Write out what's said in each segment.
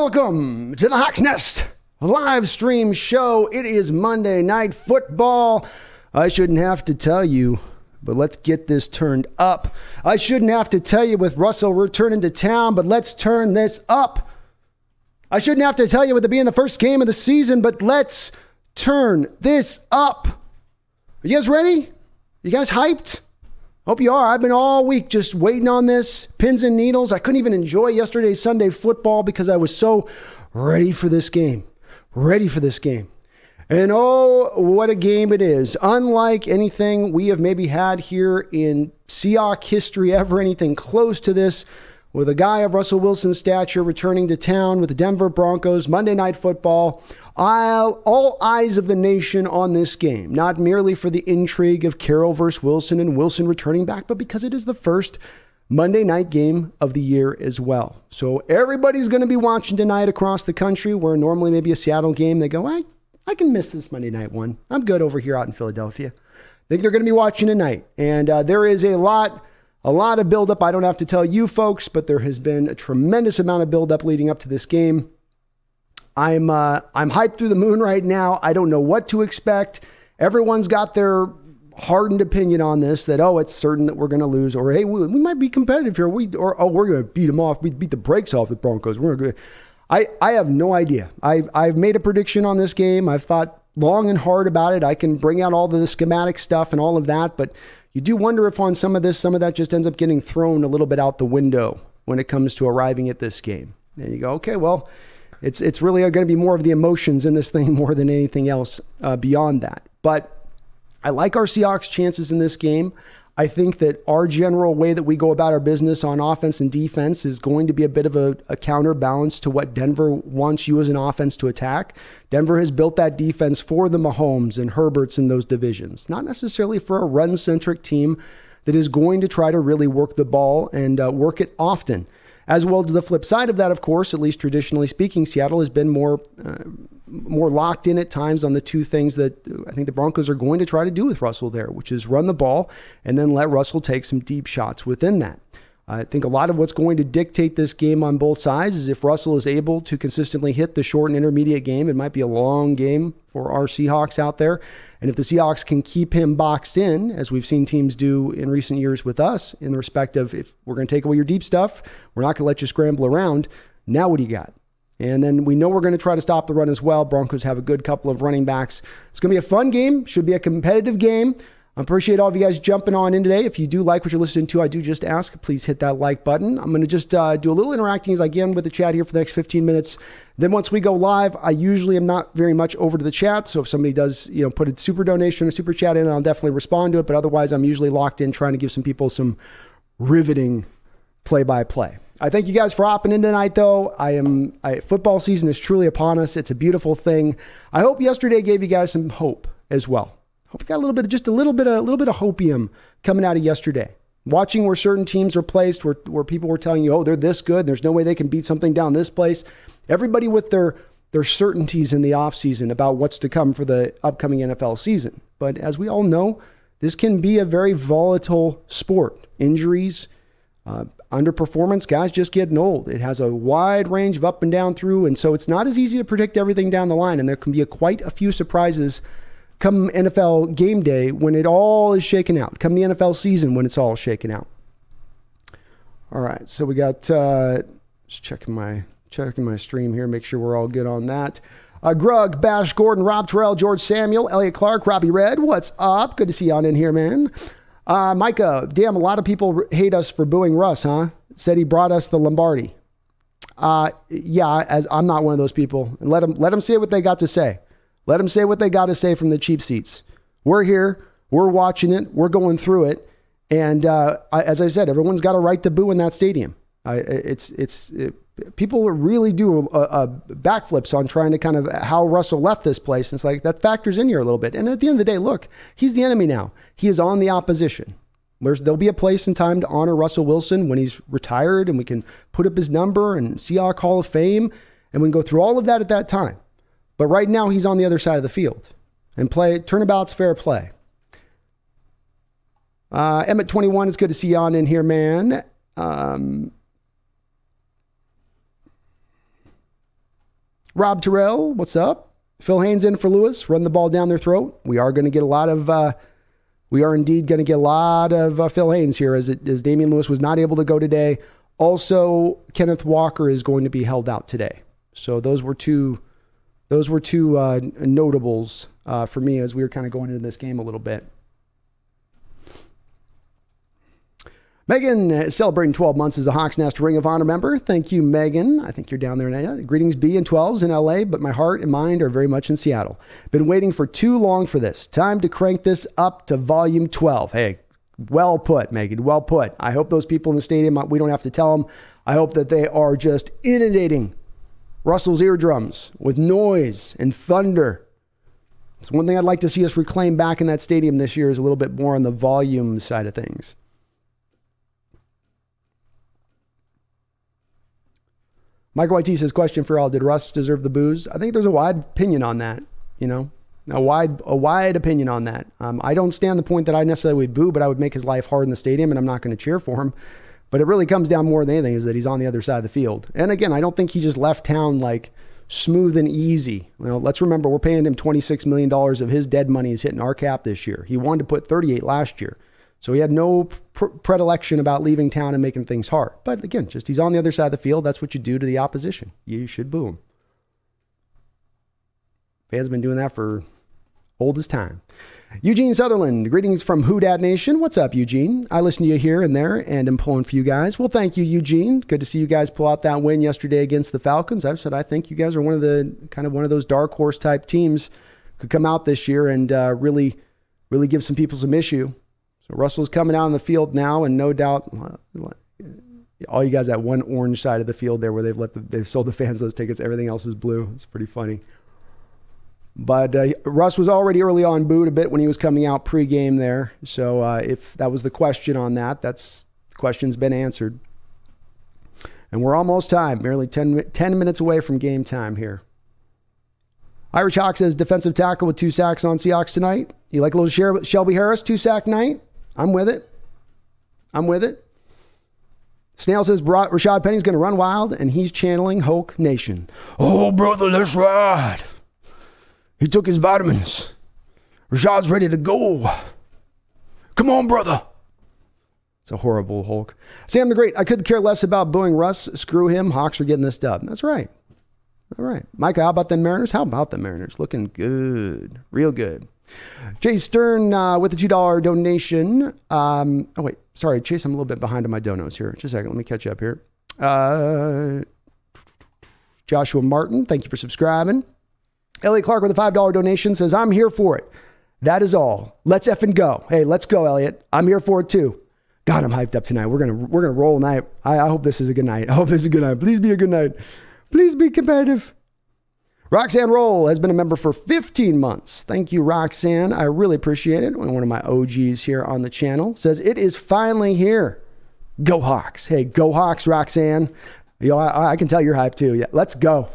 Welcome to the Hawks Nest live stream show. It is Monday Night Football. I shouldn't have to tell you, but let's get this turned up. I shouldn't have to tell you with Russell returning to town, but let's turn this up. I shouldn't have to tell you with it being the first game of the season, but let's turn this up. Are you guys ready? You guys hyped? Hope you are. I've been all week just waiting on this, pins and needles. I couldn't even enjoy yesterday's Sunday football because I was so ready for this game. And oh, what a game it is. Unlike anything we have maybe had here in Seahawks history ever, anything close to this, with a guy of Russell Wilson's stature returning to town with the Denver Broncos, Monday Night Football. All eyes of the nation on this game, not merely for the intrigue of Carroll versus Wilson and Wilson returning back, but because it is the first Monday night game of the year as well. So everybody's going to be watching tonight across the country, where normally maybe a Seattle game, they go, I can miss this Monday night one. I'm good over here out in Philadelphia. I think they're going to be watching tonight. And there is a lot of buildup. I don't have to tell you folks, but there has been a tremendous amount of buildup leading up to this game. I'm hyped through the moon right now. I don't know what to expect. Everyone's got their hardened opinion on this, that, it's certain that we're going to lose, or, hey, we might be competitive here. We're going to beat them off. We beat the brakes off the Broncos. I have no idea. I've made a prediction on this game. I've thought long and hard about it. I can bring out all the schematic stuff and all of that, but you do wonder if on some of that just ends up getting thrown a little bit out the window when it comes to arriving at this game. And you go, okay, well, it's really going to be more of the emotions in this thing more than anything else beyond that. But I like our Seahawks' chances in this game. I think that our general way that we go about our business on offense and defense is going to be a bit of a counterbalance to what Denver wants you as an offense to attack. Denver has built that defense for the Mahomes and Herberts in those divisions, not necessarily for a run-centric team that is going to try to really work the ball and work it often. As well as the flip side of that, of course, at least traditionally speaking, Seattle has been more locked in at times on the two things that I think the Broncos are going to try to do with Russell there, which is run the ball and then let Russell take some deep shots within that. I think a lot of what's going to dictate this game on both sides is if Russell is able to consistently hit the short and intermediate game. It might be a long game for our Seahawks out there. And if the Seahawks can keep him boxed in, as we've seen teams do in recent years with us, in the respect of, if we're going to take away your deep stuff, we're not going to let you scramble around. Now what do you got? And then we know we're going to try to stop the run as well. Broncos have a good couple of running backs. It's going to be a fun game. Should be a competitive game. I appreciate all of you guys jumping on in today. If you do like what you're listening to, I do just ask, please hit that like button. I'm going to just do a little interacting as I can with the chat here for the next 15 minutes. Then once we go live, I usually am not very much over to the chat. So if somebody does, put a super donation or super chat in, I'll definitely respond to it. But otherwise, I'm usually locked in trying to give some people some riveting play-by-play. I thank you guys for hopping in tonight, though. Football season is truly upon us. It's a beautiful thing. I hope yesterday gave you guys some hope as well. Hope you got a little bit of hopium coming out of yesterday. Watching where certain teams are placed, where people were telling you, they're this good, there's no way they can beat something down this place. Everybody with their certainties in the offseason about what's to come for the upcoming NFL season. But as we all know, this can be a very volatile sport. Injuries, underperformance, guys just getting old. It has a wide range of up and down through, and so it's not as easy to predict everything down the line, and there can be quite a few surprises come NFL game day when it all is shaken out. Come the NFL season when it's all shaken out. All right, so we got just checking my stream here, make sure we're all good on that. Grug, Bash, Gordon, Rob Terrell, George Samuel, Elliot Clark, Robbie Red. What's up? Good to see you on in here, man. Micah, damn, a lot of people hate us for booing Russ, huh? Said he brought us the Lombardi. Yeah, as I'm not one of those people. And let them say what they got to say. Let them say what they got to say from the cheap seats. We're here. We're watching it. We're going through it. And as I said, everyone's got a right to boo in that stadium. People really do backflips on trying to kind of how Russell left this place. And it's like that factors in here a little bit. And at the end of the day, look, he's the enemy now. He is on the opposition. There'll be a place and time to honor Russell Wilson when he's retired, and we can put up his number and Seahawks Hall of Fame, and we can go through all of that at that time. But right now, he's on the other side of the field. And turnabout's fair play. Emmett 21, it's good to see you on in here, man. Rob Terrell, what's up? Phil Haynes in for Lewis, run the ball down their throat. We are indeed going to get a lot of Phil Haynes here as Damian Lewis was not able to go today. Also, Kenneth Walker is going to be held out today. So those were two notables for me as we were kind of going into this game a little bit. Megan is celebrating 12 months as a Hawks Nest Ring of Honor member. Thank you, Megan. I think you're down there now. Greetings, B and 12s in LA, but my heart and mind are very much in Seattle. Been waiting for too long for this. Time to crank this up to volume 12. Hey, well put, Megan. Well put. I hope those people in the stadium, we don't have to tell them. I hope that they are just inundating Russell's eardrums with noise and thunder. It's one thing I'd like to see us reclaim back in that stadium this year is a little bit more on the volume side of things. Michael YT says, question for all, did Russ deserve the booze? I think there's a wide opinion on that, a wide opinion on that. I don't stand the point that I necessarily would boo, but I would make his life hard in the stadium and I'm not going to cheer for him. But it really comes down more than anything is that he's on the other side of the field. And again, I don't think he just left town like smooth and easy. Let's remember, we're paying him $26 million of his dead money is hitting our cap this year. He wanted to put 38 last year. So he had no predilection about leaving town and making things hard. But again, just he's on the other side of the field. That's what you do to the opposition. You should boo him. Fans have been doing that for old as time. Eugene Sutherland, greetings from Who Dat Nation. What's up, Eugene? I listen to you here and there and am pulling for you guys. Well, thank you, Eugene. Good to see you guys pull out that win yesterday against the Falcons. I've said I think you guys are one of those dark horse type teams could come out this year and really give some people some issue. So Russell's coming out on the field now, and no doubt, all you guys at one orange side of the field there, where they've sold the fans those tickets. Everything else is blue. It's pretty funny. But Russ was already early on booed a bit when he was coming out pregame there. So if that was the question on that, the question's been answered. And we're almost time, barely 10 minutes away from game time here. Irish Hawk says defensive tackle with 2 sacks on Seahawks tonight. You like a little Shelby Harris 2-sack night? I'm with it. Snail says Rashad Penny's going to run wild, and he's channeling Hulk Nation. Oh, brother, let's ride. He took his vitamins. Rashad's ready to go. Come on, brother. It's a horrible Hulk. Sam the Great, I couldn't care less about booing Russ. Screw him. Hawks are getting this dub. That's right. All right. Micah, how about the Mariners? Looking good. Real good. Chase Stern with the $2 donation. Sorry, Chase, I'm a little bit behind on my donos here. Just a second, let me catch up here. Joshua Martin, thank you for subscribing. Elliot Clark with a $5 donation says, I'm here for it. That is all. Let's effing go. Hey, let's go, Elliot. I'm here for it too. God, I'm hyped up tonight. We're gonna roll tonight. I hope this is a good night. Please be a good night. Please be competitive. Roxanne Roll has been a member for 15 months. Thank you, Roxanne. I really appreciate it. One of my OGs here on the channel says, it is finally here. Go Hawks. Hey, go Hawks, Roxanne. I can tell you're hyped too. Yeah, let's go.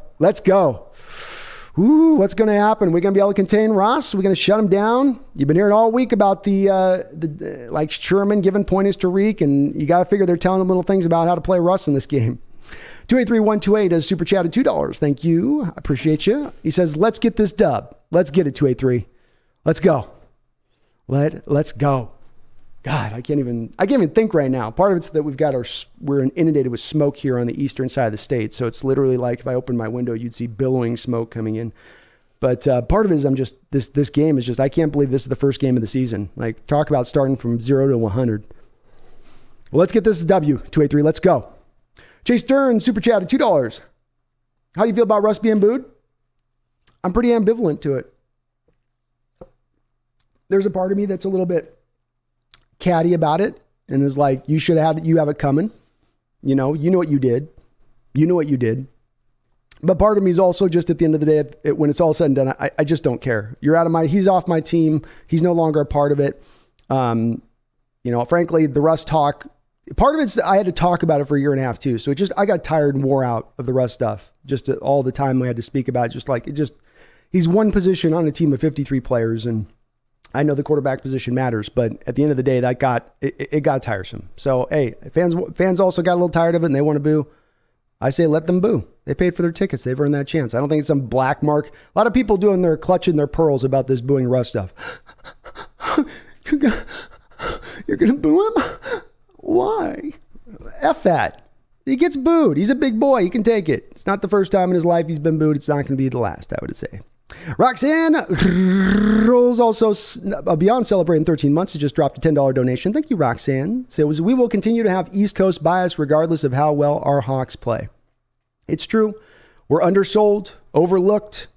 Ooh, what's going to happen? We're going to be able to contain Ross? We're going to shut him down? You've been hearing all week about the like Sherman giving pointers to Reek, and you got to figure they're telling him little things about how to play Russ in this game. 283128 has super chatted $2. Thank you. I appreciate you. He says, let's get this dub. Let's get it, 283. Let's go. Let's go. God, I can't even think right now. Part of it's that we're inundated with smoke here on the eastern side of the state. So it's literally like if I opened my window, you'd see billowing smoke coming in. But part of it is this game is just, I can't believe this is the first game of the season. Like, talk about starting from 0 to 100. Well, let's get this W, 283. Let's go. Chase Stern, super chatted $2. How do you feel about Russ being booed? I'm pretty ambivalent to it. There's a part of me that's a little bit catty about it and is like, you have it coming. You know what you did. But part of me is also just at the end of the day, when it's all said and done, I just don't care. He's off my team. He's no longer a part of it. Frankly, the Russ talk, part of it's I had to talk about it for a year and a half too. So I got tired and wore out of the Russ stuff. Just all the time we had to speak about it. He's one position on a team of 53 players. And I know the quarterback position matters, but at the end of the day, it got tiresome. So, hey, fans also got a little tired of it and they want to boo. I say let them boo. They paid for their tickets. They've earned that chance. I don't think it's some black mark. A lot of people clutching their pearls about this booing Russ stuff. You're going to boo him? Why? F that. He gets booed. He's a big boy. He can take it. It's not the first time in his life he's been booed. It's not going to be the last, I would say. Roxanne Rolls also beyond celebrating 13 months. Has just dropped a $10 donation. Thank you, Roxanne. So we will continue to have East Coast bias regardless of how well our Hawks play. It's true. We're undersold, overlooked,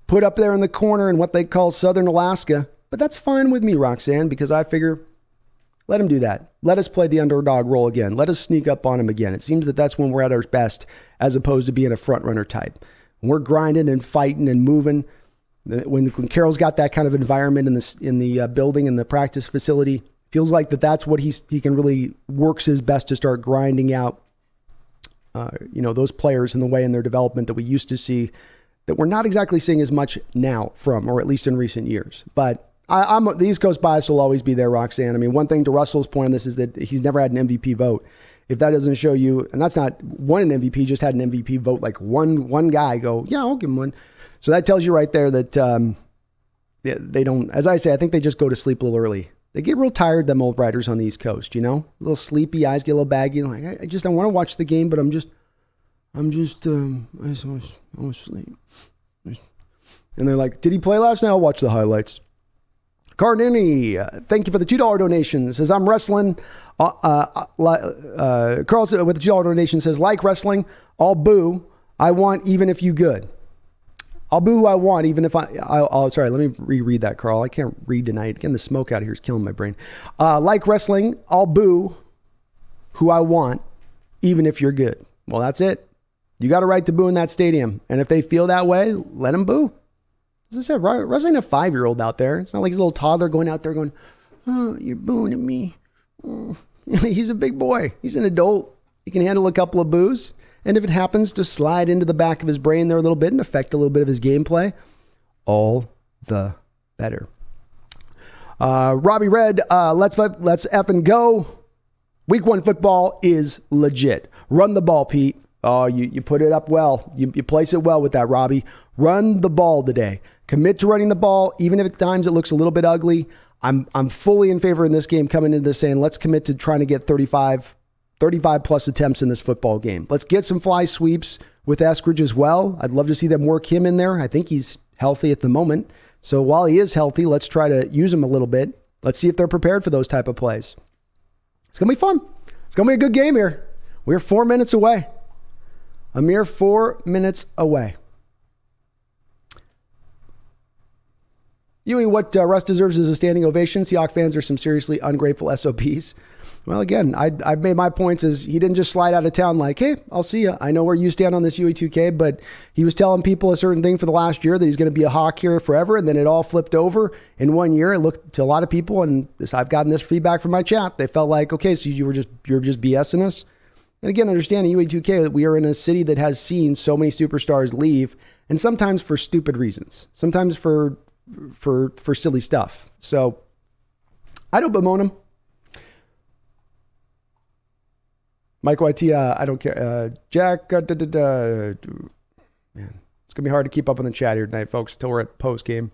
put up there in the corner in what they call Southern Alaska. But that's fine with me, Roxanne, because I figure let him do that. Let us play the underdog role again. Let us sneak up on him again. It seems that that's when we're at our best as opposed to being a front runner type. When we're grinding and fighting and moving. When Carroll's got that kind of environment in the building and the practice facility, feels like that's what he can really works his best to start grinding out, those players in the way in their development that we used to see that we're not exactly seeing as much now from, or at least in recent years. But the East Coast bias will always be there, Roxanne. I mean, one thing to Russell's point on this is that he's never had an MVP vote. If that doesn't show you, and that's not won an MVP, just had an MVP vote, like one guy go, yeah, I'll give him one. So that tells you right there that they don't, as I say, I think they just go to sleep a little early. They get real tired, them old writers on the East Coast, a little sleepy, eyes get a little baggy. Like, I want to watch the game, but I just want to sleep. And they're like, did he play last night? I'll watch the highlights. Cardini, thank you for the $2 donation. Says, I'm wrestling. Carl with the $2 donation says, like wrestling, I'll boo. I want even if you good. I'll boo who I want, even if sorry, let me reread that, Carl. I can't read tonight. Again, the smoke out of here is killing my brain. Like wrestling, I'll boo who I want, even if you're good. Well, that's it. You got a right to boo in that stadium. And if they feel that way, let them boo. As I said, Russ ain't a 5-year-old out there. It's not like he's a little toddler going out there going, oh, you're booing at me. Oh. He's a big boy. He's an adult. He can handle a couple of boos. And if it happens to slide into the back of his brain there a little bit and affect a little bit of his gameplay, all the better. Robbie Red, let's effing go. Week 1 football is legit. Run the ball, Pete. Oh, you put it up well. You place it well with that, Robbie. Run the ball today. Commit to running the ball, even if at times it looks a little bit ugly. I'm fully in favor in this game coming into this saying let's commit to trying to get 35 plus attempts in this football game. Let's get some fly sweeps with Eskridge as well. I'd love to see them work him in there. I think he's healthy at the moment. So while he is healthy, let's try to use him a little bit. Let's see if they're prepared for those type of plays. It's going to be fun. It's going to be a good game here. We're 4 minutes away. A mere 4 minutes away. Yui, what Russ deserves is a standing ovation. Seahawks fans are some seriously ungrateful SOBs. Well, again, I've made my points as he didn't just slide out of town like, hey, I'll see you. I know where you stand on this UE2K, but he was telling people a certain thing for the last year that he's going to be a Hawk here forever, and then it all flipped over in 1 year. It looked to a lot of people, and I've gotten this feedback from my chat. They felt like, okay, so you're just BSing us. And again, understanding UE2K that we are in a city that has seen so many superstars leave, and sometimes for stupid reasons, sometimes for silly stuff. So I don't bemoan him. Mike YT, I don't care. Jack, man, it's going to be hard to keep up on the chat here tonight, folks, until we're at post game.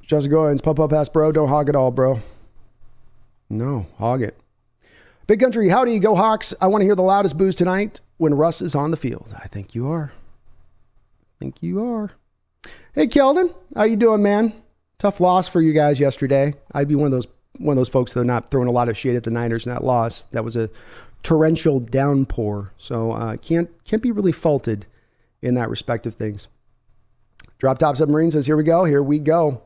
Justin Goins, pump up ass, bro. Don't hog it all, bro. No, hog it. Big Country, howdy, go Hawks. I want to hear the loudest boos tonight when Russ is on the field. I think you are. Hey, Keldon, how you doing, man? Tough loss for you guys yesterday. I'd be one of those folks that are not throwing a lot of shade at the Niners in that loss. That was a torrential downpour, so can't be really faulted in that respect of things. Drop Top Submarine says, here we go.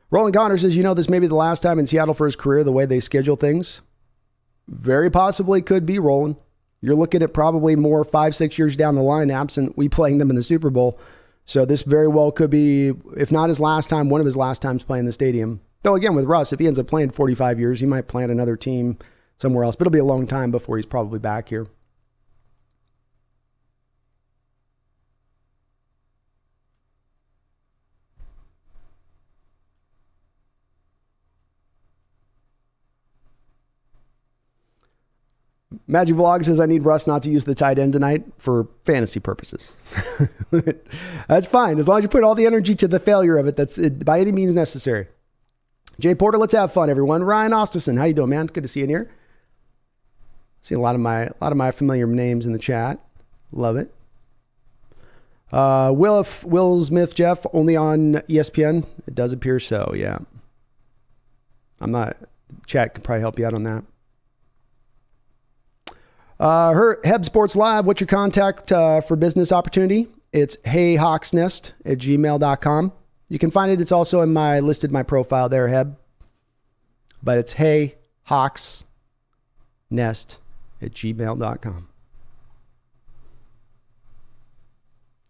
Roland Connor says, this may be the last time in Seattle for his career, the way they schedule things. Very possibly could be, Roland. You're looking at probably more 5-6 years down the line, absent we playing them in the Super Bowl. So this very well could be, if not his last time, one of his last times playing the stadium. Though again, with Russ, if he ends up playing 45 years, he might plant another team somewhere else. But it'll be a long time before he's probably back here. Magic Vlog says, I need Russ not to use the tight end tonight for fantasy purposes. That's fine. As long as you put all the energy to the failure of it, that's it, by any means necessary. Jay Porter, let's have fun, everyone. Ryan Osterson, how you doing, man? Good to see you in here. See a lot of my familiar names in the chat. Love it. Will Smith, Jeff, only on ESPN? It does appear so, yeah. Chat could probably help you out on that. Heb Sports Live, what's your contact for business opportunity? It's heyhawksnest@gmail.com. You can find it. It's also in listed my profile there, Heb. But it's heyhawksnest@gmail.com.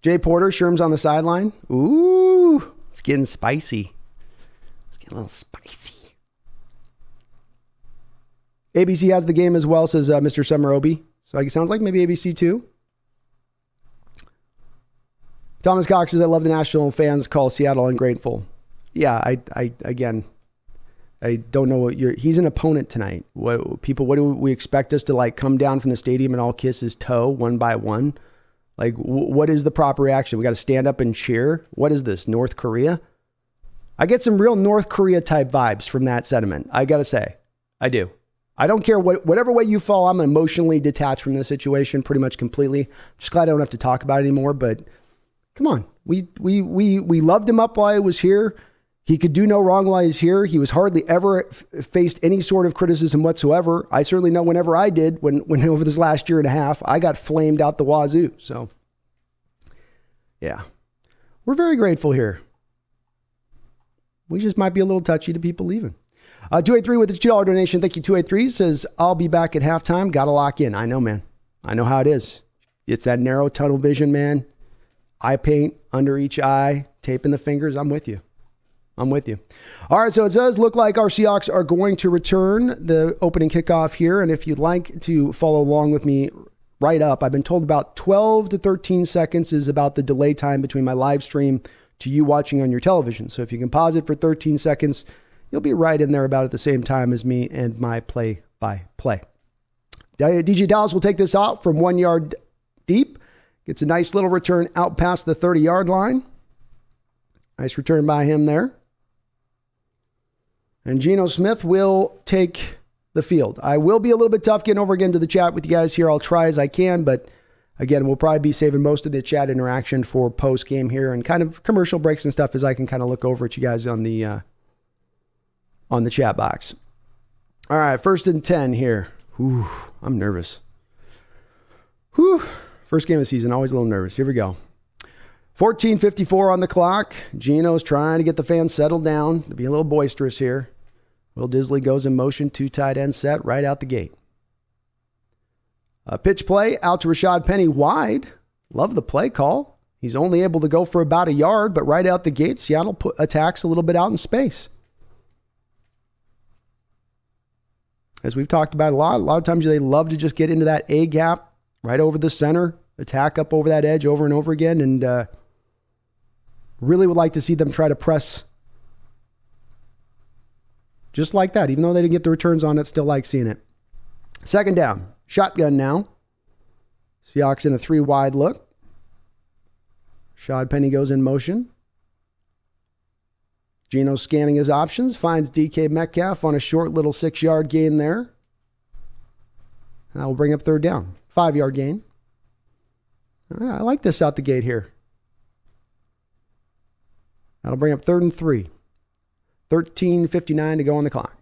Jay Porter, Sherm's on the sideline. Ooh, it's getting spicy. It's getting a little spicy. ABC has the game as well, says Mr. Summer Obi. So it sounds like maybe ABC too. Thomas Cox says, I love the national fans call Seattle ungrateful. Yeah, I don't know he's an opponent tonight. What do we expect us to come down from the stadium and all kiss his toe one by one? What is the proper reaction? We got to stand up and cheer. What is this, North Korea? I get some real North Korea type vibes from that sentiment. I got to say, I do. I don't care whatever way you fall. I'm emotionally detached from this situation pretty much completely. Just glad I don't have to talk about it anymore, but come on. We loved him up while he was here. He could do no wrong while he's here. He was hardly ever faced any sort of criticism whatsoever. I certainly know whenever I did, when over this last year and a half, I got flamed out the wazoo. So, yeah, we're very grateful here. We just might be a little touchy to people leaving. 283 with a $2 donation. Thank you, 283. Says, I'll be back at halftime. Got to lock in. I know, man. I know how it is. It's that narrow tunnel vision, man. Eye paint under each eye, taping the fingers. I'm with you. All right, so it does look like our Seahawks are going to return the opening kickoff here. And if you'd like to follow along with me right up, I've been told about 12 to 13 seconds is about the delay time between my live stream to you watching on your television. So if you can pause it for 13 seconds, you'll be right in there about at the same time as me and my play-by-play. DJ Dallas will take this out from 1 yard deep. Gets a nice little return out past the 30-yard line. Nice return by him there. And Geno Smith will take the field. I will be a little bit tough getting over again to the chat with you guys here. I'll try as I can, but again, we'll probably be saving most of the chat interaction for post-game here and kind of commercial breaks and stuff as I can kind of look over at you guys on the chat box. All right, 1st and 10 here. Ooh, I'm nervous. Whew. First game of the season, always a little nervous. Here we go. 14:54 on the clock. Geno's trying to get the fans settled down, to be a little boisterous here. Will Disley goes in motion, 2 tight end set right out the gate. A pitch play out to Rashad Penny wide. Love the play call. He's only able to go for about a yard, but right out the gate, Seattle attacks a little bit out in space. As we've talked about a lot of times they love to just get into that A gap right over the center, attack up over that edge over and over again, and really would like to see them try to press just like that. Even though they didn't get the returns on it, still like seeing it. 2nd down. Shotgun now. Seahawks in a 3 wide look. Rashad Penny goes in motion. Geno scanning his options. Finds DK Metcalf on a short little 6-yard gain there. That will bring up 3rd down. 5-yard gain. I like this out the gate here. That'll bring up 3rd and 3. 13:59 to go on the clock.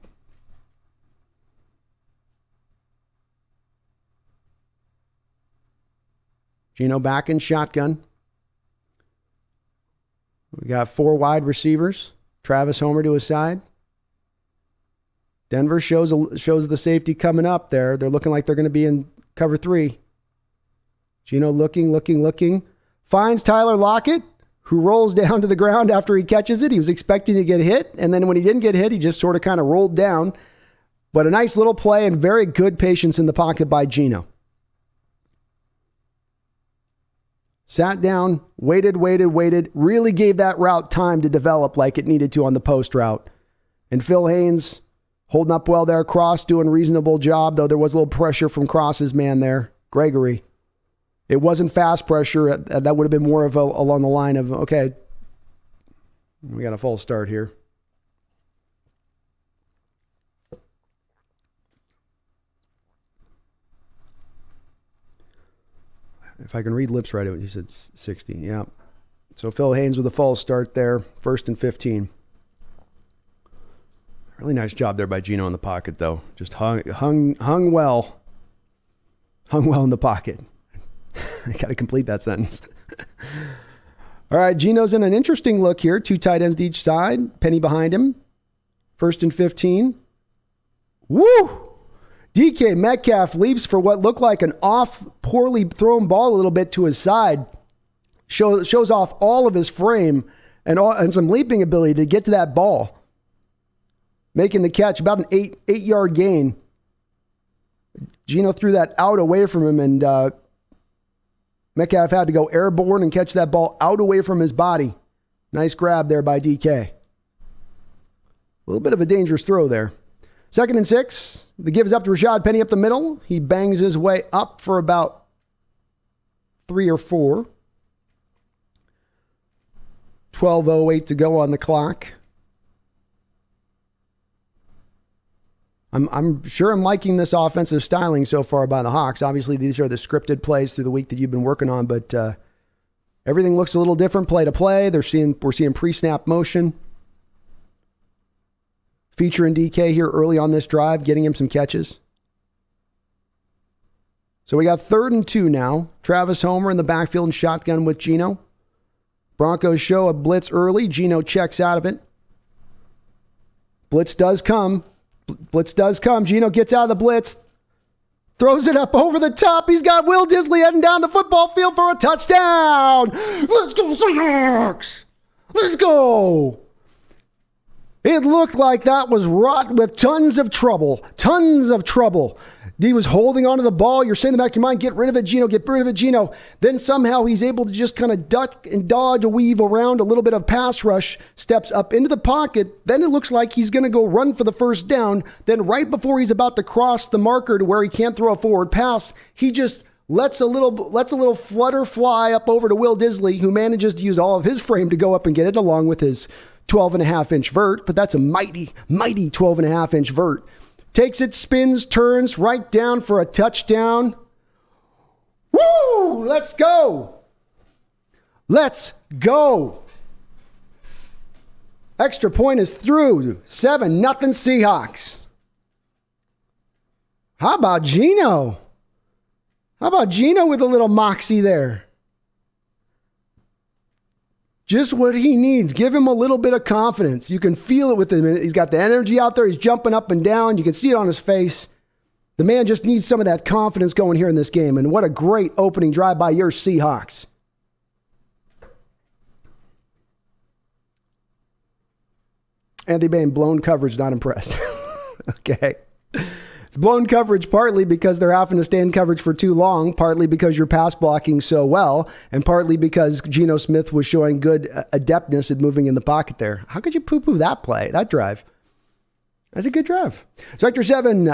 Geno back in shotgun. We got 4 wide receivers. Travis Homer to his side. Denver shows the safety coming up there. They're looking like they're going to be in cover 3. Geno looking. Finds Tyler Lockett, who rolls down to the ground after he catches it. He was expecting to get hit, and then when he didn't get hit, he just sort of kind of rolled down. But a nice little play and very good patience in the pocket by Geno. Sat down, waited, really gave that route time to develop like it needed to on the post route. And Phil Haynes Holding up well there. Cross doing a reasonable job, though there was a little pressure from Cross's man there, Gregory. It wasn't fast pressure. That would have been more of along the line of, okay, we got a false start here. If I can read lips right, he said 60. Yeah. So Phil Haynes with a false start there. 1st and 15. Really nice job there by Gino in the pocket, though. Just hung well. Hung well in the pocket. I got to complete that sentence. All right, Gino's in an interesting look here. 2 tight ends to each side. Penny behind him. 1st and 15. Woo! DK Metcalf leaps for what looked like an off, poorly thrown ball a little bit to his side. Shows off all of his frame and some leaping ability to get to that ball. Making the catch, about an 8-yard gain. Gino threw that out away from him, and Metcalf had to go airborne and catch that ball out away from his body. Nice grab there by DK. A little bit of a dangerous throw there. 2nd and 6. The give is up to Rashad Penny up the middle. He bangs his way up for about 3 or 4. 12:08 to go on the clock. I'm sure I'm liking this offensive styling so far by the Hawks. Obviously, these are the scripted plays through the week that you've been working on, but everything looks a little different play to play. We're seeing pre-snap motion. Featuring DK here early on this drive, getting him some catches. So we got 3rd and 2 now. Travis Homer in the backfield and shotgun with Gino. Broncos show a blitz early. Gino checks out of it. Blitz does come. Gino gets out of the blitz. Throws it up over the top. He's got Will Disley heading down the football field for a touchdown. Let's go, Seahawks. Let's go. It looked like that was wrought with tons of trouble. He was holding onto the ball. You're saying in the back of your mind, get rid of it, Gino. Then somehow he's able to just kind of duck and dodge, weave around a little bit of pass rush, steps up into the pocket. Then it looks like he's going to go run for the first down. Then right before he's about to cross the marker to where he can't throw a forward pass, he just lets a little flutter fly up over to Will Disley, who manages to use all of his frame to go up and get it along with his 12.5-inch vert, but that's a mighty 12.5-inch vert. Takes it, spins, turns right down for a touchdown. Woo! Let's go. Extra point is through. 7-0 Seahawks. How about Gino? With a little moxie there? Just what he needs. Give him a little bit of confidence. You can feel it with him. He's got the energy out there. He's jumping up and down. You can see it on his face. The man just needs some of that confidence going here in this game. And what a great opening drive by your Seahawks. Anthony Bain, blown coverage, not impressed. Okay. It's blown coverage partly because they're having to stay in coverage for too long, partly because you're pass blocking so well, and partly because Geno Smith was showing good adeptness at moving in the pocket there. How could you poo-poo that play, that drive? That's a good drive. Sector 7,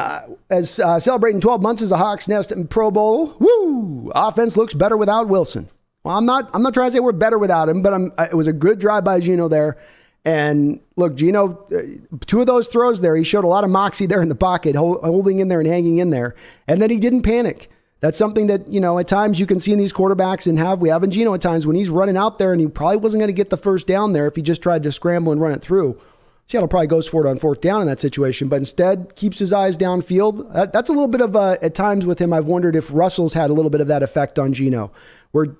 as celebrating 12 months as a Hawks Nest and Pro Bowl. Woo! Offense looks better without Wilson. Well, I'm not trying to say we're better without him, but it was a good drive by Geno there. And look, Geno, 2 of those throws there, he showed a lot of moxie there in the pocket, holding in there and hanging in there. And then he didn't panic. That's something that, at times you can see in these quarterbacks and we have in Geno at times when he's running out there and he probably wasn't going to get the first down there if he just tried to scramble and run it through. Seattle probably goes for it on 4th down in that situation, but instead keeps his eyes downfield. That's a little bit of at times with him, I've wondered if Russell's had a little bit of that effect on Geno, where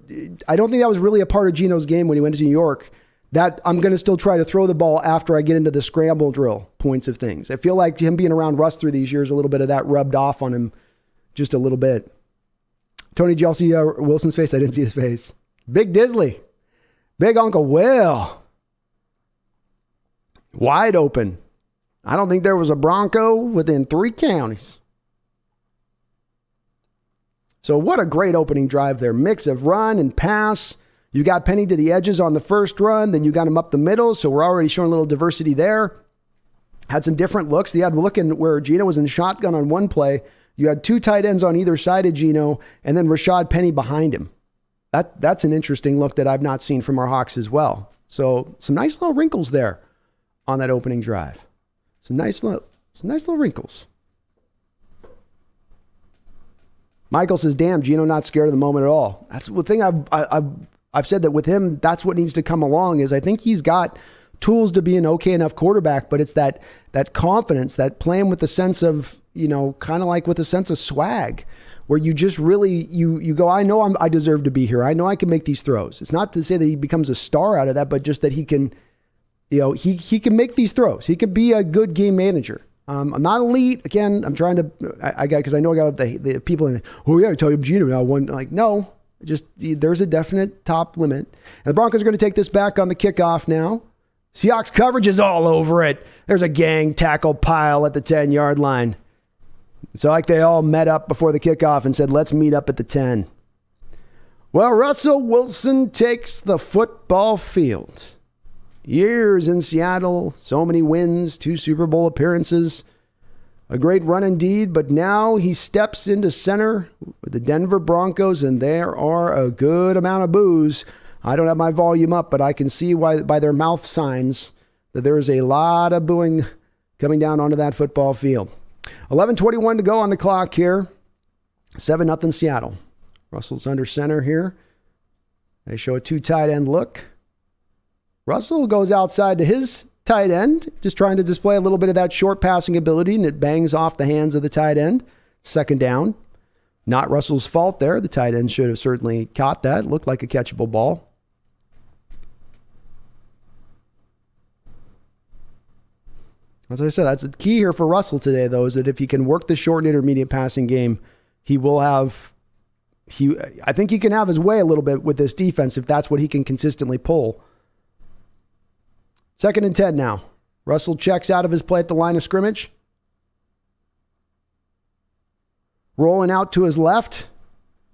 I don't think that was really a part of Geno's game when he went to New York. That I'm going to still try to throw the ball after I get into the scramble drill points of things. I feel like him being around Russ through these years, a little bit of that rubbed off on him just a little bit. Tony, did y'all see Wilson's face? I didn't see his face. Big Disley. Big Uncle Will. Wide open. I don't think there was a Bronco within 3 counties. So what a great opening drive there. Mix of run and pass. You got Penny to the edges on the first run, then you got him up the middle, so we're already showing a little diversity there. had some different looks. You had looking where Geno was in shotgun on one play. You had two tight ends on either side of Geno, and then Rashad Penny behind him. That's an interesting look that I've not seen from our Hawks as well. So some nice little wrinkles there on that opening drive. Some nice little wrinkles. Michael says, damn, Geno not scared of the moment at all. That's the thing I've said that with him, that's what needs to come along is I think he's got tools to be an okay enough quarterback, but it's that confidence, that playing with a sense of, kind of like with a sense of swag, where you just really, you go, I know I deserve to be here. I know I can make these throws. It's not to say that he becomes a star out of that, but just that he can, he can make these throws. He could be a good game manager. I'm not elite. Again, I'm trying to, because I know I got the people in, oh yeah, I tell you, Geno now one, like, no, just there's a definite top limit. And the Broncos are going to take this back on the kickoff now. Seahawks coverage is all over it. There's a gang tackle pile at the 10-yard line. So like they all met up before the kickoff and said, let's meet up at the 10. Well, Russell Wilson takes the football field. Years in Seattle, so many wins, 2 Super Bowl appearances, a great run indeed, but now he steps into center with the Denver Broncos, and there are a good amount of boos. I don't have my volume up, but I can see why by their mouth signs that there is a lot of booing coming down onto that football field. 11:21 to go on the clock here. 7-0 Seattle. Russell's under center here. They show a 2 tight end look. Russell goes outside to his tight end, just trying to display a little bit of that short passing ability, and it bangs off the hands of the tight end. 2nd down. Not Russell's fault there. The tight end should have certainly caught that. Looked like a catchable ball. As I said, that's the key here for Russell today, though, is that if he can work the short and intermediate passing game, he will have, I think he can have his way a little bit with this defense if that's what he can consistently pull. 2nd and 10 now. Russell checks out of his play at the line of scrimmage. Rolling out to his left.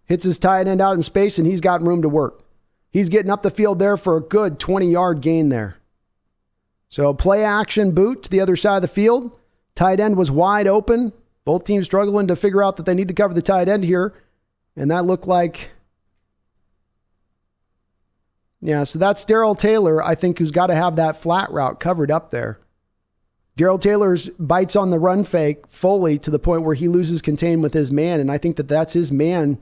Hits his tight end out in space, and he's got room to work. He's getting up the field there for a good 20-yard gain there. So play action boot to the other side of the field. Tight end was wide open. Both teams struggling to figure out that they need to cover the tight end here. And that looked like... Yeah, so that's Darrell Taylor, I think, who's got to have that flat route covered up there. Darrell Taylor's bites on the run fake fully to the point where he loses contain with his man, and I think that's his man.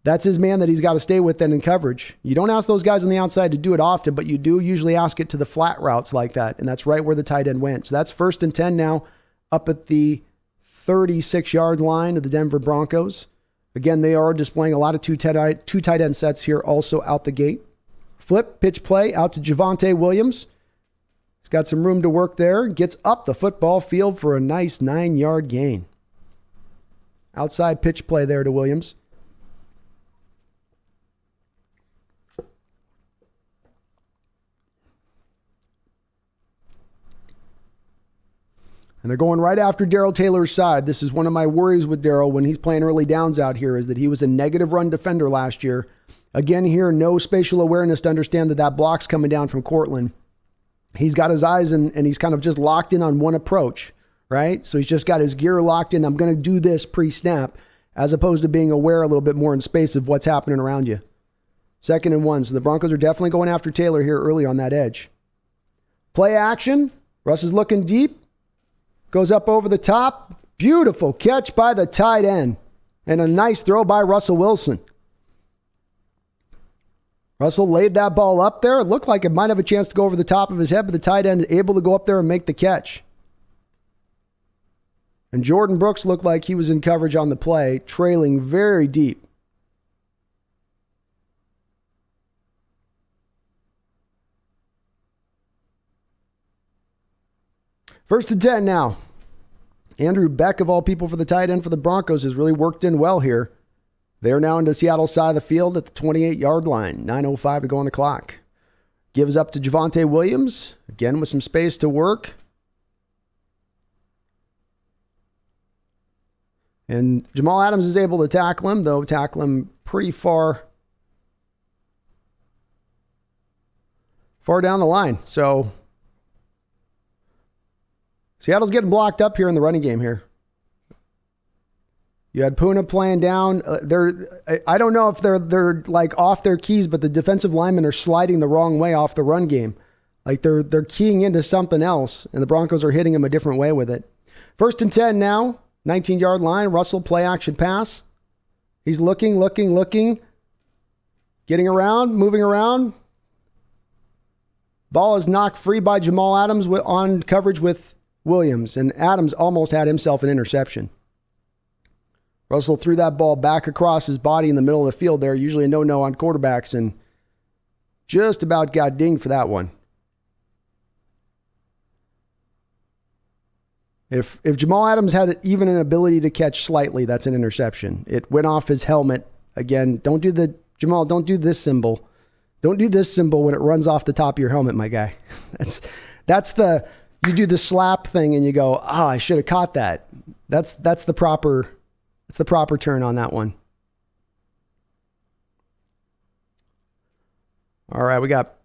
That's his man that he's got to stay with then in coverage. You don't ask those guys on the outside to do it often, but you do usually ask it to the flat routes like that, and that's right where the tight end went. So that's 1st and 10 now up at the 36-yard line of the Denver Broncos. Again, they are displaying a lot of two tight end sets here also out the gate. Flip, pitch play out to Javonte Williams. He's got some room to work there. Gets up the football field for a nice 9-yard gain. Outside pitch play there to Williams. And they're going right after Darrell Taylor's side. This is one of my worries with Darrell when he's playing early downs out here, is that he was a negative run defender last year. Again here, no spatial awareness to understand that that block's coming down from Cortland. He's got his eyes and he's kind of just locked in on one approach, right? So he's just got his gear locked in. I'm going to do this pre-snap, as opposed to being aware a little bit more in space of what's happening around you. 2nd and 1. So the Broncos are definitely going after Taylor here early on that edge. Play action. Russ is looking deep. Goes up over the top. Beautiful catch by the tight end. And a nice throw by Russell Wilson. Russell laid that ball up there. It looked like it might have a chance to go over the top of his head, but the tight end is able to go up there and make the catch. And Jordan Brooks looked like he was in coverage on the play, trailing very deep. First and 10 now. Andrew Beck, of all people for the tight end for the Broncos, has really worked in well here. They're now into Seattle side of the field at the 28-yard line. 9:05 to go on the clock. Gives up to Javonte Williams. Again with some space to work. And Jamal Adams is able to tackle him, though tackle him pretty far down the line. So Seattle's getting blocked up here in the running game here. You had Puna playing down. I don't know if they're like off their keys, but the defensive linemen are sliding the wrong way off the run game. Like they're keying into something else, and the Broncos are hitting them a different way with it. 1st and 10 now, 19-yard line. Russell, play action pass. He's looking, getting around, moving around. Ball is knocked free by Jamal Adams on coverage with Williams, and Adams almost had himself an interception. Russell threw that ball back across his body in the middle of the field there, usually a no-no on quarterbacks, and just about got dinged for that one. If Jamal Adams had even an ability to catch slightly, that's an interception. It went off his helmet. Again, don't do this symbol. Don't do this symbol when it runs off the top of your helmet, my guy. You do the slap thing and you go, I should have caught that. That's the proper turn on that one. All right, we got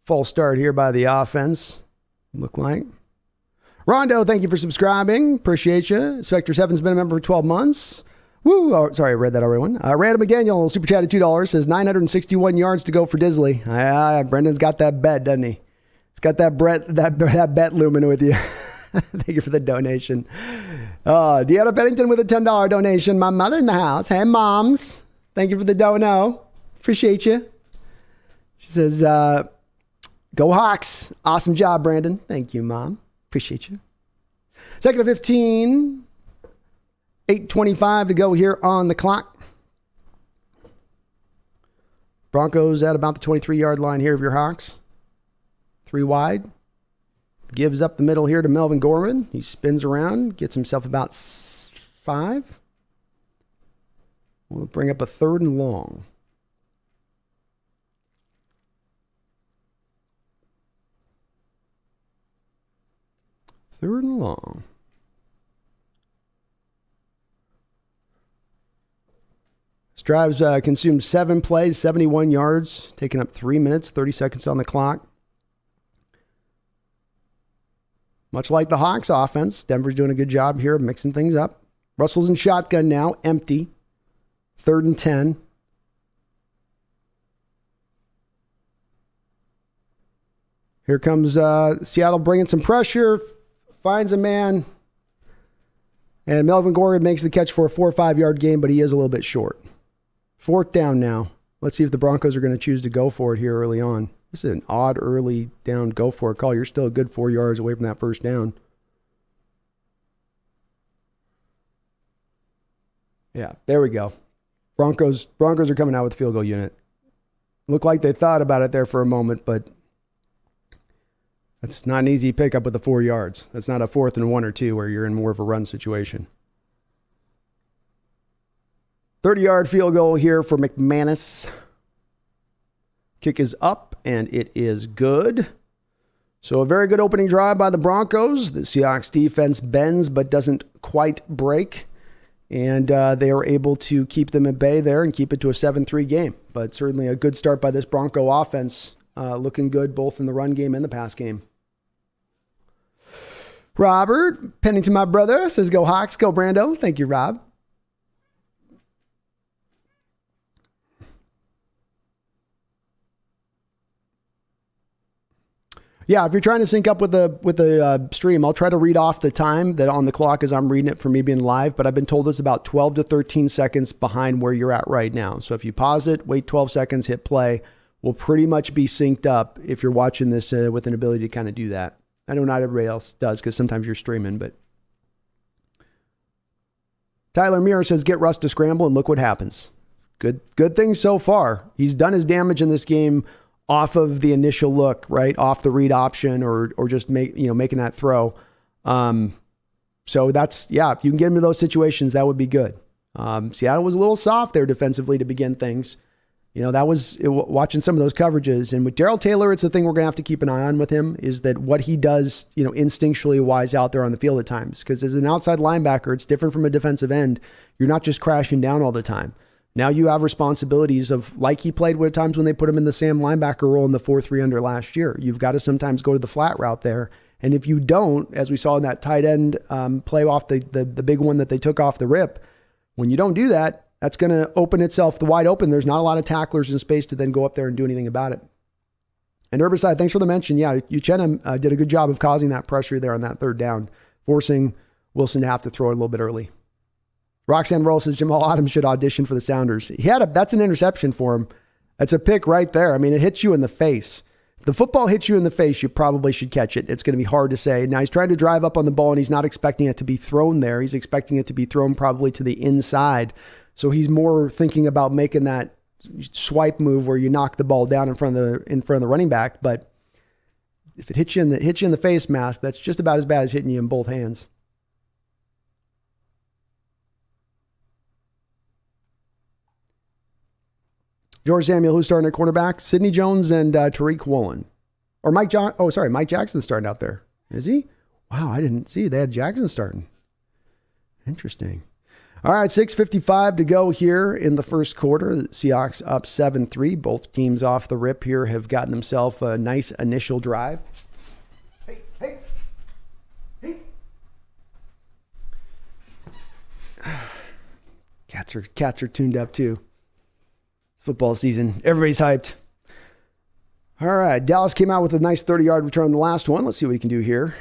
false start here by the offense. Look like. Rondo, thank you for subscribing. Appreciate you. Spectre 7's been a member for 12 months. Woo! Oh, sorry, I read that already. One. Random McDaniel, super chat at $2, says 961 yards to go for Disley. Brendan's got that bet, doesn't he? He's got that bet looming with you. Thank you for the donation. Deanna Pennington with a $10 donation. My mother in the house. Hey, moms. Thank you for the dono. Appreciate you. She says, go Hawks. Awesome job, Brandon. Thank you, Mom. Appreciate you. 2nd and 15. 8:25 to go here on the clock. Broncos at about the 23-yard line here of your Hawks. 3 wide. Gives up the middle here to Melvin Gorman. He spins around, gets himself about 5. We'll bring up a 3rd and long. Third and long. This drive's consumed 7 plays, 71 yards, taking up 3 minutes, 30 seconds on the clock. Much like the Hawks offense, Denver's doing a good job here of mixing things up. Russell's in shotgun now, empty. 3rd and 10. Here comes Seattle bringing some pressure. Finds a man. And Melvin Gorman makes the catch for a 4 or 5 yard gain, but he is a little bit short. 4th down now. Let's see if the Broncos are going to choose to go for it here early on. This is an odd early down go for it call. You're still a good 4 yards away from that 1st down. Yeah, there we go. Broncos are coming out with the field goal unit. Looked like they thought about it there for a moment, but that's not an easy pickup with the 4 yards. That's not a 4th and 1 or 2 where you're in more of a run situation. 30-yard field goal here for McManus. Kick is up, and it is good. So a very good opening drive by the Broncos. The Seahawks defense bends but doesn't quite break. And they are able to keep them at bay there and keep it to a 7-3 game. But certainly a good start by this Bronco offense. Looking good both in the run game and the pass game. Robert Pennington, my brother, says go Hawks, go Brando. Thank you, Rob. Yeah, if you're trying to sync up with the stream, I'll try to read off the time that on the clock as I'm reading it for me being live, but I've been told it's about 12 to 13 seconds behind where you're at right now. So if you pause it, wait 12 seconds, hit play, we'll pretty much be synced up if you're watching this with an ability to kind of do that. I know not everybody else does because sometimes you're streaming, but Tyler Muir says, get Russ to scramble and look what happens. Good thing so far. He's done his damage in this game off of the initial look, right? Off the read option or just making that throw. So that's, yeah, if you can get him to those situations, that would be good. Seattle was a little soft there defensively to begin things. That was watching some of those coverages. And with Darrell Taylor, it's the thing we're going to have to keep an eye on with him is that what he does, instinctually wise out there on the field at times. Because as an outside linebacker, it's different from a defensive end. You're not just crashing down all the time. Now you have responsibilities of, like he played with times when they put him in the Sam linebacker role in the 4-3 under last year. You've got to sometimes go to the flat route there And if you don't, as we saw in that tight end play off the big one that they took off the rip, when you don't do that, that's going to open itself wide open. There's not a lot of tacklers in space to then go up there and do anything about it. And Herbicide, thanks for the mention. Yeah, Uchenna did a good job of causing that pressure there on that third down, forcing Wilson to have to throw it a little bit early. Roxanne Roll says Jamal Adams should audition for the Sounders. That's an interception for him. That's a pick right there. I mean, it hits you in the face. If the football hits you in the face, you probably should catch it. It's going to be hard to say. Now, he's trying to drive up on the ball, and he's not expecting it to be thrown there. He's expecting it to be thrown probably to the inside. So he's more thinking about making that swipe move where you knock the ball down in front of the running back. But if it hits you in the face mask, that's just about as bad as hitting you in both hands. George Samuel, who's starting at quarterback? Sidney Jones and Tariq Woolen. Or Mike Jackson's starting out there. Is he? Wow, I didn't see. They had Jackson starting. Interesting. All right, 6:55 to go here in the first quarter. The Seahawks up 7-3. Both teams off the rip here have gotten themselves a nice initial drive. Hey. Cats are tuned up too. It's football season. Everybody's hyped. All right, Dallas came out with a nice 30-yard return on the last one. Let's see what he can do here.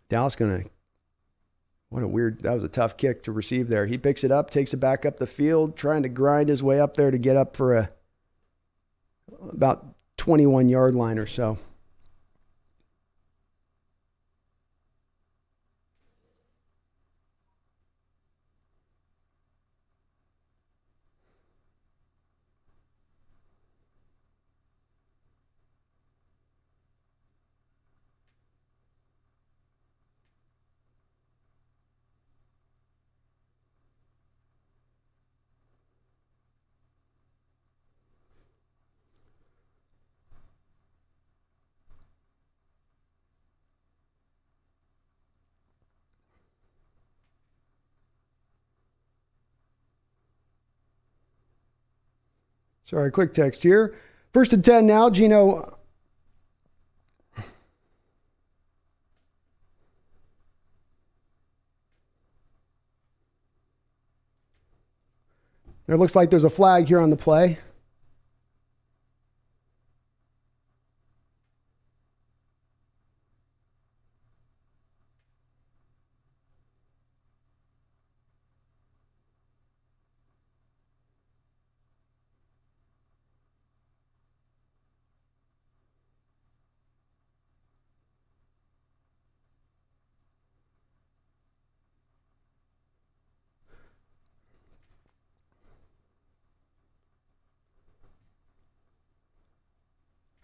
Dallas that was a tough kick to receive there. He picks it up, takes it back up the field, trying to grind his way up there to get up for about 21-yard line or so. Sorry, quick text here. 1st and 10 now. Gino. There looks like there's a flag here on the play.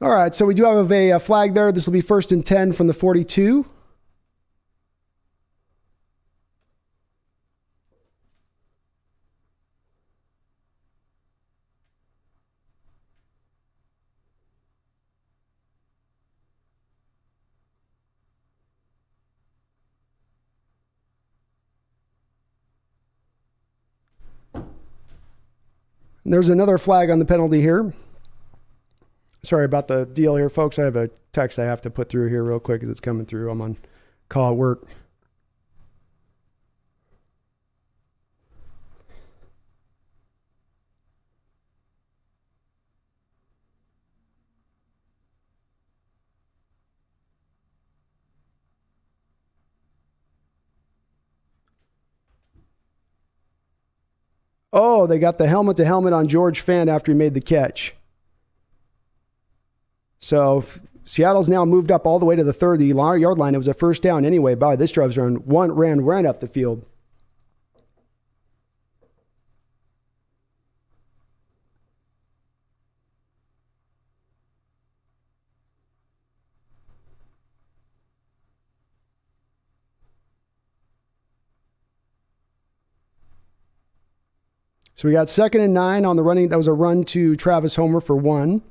All right, so we do have a flag there. This will be 1st and 10 from the 42. And there's another flag on the penalty here. Sorry about the deal here, folks. I have a text I have to put through here real quick as it's coming through. I'm on call at work. Oh, they got the helmet-to-helmet on George Fant after he made the catch. So Seattle's now moved up all the way to the 30-yard line. It was a first down anyway. By this drive's ran up the field. So we got 2nd and 9 on the running. That was a run to Travis Homer for 1.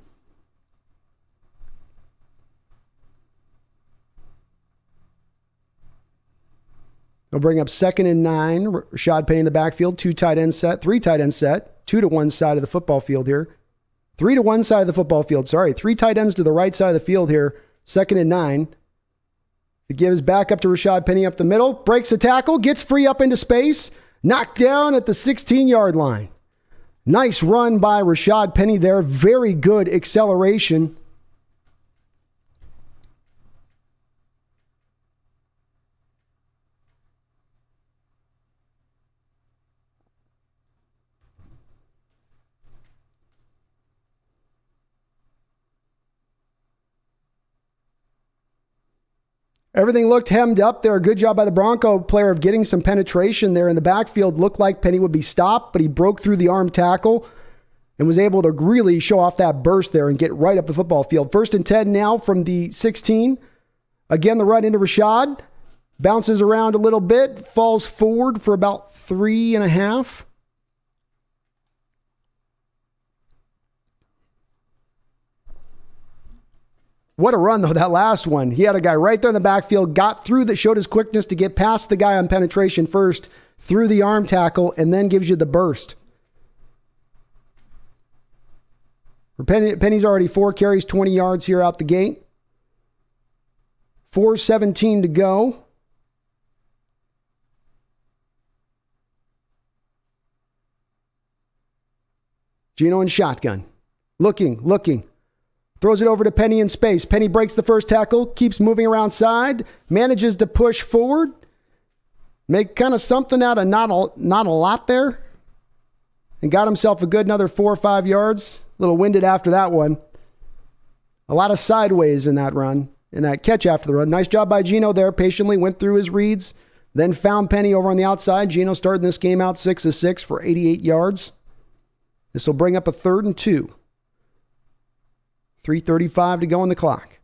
They'll bring up 2nd and 9. Rashad Penny in the backfield. 3 tight end set. 2 to one side of the football field here. 3 to one side of the football field. Sorry. 3 tight ends to the right side of the field here. 2nd and 9. It gives back up to Rashad Penny up the middle, breaks the tackle, gets free up into space, knocked down at the 16-yard line. Nice run by Rashad Penny there. Very good acceleration. Everything looked hemmed up there. Good job by the Bronco player of getting some penetration there in the backfield. Looked like Penny would be stopped, but he broke through the arm tackle and was able to really show off that burst there and get right up the football field. 1st and 10 now from the 16. Again, the run into Rashad. Bounces around a little bit. Falls forward for about 3.5. What a run, though, that last one. He had a guy right there in the backfield, got through that, showed his quickness to get past the guy on penetration first, through the arm tackle, and then gives you the burst. Penny's already 4 carries, 20 yards here out the gate. 4:17 to go. Geno in shotgun. Looking. Throws it over to Penny in space. Penny breaks the first tackle, keeps moving around side, manages to push forward, make kind of something out of not a lot there, and got himself a good another 4 or 5 yards. A little winded after that one. A lot of sideways in that run, in that catch after the run. Nice job by Geno there. Patiently went through his reads, then found Penny over on the outside. Geno starting this game out 6 of 6 for 88 yards. This will bring up a 3rd and 2. 3:35 to go on the clock.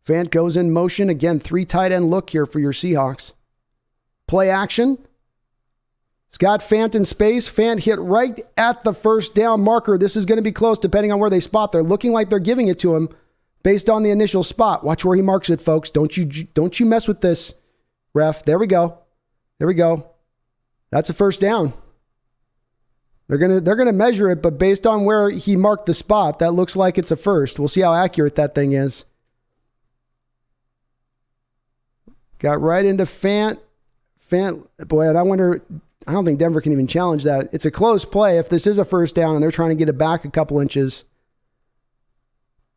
Fant goes in motion. Again, 3 tight end look here for your Seahawks. Play action. It's got Fant in space. Fant hit right at the first down marker. This is going to be close depending on where they spot. They're looking like they're giving it to him based on the initial spot. Watch where he marks it, folks. Don't you mess with this, ref. There we go. That's a first down. They're gonna measure it, but based on where he marked the spot, that looks like it's a first. We'll see how accurate that thing is. Got right into Fant. Boy, I don't think Denver can even challenge that. It's a close play. If this is a first down and they're trying to get it back a couple inches,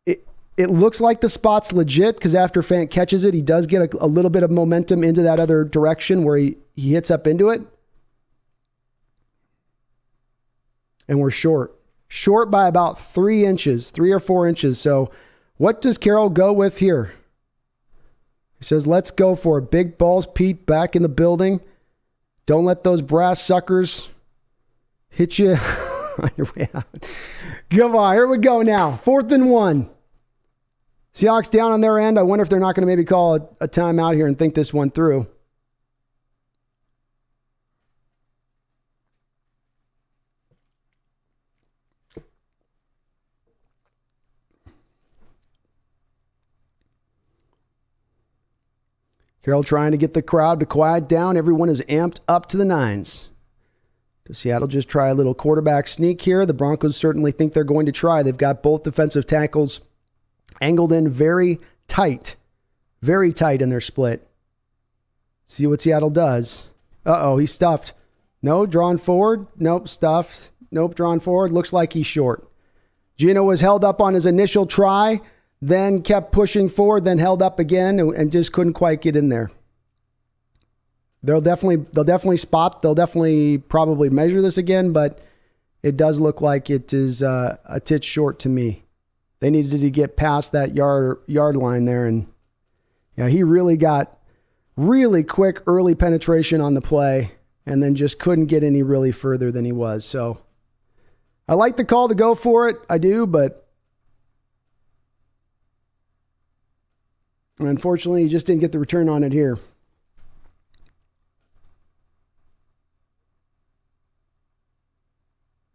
it looks like the spot's legit because after Fant catches it, he does get a little bit of momentum into that other direction where he hits up into it. And we're short. Short by about 3 inches, 3 or 4 inches. So what does Carroll go with here? He says, let's go for it. Big balls, Pete, back in the building. Don't let those brass suckers hit you on your way out. Come on, here we go now. 4th and 1. Seahawks down on their end. I wonder if they're not going to maybe call a timeout here and think this one through. Carroll trying to get the crowd to quiet down. Everyone is amped up to the nines. Does Seattle just try a little quarterback sneak here? The Broncos certainly think they're going to try. They've got both defensive tackles angled in very tight in their split. See what Seattle does. Uh-oh, he's stuffed. No, drawn forward. Nope, stuffed. Nope, drawn forward. Looks like he's short. Geno was held up on his initial try, then kept pushing forward, then held up again and just couldn't quite get in there. They'll definitely spot. They'll definitely probably measure this again, but it does look like it is a tit short to me. They needed to get past that yard line there, and he really got really quick early penetration on the play, and then just couldn't get any really further than he was. So I like the call to go for it. I do, but unfortunately, he just didn't get the return on it here.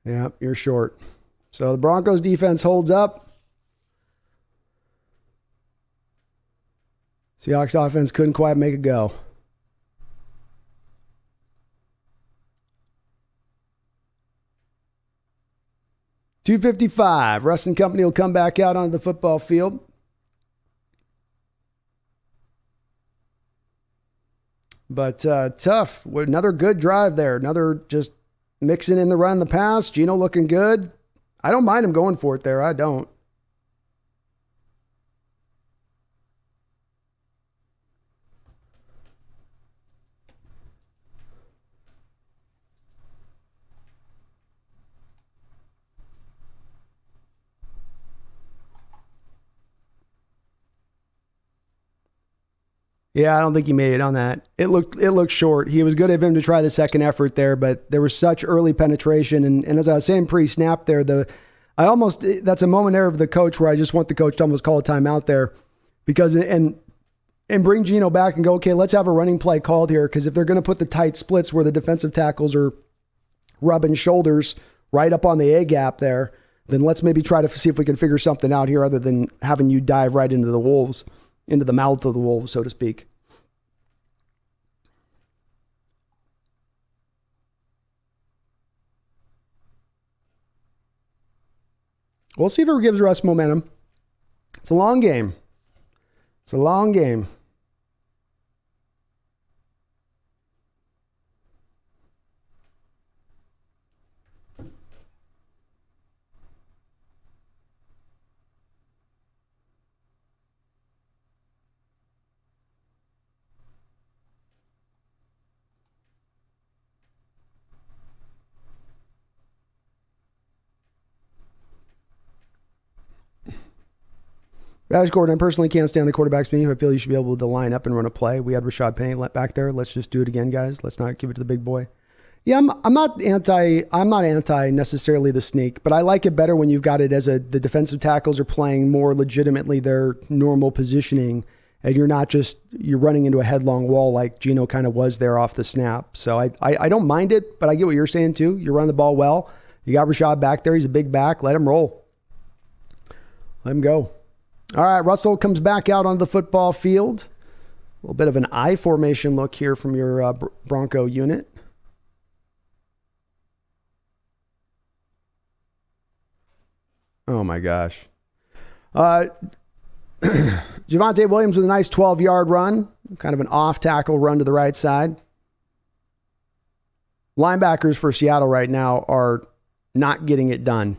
Yeah, you're short. So the Broncos defense holds up. Seahawks offense couldn't quite make it go. .255. Russ and company will come back out onto the football field. But tough. Another good drive there. Another just mixing in the run and the pass. Geno looking good. I don't mind him going for it there. I don't. Yeah, I don't think he made it on that. It looked short. He was good of him to try the second effort there, but there was such early penetration. And as I was saying pre-snap there, that's a moment there of the coach where I just want the coach to almost call a timeout there because and bring Geno back and go, okay, let's have a running play called here because if they're going to put the tight splits where the defensive tackles are rubbing shoulders right up on the A gap there, then let's maybe try to see if we can figure something out here other than having you dive right into the wolves. Into the mouth of the wolves, so to speak. We'll see if it gives Russ momentum. It's a long game. It's a long game. As Gordon, I personally can't stand the quarterback's meeting. I feel you should be able to line up and run a play. We had Rashad Penny back there. Let's just do it again, guys. Let's not give it to the big boy. Yeah, I'm not anti necessarily the sneak, but I like it better when you've got it as the defensive tackles are playing more legitimately their normal positioning, and you're running into a headlong wall like Geno kind of was there off the snap. So I don't mind it, but I get what you're saying too. You run the ball well. You got Rashad back there. He's a big back. Let him roll. Let him go. All right, Russell comes back out onto the football field. A little bit of an I formation look here from your Bronco unit. Oh, my gosh. Javonte Williams with a nice 12-yard run, kind of an off-tackle run to the right side. Linebackers for Seattle right now are not getting it done.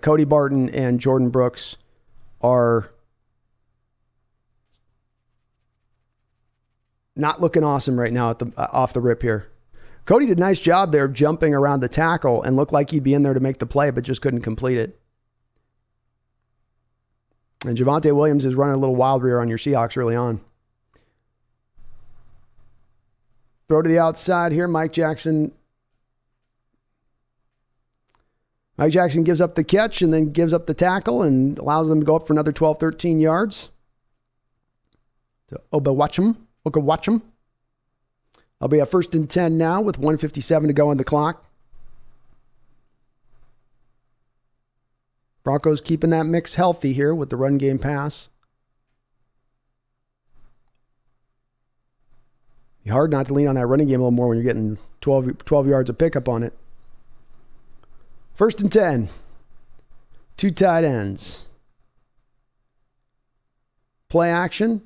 Cody Barton and Jordan Brooks are not looking awesome right now off the rip here. Cody did a nice job there of jumping around the tackle and looked like he'd be in there to make the play, but just couldn't complete it. And Javonte Williams is running a little wild rear on your Seahawks early on. Throw to the outside here. Mike Jackson gives up the catch and then gives up the tackle and allows them to go up for another 12, 13 yards. So Obawatcham. I'll be at 1st and 10 now with 1:57 to go on the clock. Broncos keeping that mix healthy here with the run game pass. It's hard not to lean on that running game a little more when you're getting 12 yards of pickup on it. 1st and 10. 2 tight ends. Play action.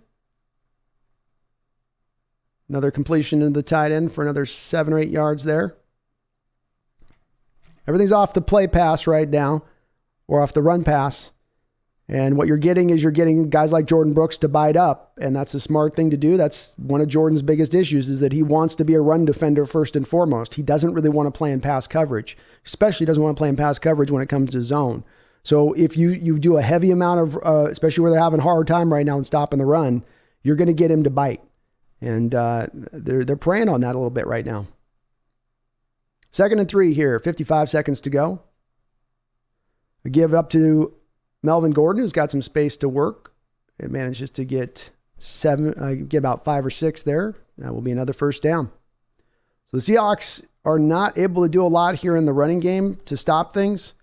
Another completion into the tight end for another 7 or 8 yards there. Everything's off the play pass right now, or off the run pass. And what you're getting is you're getting guys like Jordan Brooks to bite up, and that's a smart thing to do. That's one of Jordan's biggest issues is that he wants to be a run defender first and foremost. He doesn't really want to play in pass coverage, especially doesn't want to play in pass coverage when it comes to zone. So if you do a heavy amount of, especially where they're having a hard time right now in stopping the run, you're going to get him to bite. And they're preying on that a little bit right now. 2nd and 3 here, 55 seconds to go. A give up to Melvin Gordon, who's got some space to work. It manages to get about 5 or 6 there. That will be another 1st down. So the Seahawks are not able to do a lot here in the running game to stop things.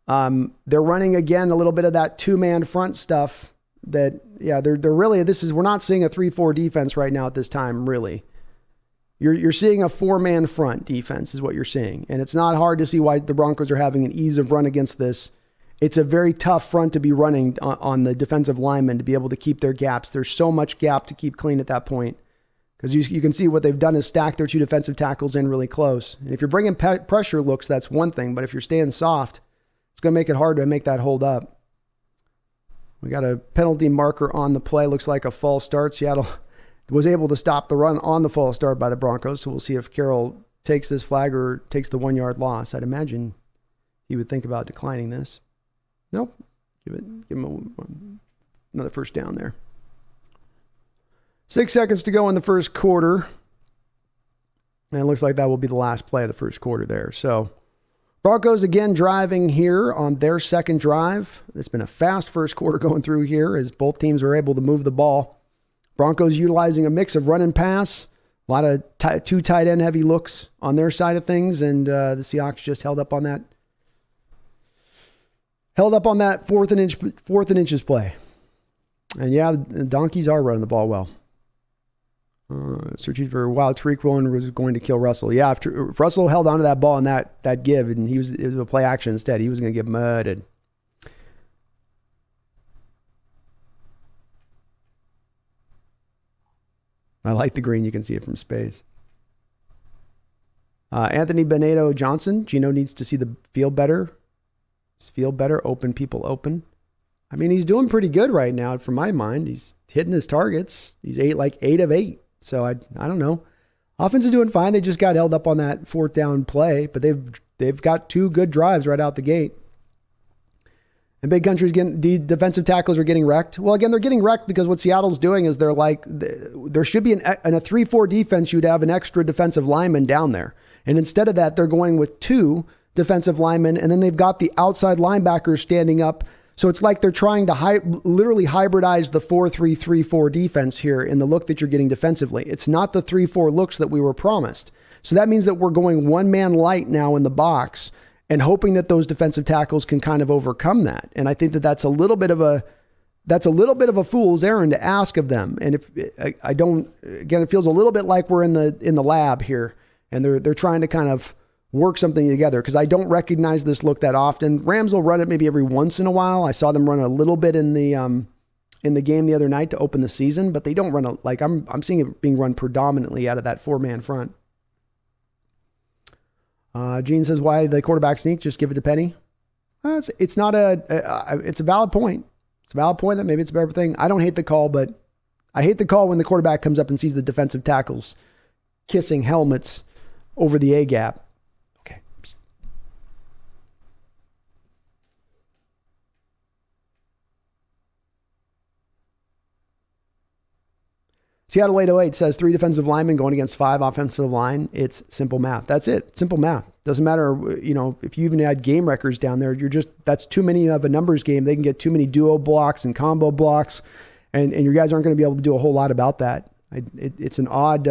They're running again a little bit of that 2-man front stuff. They're really, we're not seeing a 3-4 defense right now at this time, really. You're seeing a 4-man front defense is what you're seeing. And it's not hard to see why the Broncos are having an ease of run against this. It's a very tough front to be running on the defensive linemen to be able to keep their gaps. There's so much gap to keep clean at that point because you can see what they've done is stack their two defensive tackles in really close. And if you're bringing pressure looks, that's one thing. But if you're staying soft, it's going to make it hard to make that hold up. We got a penalty marker on the play. Looks like a false start. Seattle was able to stop the run on the false start by the Broncos. So we'll see if Carroll takes this flag or takes the 1 yard loss. I'd imagine he would think about declining this. Nope. Give him another first down there. 6 seconds to go in the first quarter. And it looks like that will be the last play of the first quarter there. So Broncos again driving here on their second drive. It's been a fast first quarter going through here as both teams are able to move the ball. Broncos utilizing a mix of run and pass. A lot of two tight end heavy looks on their side of things. And the Seahawks just held up on that fourth and inches play. And yeah, the Donkeys are running the ball well. Searching for Tariq Woolen was going to kill Russell. Yeah, if Russell held onto that ball and that give, and it was a play action instead, he was going to get mudded. I like the green. You can see it from space. Anthony Benedo Johnson. Gino needs to see the field better. Open people open. I mean, he's doing pretty good right now, from my mind. He's hitting his targets. He's 8 of 8. So I don't know. Offense is doing fine. They just got held up on that fourth down play, but they've got 2 good drives right out the gate. And Big Country's the defensive tackles are getting wrecked. Well, again, they're getting wrecked because what Seattle's doing is there should be in a 3-4 defense, you'd have an extra defensive lineman down there. And instead of that, they're going with 2 defensive linemen, and then they've got the outside linebackers standing up. So it's like they're trying to literally hybridize the 4-3-3-4 defense here in the look that you're getting defensively. It's not the 3-4 looks that we were promised. So that means that we're going one man light now in the box and hoping that those defensive tackles can kind of overcome that. And I think that that's a little bit of a fool's errand to ask of them. And if I don't, again, it feels a little bit like we're in the lab here, and they're trying to kind of work something together, because I don't recognize this look that often. Rams will run it maybe every once in a while. I saw them run a little bit in the game the other night to open the season, but they don't run it like I'm seeing it being run predominantly out of that 4-man front. Gene says, why the quarterback sneak? Just give it to Penny. It's not it's a valid point. It's a valid point that maybe it's a better thing. I don't hate the call, but I hate the call when the quarterback comes up and sees the defensive tackles kissing helmets over the A gap. Seattle 808 says 3 defensive linemen going against 5 offensive line. It's simple math. That's it. Simple math. Doesn't matter, if you even had game records down there, that's too many of a numbers game. They can get too many duo blocks and combo blocks, and your guys aren't going to be able to do a whole lot about that. It's an odd,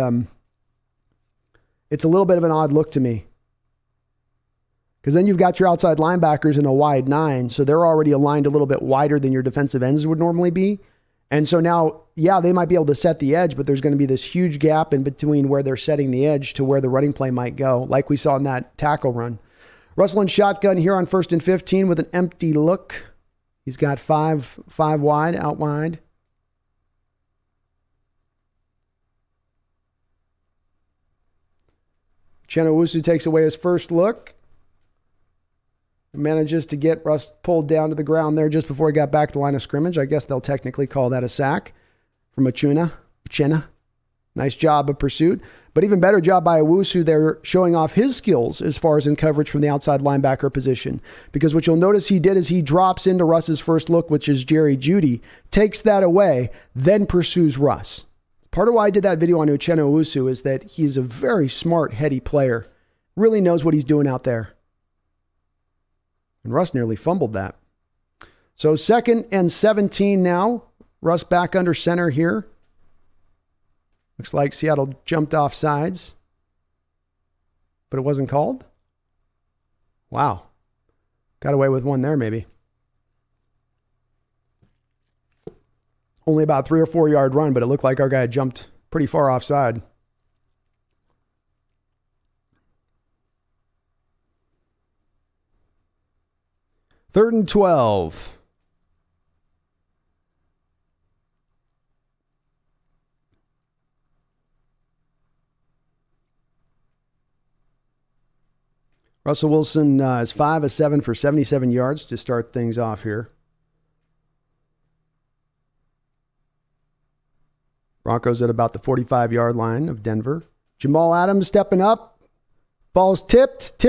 it's a little bit of an odd look to me. Because then you've got your outside linebackers in a wide 9, so they're already aligned a little bit wider than your defensive ends would normally be. And so now, yeah, they might be able to set the edge, but there's going to be this huge gap in between where they're setting the edge to where the running play might go, like we saw in that tackle run. Russell in shotgun here on 1st and 15 with an empty look. He's got 5 wide, out wide. Chenowusu takes away his first look. Manages to get Russ pulled down to the ground there just before he got back to the line of scrimmage. I guess they'll technically call that a sack from Uchenna. Nice job of pursuit. But even better job by Owusu there, showing off his skills as far as in coverage from the outside linebacker position. Because what you'll notice he did is he drops into Russ's first look, which is Jerry Jeudy, takes that away, then pursues Russ. Part of why I did that video on Uchenna Owusu is that he's a very smart, heady player. Really knows what he's doing out there. And Russ nearly fumbled that. So 2nd and 17 now. Russ back under center here. Looks like Seattle jumped off sides. But it wasn't called? Wow. Got away with one there maybe. Only about 3 or 4 yard run, but it looked like our guy jumped pretty far offside. Third and 12. Russell Wilson is 5 of 7 for 77 yards to start things off here. Broncos at about the 45-yard line of Denver. Jamal Adams stepping up. Ball's tipped.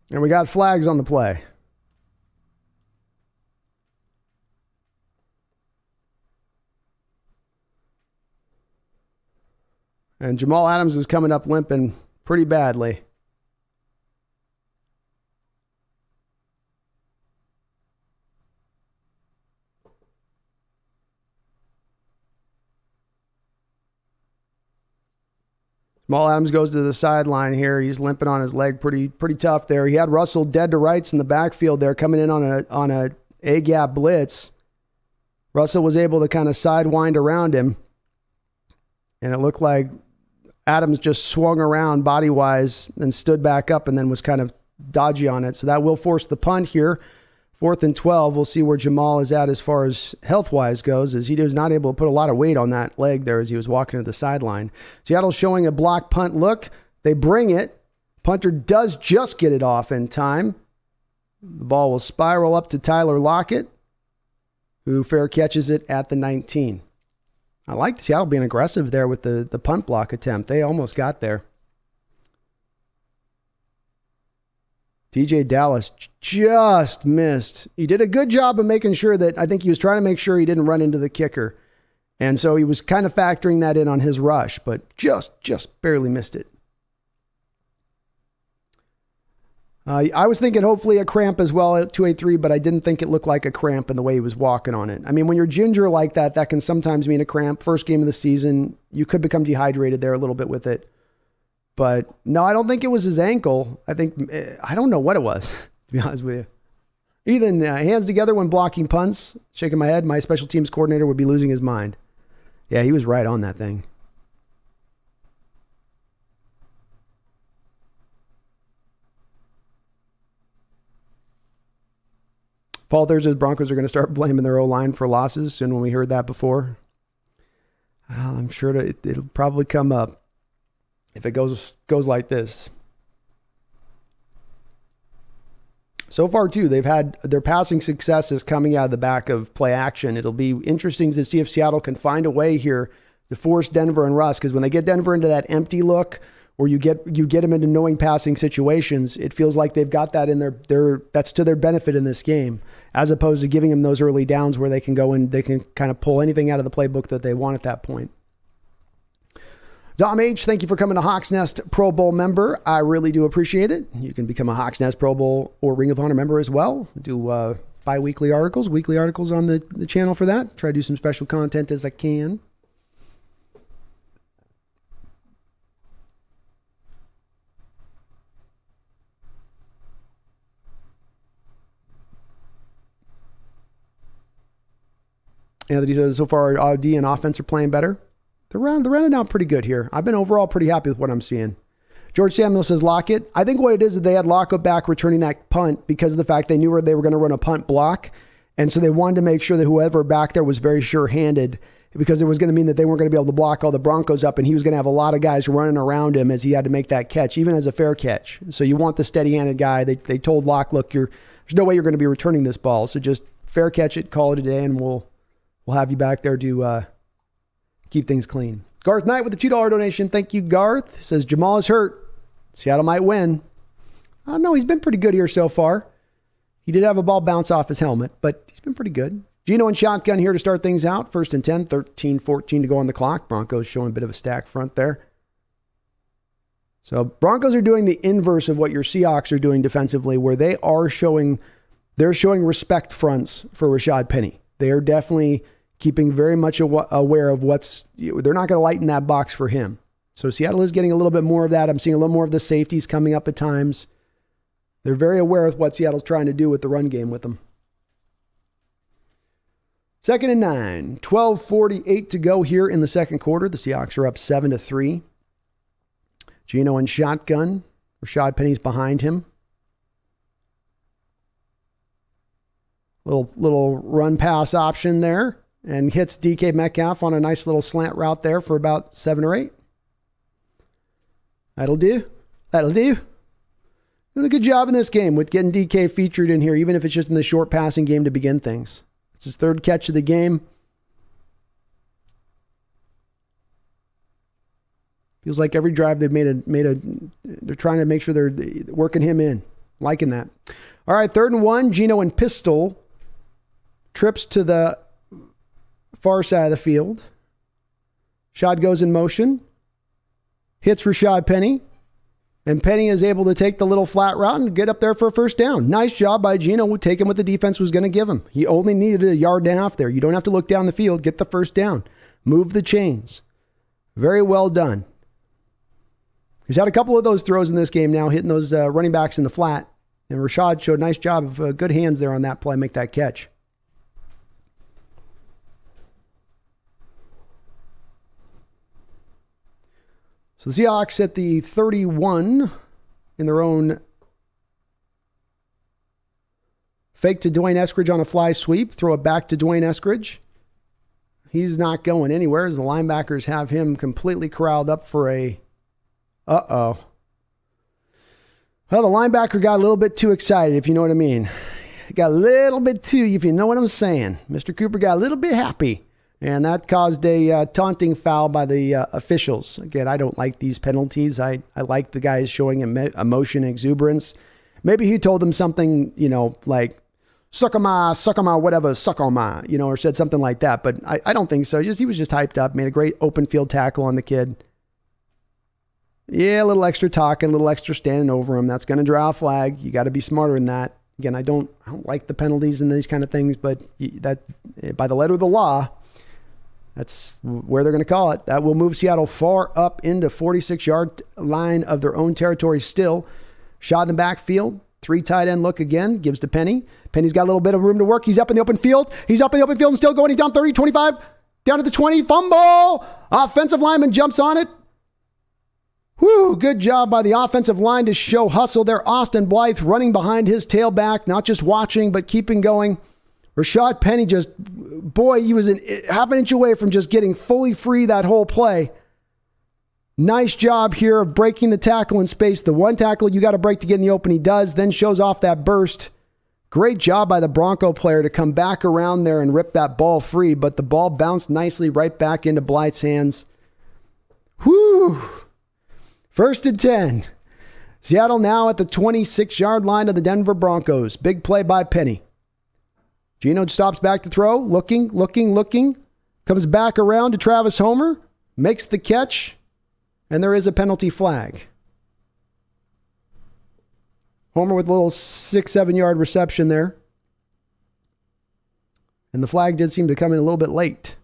And we got flags on the play. And Jamal Adams is coming up limping pretty badly. Jamal Adams goes to the sideline here. He's limping on his leg pretty tough there. He had Russell dead to rights in the backfield there coming in on a A-gap blitz. Russell was able to kind of sidewind around him. And it looked like Adams just swung around body-wise and stood back up and then was kind of dodgy on it. So that will force the punt here. 4th and 12. We'll see where Jamal is at as far as health-wise goes, as he was not able to put a lot of weight on that leg there as he was walking to the sideline. Seattle's showing a block punt look. They bring it. Punter does just get it off in time. The ball will spiral up to Tyler Lockett, who fair catches it at the 19. I like Seattle being aggressive there with the punt block attempt. They almost got there. TJ Dallas just missed. He did a good job of making sure that, I think he was trying to make sure he didn't run into the kicker. And so he was kind of factoring that in on his rush, but just barely missed it. I was thinking hopefully a cramp as well at 283, but I didn't think it looked like a cramp in the way he was walking on it. I mean, when you're ginger like that, that can sometimes mean a cramp. First game of the season, you could become dehydrated there a little bit with it. But no, I don't think it was his ankle. I don't know what it was, to be honest with you. Ethan, hands together when blocking punts. Shaking my head, my special teams coordinator would be losing his mind. Yeah, he was right on that thing. Paul Thursday, the Broncos are going to start blaming their O-line for losses soon when we heard that before. Well, I'm sure it'll probably come up if it goes like this. So far, too, they've had their passing successes coming out of the back of play action. It'll be interesting to see if Seattle can find a way here to force Denver and Russ, because when they get Denver into that empty look, or you get them into knowing passing situations, it feels like they've got that in their that's to their benefit in this game, as opposed to giving them those early downs where they can go and they can kind of pull anything out of the playbook that they want at that point. Dom H, thank you for coming to Hawks Nest Pro Bowl member. I really do appreciate it. You can become a Hawks Nest Pro Bowl or Ring of Honor member as well. Do bi-weekly articles, weekly articles on the channel for that. Try to do some special content as I can. Anthony says, so far, D and offense are playing better. They're running out pretty good here. I've been overall pretty happy with what I'm seeing. George Samuel says, Lockett. I think what it is that they had Lockett back returning that punt because of the fact they knew they were going to run a punt block. And so they wanted to make sure that whoever back there was very sure-handed, because it was going to mean that they weren't going to be able to block all the Broncos up, and he was going to have a lot of guys running around him as he had to make that catch, even as a fair catch. So you want the steady-handed guy. They told Locke, look, there's no way you're going to be returning this ball. So just fair catch it, call it a day, and we'll have you back there to keep things clean. Garth Knight with the $2 donation. Thank you, Garth. Says Jamal is hurt. Seattle might win. I don't know. He's been pretty good here so far. He did have a ball bounce off his helmet, but he's been pretty good. Gino and shotgun here to start things out. 1st and 10, 13-14 to go on the clock. Broncos showing a bit of a stack front there. So Broncos are doing the inverse of what your Seahawks are doing defensively, where they're showing respect fronts for Rashad Penny. They are definitely keeping very much aware of they're not going to lighten that box for him. So Seattle is getting a little bit more of that. I'm seeing a little more of the safeties coming up at times. They're very aware of what Seattle's trying to do with the run game with them. 2nd and 9, 12:48 to go here in the second quarter. The Seahawks are up 7-3. Gino in shotgun. Rashad Penny's behind him. Little run pass option there, and hits DK Metcalf on a nice little slant route there for about 7 or 8. That'll do. Doing a good job in this game with getting DK featured in here, even if it's just in the short passing game to begin things. It's his third catch of the game. Feels like every drive they've they're trying to make sure they're working him in. Liking that. All right, 3rd and 1. Geno and pistol. Trips to the far side of the field. Shot goes in motion. Hits Rashad Penny. And Penny is able to take the little flat route and get up there for a first down. Nice job by Geno, taking what the defense was going to give him. He only needed a yard and a half there. You don't have to look down the field. Get the first down. Move the chains. Very well done. He's had a couple of those throws in this game now, hitting those running backs in the flat. And Rashad showed a nice job of good hands there on that play, make that catch. So the Seahawks at the 31 in their own fake to Dwayne Eskridge on a fly sweep. Throw it back to Dwayne Eskridge. He's not going anywhere as the linebackers have him completely corralled up for a Well, the linebacker got a little bit too excited, if you know what I mean. Got a little bit too, if you know what I'm saying. Mr. Cooper got a little bit happy, and that caused a taunting foul by the officials. Again, I don't like these penalties. I like the guys showing emotion and exuberance. Maybe he told them something, like, suck on my, whatever, suck on my, or said something like that. But I don't think so. He was just hyped up, made a great open field tackle on the kid. Yeah, a little extra talking, a little extra standing over him. That's going to draw a flag. You got to be smarter than that. Again, I don't like the penalties and these kind of things, but that by the letter of the law, that's where they're going to call it. That will move Seattle far up into 46-yard line of their own territory still. Shot in the backfield. 3 tight end look again. Gives to Penny. Penny's got a little bit of room to work. He's up in the open field. And still going. He's down 30, 25. Down to the 20. Fumble. Offensive lineman jumps on it. Whew, good job by the offensive line to show hustle there. Austin Blythe running behind his tailback, not just watching, but keeping going. Rashad Penny he was half an inch away from just getting fully free that whole play. Nice job here of breaking the tackle in space. The one tackle you got to break to get in the open, he does, then shows off that burst. Great job by the Bronco player to come back around there and rip that ball free, but the ball bounced nicely right back into Blythe's hands. Whew. 1st and 10. Seattle now at the 26-yard line of the Denver Broncos. Big play by Penny. Geno stops back to throw. Looking. Comes back around to Travis Homer. Makes the catch. And there is a penalty flag. Homer with a little 6-7 yard reception there. And the flag did seem to come in a little bit late.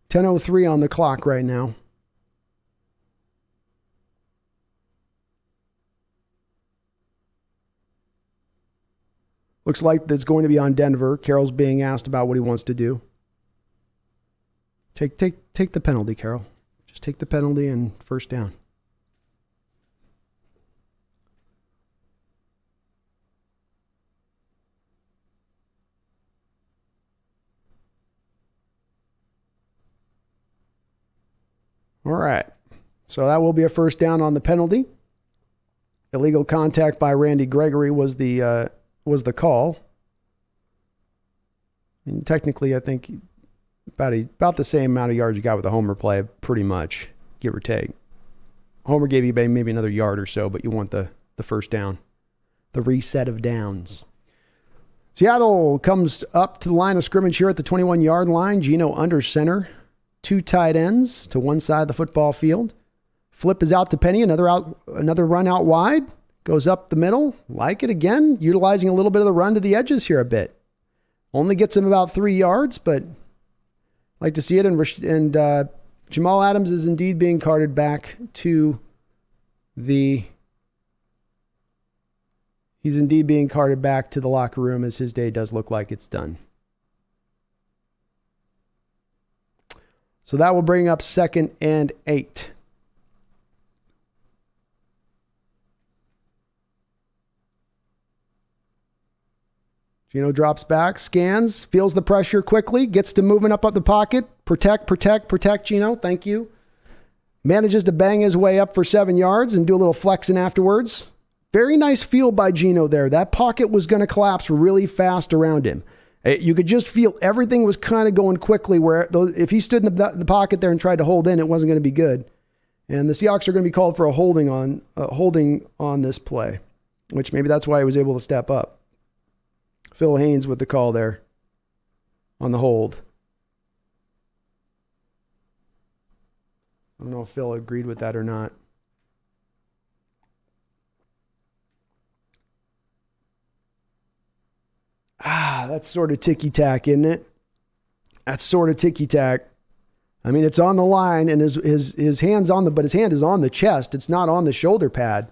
.10:03 on the clock right now. Looks like it's going to be on Denver. Carroll's being asked about what he wants to do. Take the penalty, Carroll. Just take the penalty and first down. All right. So that will be a first down on the penalty. Illegal contact by Randy Gregory was the call. And technically, I think about the same amount of yards you got with a homer play, pretty much, give or take. Homer gave you maybe another yard or so, but you want the first down, the reset of downs. Seattle comes up to the line of scrimmage here at the 21-yard line. Geno under center. 2 tight ends to one side of the football field. Flip is out to Penny. Another run out wide. Goes up the middle. Like it again. Utilizing a little bit of the run to the edges here a bit. Only gets him about 3 yards, but like to see it. And Jamal Adams is indeed being carted back to the... He's indeed being carted back to the locker room as his day does look like it's done. So that will bring up 2nd and 8. Gino drops back, scans, feels the pressure quickly, gets to moving up the pocket. Protect, Gino. Thank you. Manages to bang his way up for 7 yards and do a little flexing afterwards. Very nice feel by Gino there. That pocket was going to collapse really fast around him. You could just feel everything was kind of going quickly where if he stood in the pocket there and tried to hold in, it wasn't going to be good. And the Seahawks are going to be called for a holding on this play, which maybe that's why he was able to step up. Phil Haynes with the call there on the hold. I don't know if Phil agreed with that or not. That's sort of ticky-tack, isn't it? That's sort of ticky-tack. I mean, it's on the line, and his hand's but his hand is on the chest. It's not on the shoulder pad.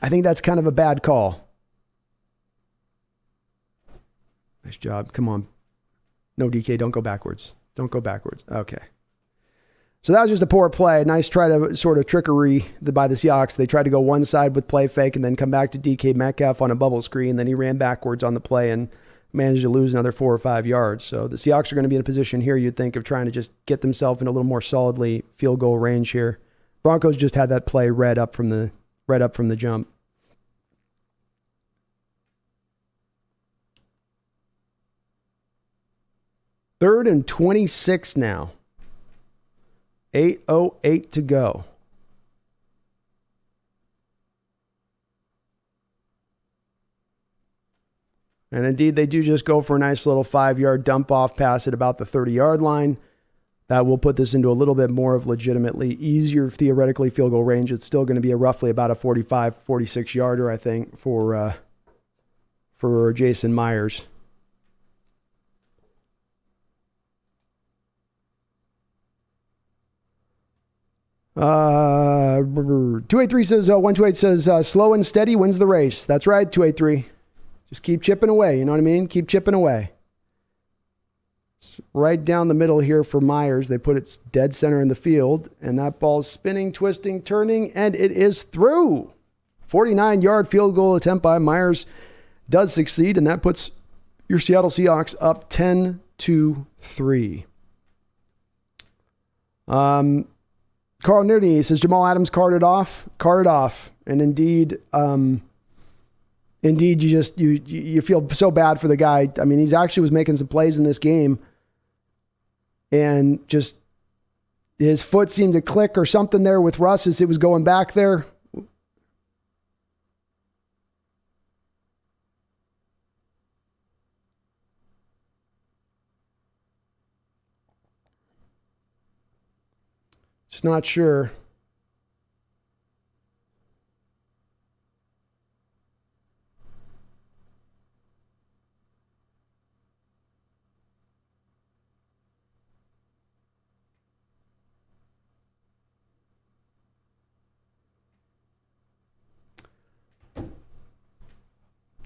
I think that's kind of a bad call. Nice job. Come on. No, DK, don't go backwards. Don't go backwards. Okay. So that was just a poor play. Nice try to sort of trickery by the Seahawks. They tried to go one side with play fake and then come back to DK Metcalf on a bubble screen. Then he ran backwards on the play and managed to lose another 4 or 5 yards. So the Seahawks are going to be in a position here, you'd think, of trying to just get themselves in a little more solidly field goal range here. Broncos just had that play read up from the jump. Third and 26 now. 8:08 to go. And indeed, they do just go for a nice little 5-yard dump-off pass at about the 30-yard line. That will put this into a little bit more of legitimately easier, theoretically, field goal range. It's still going to be roughly about a 45, 46-yarder, I think, for Jason Myers. 283 says, 128 says, slow and steady wins the race. That's right, 283. Just keep chipping away, you know what I mean? Keep chipping away. It's right down the middle here for Myers. They put it dead center in the field, and that ball's spinning, twisting, turning, and it is through. 49-yard field goal attempt by Myers does succeed, and that puts your Seattle Seahawks up 10-3. Carl Nerney says Jamal Adams carded off. And indeed, you feel so bad for the guy. I mean, he's actually was making some plays in this game, and just his foot seemed to click or something there with Russ as it was going back there. Just not sure.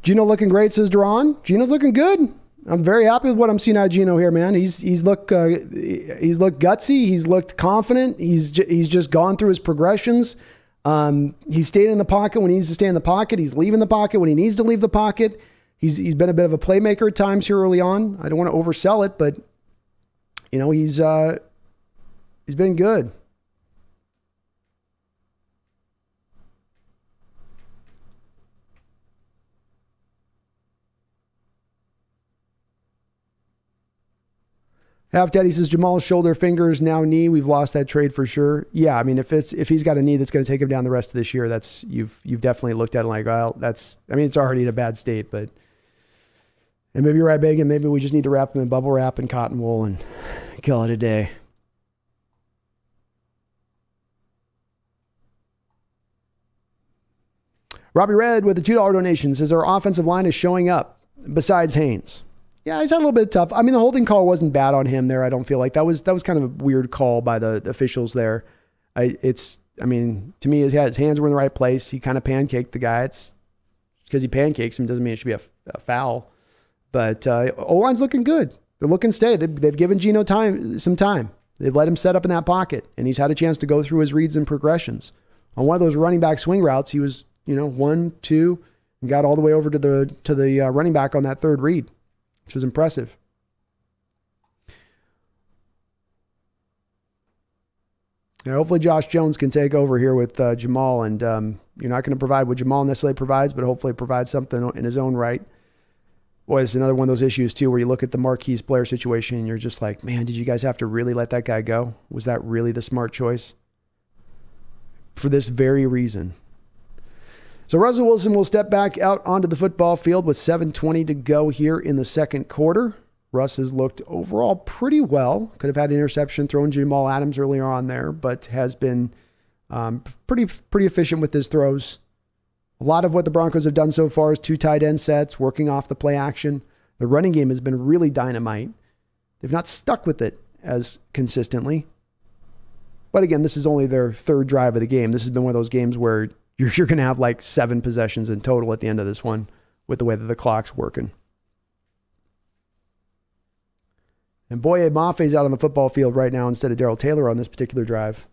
Gino looking great, says Duran. Gino's looking good. I'm very happy with what I'm seeing out of Gino here, man. He's looked gutsy. He's looked confident. He's just gone through his progressions. He's stayed in the pocket when he needs to stay in the pocket. He's leaving the pocket when he needs to leave the pocket. He's been a bit of a playmaker at times here early on. I don't want to oversell it, but you know, he's been good. Half Daddy says Jamal's shoulder, fingers, now knee. We've lost that trade for sure. Yeah, I mean, if he's got a knee that's going to take him down the rest of this year, that's you've definitely looked at it like, well, it's already in a bad state, but and maybe you're right, Bagan. Maybe we just need to wrap him in bubble wrap and cotton wool and call it a day. Robbie Red with the $2 donation says our offensive line is showing up besides Haynes. Yeah, he's had a little bit tough. I mean, the holding call wasn't bad on him there. I don't feel like that was kind of a weird call by the officials there. To me, his hands were in the right place. He kind of pancaked the guy. It's because he pancakes him doesn't mean it should be a foul. But O-line's looking good. They're looking steady. They've given Gino some time. They've let him set up in that pocket, and he's had a chance to go through his reads and progressions. On one of those running back swing routes, he was 1, 2, and got all the way over to the running back on that third read, which was impressive. Yeah, hopefully Josh Jones can take over here with Jamal, and you're not going to provide what Jamal necessarily provides, but hopefully provide something in his own right. Boy, it's another one of those issues, too, where you look at the Marquise player situation and you're just like, man, did you guys have to really let that guy go? Was that really the smart choice? For this very reason. So Russell Wilson will step back out onto the football field with 7:20 to go here in the second quarter. Russ has looked overall pretty well. Could have had an interception thrown to Jamal Adams earlier on there, but has been pretty efficient with his throws. A lot of what the Broncos have done so far is 2 tight end sets, working off the play action. The running game has been really dynamite. They've not stuck with it as consistently. But again, this is only their third drive of the game. This has been one of those games where you're going to have like 7 possessions in total at the end of this one with the way that the clock's working. And Boye Mafe's out on the football field right now instead of Darrell Taylor on this particular drive.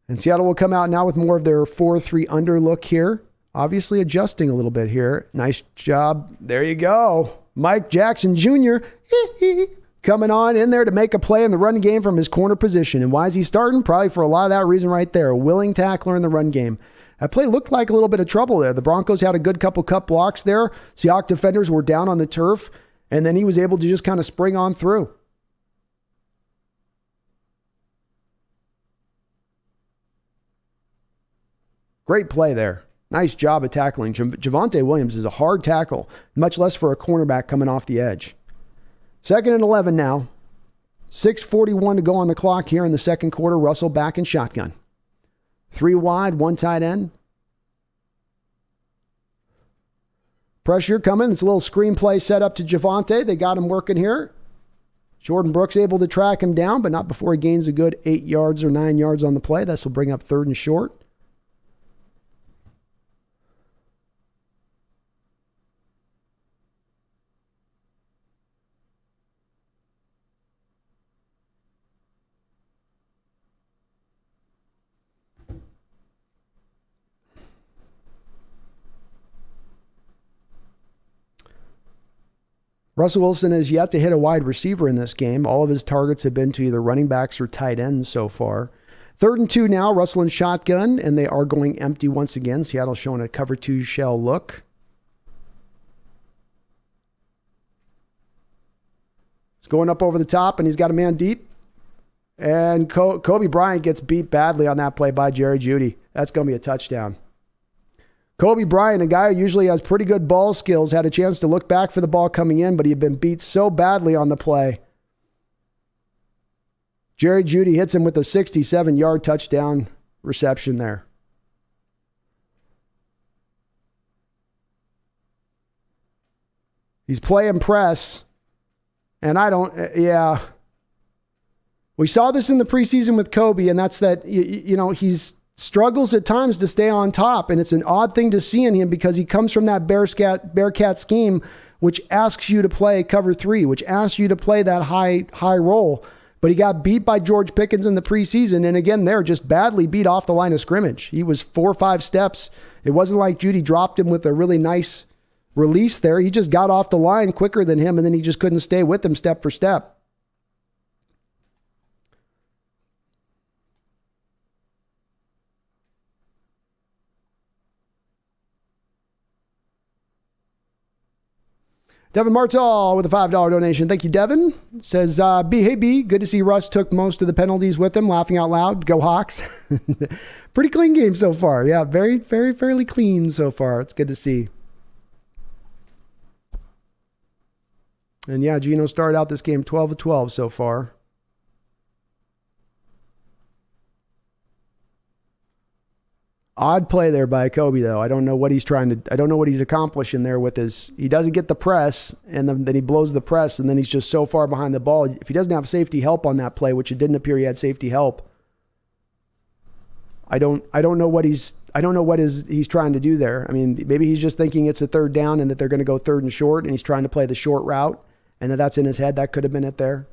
And Seattle will come out now with more of their 4-3 under look here. Obviously adjusting a little bit here. Nice job. There you go. Mike Jackson Jr. coming on in there to make a play in the run game from his corner position. And why is he starting? Probably for a lot of that reason right there. A willing tackler in the run game. That play looked like a little bit of trouble there. The Broncos had a good couple cut blocks there. Seahawks defenders were down on the turf. And then he was able to just kind of spring on through. Great play there. Nice job of tackling. Javonte Williams is a hard tackle, much less for a cornerback coming off the edge. 2nd and 11 now. 6:41 to go on the clock here in the second quarter. Russell back in shotgun. 3 wide, 1 tight end. Pressure coming. It's a little screen play set up to Javonte. They got him working here. Jordan Brooks able to track him down, but not before he gains a good 8 yards or 9 yards on the play. This will bring up 3rd and short. Russell Wilson has yet to hit a wide receiver in this game. All of his targets have been to either running backs or tight ends so far. 3rd and 2 now, Russell and shotgun, and they are going empty once again. Seattle showing a cover 2 shell look. It's going up over the top, and he's got a man deep. And Kobe Bryant gets beat badly on that play by Jerry Jeudy. That's going to be a touchdown. Kobe Bryant, a guy who usually has pretty good ball skills, had a chance to look back for the ball coming in, but he had been beat so badly on the play. Jerry Jeudy hits him with a 67-yard touchdown reception there. He's playing press, and we saw this in the preseason with Kobe, and that's that, he's struggles at times to stay on top, and it's an odd thing to see in him because he comes from that Bearcat scheme, which asks you to play cover 3, which asks you to play that high roll. But he got beat by George Pickens in the preseason, and again, they're just badly beat off the line of scrimmage. He was 4 or 5 steps. It wasn't like Jeudy dropped him with a really nice release there. He just got off the line quicker than him, and then he just couldn't stay with him step for step. Devin Martell with a $5 donation. Thank you, Devin. Says, hey, B, good to see Russ took most of the penalties with him, laughing out loud. Go Hawks. Pretty clean game so far. Yeah, very, very, fairly clean so far. It's good to see. And yeah, Geno started out this game 12 of 12 so far. Odd play there by Kobe, though. I don't know what he's accomplishing there with his. He doesn't get the press, and then he blows the press, and then he's just so far behind the ball. If he doesn't have safety help on that play, which it didn't appear he had safety help, I don't know what he's trying to do there. I mean, maybe he's just thinking it's a 3rd down and that they're going to go 3rd and short, and he's trying to play the short route and that's in his head. That could have been it there.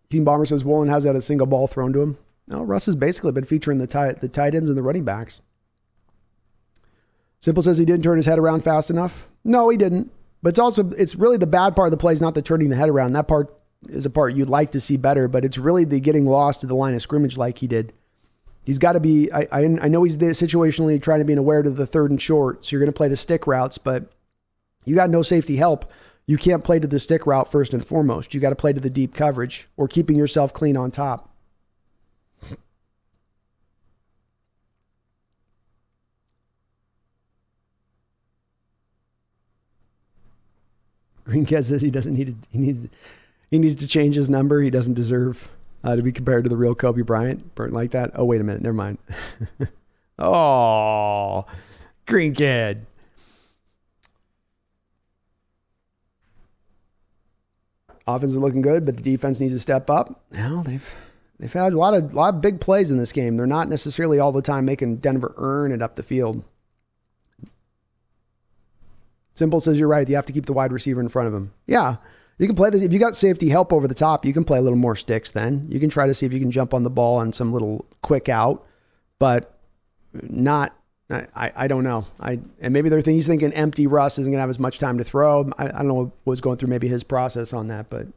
Team Bomber says Woolen hasn't had a single ball thrown to him. No, Russ has basically been featuring the tight ends and the running backs. Simple says he didn't turn his head around fast enough. No, he didn't. But it's really the bad part of the play is not the turning the head around. That part is a part you'd like to see better, but it's really the getting lost to the line of scrimmage like he did. He's got to be, I know he's situationally trying to be aware to the 3rd and short, so you're going to play the stick routes, but you got no safety help. You can't play to the stick route first and foremost. You got to play to the deep coverage or keeping yourself clean on top. Greencat says he needs to change his number. He doesn't deserve to be compared to the real Kobe Bryant. Burnt like that. Oh, wait a minute. Never mind. Oh, Greencat. Offense is looking good, but the defense needs to step up. Now they've had a lot of big plays in this game. They're not necessarily all the time making Denver earn it up the field. Simple says you're right. You have to keep the wide receiver in front of him. Yeah, you can play this. If you got safety help over the top, you can play a little more sticks then. You can try to see if you can jump on the ball on some little quick out, but not, I don't know. And maybe he's thinking empty Russ isn't going to have as much time to throw. I don't know what was going through maybe his process on that, but.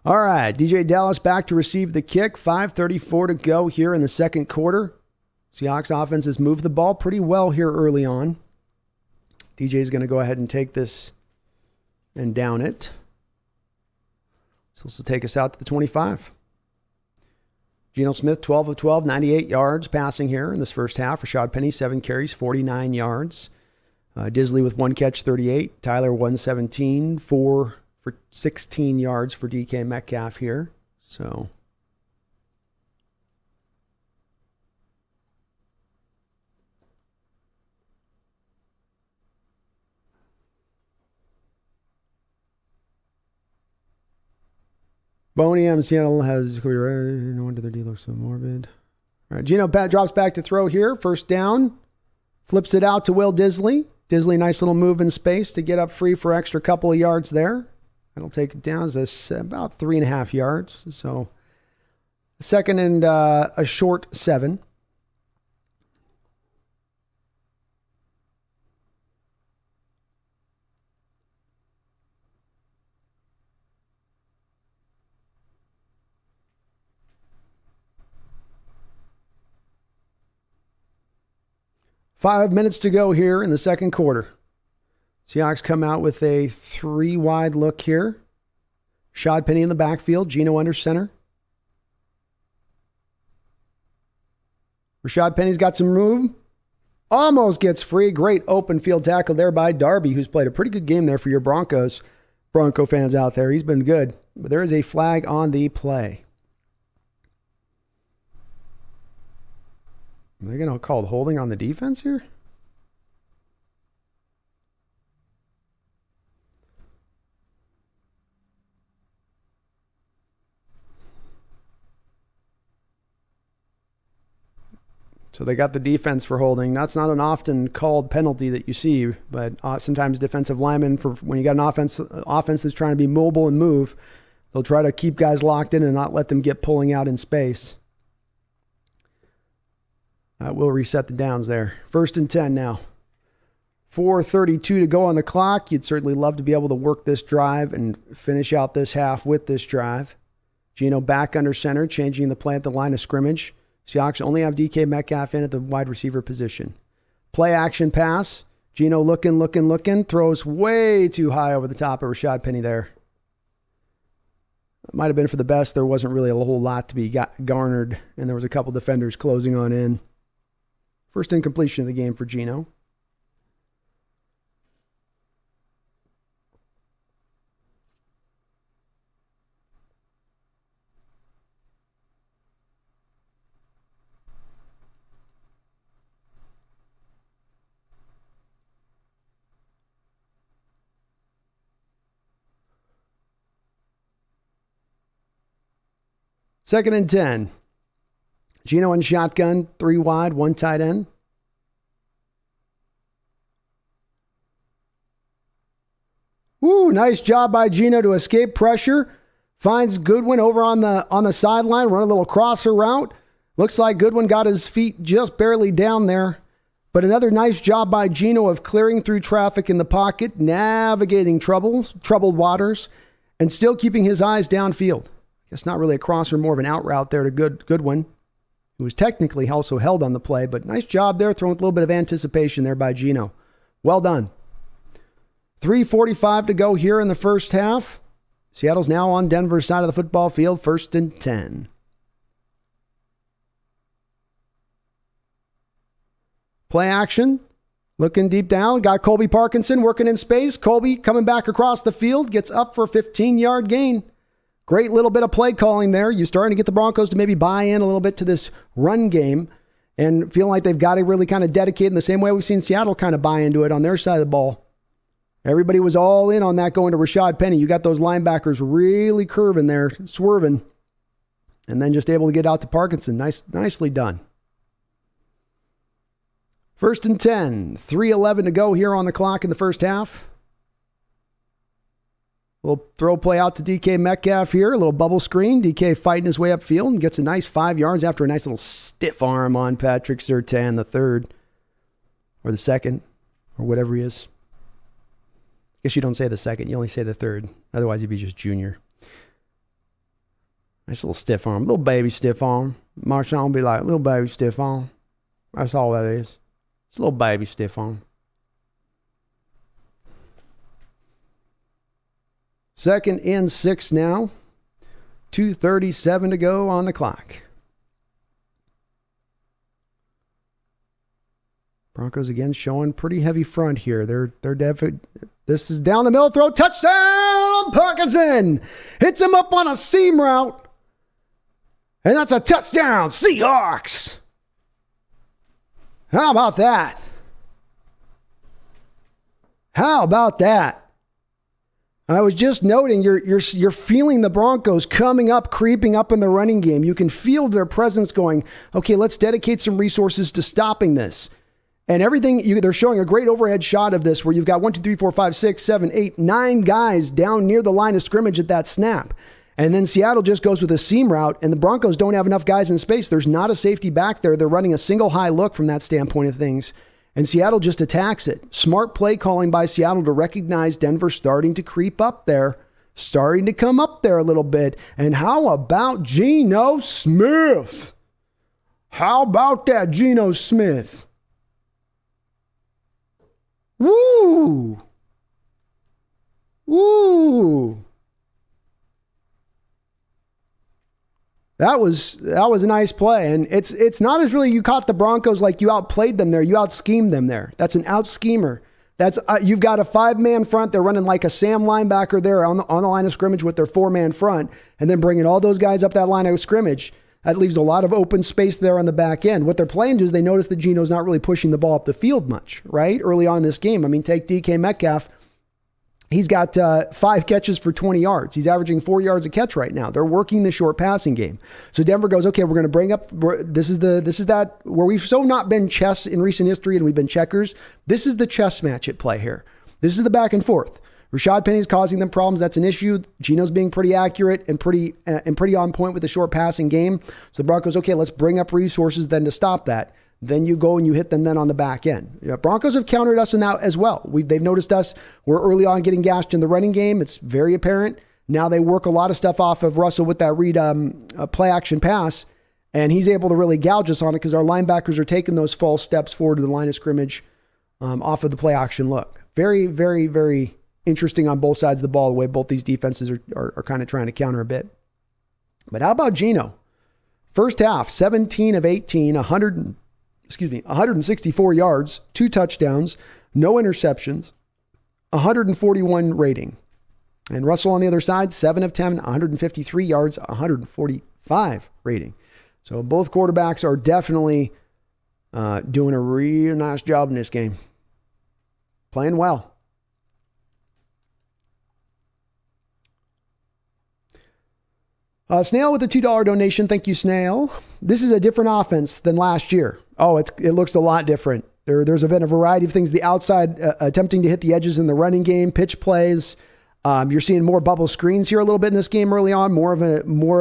All right, DJ Dallas back to receive the kick. 5:34 to go here in the second quarter. Seahawks offense has moved the ball pretty well here early on. DJ is going to go ahead and take this and down it. So this will take us out to the 25. Geno Smith, 12 of 12, 98 yards passing here in this first half. Rashad Penny, 7 carries, 49 yards. Disley with 1 catch, 38. Tyler, 117, 4 for 16 yards for DK Metcalf here. So Boney in Seattle has no wonder their dealer so morbid. All right, Geno drops back to throw here. First down. Flips it out to Will Disley. Disley, nice little move in space to get up free for extra couple of yards there. That'll take it down as about 3.5 yards. So second and a short 7. Five minutes to go here in the second quarter. Seahawks come out with a 3 wide look here. Rashad Penny in the backfield. Geno under center. Rashad Penny's got some room. Almost gets free. Great open field tackle there by Darby, who's played a pretty good game there for your Bronco fans out there. He's been good. But there is a flag on the play. Are they going to call holding on the defense here? So they got the defense for holding. That's not an often called penalty that you see, but sometimes defensive linemen, for when you got an offense that's trying to be mobile and move, they'll try to keep guys locked in and not let them get pulling out in space. We'll reset the downs there. 1st and 10 now. 4:32 to go on the clock. You'd certainly love to be able to work this drive and finish out this half with this drive. Geno back under center, changing the play at the line of scrimmage. Seahawks only have DK Metcalf in at the wide receiver position. Play action pass. Geno looking. Throws way too high over the top of Rashad Penny there. It might have been for the best. There wasn't really a whole lot to be garnered, and there was a couple defenders closing on in. First incompletion of the game for Geno. 2nd and 10. Geno in shotgun, 3 wide, 1 tight end. Ooh, nice job by Geno to escape pressure. Finds Goodwin over on the sideline, run a little crosser route. Looks like Goodwin got his feet just barely down there. But another nice job by Geno of clearing through traffic in the pocket, navigating troubled waters, and still keeping his eyes downfield. Guess not really a crosser, more of an out route there to Goodwin, who was technically also held on the play. But nice job there, throwing with a little bit of anticipation there by Geno. Well done. 3:45 to go here in the first half. Seattle's now on Denver's side of the football field, 1st and 10. Play action. Looking deep down. Got Colby Parkinson working in space. Colby coming back across the field. Gets up for a 15-yard gain. Great little bit of play calling there. You're starting to get the Broncos to maybe buy in a little bit to this run game and feel like they've got to really kind of dedicate in the same way we've seen Seattle kind of buy into it on their side of the ball. Everybody was all in on that going to Rashad Penny. You got those linebackers really curving there, swerving, and then just able to get out to Parkinson. Nicely done. 1st and 10, 3:11 to go here on the clock in the first half. Little throw play out to DK Metcalf here, a little bubble screen. DK fighting his way upfield and gets a nice 5 yards after a nice little stiff arm on Patrick Surtain, the third, or the second, or whatever he is. I guess you don't say the second, you only say the third. Otherwise, you'd be just junior. Nice little stiff arm, little baby stiff arm. Marshawn will be like, little baby stiff arm. That's all that is. It's a little baby stiff arm. 2nd and 6 now. 2:37 to go on the clock. Broncos again showing pretty heavy front here. They're definitely. This is down the middle throw. Touchdown! Parkinson hits him up on a seam route. And that's a touchdown. Seahawks. How about that? How about that? I was just noting you're feeling the Broncos coming up, creeping up in the running game. You can feel their presence going, okay, let's dedicate some resources to stopping this. And everything, they're showing a great overhead shot of this where you've got 1, 2, 3, 4, 5, 6, 7, 8, 9 guys down near the line of scrimmage at that snap. And then Seattle just goes with a seam route, and the Broncos don't have enough guys in space. There's not a safety back there. They're running a single high look from that standpoint of things. And Seattle just attacks it. Smart play calling by Seattle to recognize Denver starting to creep up there, starting to come up there a little bit. And how about Geno Smith? How about that, Geno Smith? Woo! Woo! That was a nice play. And it's not as really you caught the Broncos like you outplayed them there. You out-schemed them there. That's an out-schemer. That's you've got a 5-man front. They're running like a Sam linebacker there on the line of scrimmage with their 4-man front, and then bringing all those guys up that line of scrimmage. That leaves a lot of open space there on the back end. What they're playing to is they notice that Geno's not really pushing the ball up the field much, right? Early on in this game. I mean, take DK Metcalf. He's got 5 catches for 20 yards. He's averaging 4 yards a catch right now. They're working the short passing game. So Denver goes, okay, we're going to bring up, this is that where we've so not been chess in recent history and we've been checkers. This is the chess match at play here. This is the back and forth. Rashad Penny's causing them problems. That's an issue. Geno's being pretty accurate and pretty on point with the short passing game. So the Broncos, okay, let's bring up resources then to stop that. Then you go and you hit them then on the back end. Broncos have countered us in that as well. They've noticed us. We're early on getting gashed in the running game. It's very apparent. Now they work a lot of stuff off of Russell with that read play action pass, and he's able to really gouge us on it because our linebackers are taking those false steps forward to the line of scrimmage off of the play action look. Very, very, very interesting on both sides of the ball, the way both these defenses are kind of trying to counter a bit. But how about Geno? First half, 17 of 18, 164 yards, 2 touchdowns, no interceptions, 141 rating. And Russell on the other side, 7 of 10, 153 yards, 145 rating. So both quarterbacks are definitely doing a real nice job in this game. Playing well. Snail with a $2 donation. Thank you, Snail. This is a different offense than last year. Oh, it looks a lot different. There's been a variety of things. The outside attempting to hit the edges in the running game, pitch plays. You're seeing more bubble screens here a little bit in this game early on. More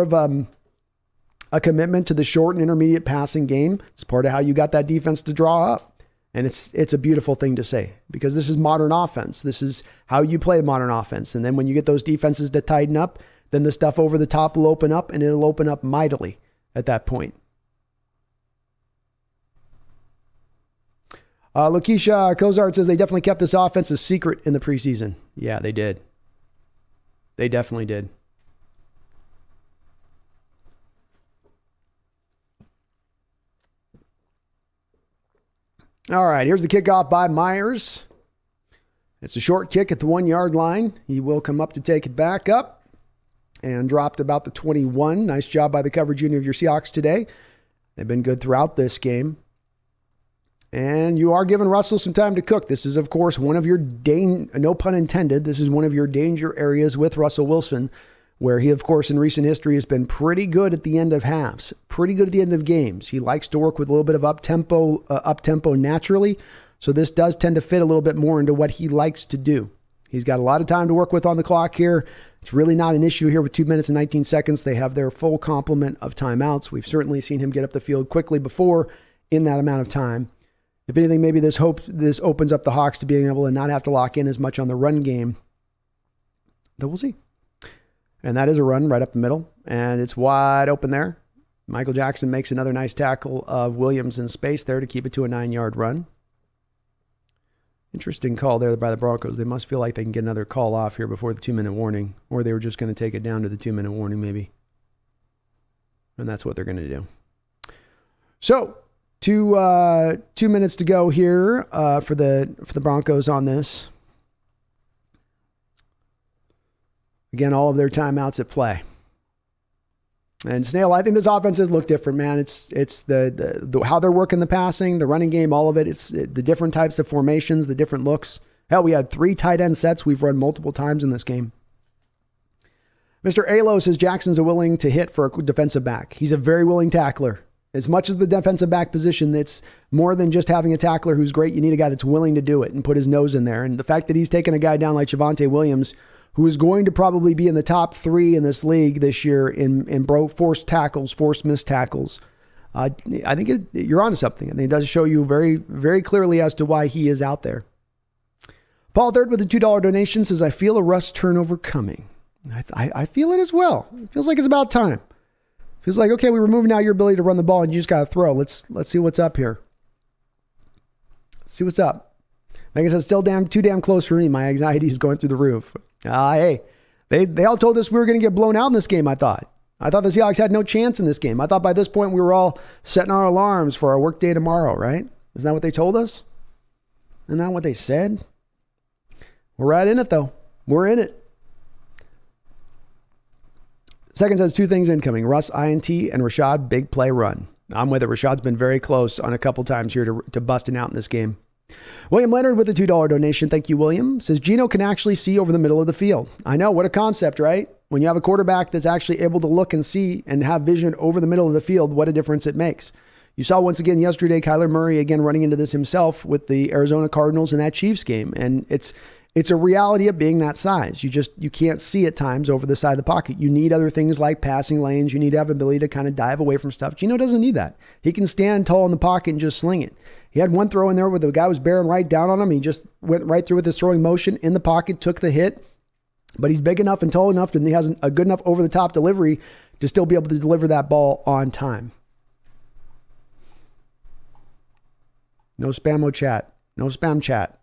of a commitment to the short and intermediate passing game. It's part of how you got that defense to draw up. And it's a beautiful thing to say because this is modern offense. This is how you play modern offense. And then when you get those defenses to tighten up, then the stuff over the top will open up, and it'll open up mightily at that point. Lakeisha Cozart says they definitely kept this offense a secret in the preseason. Yeah, they did. They definitely did. All right, here's the kickoff by Myers. It's a short kick at the 1-yard line. He will come up to take it back up and dropped about the 21. Nice job by the coverage unit of your Seahawks today. They've been good throughout this game. And you are giving Russell some time to cook. This is, of course, one of your, no pun intended, this is one of your danger areas with Russell Wilson, where he, of course, in recent history has been pretty good at the end of halves, pretty good at the end of games. He likes to work with a little bit of up-tempo naturally, so this does tend to fit a little bit more into what he likes to do. He's got a lot of time to work with on the clock here. It's really not an issue here with 2 minutes and 19 seconds. They have their full complement of timeouts. We've certainly seen him get up the field quickly before in that amount of time. If anything, maybe this opens up the Hawks to being able to not have to lock in as much on the run game. Though we'll see. And that is a run right up the middle. And it's wide open there. Michael Jackson makes another nice tackle of Williams in space there to keep it to a 9-yard run. Interesting call there by the Broncos. They must feel like they can get another call off here before the 2-minute warning. Or they were just going to take it down to the 2-minute warning maybe. And that's what they're going to do. So, 2 minutes to go here for the Broncos on this. Again, all of their timeouts at play. And Snail, I think this offense has looked different, man. It's the how they're working the passing, the running game, all of it. It's the different types of formations, the different looks. Hell, we had 3 tight end sets we've run multiple times in this game. Mr. Alo says Jackson's willing to hit for a defensive back. He's a very willing tackler. As much as the defensive back position, it's more than just having a tackler who's great. You need a guy that's willing to do it and put his nose in there. And the fact that he's taken a guy down like Javonte Williams, who is going to probably be in the top 3 in this league this year in forced tackles, forced missed tackles. I think you're onto something. I think it does show you very, very clearly as to why he is out there. Paul Third with a $2 donation says, I feel a Russ turnover coming. I feel it as well. It feels like it's about time. Feels like, okay, we're removing now your ability to run the ball and you just got to throw. Let's see what's up here. Let's see what's up. Like I said, still too damn close for me. My anxiety is going through the roof. Hey, they all told us we were going to get blown out in this game, I thought. I thought the Seahawks had no chance in this game. I thought by this point we were all setting our alarms for our work day tomorrow, right? Isn't that what they told us? Isn't that what they said? We're right in it, though. We're in it. Second says 2 things incoming. Russ, INT, and Rashad, big play run. I'm with it. Rashad's been very close on a couple times here to busting out in this game. William Leonard with a $2 donation. Thank you, William. Says Geno can actually see over the middle of the field. I know. What a concept, right? When you have a quarterback that's actually able to look and see and have vision over the middle of the field, what a difference it makes. You saw once again yesterday, Kyler Murray again running into this himself with the Arizona Cardinals in that Chiefs game. And it's a reality of being that size. You can't see at times over the side of the pocket. You need other things like passing lanes. You need to have an ability to kind of dive away from stuff. Geno doesn't need that. He can stand tall in the pocket and just sling it. He had one throw in there where the guy was bearing right down on him. He just went right through with his throwing motion in the pocket, took the hit. But he's big enough and tall enough that he has a good enough over-the-top delivery to still be able to deliver that ball on time. No spam chat. No spam chat.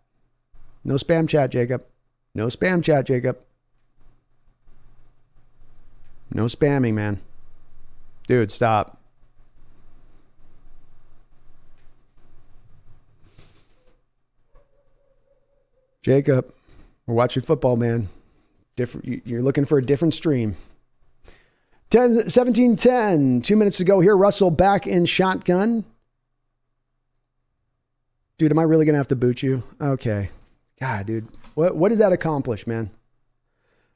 No spam chat, Jacob. No spam chat, Jacob. No spamming, man. Dude, stop. Jacob, we're watching football, man. You're looking for a different stream. 17-10. 2 minutes to go here. Russell back in shotgun. Dude, am I really going to have to boot you? Okay. God, dude. What does that accomplish, man?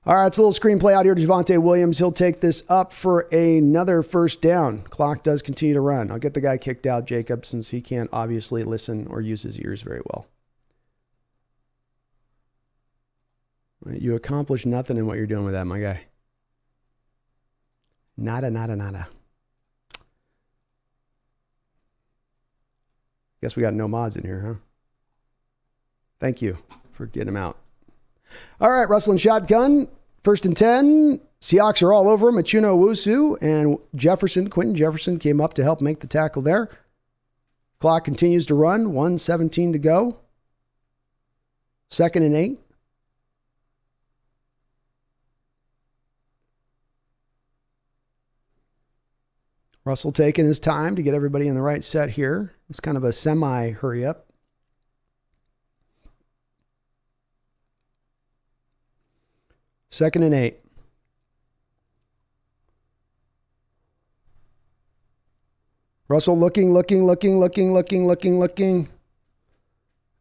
All right, it's a little screenplay out here to Javonte Williams. He'll take this up for another first down. Clock does continue to run. I'll get the guy kicked out, Jacob, since he can't obviously listen or use his ears very well. You accomplish nothing in what you're doing with that, my guy. Nada. Guess we got no mods in here, huh? Thank you for getting him out. All right, Russell and shotgun. 1st and 10. Seahawks are all over him. Achuna Owusu and Quentin Jefferson came up to help make the tackle there. Clock continues to run. 1:17 to go. 2nd and 8. Russell taking his time to get everybody in the right set here. It's kind of a semi-hurry up. 2nd and 8. Russell looking,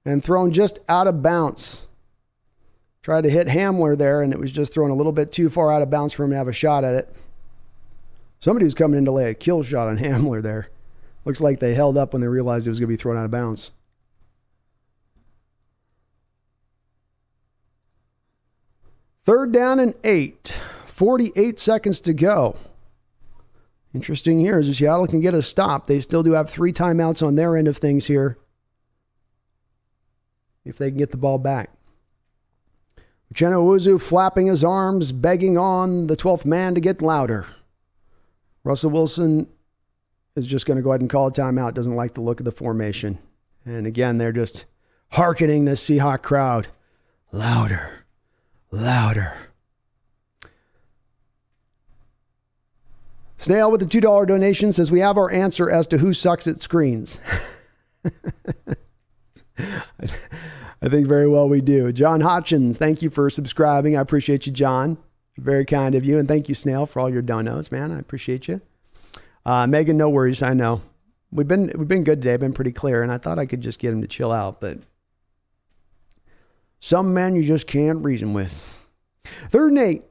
and thrown just out of bounds. Tried to hit Hamler there, and it was just thrown a little bit too far out of bounds for him to have a shot at it. Somebody was coming in to lay a kill shot on Hamler there. Looks like they held up when they realized it was going to be thrown out of bounds. Third down and 8. 48 seconds to go. Interesting here is Seattle can get a stop. They still do have 3 timeouts on their end of things here, if they can get the ball back. Uchenna Owusu flapping his arms, begging on the 12th man to get louder. Russell Wilson is just going to go ahead and call a timeout. Doesn't like the look of the formation. And again, they're just hearkening the Seahawk crowd. Louder. Snail with the $2 donation says, we have our answer as to who sucks at screens. I think very well we do. John Hodgins, thank you for subscribing. I appreciate you, John. Very kind of you. And thank you, Snail, for all your donos, man. I appreciate you. Megan, no worries. I know. We've been good today. I've been pretty clear, and I thought I could just get him to chill out, but some men you just can't reason with. 3rd and 8.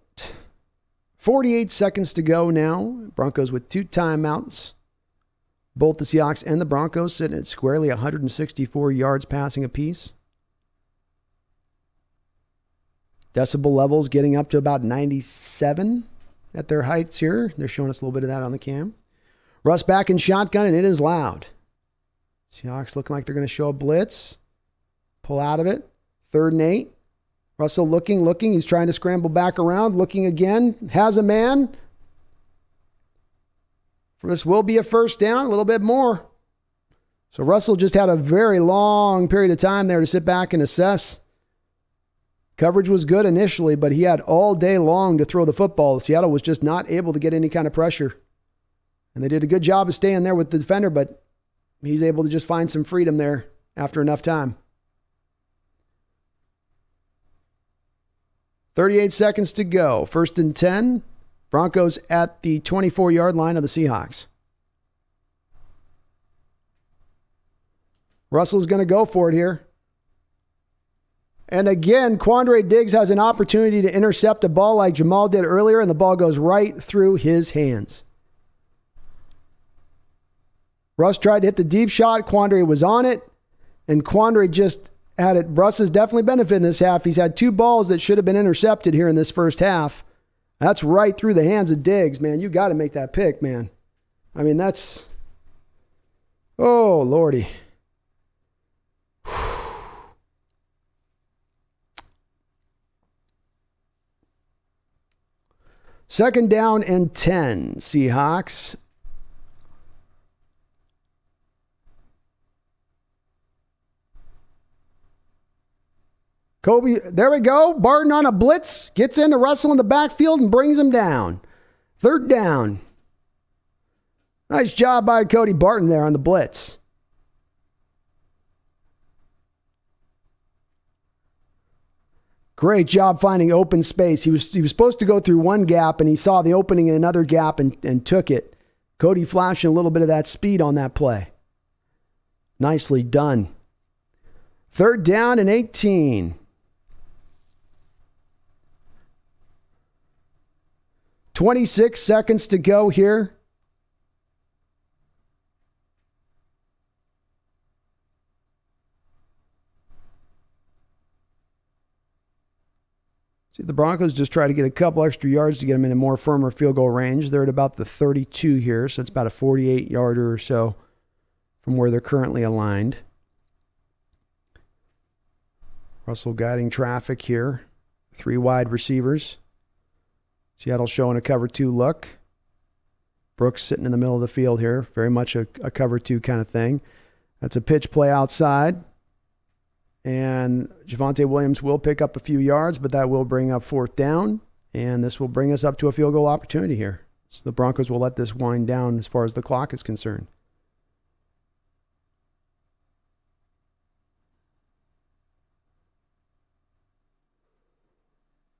48 seconds to go now. Broncos with 2 timeouts. Both the Seahawks and the Broncos sitting at squarely 164 yards passing apiece. Decibel levels getting up to about 97 at their heights here. They're showing us a little bit of that on the cam. Russ back in shotgun, and it is loud. Seahawks looking like they're going to show a blitz. Pull out of it. 3rd and 8. Russell looking. He's trying to scramble back around. Looking again. Has a man. This will be a first down. A little bit more. So Russell just had a very long period of time there to sit back and assess. Coverage was good initially, but he had all day long to throw the football. Seattle was just not able to get any kind of pressure. And they did a good job of staying there with the defender, but he's able to just find some freedom there after enough time. 38 seconds to go. 1st and 10. Broncos at the 24-yard line of the Seahawks. Russell's going to go for it here. And again, Quandre Diggs has an opportunity to intercept a ball like Jamal did earlier, and the ball goes right through his hands. Russ tried to hit the deep shot. Quandre was on it, and Quandre just had it. Russ has definitely benefited in this half. He's had 2 balls that should have been intercepted here in this first half. That's right through the hands of Diggs, man. You got to make that pick, man. I mean, that's... Oh, Lordy. Second down and 10, Seahawks. Kobe, there we go. Barton on a blitz, gets into Russell in the backfield and brings him down. 3rd down. Nice job by Cody Barton there on the blitz. Great job finding open space. He was supposed to go through one gap, and he saw the opening in another gap and took it. Cody flashing a little bit of that speed on that play. Nicely done. 3rd down and 18. 26 seconds to go here. See, the Broncos just try to get a couple extra yards to get them in a more firmer field goal range. They're at about the 32 here, so it's about a 48-yarder or so from where they're currently aligned. Russell guiding traffic here. 3 wide receivers. Seattle showing a cover 2 look. Brooks sitting in the middle of the field here. Very much a cover 2 kind of thing. That's a pitch play outside. And Javonte Williams will pick up a few yards, but that will bring up 4th down. And this will bring us up to a field goal opportunity here. So the Broncos will let this wind down as far as the clock is concerned.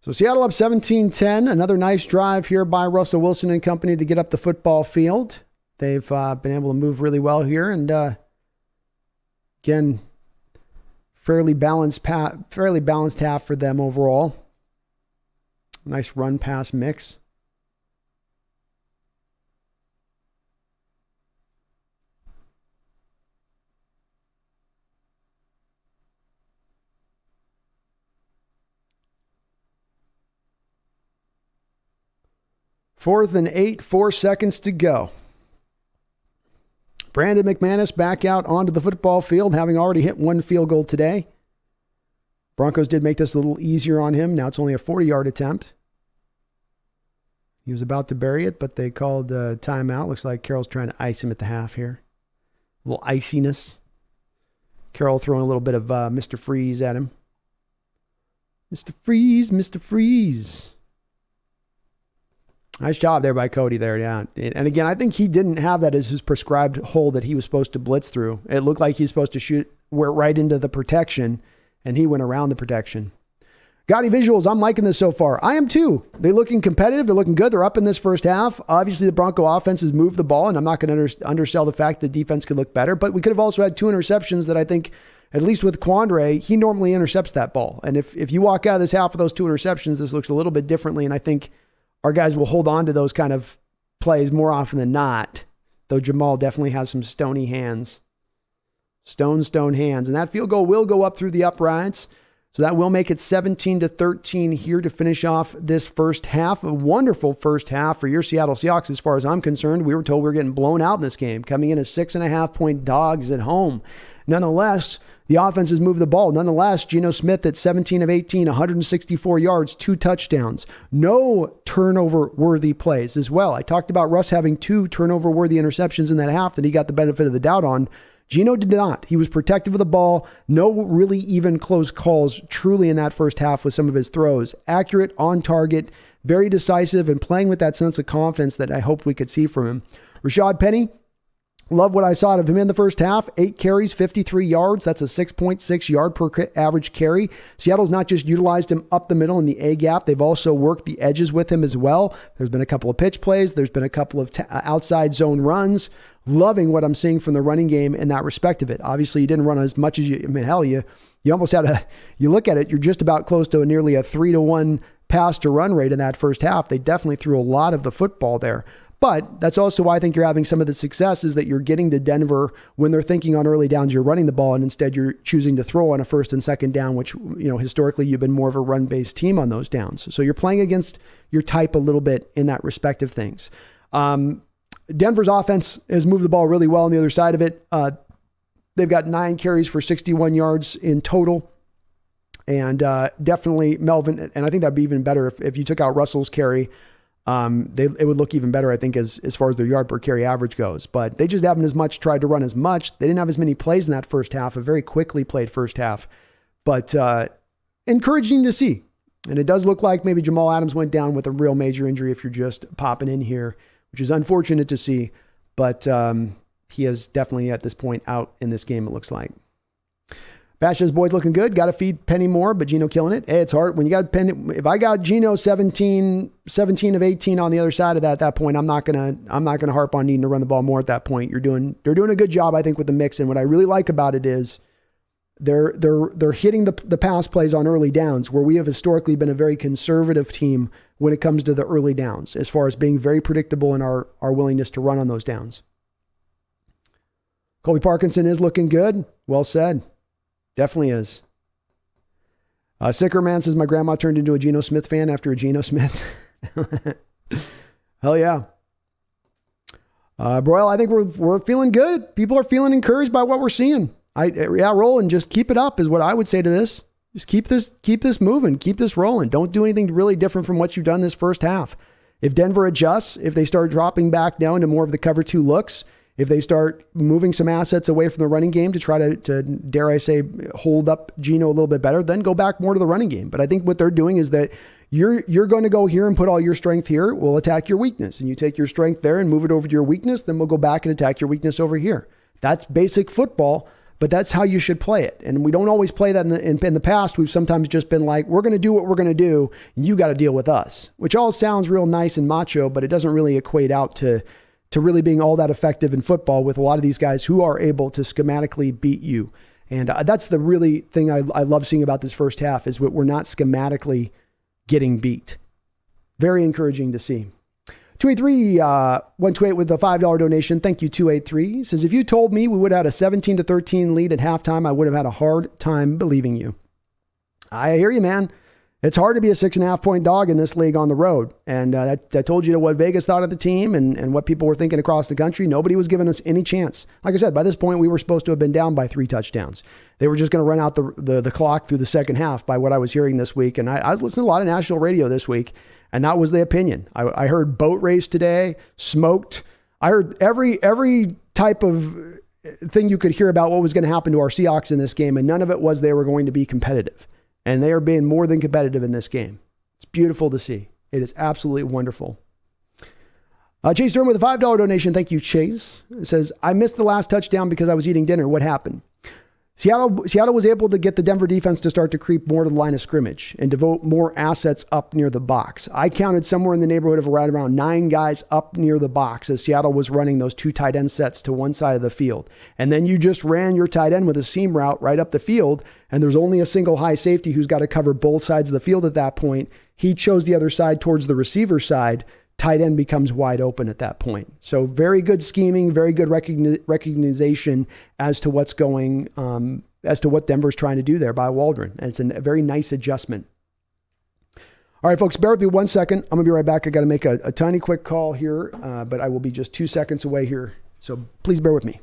So Seattle up 17-10. Another nice drive here by Russell Wilson and company to get up the football field. They've been able to move really well here. And again, fairly balanced half for them overall. Nice run-pass mix. Fourth and 8, 4 seconds to go. Brandon McManus back out onto the football field, having already hit 1 field goal today. Broncos did make this a little easier on him. Now it's only a 40-yard attempt. He was about to bury it, but they called a timeout. Looks like Carroll's trying to ice him at the half here. A little iciness. Carroll throwing a little bit of Mr. Freeze at him. Mr. Freeze, Mr. Freeze. Nice job there by Cody there, yeah. And again, I think he didn't have that as his prescribed hole that he was supposed to blitz through. It looked like he was supposed to shoot right into the protection, and he went around the protection. Gaudy visuals, I'm liking this so far. I am too. They're looking competitive. They're looking good. They're up in this first half. Obviously, the Bronco offense has moved the ball, and I'm not going to undersell the fact that defense could look better, but we could have also had 2 interceptions that I think, at least with Quandre, he normally intercepts that ball. And if you walk out of this half with those 2 interceptions, this looks a little bit differently, and I think our guys will hold on to those kind of plays more often than not, though Jamal definitely has some stony hands. Stone hands. And that field goal will go up through the uprights. So that will make it 17-13 here to finish off this first half. A wonderful first half for your Seattle Seahawks as far as I'm concerned. We were told we were getting blown out in this game, coming in as 6.5-point dogs at home. Nonetheless, the offense has moved the ball. Nonetheless, Geno Smith at 17 of 18, 164 yards, 2 touchdowns. No turnover-worthy plays as well. I talked about Russ having 2 turnover-worthy interceptions in that half that he got the benefit of the doubt on. Geno did not. He was protective of the ball. No really even close calls truly in that first half with some of his throws. Accurate, on target, very decisive, and playing with that sense of confidence that I hoped we could see from him. Rashad Penny, love what I saw of him in the first half. 8 carries, 53 yards. That's a 6.6 yard per average carry. Seattle's not just utilized him up the middle in the A gap. They've also worked the edges with him as well. There's been a couple of pitch plays. There's been a couple of outside zone runs. Loving what I'm seeing from the running game in that respect of it. Obviously, you didn't run as much as you almost had you look at it, you're just about close to nearly a 3-to-1 pass to run rate in that first half. They definitely threw a lot of the football there. But that's also why I think you're having some of the success is that you're getting to Denver when they're thinking on early downs, you're running the ball, and instead you're choosing to throw on a first and second down, which, historically you've been more of a run-based team on those downs. So you're playing against your type a little bit in that respect of things. Denver's offense has moved the ball really well on the other side of it. They've got 9 carries for 61 yards in total. And definitely Melvin, and I think that'd be even better if you took out Russell's carry. It would look even better, I think, as far as their yard per carry average goes. But they just haven't tried to run as much. They didn't have as many plays in that first half, a very quickly played first half. But encouraging to see. And it does look like maybe Jamal Adams went down with a real major injury if you're just popping in here, which is unfortunate to see. But he is definitely at this point out in this game, it looks like. Basha's boys looking good. Got to feed Penny more, but Geno killing it. Hey, it's hard when you got Penny. If I got Geno 17 of 18 on the other side of that, at that point, I'm not gonna harp on needing to run the ball more at that point. They're doing a good job, I think, with the mix. And what I really like about it is they're hitting the pass plays on early downs, where we have historically been a very conservative team when it comes to the early downs, as far as being very predictable in our willingness to run on those downs. Colby Parkinson is looking good. Well said. Definitely is. Sickerman says, my grandma turned into a Geno Smith fan after a Geno Smith. Hell yeah. Broyle, I think we're feeling good. People are feeling encouraged by what we're seeing. Roll and just keep it up is what I would say to this. Just keep this moving, keep this rolling. Don't do anything really different from what you've done this first half. If Denver adjusts, if they start dropping back down to more of the cover 2 looks, if they start moving some assets away from the running game to try to dare I say, hold up Geno a little bit better, then go back more to the running game. But I think what they're doing is that you're going to go here and put all your strength here. We'll attack your weakness. And you take your strength there and move it over to your weakness. Then we'll go back and attack your weakness over here. That's basic football. But that's how you should play it. And we don't always play that in the past. We've sometimes just been like, we're going to do what we're going to do. And you got to deal with us, which all sounds real nice and macho, but it doesn't really equate out to really being all that effective in football with a lot of these guys who are able to schematically beat you. And that's the really thing I love seeing about this first half is we're not schematically getting beat. Very encouraging to see. 283-128 with a $5 donation. Thank you, 283. Says, if you told me we would have had a 17-13 lead at halftime, I would have had a hard time believing you. I hear you, man. It's hard to be a 6.5 point dog in this league on the road. And I told you what Vegas thought of the team and what people were thinking across the country. Nobody was giving us any chance. Like I said, by this point, we were supposed to have been down by 3 touchdowns. They were just going to run out the clock through the second half by what I was hearing this week. And I was listening to a lot of national radio this week, and that was the opinion. I heard boat race today, smoked. I heard every type of thing you could hear about what was going to happen to our Seahawks in this game, and none of it was they were going to be competitive. And they are being more than competitive in this game. It's beautiful to see. It is absolutely wonderful. Chase Durham with a $5 donation. Thank you, Chase. It says, I missed the last touchdown because I was eating dinner. What happened? Seattle was able to get the Denver defense to start to creep more to the line of scrimmage and devote more assets up near the box. I counted somewhere in the neighborhood of right around 9 guys up near the box as Seattle was running those 2 tight end sets to one side of the field. And then you just ran your tight end with a seam route right up the field, and there's only a single high safety who's got to cover both sides of the field at that point. He chose the other side towards the receiver side. Tight end becomes wide open at that point. So very good scheming, very good recognition as to what's going, as to what Denver's trying to do there by Waldron. And it's a very nice adjustment. All right, folks, bear with me 1 second. I'm gonna be right back. I got to make a tiny quick call here, but I will be just 2 seconds away here. So please bear with me.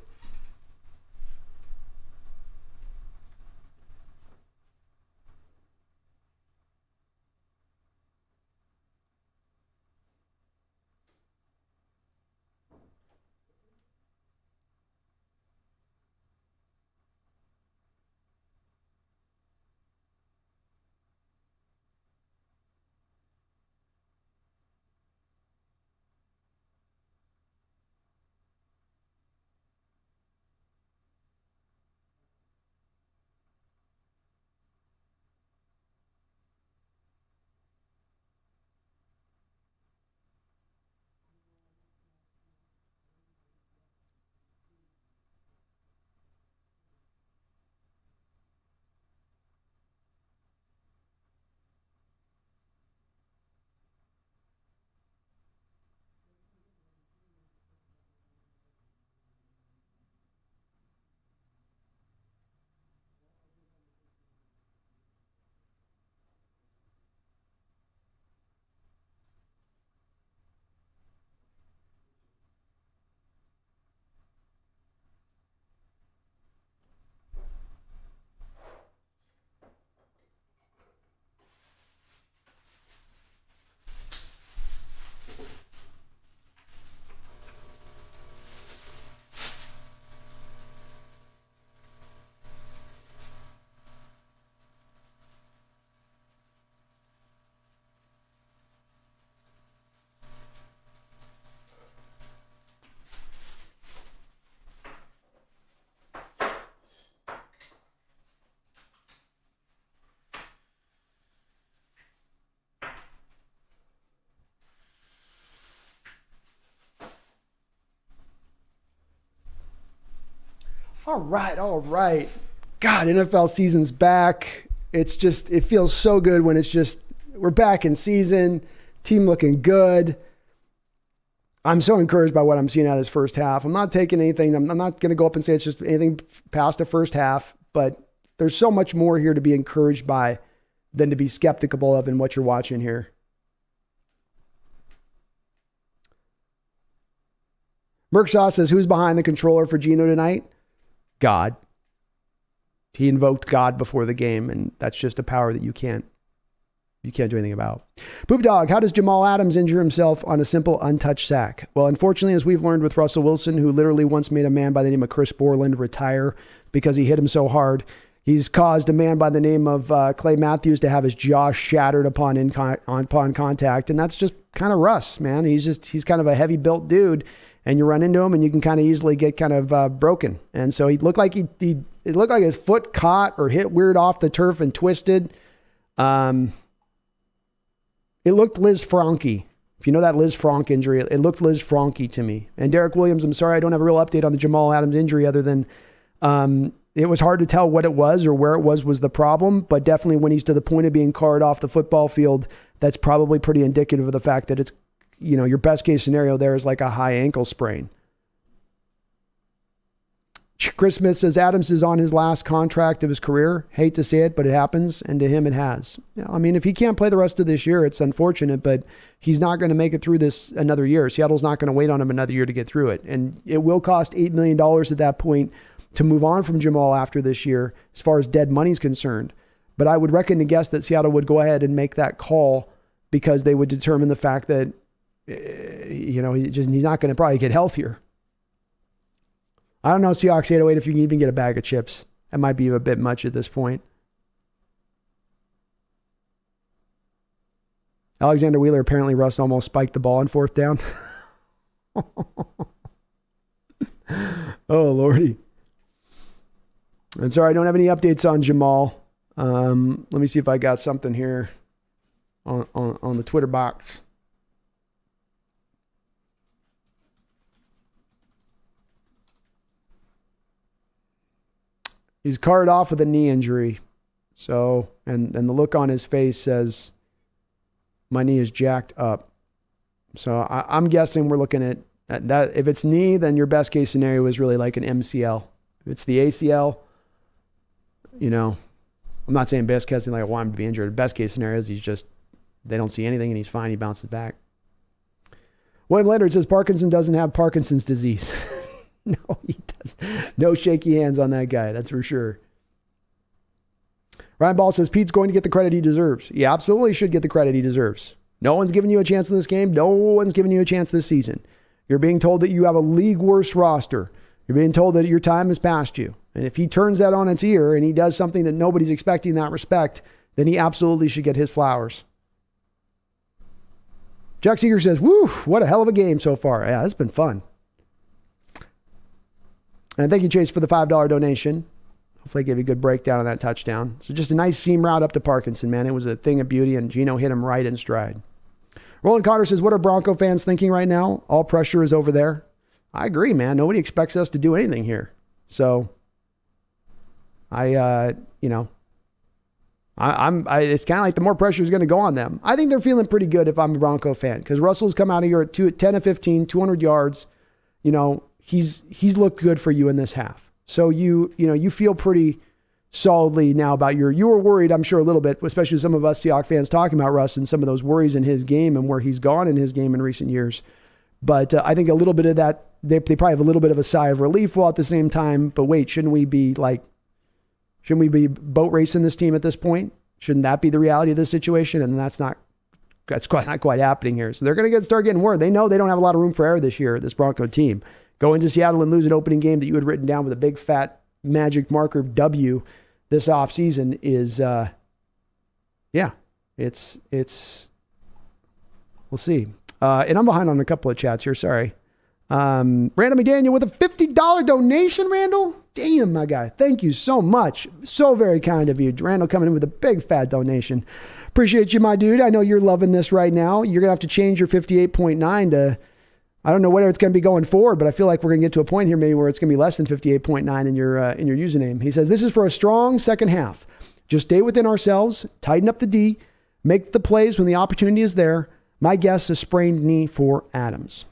All right. God, NFL season's back. It feels so good when we're back in season. Team looking good. I'm so encouraged by what I'm seeing out of this first half. I'm not taking anything. I'm not going to go up and say it's just anything past the first half, but there's so much more here to be encouraged by than to be skeptical of in what you're watching here. Merksaw says, who's behind the controller for Geno tonight? God. He invoked God before the game, and that's just a power that you can't do anything about. Poop Dog, how does Jamal Adams injure himself on a simple untouched sack? Well, unfortunately, as we've learned with Russell Wilson, who literally once made a man by the name of Chris Borland retire because he hit him so hard, he's caused a man by the name of Clay Matthews to have his jaw shattered upon contact, and that's just kind of Russ, man. He's kind of a heavy-built dude, and you run into him, and you can kind of easily get kind of broken. And so he looked like it looked like his foot caught or hit weird off the turf and twisted. It looked Liz Franke. If you know that Liz Franke injury, it looked Liz Franke to me. And Derek Williams, I'm sorry, I don't have a real update on the Jamal Adams injury other than it was hard to tell what it was or where it was the problem. But definitely when he's to the point of being carted off the football field, that's probably pretty indicative of the fact that it's, your best case scenario there is like a high ankle sprain. Chris Smith says Adams is on his last contract of his career. Hate to say it, but it happens, and to him it has. I mean, if he can't play the rest of this year, it's unfortunate, but he's not going to make it through this another year. Seattle's not going to wait on him another year to get through it, and it will cost $8 million at that point to move on from Jamal after this year as far as dead money's concerned. But I would reckon to guess that Seattle would go ahead and make that call because they would determine the fact that, he's not going to probably get healthier. I don't know, Seahawks 808, if you can even get a bag of chips. That might be a bit much at this point. Alexander Wheeler, apparently Russ almost spiked the ball on fourth down. Oh, Lordy. And sorry, I don't have any updates on Jamal. Let me see if I got something here on the Twitter box. He's carted off with a knee injury. So, and the look on his face says, my knee is jacked up. So I'm guessing we're looking at that. If it's knee, then your best case scenario is really like an MCL. If it's the ACL, I'm not saying best case scenario, I want him to be injured. Best case scenario is they don't see anything and he's fine. He bounces back. William Leonard says Parkinson doesn't have Parkinson's disease. No, he does. No shaky hands on that guy. That's for sure. Ryan Ball says Pete's going to get the credit he deserves. He absolutely should get the credit he deserves. No one's giving you a chance in this game. No one's giving you a chance this season. You're being told that you have a league worst roster. You're being told that your time has passed you. And if he turns that on its ear and he does something that nobody's expecting in that respect, then he absolutely should get his flowers. Jack Seeger says, woo, what a hell of a game so far. Yeah, it's been fun. And thank you, Chase, for the $5 donation. Hopefully I gave you a good breakdown on that touchdown. So just a nice seam route up to Parkinson, man. It was a thing of beauty, and Geno hit him right in stride. Roland Cotter says, what are Bronco fans thinking right now? All pressure is over there. I agree, man. Nobody expects us to do anything here. So it's kind of like the more pressure is going to go on them. I think they're feeling pretty good if I'm a Bronco fan, because Russell's come out of here at 10 of 15, 200 yards. He's looked good for you in this half. So you feel pretty solidly now about you were worried, I'm sure, a little bit, especially some of us Seahawks fans talking about Russ and some of those worries in his game and where he's gone in his game in recent years. But I think a little bit of that, they probably have a little bit of a sigh of relief while at the same time, but wait, shouldn't we be boat racing this team at this point? Shouldn't that be the reality of this situation? And that's not quite happening here. So they're going to start getting worried. They know they don't have a lot of room for error this year, this Bronco team. Go into Seattle and lose an opening game that you had written down with a big fat magic marker W this offseason is, it's we'll see. And I'm behind on a couple of chats here. Sorry. Randall McDaniel with a $50 donation, Randall. Damn, my guy. Thank you so much. So very kind of you. Randall coming in with a big fat donation. Appreciate you, my dude. I know you're loving this right now. You're going to have to change your 58.9 to, I don't know whether it's going to be going forward, but I feel like we're going to get to a point here maybe where it's going to be less than 58.9 in your username. He says, this is for a strong second half. Just stay within ourselves, tighten up the D, make the plays when the opportunity is there. My guess is sprained knee for Adams.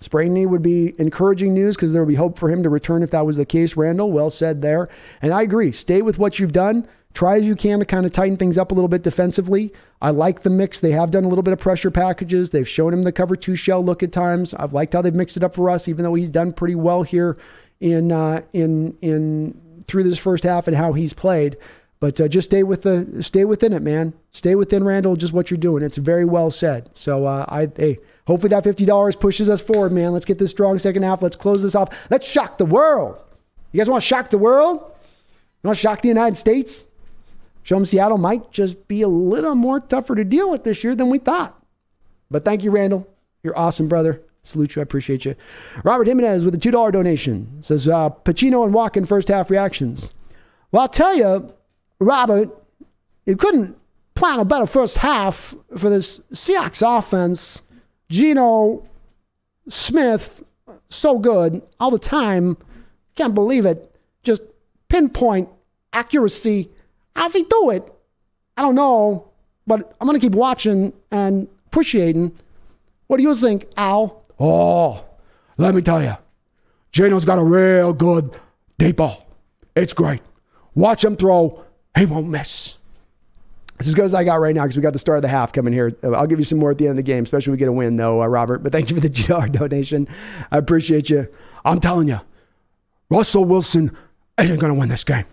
Sprained knee would be encouraging news because there would be hope for him to return if that was the case. Randall, well said there. And I agree. Stay with what you've done. Try as you can to kind of tighten things up a little bit defensively. I like the mix. They have done a little bit of pressure packages. They've shown him the cover 2 shell look at times. I've liked how they've mixed it up for us, even though he's done pretty well here in through this first half and how he's played. But just stay within it, man. Stay within, Randall, just what you're doing. It's very well said. So hopefully that $50 pushes us forward, man. Let's get this strong second half. Let's close this off. Let's shock the world. You guys want to shock the world? You want to shock the United States? Show them Seattle might just be a little more tougher to deal with this year than we thought. But thank you, Randall. You're awesome, brother. Salute you. I appreciate you. Robert Jimenez with a $2 donation says, Pacino and Walken first half reactions. Well, I'll tell you, Robert, you couldn't plan a better first half for this Seahawks offense. Geno Smith, so good all the time. Can't believe it. Just pinpoint accuracy. How's he do it? I don't know, but I'm going to keep watching and appreciating. What do you think, Al? Oh, let me tell you, Geno's got a real good deep ball. It's great. Watch him throw. He won't miss. It's as good as I got right now because we got the start of the half coming here. I'll give you some more at the end of the game, especially if we get a win, though, Robert. But thank you for the $2 donation. I appreciate you. I'm telling you, Russell Wilson isn't going to win this game.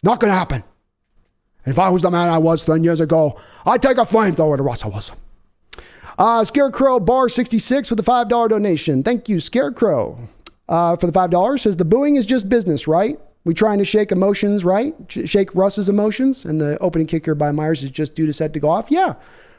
Not going to happen. And if I was the man I was 10 years ago, I'd take a flamethrower to Russell Wilson. Scarecrow Bar 66 with a $5 donation. Thank you, Scarecrow, for the $5. Says the booing is just business, right? We trying to shake emotions, right? Shake Russ's emotions. And the opening kicker by Myers is just due to set to go off. Yeah,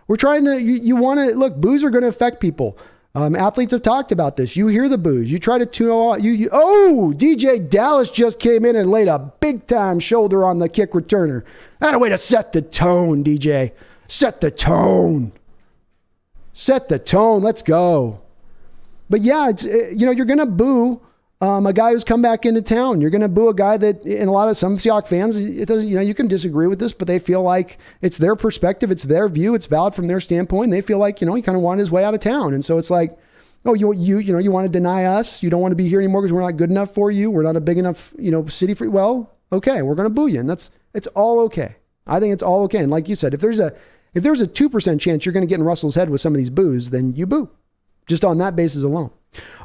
we're trying to, you want to, look, boos are going to affect people. Athletes have talked about this. You hear the boos. You try to tune out. DJ Dallas just came in and laid a big time shoulder on the kick returner. That a way to set the tone, DJ. Set the tone. Set the tone. Let's go. But yeah, it's, you're going to boo a guy who's come back into town. You're going to boo a guy that, in a lot of some Seahawks fans, it doesn't. You can disagree with this, but they feel like it's their perspective, it's their view, it's valid from their standpoint. They feel like he kind of wanted his way out of town, and so it's like, oh, you want to deny us? You don't want to be here anymore because we're not good enough for you. We're not a big enough city for you. Well, okay, we're going to boo you, and it's all okay. I think it's all okay. And like you said, if there's a 2% chance you're going to get in Russell's head with some of these boos, then you boo, just on that basis alone.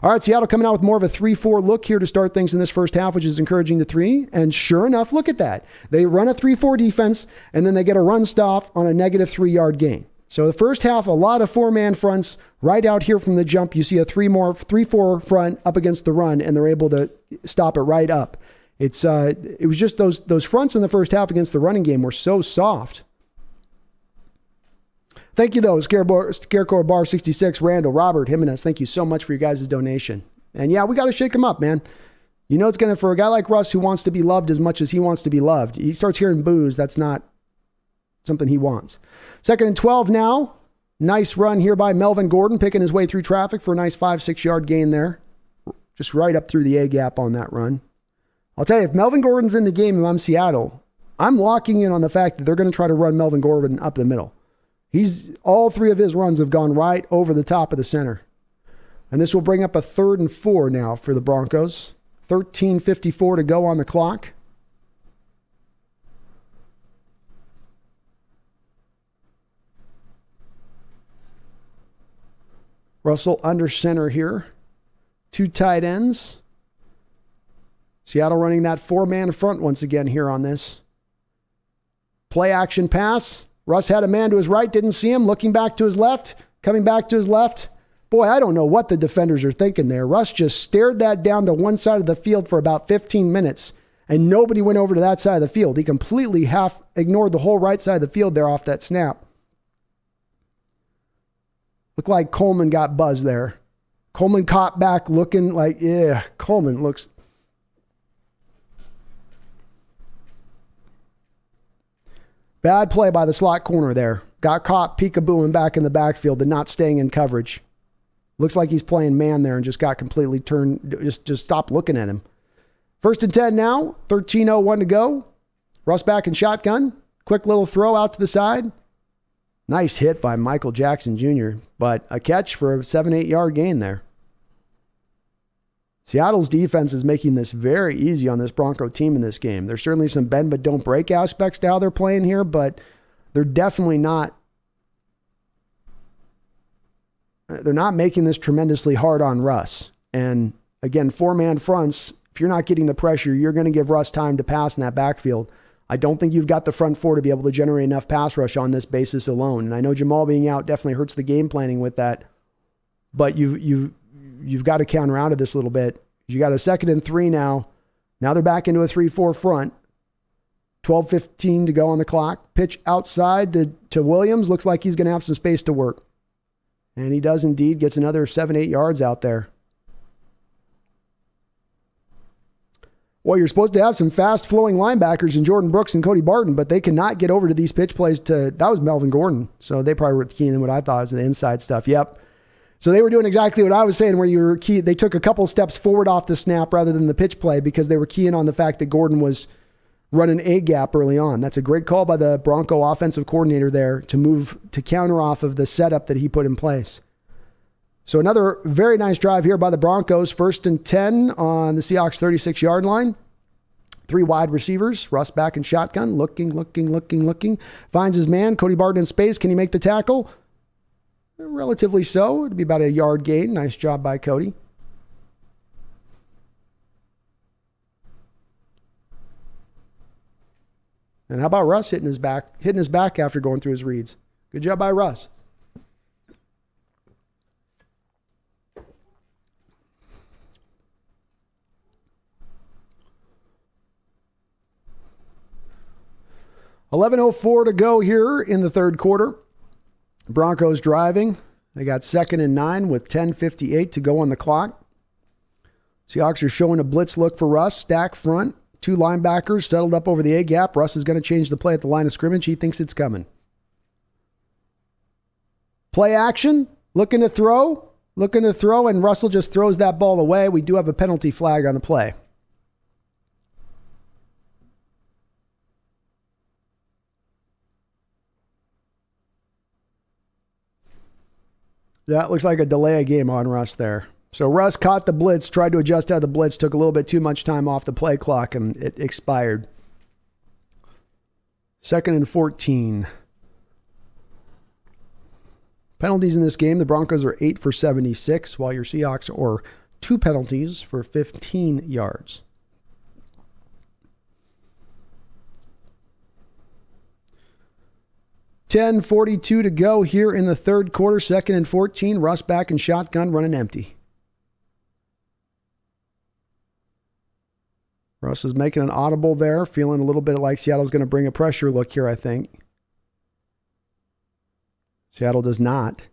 All right, Seattle coming out with more of a 3-4 look here to start things in this first half, which is encouraging the 3. And sure enough, look at that. They run a 3-4 defense, and then they get a run stop on a negative 3-yard gain. So the first half, a lot of 4-man fronts right out here from the jump. You see a 3-4 front up against the run, and they're able to stop it right up. It was just those fronts in the first half against the running game were so soft. Thank you, though, Scarecrow Bar 66, Randall, Robert, Jimenez. Thank you so much for your guys' donation. And yeah, we got to shake him up, man. It's going to, for a guy like Russ who wants to be loved as much as he wants to be loved, he starts hearing boos. That's not something he wants. 2nd and 12 now. Nice run here by Melvin Gordon, picking his way through traffic for a nice 5-6 yard gain there. Just right up through the A gap on that run. I'll tell you, if Melvin Gordon's in the game and I'm Seattle, I'm locking in on the fact that they're going to try to run Melvin Gordon up the middle. All 3 of his runs have gone right over the top of the center. And this will bring up a 3rd and 4 now for the Broncos. 13:54 to go on the clock. Russell under center here. 2 tight ends. Seattle running that 4-man front once again here on this. Play action pass. Russ had a man to his right, didn't see him, looking back to his left, coming back to his left. Boy, I don't know what the defenders are thinking there. Russ just stared that down to one side of the field for about 15 minutes, and nobody went over to that side of the field. He completely half ignored the whole right side of the field there off that snap. Looked like Coleman got buzzed there. Coleman caught back looking like, Coleman looks... Bad play by the slot corner there. Got caught peekabooing back in the backfield and not staying in coverage. Looks like he's playing man there and just got completely turned. Just stopped looking at him. 1st and 10 now. 13:01 to go. Russ back in shotgun. Quick little throw out to the side. Nice hit by Michael Jackson Jr., but a catch for a 7-8 yard gain there. Seattle's defense is making this very easy on this Bronco team in this game. There's certainly some bend but don't break aspects to how they're playing here, but they're definitely not. They're not making this tremendously hard on Russ. And again, 4-man fronts, if you're not getting the pressure, you're going to give Russ time to pass in that backfield. I don't think you've got the front four to be able to generate enough pass rush on this basis alone. And I know Jamal being out definitely hurts the game planning with that, but you've got to counter out of this a little bit. You got a 2nd and 3 now. Now they're back into a 3-4 front. 12:15 to go on the clock. Pitch outside to Williams. Looks like he's going to have some space to work. And he does indeed. Gets another 7-8 yards out there. Well, you're supposed to have some fast-flowing linebackers in Jordan Brooks and Cody Barton, but they cannot get over to these pitch plays that was Melvin Gordon. So they probably were keying in what I thought was the inside stuff. Yep. So they were doing exactly what I was saying, where you were key. They took a couple steps forward off the snap rather than the pitch play because they were keying on the fact that Gordon was running a gap early on. That's a great call by the Bronco offensive coordinator there to counter off of the setup that he put in place. So another very nice drive here by the Broncos. 1st and 10 on the Seahawks 36-yard line. 3 wide receivers. Russ back in shotgun. Looking. Finds his man. Cody Barton in space. Can he make the tackle? Relatively so. It'd be about a yard gain. Nice job by Cody. And how about Russ hitting his back after going through his reads? Good job by Russ. $11:04 to go here in the third quarter. Broncos driving. They got 2nd and 9 with 10:58 to go on the clock. Seahawks are showing a blitz look for Russ. Stack front. 2 linebackers settled up over the A-gap. Russ is going to change the play at the line of scrimmage. He thinks it's coming. Play action. Looking to throw, and Russell just throws that ball away. We do have a penalty flag on the play. That looks like a delay of game on Russ there. So Russ caught the blitz, tried to adjust out of the blitz, took a little bit too much time off the play clock, and it expired. 2nd and 14. Penalties in this game. The Broncos are 8 for 76, while your Seahawks are 2 penalties for 15 yards. $10:42 to go here in the third quarter. 2nd and 14. Russ back in shotgun, running empty. Russ is making an audible there, feeling a little bit like Seattle's going to bring a pressure look here, I think. Seattle does not.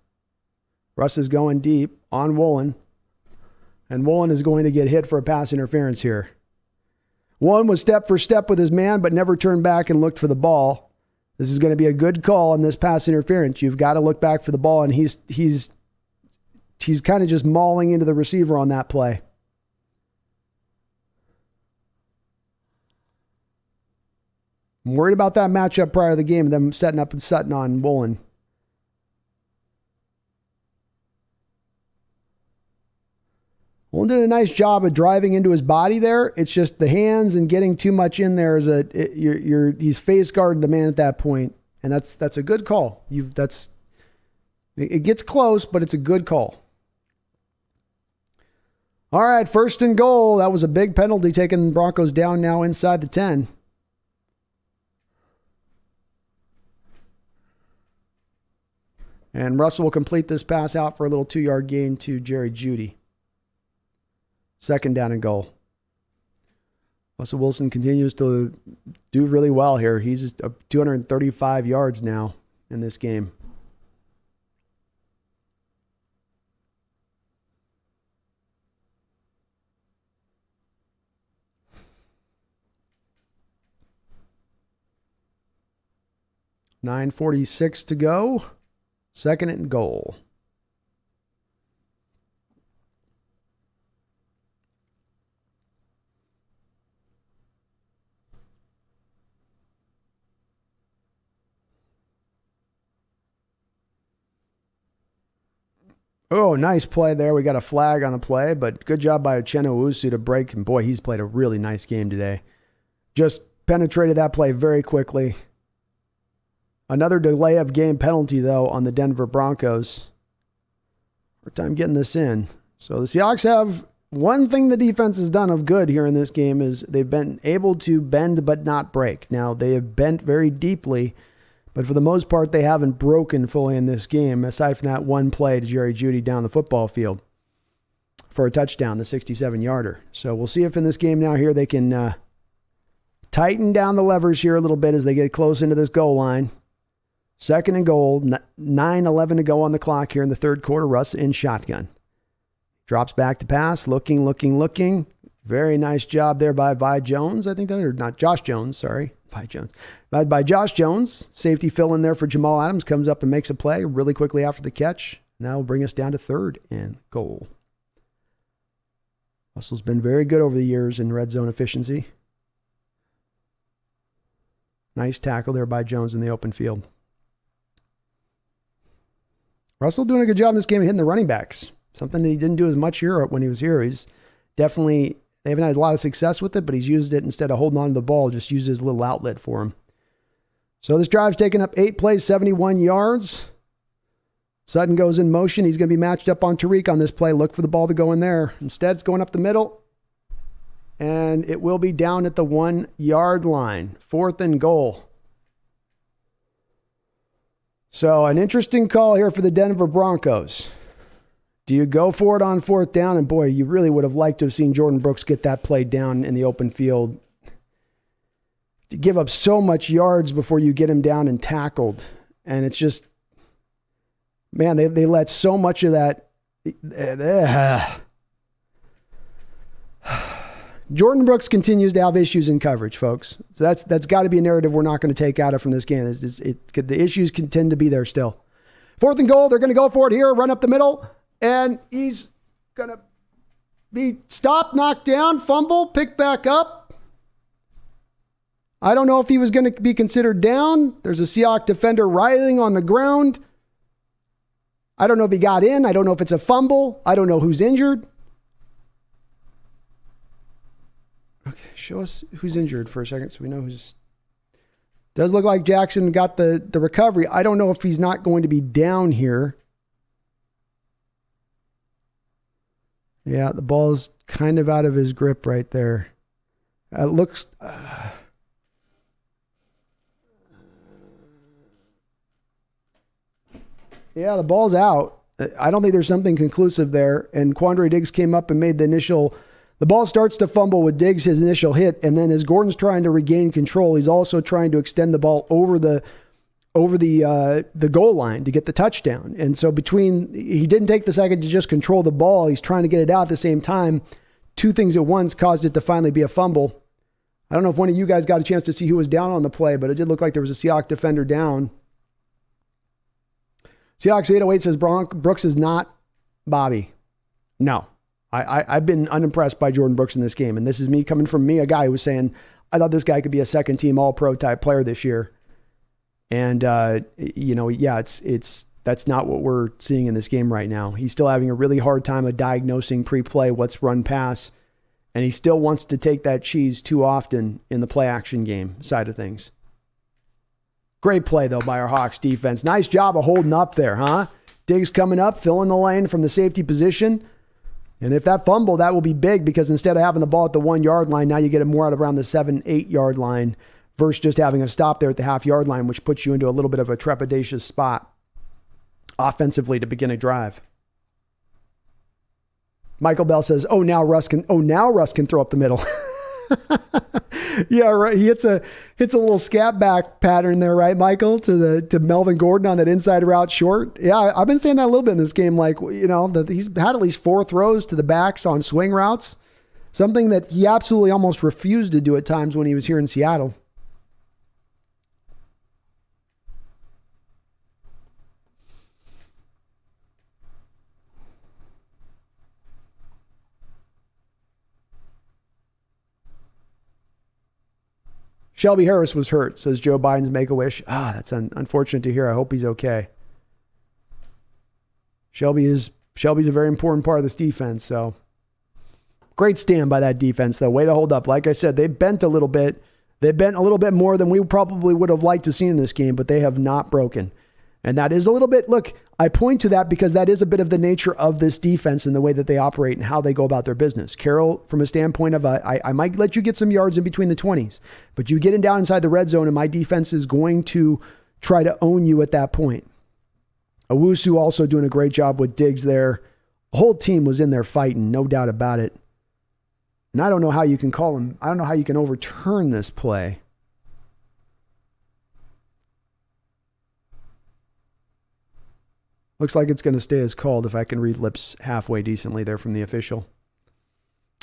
Russ is going deep on Woolen. And Woolen is going to get hit for a pass interference here. Woolen was step for step with his man, but never turned back and looked for the ball. This is going to be a good call on this pass interference. You've got to look back for the ball, and he's kind of just mauling into the receiver on that play. I'm worried about that matchup prior to the game, them setting up and Sutton on Woolen. Woolen did a nice job of driving into his body there. It's just the hands and getting too much in there he's face guarding the man at that point, and that's a good call. It gets close, but it's a good call. All right, 1st and goal. That was a big penalty, taking the Broncos down now inside the 10. And Russell will complete this pass out for a little 2-yard gain to Jerry Jeudy. 2nd down and goal. Russell Wilson continues to do really well here. He's 235 yards now in this game. $9:46 to go. 2nd and goal. Oh, nice play there. We got a flag on the play, but good job by Uchenna Owusu to break. And boy, he's played a really nice game today. Just penetrated that play very quickly. Another delay of game penalty, though, on the Denver Broncos. Hard time getting this in. So the Seahawks have one thing the defense has done of good here in this game is they've been able to bend but not break. Now, they have bent very deeply, but for the most part, they haven't broken fully in this game, aside from that one play to Jerry Jeudy down the football field for a touchdown, the 67-yarder. So we'll see if in this game now here they can tighten down the levers here a little bit as they get close into this goal line. 2nd and goal, 9:11 to go on the clock here in the third quarter. Russ in shotgun. Drops back to pass, looking. Very nice job there by Vi Jones. I think that, or not Josh Jones, sorry. Vi Jones. By Josh Jones. Safety fill in there for Jamal Adams. Comes up and makes a play really quickly after the catch. Now will bring us down to 3rd and goal. Russell's been very good over the years in red zone efficiency. Nice tackle there by Jones in the open field. Russell doing a good job in this game of hitting the running backs. Something that he didn't do as much here when he was here. He's definitely, they haven't had a lot of success with it, but he's used it instead of holding on to the ball, just used his little outlet for him. So this drive's taken up 8 plays, 71 yards. Sutton goes in motion. He's going to be matched up on Tariq on this play. Look for the ball to go in there. Instead, it's going up the middle. And it will be down at the 1-yard line. 4th and goal. So an interesting call here for the Denver Broncos. Do you go for it on 4th down? And boy, you really would have liked to have seen Jordan Brooks get that play down in the open field. To give up so much yards before you get him down and tackled. And it's just, man, they let so much of that. Jordan Brooks continues to have issues in coverage, folks. So that's got to be a narrative we're not going to take out of from this game. The issues can tend to be there still. 4th and goal, they're going to go for it here, run up the middle, and he's going to be stopped, knocked down, fumble, pick back up. I don't know if he was going to be considered down. There's a Seahawks defender writhing on the ground. I don't know if he got in. I don't know if it's a fumble. I don't know who's injured. Okay, show us who's injured for a second so we know who's... Does look like Jackson got the recovery. I don't know if he's not going to be down here. Yeah, the ball's kind of out of his grip right there. It looks... Yeah, the ball's out. I don't think there's something conclusive there. And Quandre Diggs came up and made the initial... The ball starts to fumble with Diggs, his initial hit, and then as Gordon's trying to regain control, he's also trying to extend the ball over the goal line to get the touchdown. And so he didn't take the second to just control the ball. He's trying to get it out at the same time. 2 things at once caused it to finally be a fumble. I don't know if one of you guys got a chance to see who was down on the play, but it did look like there was a Seahawks defender down. Seahawks 808 says Brooks is not Bobby. No. I've been unimpressed by Jordan Brooks in this game, and this is me coming from me, a guy who was saying, I thought this guy could be a second-team All-Pro type player this year. And, that's not what we're seeing in this game right now. He's still having a really hard time of diagnosing pre-play what's run pass, and he still wants to take that cheese too often in the play-action game side of things. Great play, though, by our Hawks defense. Nice job of holding up there, huh? Diggs coming up, filling the lane from the safety position. And if that fumble, that will be big because instead of having the ball at the 1-yard line, now you get it more out around the 7-8 yard line versus just having a stop there at the half-yard line, which puts you into a little bit of a trepidatious spot offensively to begin a drive. Michael Bell says, now Russ can throw up the middle. Yeah, right. He hits a little scat back pattern there, right, Michael, to Melvin Gordon on that inside route short. Yeah, I've been saying that a little bit in this game, that he's had at least 4 throws to the backs on swing routes, something that he absolutely almost refused to do at times when he was here in Seattle. Shelby Harris was hurt, says Joe Biden's Make-A-Wish. That's unfortunate to hear. I hope he's okay. Shelby is Shelby's a very important part of this defense. So great stand by that defense, though. Way to hold up. Like I said, they bent a little bit. They bent a little bit more than we probably would have liked to see in this game, but they have not broken. And that is a little bit, look, I point to that because that is a bit of the nature of this defense and the way that they operate and how they go about their business. Carroll, from a standpoint of, I might let you get some yards in between the 20s, but you get in down inside the red zone and my defense is going to try to own you at that point. Owusu also doing a great job with Diggs there. The whole team was in there fighting, no doubt about it. And I don't know how you can call him. I don't know how you can overturn this play. Looks like it's going to stay as called if I can read lips halfway decently there from the official.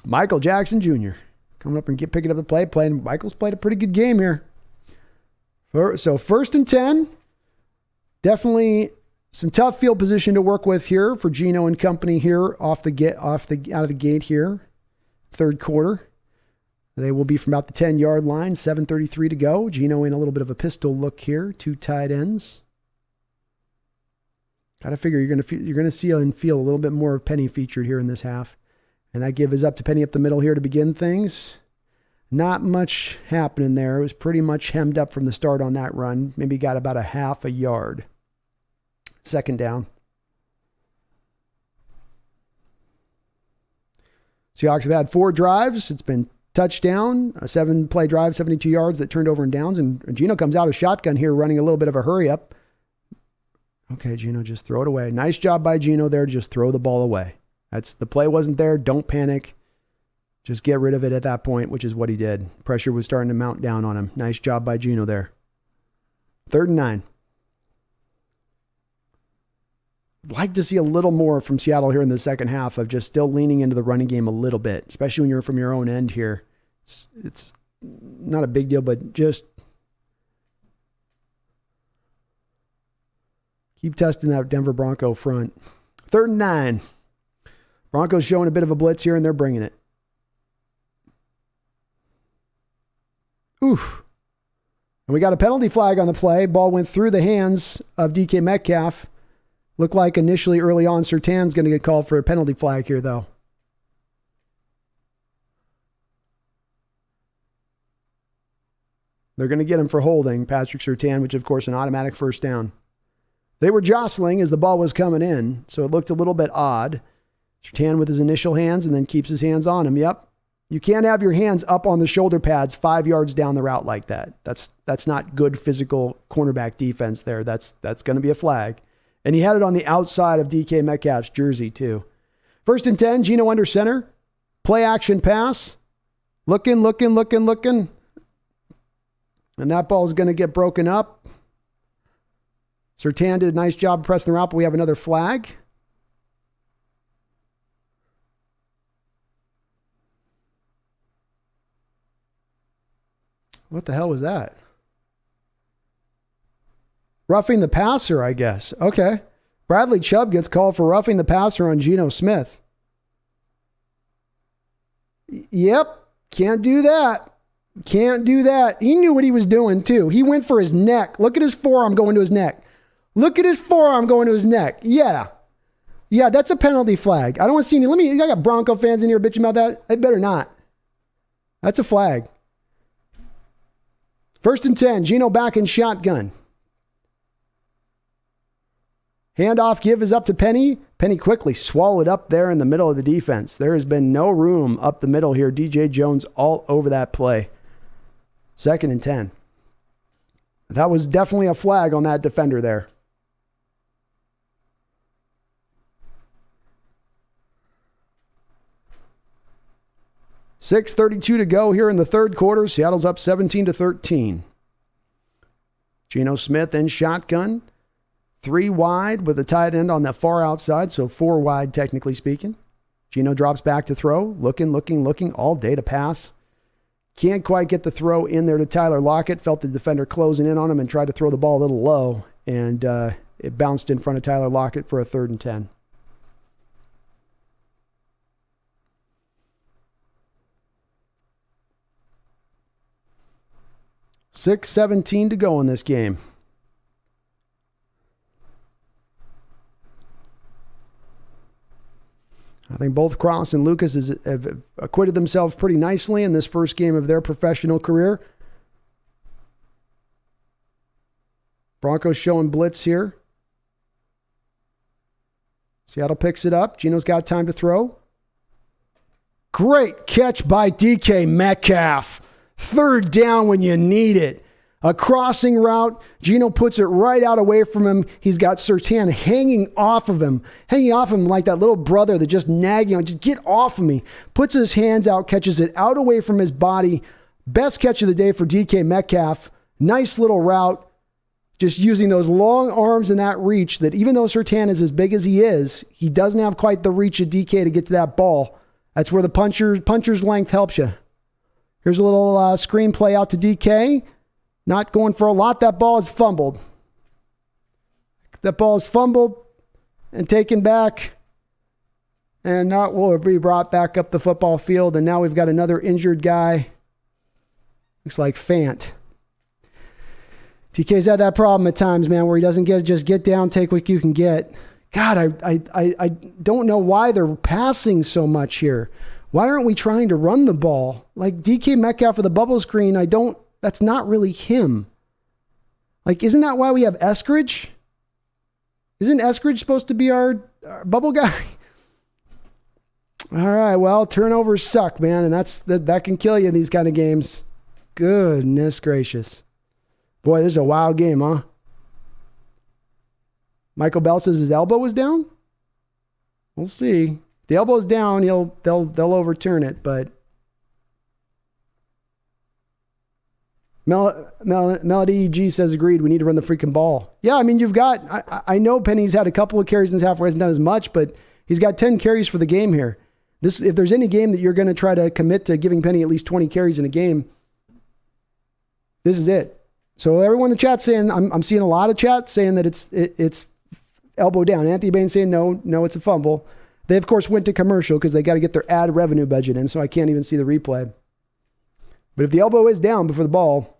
Michael Jackson Jr. coming up and picking up the play. Michael's played a pretty good game here. So 1st and 10. Definitely some tough field position to work with here for Geno and company here out of the gate here. Third quarter. They will be from about the 10-yard line. 7:33 to go. Geno in a little bit of a pistol look here. 2 tight ends. Got to figure you're going to see and feel a little bit more of Penny featured here in this half. And that give is up to Penny up the middle here to begin things. Not much happening there. It was pretty much hemmed up from the start on that run. Maybe got about a half a yard. 2nd down. Seahawks have had 4 drives. It's been touchdown, a 7-play drive, 72 yards that turned over in downs. And Geno comes out of shotgun here running a little bit of a hurry up. Okay, Geno, just throw it away. Nice job by Geno there to just throw the ball away. The play wasn't there. Don't panic. Just get rid of it at that point, which is what he did. Pressure was starting to mount down on him. Nice job by Geno there. 3rd and 9. Like to see a little more from Seattle here in the second half of just still leaning into the running game a little bit, especially when you're from your own end here. It's not a big deal, but just keep testing that Denver Bronco front. 3rd and 9. Broncos showing a bit of a blitz here, and they're bringing it. Oof. And we got a penalty flag on the play. Ball went through the hands of DK Metcalf. Looked like initially early on Surtain's going to get called for a penalty flag here, though. They're going to get him for holding Patrick Surtain, which, of course, an automatic 1st down. They were jostling as the ball was coming in, so it looked a little bit odd. Surtain with his initial hands and then keeps his hands on him. Yep. You can't have your hands up on the shoulder pads 5 yards down the route like that. That's not good physical cornerback defense there. That's going to be a flag. And he had it on the outside of DK Metcalf's jersey, too. 1st and 10, Geno under center. Play action pass. Looking. And that ball is going to get broken up. Surtain did a nice job pressing the route, but we have another flag. What the hell was that? Roughing the passer, I guess. Okay. Bradley Chubb gets called for roughing the passer on Geno Smith. Yep. Can't do that. Can't do that. He knew what he was doing, too. He went for his neck. Look at his forearm going to his neck. Look at his forearm going to his neck. Yeah. Yeah, that's a penalty flag. I don't want to see any. I got Bronco fans in here bitching about that. I better not. That's a flag. 1st and 10. Geno back in shotgun. Handoff give is up to Penny. Penny quickly swallowed up there in the middle of the defense. There has been no room up the middle here. DJ Jones all over that play. 2nd and 10. That was definitely a flag on that defender there. .6:32 to go here in the 3rd quarter. Seattle's up 17-13. Geno Smith in shotgun. 3 wide with a tight end on the far outside, so 4 wide technically speaking. Geno drops back to throw. Looking all day to pass. Can't quite get the throw in there to Tyler Lockett. Felt the defender closing in on him and tried to throw the ball a little low, and it bounced in front of Tyler Lockett for a 3rd and 10. .6:17 to go in this game. I think both Cross and Lucas have acquitted themselves pretty nicely in this first game of their professional career. Broncos showing blitz here. Seattle picks it up. Geno's got time to throw. Great catch by DK Metcalf. Third down when you need it. A crossing route. Geno puts it right out away from him. He's got Surtain hanging off of him like that little brother that just nagging on. Just get off of me. Puts his hands out, catches it out away from his body. Best catch of the day for DK Metcalf. Nice little route. Just using those long arms and that reach that even though Surtain is as big as he is, he doesn't have quite the reach of DK to get to that ball. That's where the puncher's length helps you. Here's a little screen play out to DK. Not going for a lot. That ball is fumbled. That ball is fumbled and taken back. And that will be brought back up the football field. And now we've got another injured guy. Looks like Fant. TK's had that problem at times, man, where he doesn't just get down, take what you can get. God, I don't know why they're passing so much here. Why aren't we trying to run the ball? Like DK Metcalf for the bubble screen, that's not really him. Like, isn't that why we have Eskridge? Isn't Eskridge supposed to be our bubble guy? All right, well, turnovers suck, man, and that can kill you in these kind of games. Goodness gracious. Boy, this is a wild game, huh? Michael Bell says his elbow was down? We'll see. If the elbow's down, they'll overturn it, but Melody G says agreed. We need to run the freaking ball. Yeah, I mean, you've got, I know Penny's had a couple of carries in this half where he hasn't done as much, but he's got 10 carries for the game here. If there's any game that you're going to try to commit to giving Penny at least 20 carries in a game, this is it. So everyone in the chat saying, I'm seeing a lot of chat saying that it's elbow down. Anthony Bain saying no, it's a fumble. They of course went to commercial because they got to get their ad revenue budget in, so I can't even see the replay. But if the elbow is down before the ball,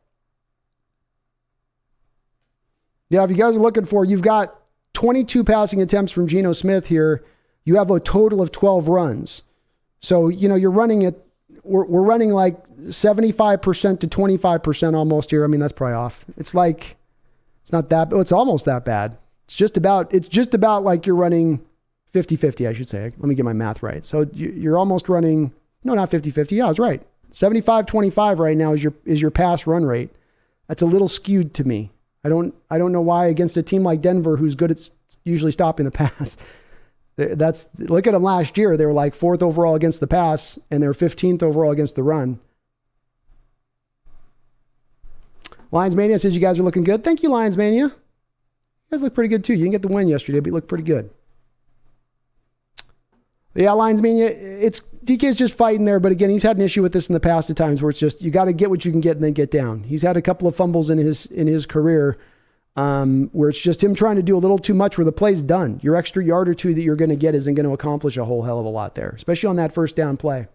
yeah, if you guys are looking for, you've got 22 passing attempts from Geno Smith here. You have a total of 12 runs. So, you're running it. We're running like 75% to 25% almost here. I mean, that's probably off. It's not that, it's almost that bad. It's just about like you're running 50-50, I should say. Let me get my math right. So you're almost running, no, not 50-50. Yeah, I was right. 75-25 right now is your pass run rate. That's a little skewed to me. I don't know why against a team like Denver, who's good at usually stopping the pass. Look at them last year. They were like 4th overall against the pass, and they're 15th overall against the run. Lions Mania says you guys are looking good. Thank you, Lions Mania. You guys look pretty good too. You didn't get the win yesterday, but you look pretty good. Yeah, Lions Mania, DK's just fighting there, but again, he's had an issue with this in the past at times where it's just you got to get what you can get and then get down. He's had a couple of fumbles in his career. Where it's just him trying to do a little too much where the play's done. Your extra yard or two that you're going to get isn't going to accomplish a whole hell of a lot there, especially on that first down play.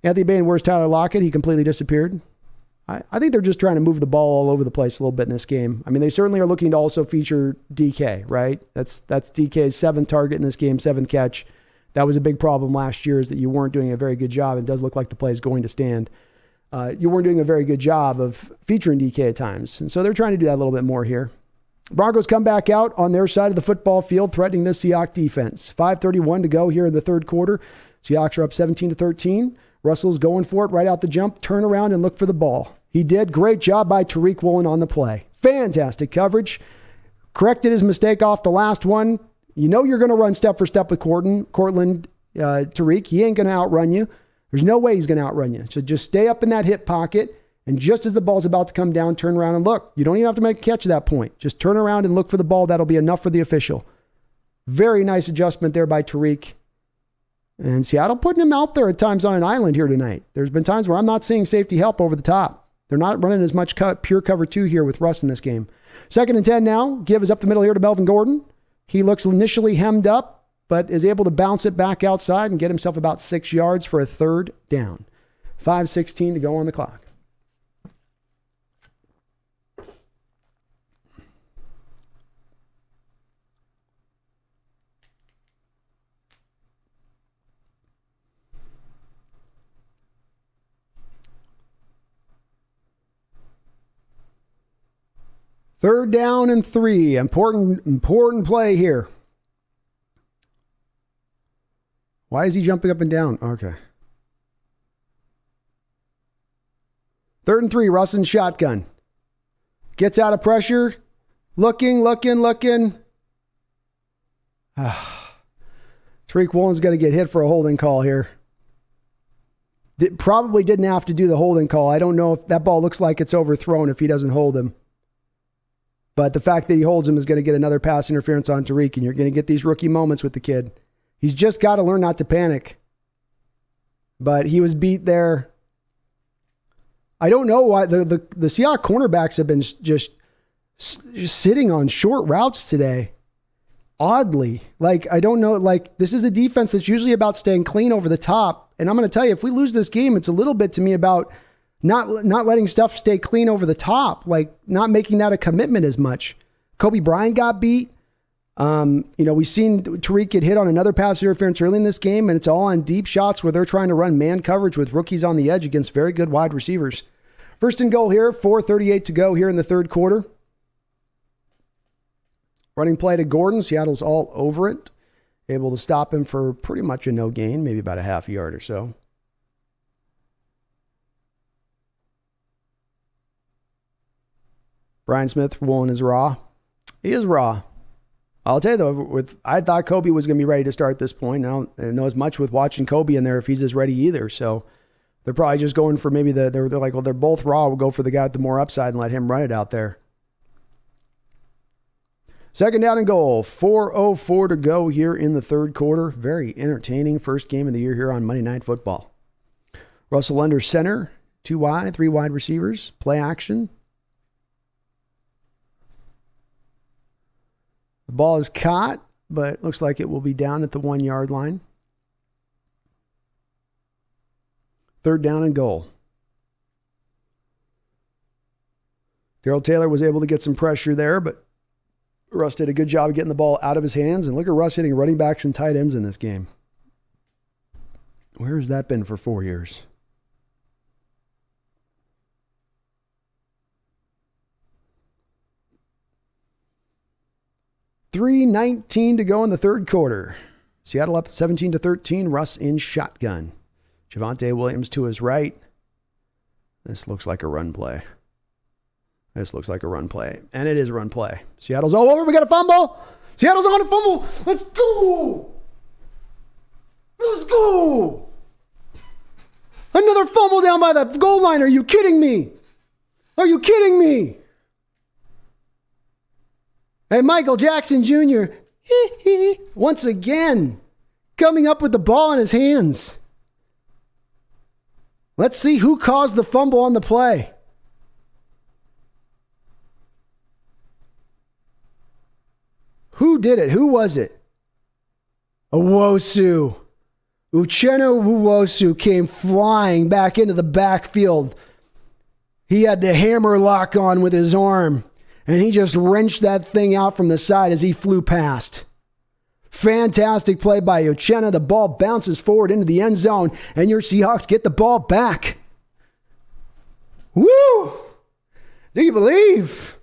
Anthony Bain, where's Tyler Lockett? He completely disappeared. I think they're just trying to move the ball all over the place a little bit in this game. I mean, they certainly are looking to also feature DK, right? That's DK's 7th target in this game, 7th catch. That was a big problem last year, is that you weren't doing a very good job. It does look like the play is going to stand. You weren't doing a very good job of featuring DK at times. And so they're trying to do that a little bit more here. Broncos come back out on their side of the football field, threatening the Seahawks defense. 5:31 to go here in the third quarter. Seahawks are up 17-13. Russell's going for it right out the jump. Turn around and look for the ball. He did. Great job by Tariq Woolen on the play. Fantastic coverage. Corrected his mistake off the last one. You know you're going to run step for step with Cortland Tariq. He ain't going to outrun you. There's no way he's going to outrun you. So just stay up in that hip pocket, and just as the ball's about to come down, turn around and look. You don't even have to make a catch at that point. Just turn around and look for the ball. That'll be enough for the official. Very nice adjustment there by Tariq. And Seattle putting him out there at times on an island here tonight. There's been times where I'm not seeing safety help over the top. They're not running as much pure cover 2 here with Russ in this game. 2nd and 10 now. Give is up the middle here to Melvin Gordon. He looks initially hemmed up, but is able to bounce it back outside and get himself about 6 yards for a 3rd down. 5:16 to go on the clock. 3rd down and 3. Important play here. Why is he jumping up and down? Okay. 3rd and 3, Russ in shotgun. Gets out of pressure. Looking. Tariq Woolen's going to get hit for a holding call here. Probably didn't have to do the holding call. I don't know if that ball looks like it's overthrown if he doesn't hold him. But the fact that he holds him is going to get another pass interference on Tariq, and you're going to get these rookie moments with the kid. He's just got to learn not to panic. But he was beat there. I don't know why the Seahawks cornerbacks have been just sitting on short routes today. Oddly. I don't know. This is a defense that's usually about staying clean over the top. And I'm going to tell you, if we lose this game, it's a little bit to me about not letting stuff stay clean over the top. Not making that a commitment as much. Kobe Bryant got beat. We've seen Tariq get hit on another pass interference early in this game, and it's all on deep shots where they're trying to run man coverage with rookies on the edge against very good wide receivers. 1st and goal here, 4:38 to go here in the 3rd quarter. Running play to Gordon. Seattle's all over it. Able to stop him for pretty much a no gain, maybe about a half yard or so. Brian Smith, Woolen is raw. He is raw. I'll tell you though, I thought Kobe was going to be ready to start at this point. I don't know as much with watching Kobe in there if he's as ready either. So they're probably just going for maybe they're like, well, they're both raw. We'll go for the guy with the more upside and let him run it out there. 2nd down and goal. 4:04 to go here in the 3rd quarter. Very entertaining first game of the year here on Monday Night Football. Russell under center. 2 wide, 3 wide receivers. Play action. The ball is caught, but looks like it will be down at the 1 yard line. 3rd down and goal. Darrell Taylor was able to get some pressure there, but Russ did a good job of getting the ball out of his hands. And look at Russ hitting running backs and tight ends in this game. Where has that been for 4 years? $3:19 to go in the 3rd quarter. Seattle up 17-13. Russ in shotgun. Javonte Williams to his right. This looks like a run play. And it is a run play. Seattle's all over. We got a fumble. Seattle's on a fumble. Let's go. Another fumble down by the goal line. Are you kidding me? Hey, Michael Jackson Jr. once again coming up with the ball in his hands. Let's see who caused the fumble on the play. Who did it? Who was it? Uchenna Nwosu came flying back into the backfield. He had the hammer lock on with his arm, and he just wrenched that thing out from the side as he flew past. Fantastic play by Uchenna. The ball bounces forward into the end zone, and your Seahawks get the ball back. Woo! Do you believe?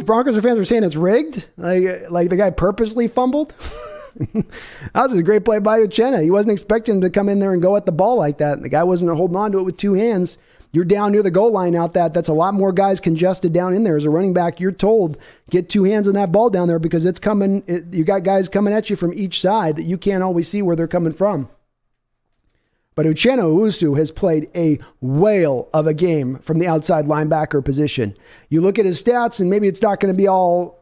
Broncos fans were saying it's rigged? Like the guy purposely fumbled? That was a great play by Uchenna. He wasn't expecting him to come in there and go at the ball like that. The guy wasn't holding on to it with 2 hands. You're down near the goal line out that's a lot more guys congested down in there. As a running back, you're told, get 2 hands on that ball down there because it's coming. You got guys coming at you from each side that you can't always see where they're coming from. But Uchenna Nwosu has played a whale of a game from the outside linebacker position. You look at his stats, and maybe it's not going to be all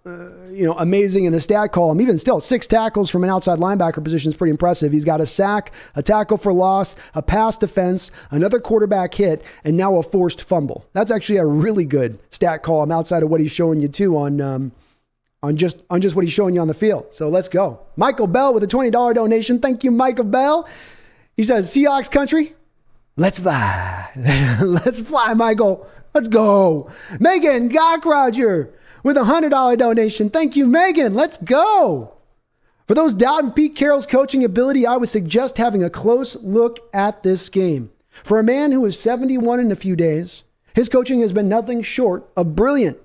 amazing in the stat column. Even still, 6 tackles from an outside linebacker position is pretty impressive. He's got a sack, a tackle for loss, a pass defense, another quarterback hit, and now a forced fumble. That's actually a really good stat column outside of what he's showing you too on just what he's showing you on the field. So let's go. Michael Bell with a $20 donation. Thank you, Michael Bell. He says, Seahawks country, let's fly. Let's fly, Michael. Let's go. Megan Gockroger with a $100 donation. Thank you, Megan. Let's go. For those doubting Pete Carroll's coaching ability, I would suggest having a close look at this game. For a man who is 71 in a few days, his coaching has been nothing short of brilliant.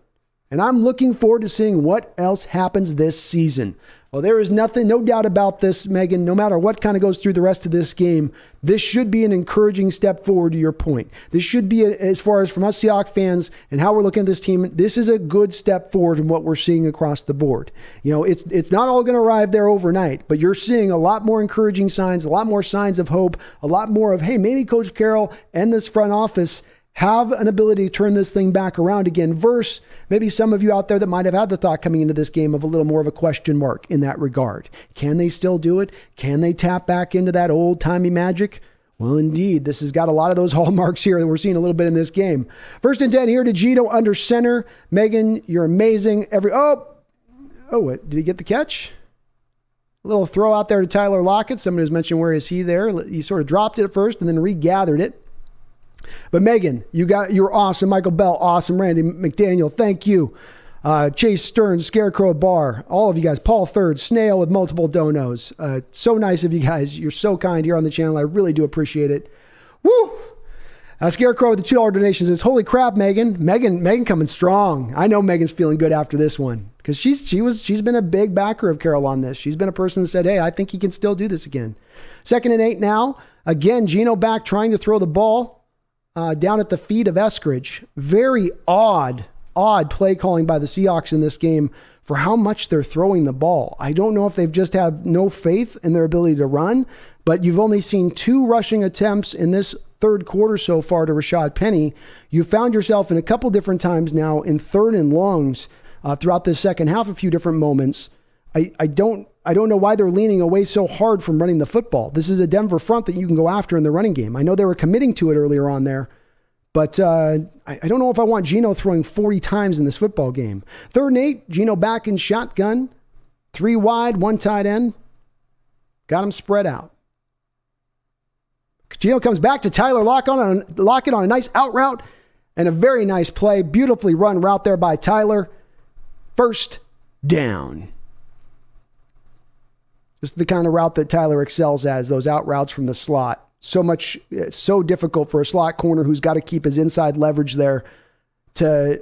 And I'm looking forward to seeing what else happens this season. Well, there is no doubt about this, Megan. No matter what kind of goes through the rest of this game, this should be an encouraging step forward to your point. This should be, as far as from us Seahawks fans and how we're looking at this team, this is a good step forward in what we're seeing across the board. It's not all going to arrive there overnight, but you're seeing a lot more encouraging signs, a lot more signs of hope, a lot more of, hey, maybe Coach Carroll and this front office have an ability to turn this thing back around again, versus maybe some of you out there that might have had the thought coming into this game of a little more of a question mark in that regard. Can they still do it? Can they tap back into that old-timey magic? Well, indeed, this has got a lot of those hallmarks here that we're seeing a little bit in this game. 1st and 10 here to Gino under center. Megan, you're amazing. What, did he get the catch? A little throw out there to Tyler Lockett. Somebody was mentioning, where is he there? He sort of dropped it at first and then regathered it. But Megan, you're awesome. Michael Bell, awesome. Randy McDaniel, thank you. Chase Stearns, Scarecrow Bar, all of you guys. Paul Third, Snail with multiple donos. So nice of you guys. You're so kind here on the channel. I really do appreciate it. Woo! Scarecrow with the $2 donation says, holy crap, Megan. Megan coming strong. I know Megan's feeling good after this one, because she's been a big backer of Carroll on this. She's been a person that said, hey, I think he can still do this again. 2nd and 8 now. Again, Gino back trying to throw the ball down at the feet of Eskridge. Very odd play calling by the Seahawks in this game for how much they're throwing the ball. I don't know if they've just had no faith in their ability to run, but you've only seen 2 rushing attempts in this third quarter so far to Rashad Penny. You found yourself in a couple different times now in 3rd and longs throughout this second half, a few different moments. I don't know why they're leaning away so hard from running the football. This is a Denver front that you can go after in the running game. I know they were committing to it earlier on there, but I don't know if I want Gino throwing 40 times in this football game. 3rd and 8, Gino back in shotgun, 3 wide, 1 tight end. Got him spread out. Gino comes back to Tyler Lockett on a nice out route and a very nice play. Beautifully run route there by Tyler. 1st down. This is the kind of route that Tyler excels as, those out routes from the slot. It's so difficult for a slot corner who's got to keep his inside leverage there to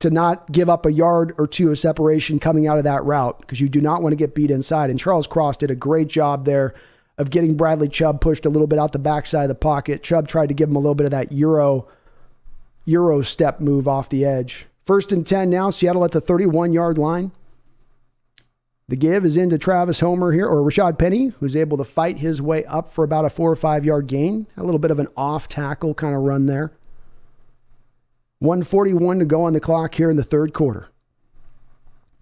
not give up a yard or 2 of separation coming out of that route, because you do not want to get beat inside. And Charles Cross did a great job there of getting Bradley Chubb pushed a little bit out the backside of the pocket. Chubb tried to give him a little bit of that Euro step move off the edge. 1st and 10 now, Seattle at the 31-yard line. The give is into Travis Homer here, or Rashad Penny, who's able to fight his way up for about a 4 or 5 yard gain. A little bit of an off tackle kind of run there. 1:41 to go on the clock here in the third quarter.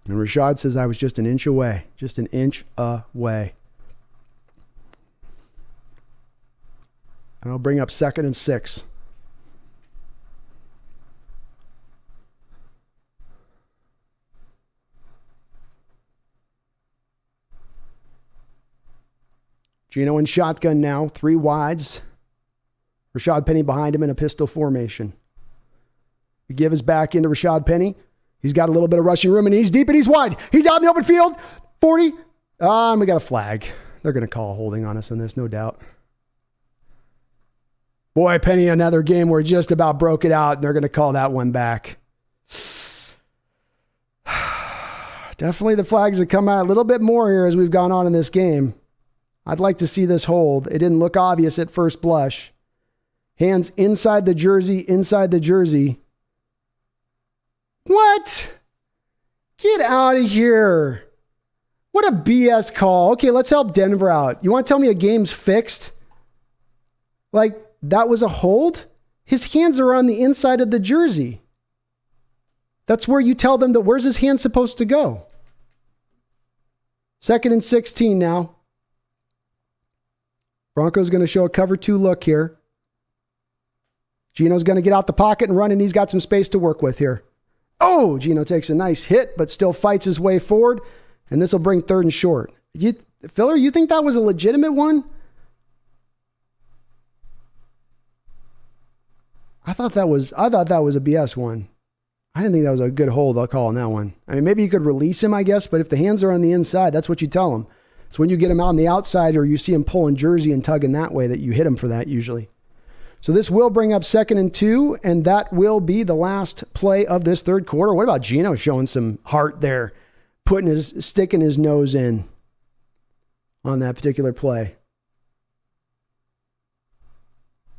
And Rashad says, I was just an inch away. Just an inch away. And I'll bring up 2nd and 6. Gino in shotgun now, 3 wides. Rashad Penny behind him in a pistol formation. The give is back into Rashad Penny. He's got a little bit of rushing room, and he's deep and he's wide. He's out in the open field. 40. We got a flag. They're going to call a holding on us in this, no doubt. Boy, Penny, another game where he just about broke it out, and they're going to call that one back. Definitely the flags have come out a little bit more here as we've gone on in this game. I'd like to see this hold. It didn't look obvious at first blush. Hands inside the jersey. What? Get out of here. What a BS call. Okay, let's help Denver out. You want to tell me a game's fixed? Like, that was a hold? His hands are on the inside of the jersey. That's where you tell them that where's his hand supposed to go? 2nd and 16 now. Bronco's going to show a cover 2 look here. Gino's going to get out the pocket and run, and he's got some space to work with here. Oh, Gino takes a nice hit, but still fights his way forward, and this will bring 3rd and short. Filler, you think that was a legitimate one? I thought that was a BS one. I didn't think that was a good hold. I'll call on that one. I mean, maybe you could release him, I guess, but if the hands are on the inside, that's what you tell him. It's when you get him out on the outside or you see him pulling jersey and tugging that way that you hit him for that usually. So this will bring up 2nd and 2, and that will be the last play of this third quarter. What about Geno showing some heart there, sticking his nose in on that particular play?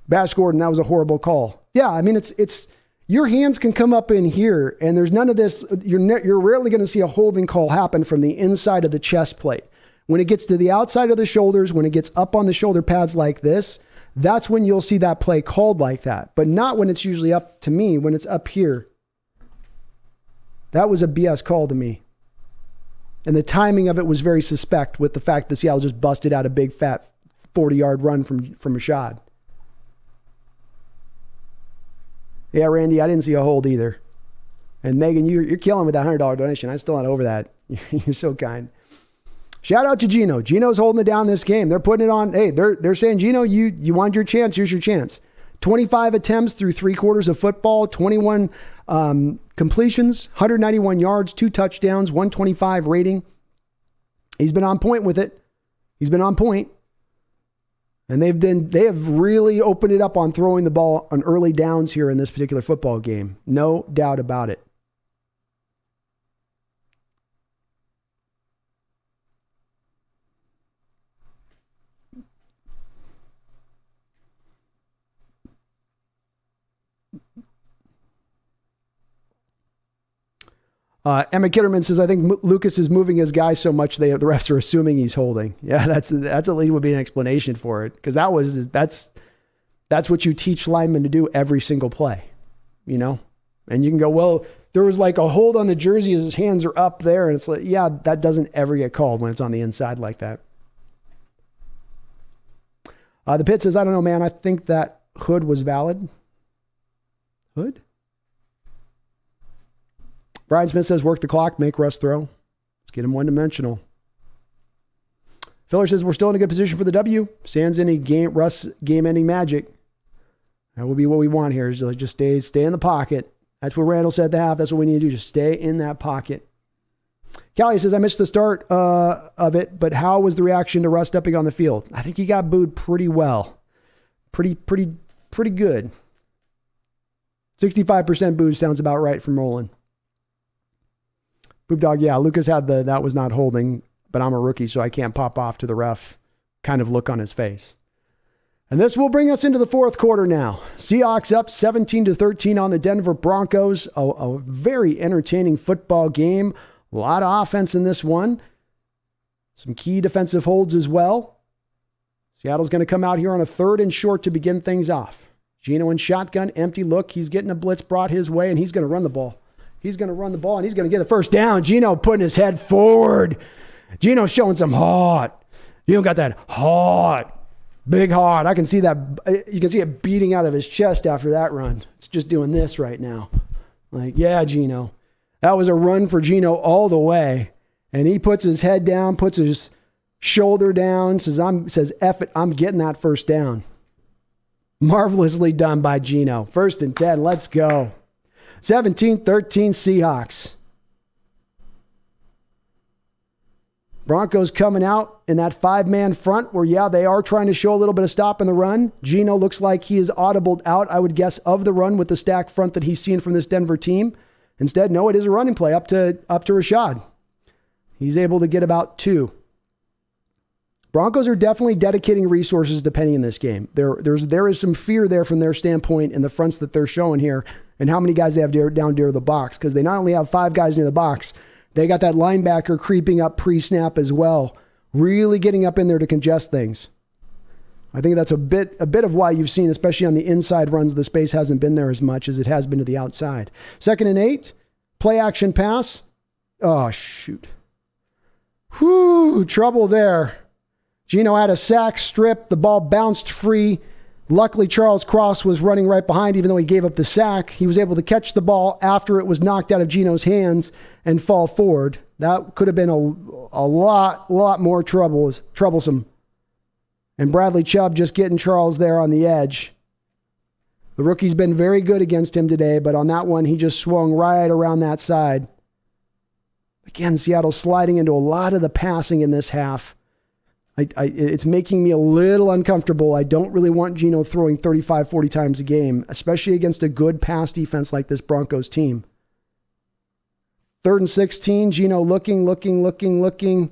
Bash Gordon, that was a horrible call. Yeah, I mean, it's your hands can come up in here, and there's none of this. You're rarely going to see a holding call happen from the inside of the chest plate. When it gets to the outside of the shoulders, when it gets up on the shoulder pads like this, that's when you'll see that play called like that. But not when it's usually up to me, when it's up here. That was a BS call to me. And the timing of it was very suspect with the fact that Seattle just busted out a big fat 40-yard run from Rashad. Yeah, Randy, I didn't see a hold either. And Megan, you're killing with that $100 donation. I'm still not over that. You're so kind. Shout out to Geno. Geno's holding it down this game. They're putting it on. Hey, they're saying, Geno, you want your chance. Here's your chance. 25 attempts through 3 quarters of football, 21 completions, 191 yards, 2 touchdowns, 125 rating. He's been on point with it. He's been on point. And they have really opened it up on throwing the ball on early downs here in this particular football game. No doubt about it. Emma Kitterman says, I think Lucas is moving his guy so much the refs are assuming he's holding. Yeah, that's at least would be an explanation for it, because that's what you teach linemen to do every single play, you know. And you can go, well, there was like a hold on the jersey as his hands are up there, and it's like, yeah, that doesn't ever get called when it's on the inside like that. The Pit says, I don't know, man. I think that Hood was valid. Hood? Brian Smith says, work the clock, make Russ throw. Let's get him one-dimensional. Filler says, we're still in a good position for the W. Sans any Russ game-ending magic. That will be what we want here, is just stay in the pocket. That's what Randall said at the half. That's what we need to do, just stay in that pocket. Callie says, I missed the start of it, but how was the reaction to Russ stepping on the field? I think he got booed pretty well. Pretty good. 65% booed sounds about right from Roland. Boop Dog, yeah, Lucas had that was not holding, but I'm a rookie, so I can't pop off to the ref kind of look on his face. And this will bring us into the fourth quarter now. Seahawks up 17-13 on the Denver Broncos. A very entertaining football game. A lot of offense in this one. Some key defensive holds as well. Seattle's going to come out here on a 3rd and short to begin things off. Geno in shotgun, empty look. He's getting a blitz brought his way, and he's going to run the ball. He's going to run the ball, and he's going to get the first down. Geno putting his head forward. Geno's showing some heart. Geno got that heart. Big heart. I can see that. You can see it beating out of his chest after that run. It's just doing this right now. Like, yeah, Geno. That was a run for Geno all the way. And he puts his head down, puts his shoulder down, says, F it, I'm getting that first down. Marvelously done by Geno. 1st and 10. Let's go. 17-13 Seahawks. Broncos coming out in that 5-man front where, yeah, they are trying to show a little bit of stop in the run. Geno looks like he is audibled out, I would guess, of the run with the stacked front that he's seen from this Denver team. Instead, no, it is a running play up to Rashad. He's able to get about 2. Broncos are definitely dedicating resources to Penny in this game. There is some fear there from their standpoint in the fronts that they're showing here and how many guys they have down near the box, because they not only have 5 guys near the box, they got that linebacker creeping up pre-snap as well, really getting up in there to congest things. I think that's a bit of why you've seen, especially on the inside runs, the space hasn't been there as much as it has been to the outside. 2nd and 8, play action pass. Oh, shoot. Whew, trouble there. Geno had a sack strip. The ball bounced free. Luckily, Charles Cross was running right behind, even though he gave up the sack. He was able to catch the ball after it was knocked out of Geno's hands and fall forward. That could have been a lot more troublesome. And Bradley Chubb just getting Charles there on the edge. The rookie's been very good against him today, but on that one, he just swung right around that side. Again, Seattle sliding into a lot of the passing in this half. It's making me a little uncomfortable. I don't really want Geno throwing 35, 40 times a game, especially against a good pass defense like this Broncos team. 3rd and 16, Geno looking.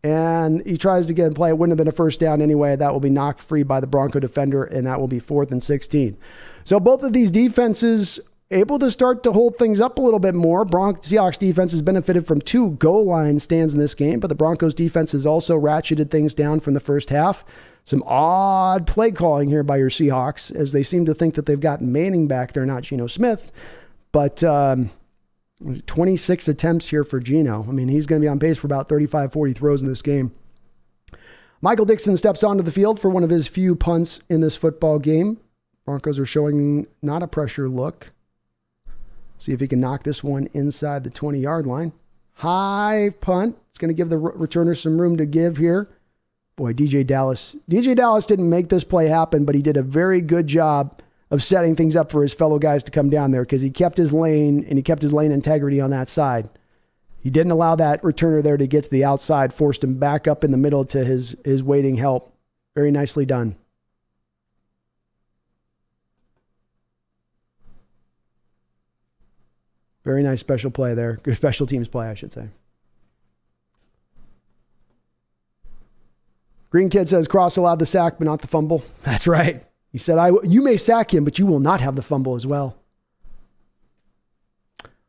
And he tries to get in play. It wouldn't have been a first down anyway. That will be knocked free by the Bronco defender, and that will be 4th and 16. So both of these defenses able to start to hold things up a little bit more. Seahawks defense has benefited from 2 goal line stands in this game, but the Broncos defense has also ratcheted things down from the first half. Some odd play calling here by your Seahawks, as they seem to think that they've gotten Manning back there, not Geno Smith. But 26 attempts here for Geno. I mean, he's going to be on pace for about 35, 40 throws in this game. Michael Dixon steps onto the field for one of his few punts in this football game. Broncos are showing not a pressure look. See if he can knock this one inside the 20-yard line. High punt. It's going to give the returner some room to give here. Boy, DJ Dallas didn't make this play happen, but he did a very good job of setting things up for his fellow guys to come down there, because he kept his lane, and he kept his lane integrity on that side. He didn't allow that returner there to get to the outside, forced him back up in the middle to his waiting help. Very nicely done. Very nice special play there. Good special teams play, I should say. Green Kid says Cross allowed the sack, but not the fumble. That's right. He said, you may sack him, but you will not have the fumble as well.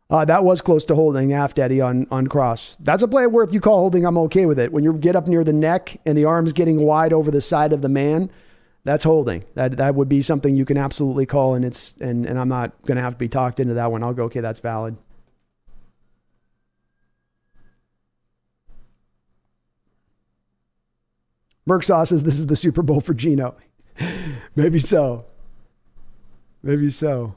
That was close to holding half daddy on Cross. That's a play where if you call holding, I'm okay with it. When you get up near the neck and the arm's getting wide over the side of the man, that's holding. That would be something you can absolutely call, and I'm not going to have to be talked into that one. I'll go, okay, that's valid. Merksaw says this is the Super Bowl for Geno. Maybe so. Maybe so.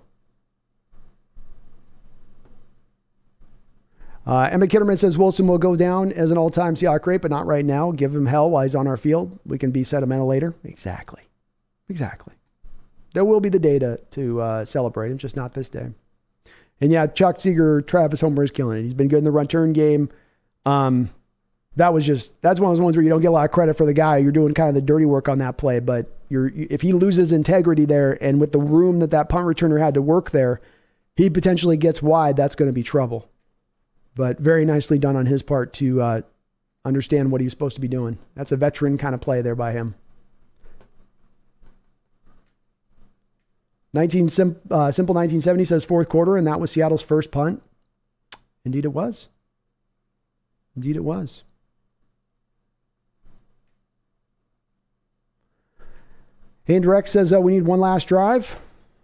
Emma Kitterman says Wilson will go down as an all-time Seahawk great, but not right now. Give him hell while he's on our field. We can be sentimental later. Exactly. There will be the day to celebrate him, just not this day. And yeah, Chuck Seeger, Travis Homer is killing it. He's been good in the return game. That's one of those ones where you don't get a lot of credit for the guy. You're doing kind of the dirty work on that play, but if he loses integrity there, and with the room that punt returner had to work there, he potentially gets wide, that's going to be trouble. But very nicely done on his part to understand what he was supposed to be doing. That's a veteran kind of play there by him. Simple 1970 says fourth quarter, and that was Seattle's first punt. Indeed it was. Hand Direct says we need one last drive.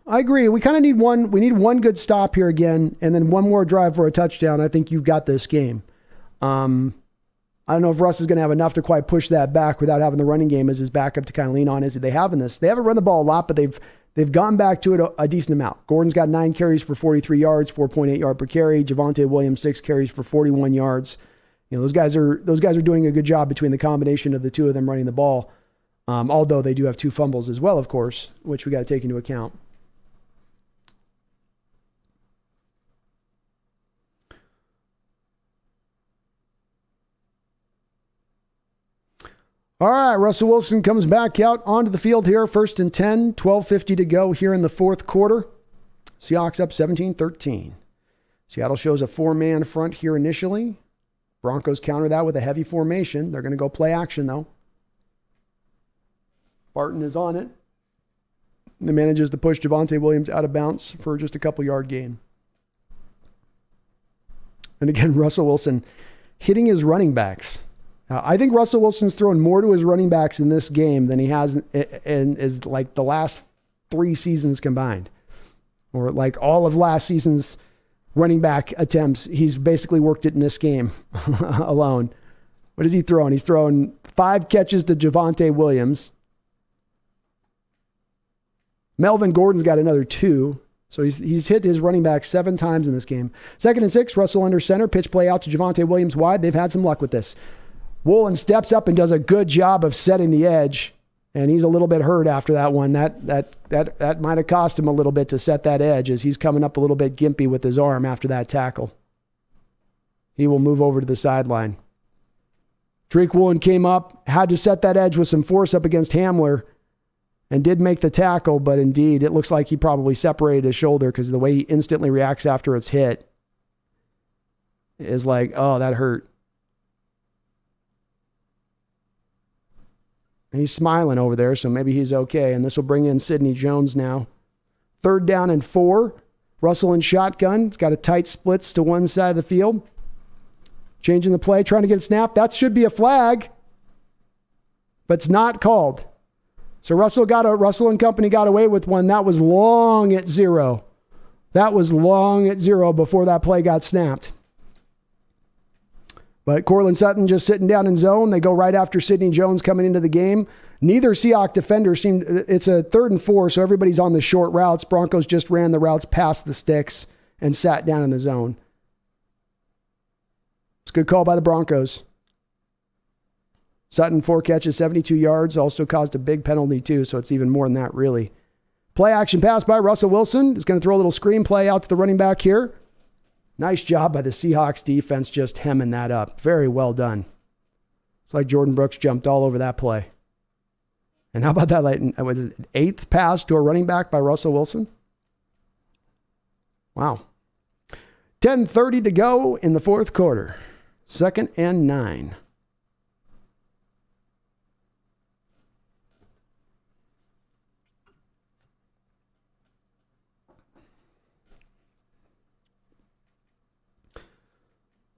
I agree. We kind of need one. We need one good stop here again, and then one more drive for a touchdown. I think you've got this game. I don't know if Russ is going to have enough to quite push that back without having the running game as his backup to kind of lean on as they have in this. They haven't run the ball a lot, but they've gone back to it a decent amount. Gordon's got 9 carries for 43 yards, 4.8 yard per carry. Javonte Williams 6 carries for 41 yards. You know, those guys are doing a good job between the combination of the two of them running the ball. Although they do have 2 fumbles as well, of course, which we got to take into account. All right, Russell Wilson comes back out onto the field here. 1st and 10, 12:50 to go here in the fourth quarter. Seahawks up 17-13. Seattle shows a 4-man front here initially. Broncos counter that with a heavy formation. They're going to go play action, though. Barton is on it. And manages to push Javonte Williams out of bounds for just a couple yard gain. And again, Russell Wilson hitting his running backs. I think Russell Wilson's thrown more to his running backs in this game than he has in like the last 3 seasons combined. Or like all of last season's running back attempts. He's basically worked it in this game alone. What is he throwing? He's throwing 5 catches to Javonte Williams. Melvin Gordon's got another 2. So he's hit his running back 7 times in this game. 2nd and 6, Russell under center. Pitch play out to Javonte Williams wide. They've had some luck with this. Woolen steps up and does a good job of setting the edge. And he's a little bit hurt after that one. That might have cost him a little bit to set that edge, as he's coming up a little bit gimpy with his arm after that tackle. He will move over to the sideline. Tariq Woolen came up, had to set that edge with some force up against Hamler, and did make the tackle, but indeed, it looks like he probably separated his shoulder because the way he instantly reacts after it's hit is like, oh, that hurt. He's smiling over there, so maybe he's okay, and this will bring in Sidney Jones now. 3rd down and 4. Russell in shotgun. It's got a tight splits to one side of the field. Changing the play, trying to get a snap. That should be a flag, but it's not called. So Russell and company got away with one. That was long at 0. That was long at 0 before that play got snapped. But Cortland Sutton just sitting down in zone. They go right after Sidney Jones coming into the game. Neither Seahawk defender seemed, it's a 3rd and 4, so everybody's on the short routes. Broncos just ran the routes past the sticks and sat down in the zone. It's a good call by the Broncos. Sutton, 4 catches, 72 yards, also caused a big penalty too, so it's even more than that, really. Play action pass by Russell Wilson. Is going to throw a little screen play out to the running back here. Nice job by the Seahawks defense just hemming that up. Very well done. It's like Jordan Brooks jumped all over that play. And how about that, was it 8th pass to a running back by Russell Wilson? Wow. 10:30 to go in the 4th quarter. 2nd and 9.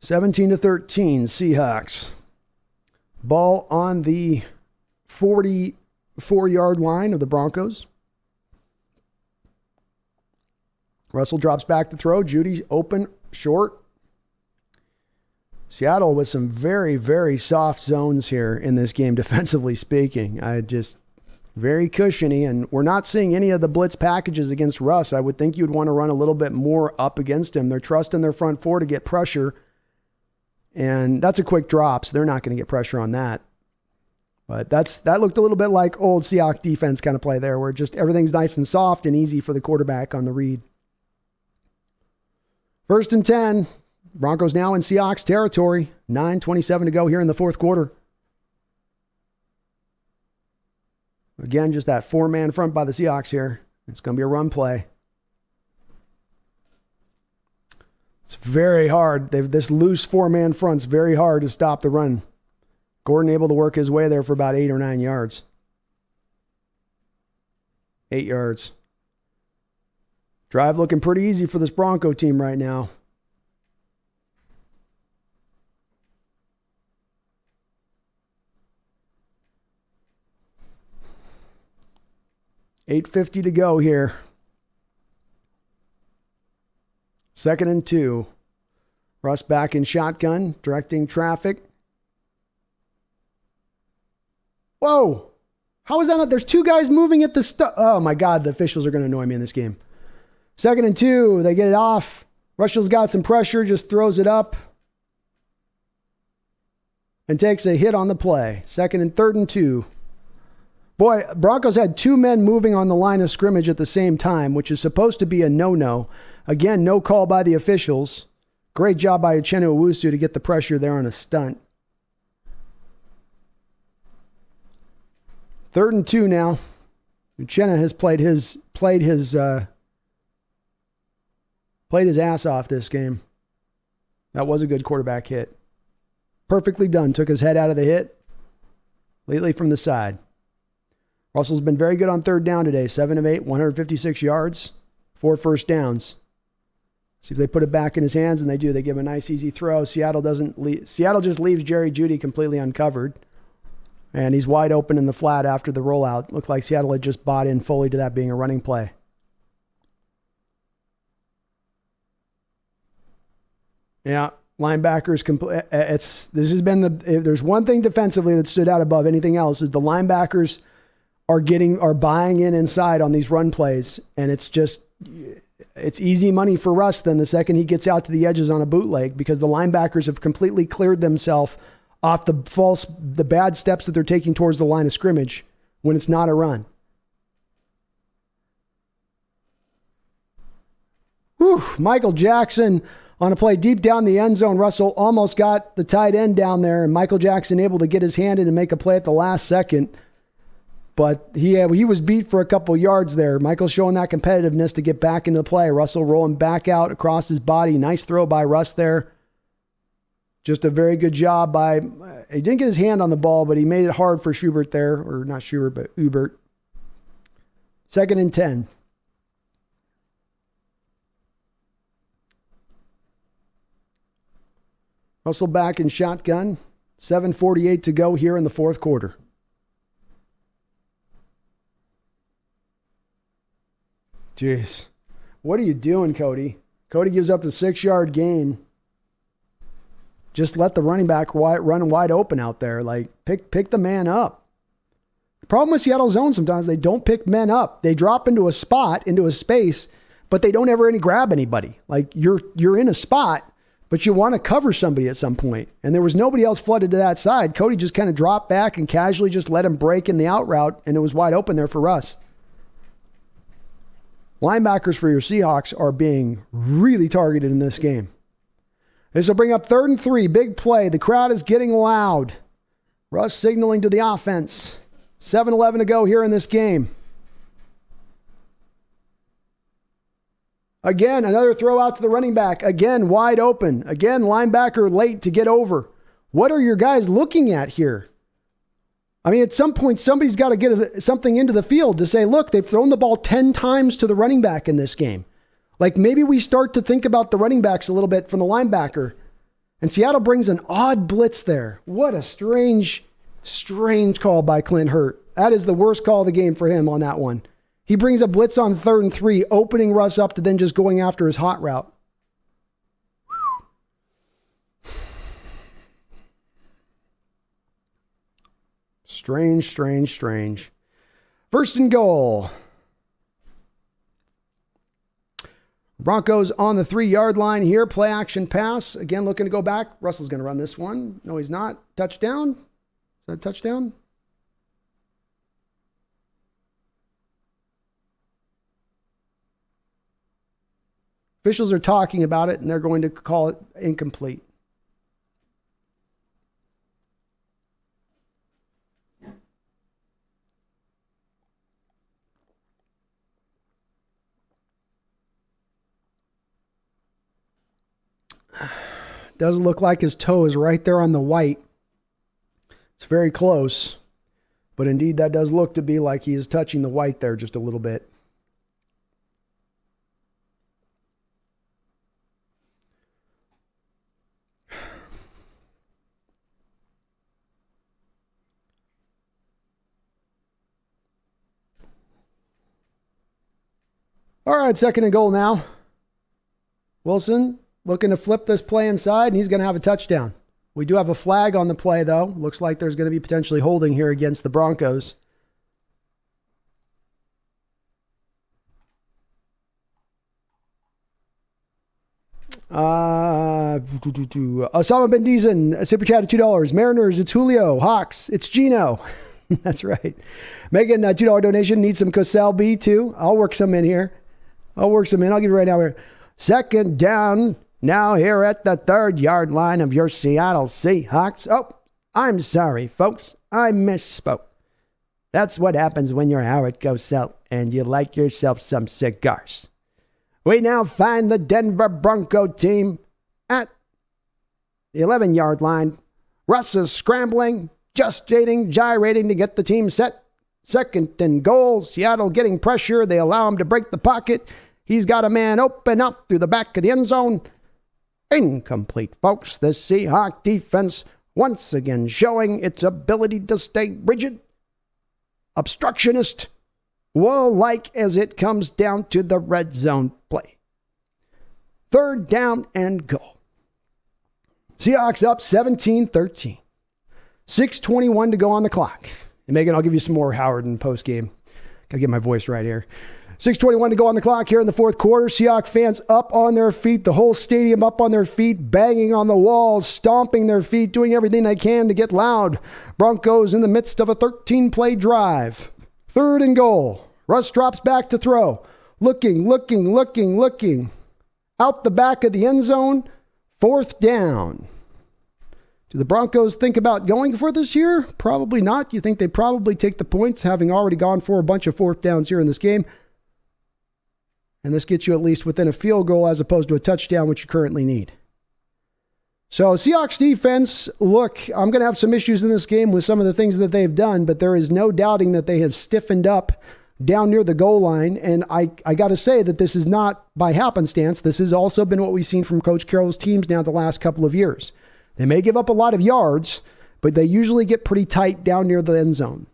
(17-13) Seahawks. Ball on the 44-yard line of the Broncos. Russell drops back to throw. Judy open, short. Seattle with some very, very soft zones here in this game, defensively speaking. Very cushiony, and we're not seeing any of the blitz packages against Russ. I would think you'd want to run a little bit more up against him. They're trusting their front 4 to get pressure, and that's a quick drop, so they're not going to get pressure on that. But that looked a little bit like old Seahawks defense kind of play there, where just everything's nice and soft and easy for the quarterback on the read. 1st and 10. Broncos now in Seahawks territory. 9:27 to go here in the 4th quarter. Again, just that 4-man front by the Seahawks here. It's going to be a run play. It's very hard. This loose 4-man front's very hard to stop the run. Gordon able to work his way there for about 8 or 9 yards. 8 yards. Drive looking pretty easy for this Bronco team right now. $8:50 to go here. 2nd and 2. Russ back in shotgun, directing traffic. Whoa! How is that not? There's 2 guys moving at the oh my God, the officials are going to annoy me in this game. 2nd and 2, they get it off. Russell's got some pressure, just throws it up. And takes a hit on the play. 2nd and 3rd and 2. Boy, Broncos had 2 men moving on the line of scrimmage at the same time, which is supposed to be a no-no. Again, no call by the officials. Great job by Uchenna Owusu to get the pressure there on a stunt. 3rd and 2 now. Uchenna has played his ass off this game. That was a good quarterback hit. Perfectly done. Took his head out of the hit. Lately from the side. Russell's been very good on 3rd down today. 7 of 8, 156 yards, 4 first downs. See if they put it back in his hands, and they do. They give him a nice, easy throw. Seattle just leaves Jerry Jeudy completely uncovered. And he's wide open in the flat after the rollout. Looked like Seattle had just bought in fully to that being a running play. Yeah, linebackers. If there's one thing defensively that stood out above anything else is the linebackers are buying in inside on these run plays, and it's easy money for Russ then the second he gets out to the edges on a bootleg, because the linebackers have completely cleared themselves off the bad steps that they're taking towards the line of scrimmage when it's not a run. Whew, Michael Jackson On a play deep down the end zone, Russell almost got the tight end down there, and Michael Jackson able to get his hand in and make a play at the last second. But he was beat for a couple yards there. Michael showing that competitiveness to get back into the play. Russell rolling back out across his body. Nice throw by Russ there. Just a very good job by... He didn't get his hand on the ball, but he made it hard for Schubert there. Or not Schubert, but Ubert. 2nd and 10. Russell back in shotgun. 7:48 to go here in the fourth quarter. Jeez. What are you doing, Cody? Cody gives up a 6-yard gain. Just let the running back run wide open out there. Like, pick the man up. The problem with Seattle zone sometimes, they don't pick men up. They drop into a spot, into a space, but they don't ever grab anybody. Like, you're in a spot, but you want to cover somebody at some point. And there was nobody else flooded to that side. Cody just kind of dropped back and casually just let him break in the out route, and it was wide open there for Russ. Linebackers for your Seahawks are being really targeted in this game. This will bring up 3rd and 3. Big play. The crowd is getting loud. Russ signaling to the offense. 7:11 to go here in this game. Again, another throw out to the running back. Again, wide open. Again, linebacker late to get over. What are your guys looking at here? I mean, at some point, somebody's got to get something into the field to say, look, they've thrown the ball 10 times to the running back in this game. Like, maybe we start to think about the running backs a little bit from the linebacker. And Seattle brings an odd blitz there. What a strange call by Clint Hurt. That is the worst call of the game for him on that one. He brings a blitz on 3rd and 3, opening Russ up to then just going after his hot route. Strange. 1st and goal. Broncos on the 3-yard line here. Play action pass. Again, looking to go back. Russell's going to run this one. No, he's not. Touchdown. Is that a touchdown? Officials are talking about it, and they're going to call it incomplete. Doesn't look like his toe is right there on the white. It's very close. But indeed, that does look to be like he is touching the white there just a little bit. All right, 2nd and goal now. Wilson looking to flip this play inside, and he's going to have a touchdown. We do have a flag on the play, though. Looks like there's going to be potentially holding here against the Broncos. Osama Ben Deezen, super chat of $2. Mariners, it's Julio. Hawks, it's Gino. That's right. Megan, $2 donation. Need some Cosell B too. I'll work some in here. I'll give you right now here. 2nd down. Now here at the 3rd-yard line of your Seattle Seahawks. Oh, I'm sorry, folks. I misspoke. That's what happens when you're Howard Cosell and you like yourself some cigars. We now find the Denver Bronco team at the 11-yard line. Russ is scrambling, gyrating to get the team set. 2nd and goal. Seattle getting pressure. They allow him to break the pocket. He's got a man open up through the back of the end zone. Incomplete, folks. The Seahawk defense once again showing its ability to stay rigid, obstructionist, wall-like as it comes down to the red zone play. 3rd down and goal. Seahawks up 17-13. 6:21 to go on the clock. And Megan, I'll give you some more Howard in post-game. Got to get my voice right here. 6:21 to go on the clock here in the fourth quarter. Seahawks fans up on their feet. The whole stadium up on their feet, banging on the walls, stomping their feet, doing everything they can to get loud. Broncos in the midst of a 13-play drive. 3rd and goal. Russ drops back to throw. Looking. out the back of the end zone, 4th down. Do the Broncos think about going for this here? Probably not. You think they probably take the points, having already gone for a bunch of 4th downs here in this game. And this gets you at least within a field goal as opposed to a touchdown, which you currently need. So Seahawks defense, look, I'm going to have some issues in this game with some of the things that they've done, but there is no doubting that they have stiffened up down near the goal line. And I got to say that this is not by happenstance. This has also been what we've seen from Coach Carroll's teams now the last couple of years. They may give up a lot of yards, but they usually get pretty tight down near the end zone.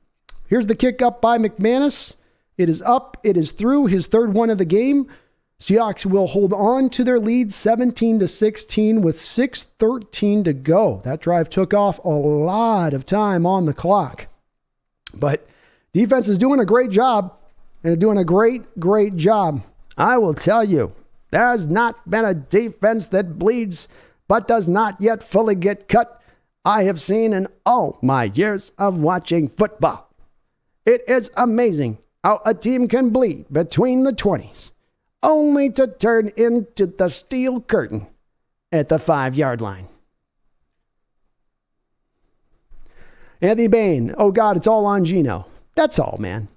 Here's the kick up by McManus. It is up. It is through, his 3rd one of the game. Seahawks will hold on to their lead 17-16 with 6:13 to go. That drive took off a lot of time on the clock. But defense is doing a great job, and doing a great job. I will tell you, there has not been a defense that bleeds but does not yet fully get cut I have seen in all my years of watching football. It is amazing how a team can bleed between the 20s, only to turn into the steel curtain at the 5-yard line. Anthony Bain, oh God, it's all on Geno. That's all, man.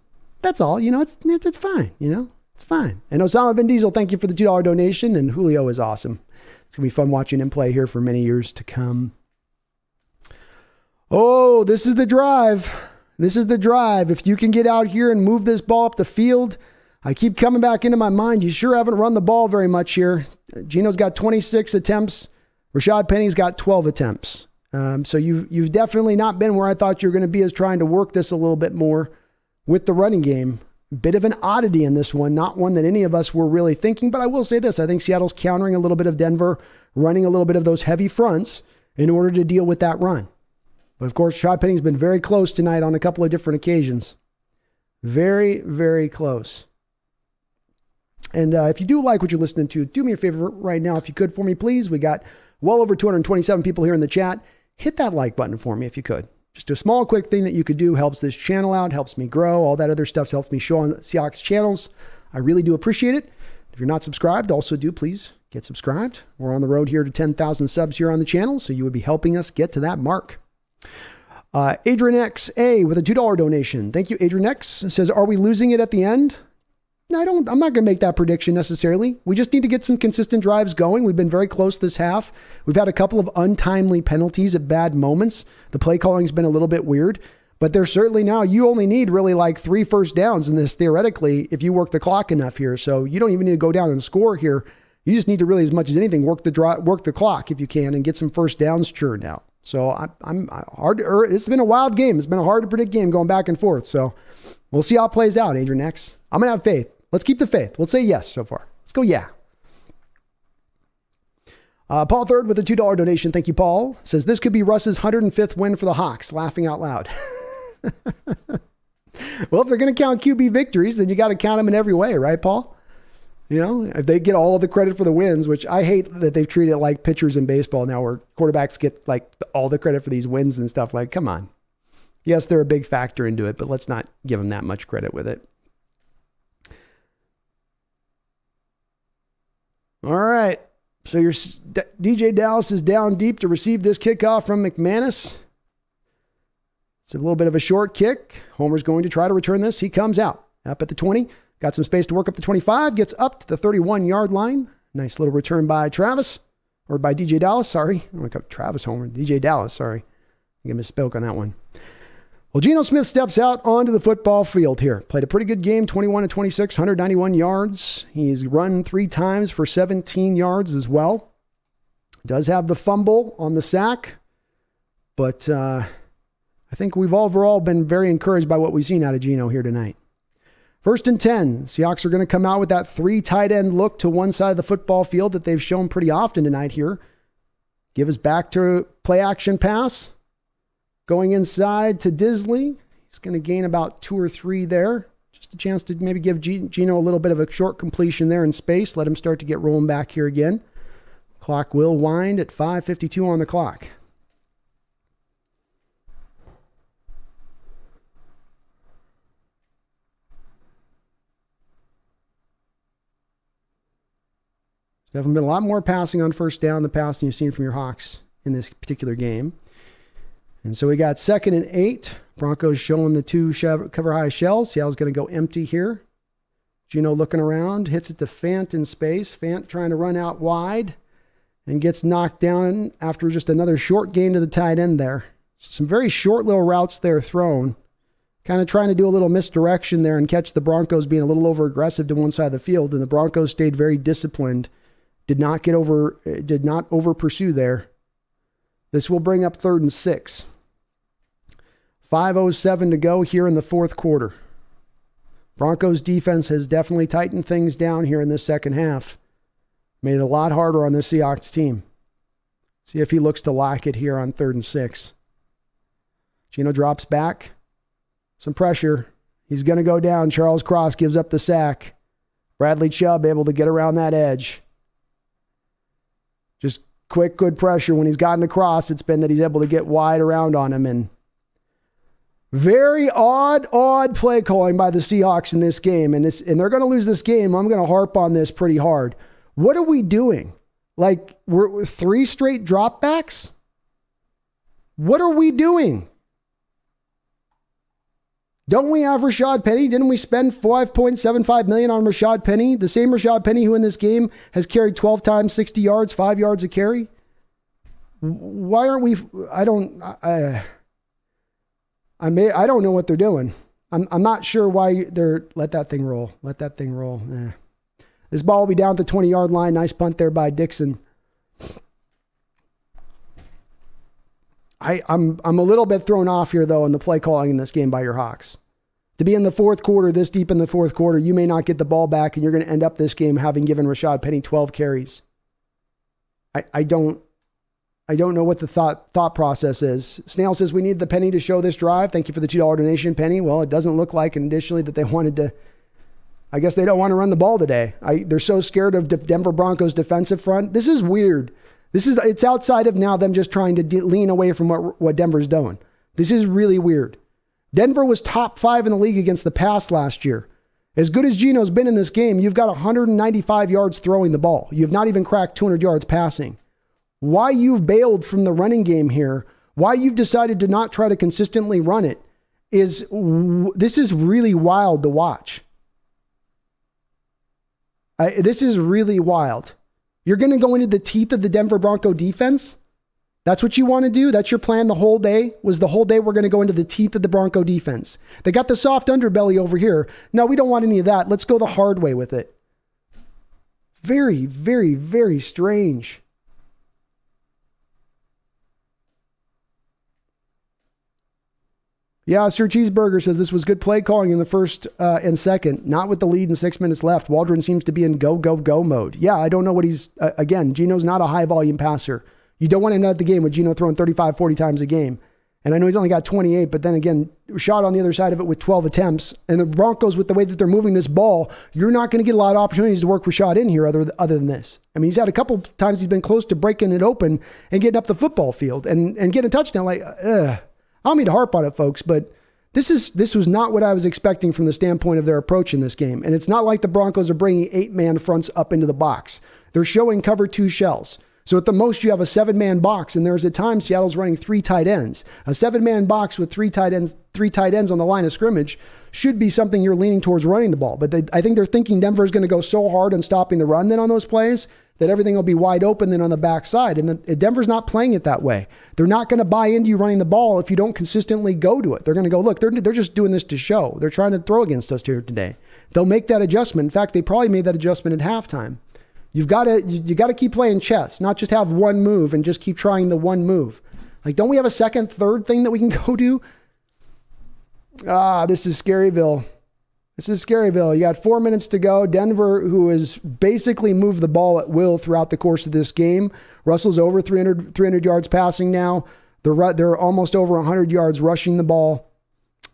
That's all. You know, it's fine. You know, it's fine. And Osama Bin Diesel, thank you for the $2 donation. And Julio is awesome. It's going to be fun watching him play here for many years to come. Oh, this is the drive. This is the drive. If you can get out here and move this ball up the field, I keep coming back into my mind. You sure haven't run the ball very much here. Geno's got 26 attempts. Rashad Penny's got 12 attempts. So you've definitely not been where I thought you were going to be, as trying to work this a little bit more with the running game. Bit of an oddity in this one, not one that any of us were really thinking, but I will say this. I think Seattle's countering a little bit of Denver, running a little bit of those heavy fronts in order to deal with that run. But of course, Rashad Penny's been very close tonight on a couple of different occasions. Very, very close. And if you do like what you're listening to, do me a favor right now, if you could, for me, please. We got well over 227 people here in the chat. Hit that like button for me if you could. Just a small, quick thing that you could do helps this channel out, helps me grow. All that other stuff helps me show on Seahawks channels. I really do appreciate it. If you're not subscribed, also do please get subscribed. We're on the road here to 10,000 subs here on the channel, so you would be helping us get to that mark. Adrian XA with a $2 donation. Thank you, Adrian X. Says, are we losing it at the end? No, I'm not going to make that prediction necessarily. We just need to get some consistent drives going. We've been very close this half. We've had a couple of untimely penalties at bad moments. The play calling's been a little bit weird, but there's certainly now, you only need really like 3 first downs in this theoretically if you work the clock enough here. So you don't even need to go down and score here. You just need to really, as much as anything, work the clock if you can and get some first downs churned out. So it's been a wild game. It's been a hard to predict game going back and forth. So we'll see how it plays out, Adrian X. I'm going to have faith. Let's keep the faith. We'll say yes so far. Let's go yeah. Paul Third with a $2 donation. Thank you, Paul. Says, this could be Russ's 105th win for the Hawks. Laughing out loud. Well, if they're going to count QB victories, then you got to count them in every way, right, Paul? You know, if they get all the credit for the wins, which I hate that they've treated it like pitchers in baseball now, where quarterbacks get like all the credit for these wins and stuff. Like, come on. Yes, they're a big factor into it, but let's not give them that much credit with it. All right. So your DJ Dallas is down deep to receive this kickoff from McManus. It's a little bit of a short kick. Homer's going to try to return this. He comes out up at the 20. Got some space to work up the 25. Gets up to the 31-yard line. Nice little return by Travis. Or by DJ Dallas, sorry. I don't want to call Travis Homer. DJ Dallas, sorry. I think I misspoke on that one. Well, Geno Smith steps out onto the football field here. Played a pretty good game, 21-26, 191 yards. He's run 3 times for 17 yards as well. Does have the fumble on the sack, but I think we've overall been very encouraged by what we've seen out of Geno here tonight. 1st and 10. Seahawks are going to come out with that 3 tight end look to one side of the football field that they've shown pretty often tonight here. Give us back to play action pass. Going inside to Disley. He's going to gain about 2 or 3 there. Just a chance to maybe give Geno a little bit of a short completion there in space. Let him start to get rolling back here again. Clock will wind at 5:52 on the clock. Definitely been a lot more passing on first down the passing you've seen from your Hawks in this particular game. And so we got 2nd and 8. Broncos showing the 2 cover high shells. Seattle's going to go empty here. Geno looking around, hits it to Fant in space. Fant trying to run out wide and gets knocked down after just another short gain to the tight end there. Some very short little routes there thrown. Kind of trying to do a little misdirection there and catch the Broncos being a little over aggressive to one side of the field. And the Broncos stayed very disciplined. Did not over pursue there. This will bring up 3rd and 6. 5:07 to go here in the 4th quarter. Broncos defense has definitely tightened things down here in this second half. Made it a lot harder on the Seahawks team. See if he looks to lock it here on 3rd and 6. Geno drops back. Some pressure. He's going to go down. Charles Cross gives up the sack. Bradley Chubb able to get around that edge. Just quick, good pressure. When he's gotten across, it's been that he's able to get wide around on him. And very odd play calling by the Seahawks in this game. And they're going to lose this game. I'm going to harp on this pretty hard. What are we doing? Like, we're 3 straight dropbacks? What are we doing? Don't we have Rashad Penny? Didn't we spend $5.75 million on Rashad Penny? The same Rashad Penny who in this game has carried 12 times 60 yards, 5 yards a carry? Why aren't we... I don't know what they're doing. I'm not sure why they're... Let that thing roll. Let that thing roll. This ball will be down at the 20-yard line. Nice punt there by Dixon. I'm a little bit thrown off here, though, in the play calling in this game by your Hawks. To be in the 4th quarter, this deep in the 4th quarter, you may not get the ball back, and you're going to end up this game having given Rashad Penny 12 carries. I don't know what the thought process is. Snail says, we need the Penny to show this drive. Thank you for the $2 donation, Penny. Well, it doesn't look like, and additionally, that they wanted to... I guess they don't want to run the ball today. They're so scared of Denver Broncos defensive front. This is weird. It's outside of now them just trying to lean away from what Denver's doing. This is really weird. Denver was top 5 in the league against the pass last year. As good as Geno's been in this game, you've got 195 yards throwing the ball. You've not even cracked 200 yards passing. Why you've bailed from the running game here, why you've decided to not try to consistently run it, this is really wild to watch. This is really wild. You're going to go into the teeth of the Denver Bronco defense? That's what you want to do? That's your plan the whole day? Was the whole day we're going to go into the teeth of the Bronco defense? They got the soft underbelly over here. No, we don't want any of that. Let's go the hard way with it. Very, very, very strange. Yeah, Sir Cheeseburger says this was good play calling in the 1st and 2nd. Not with the lead and 6 minutes left. Waldron seems to be in go mode. Yeah, I don't know what he's... again, Geno's not a high-volume passer. You don't want to end up the game with Geno throwing 35, 40 times a game. And I know he's only got 28, but then again, shot on the other side of it with 12 attempts. And the Broncos, with the way that they're moving this ball, you're not going to get a lot of opportunities to work Rashad in here other than this. I mean, he's had a couple times he's been close to breaking it open and getting up the football field and getting a touchdown. I don't mean to harp on it, folks, but this was not what I was expecting from the standpoint of their approach in this game. And it's not like the Broncos are bringing 8-man fronts up into the box. They're showing cover 2 shells. So at the most, you have a 7-man box, and there's a time Seattle's running 3 tight ends. A 7-man box with 3 tight ends on the line of scrimmage should be something you're leaning towards running the ball. But I think they're thinking Denver's going to go so hard on stopping the run then on those plays that everything will be wide open then on the backside. And Denver's not playing it that way. They're not going to buy into you running the ball if you don't consistently go to it. They're going to go, look, they're just doing this to show. They're trying to throw against us here today. They'll make that adjustment. In fact, they probably made that adjustment at halftime. You got to keep playing chess, not just have one move and just keep trying the one move. Like, don't we have a second, third thing that we can go do? This is Scaryville. You got 4 minutes to go. Denver, who has basically moved the ball at will throughout the course of this game. Russell's over 300 yards passing now. They're almost over 100 yards rushing the ball.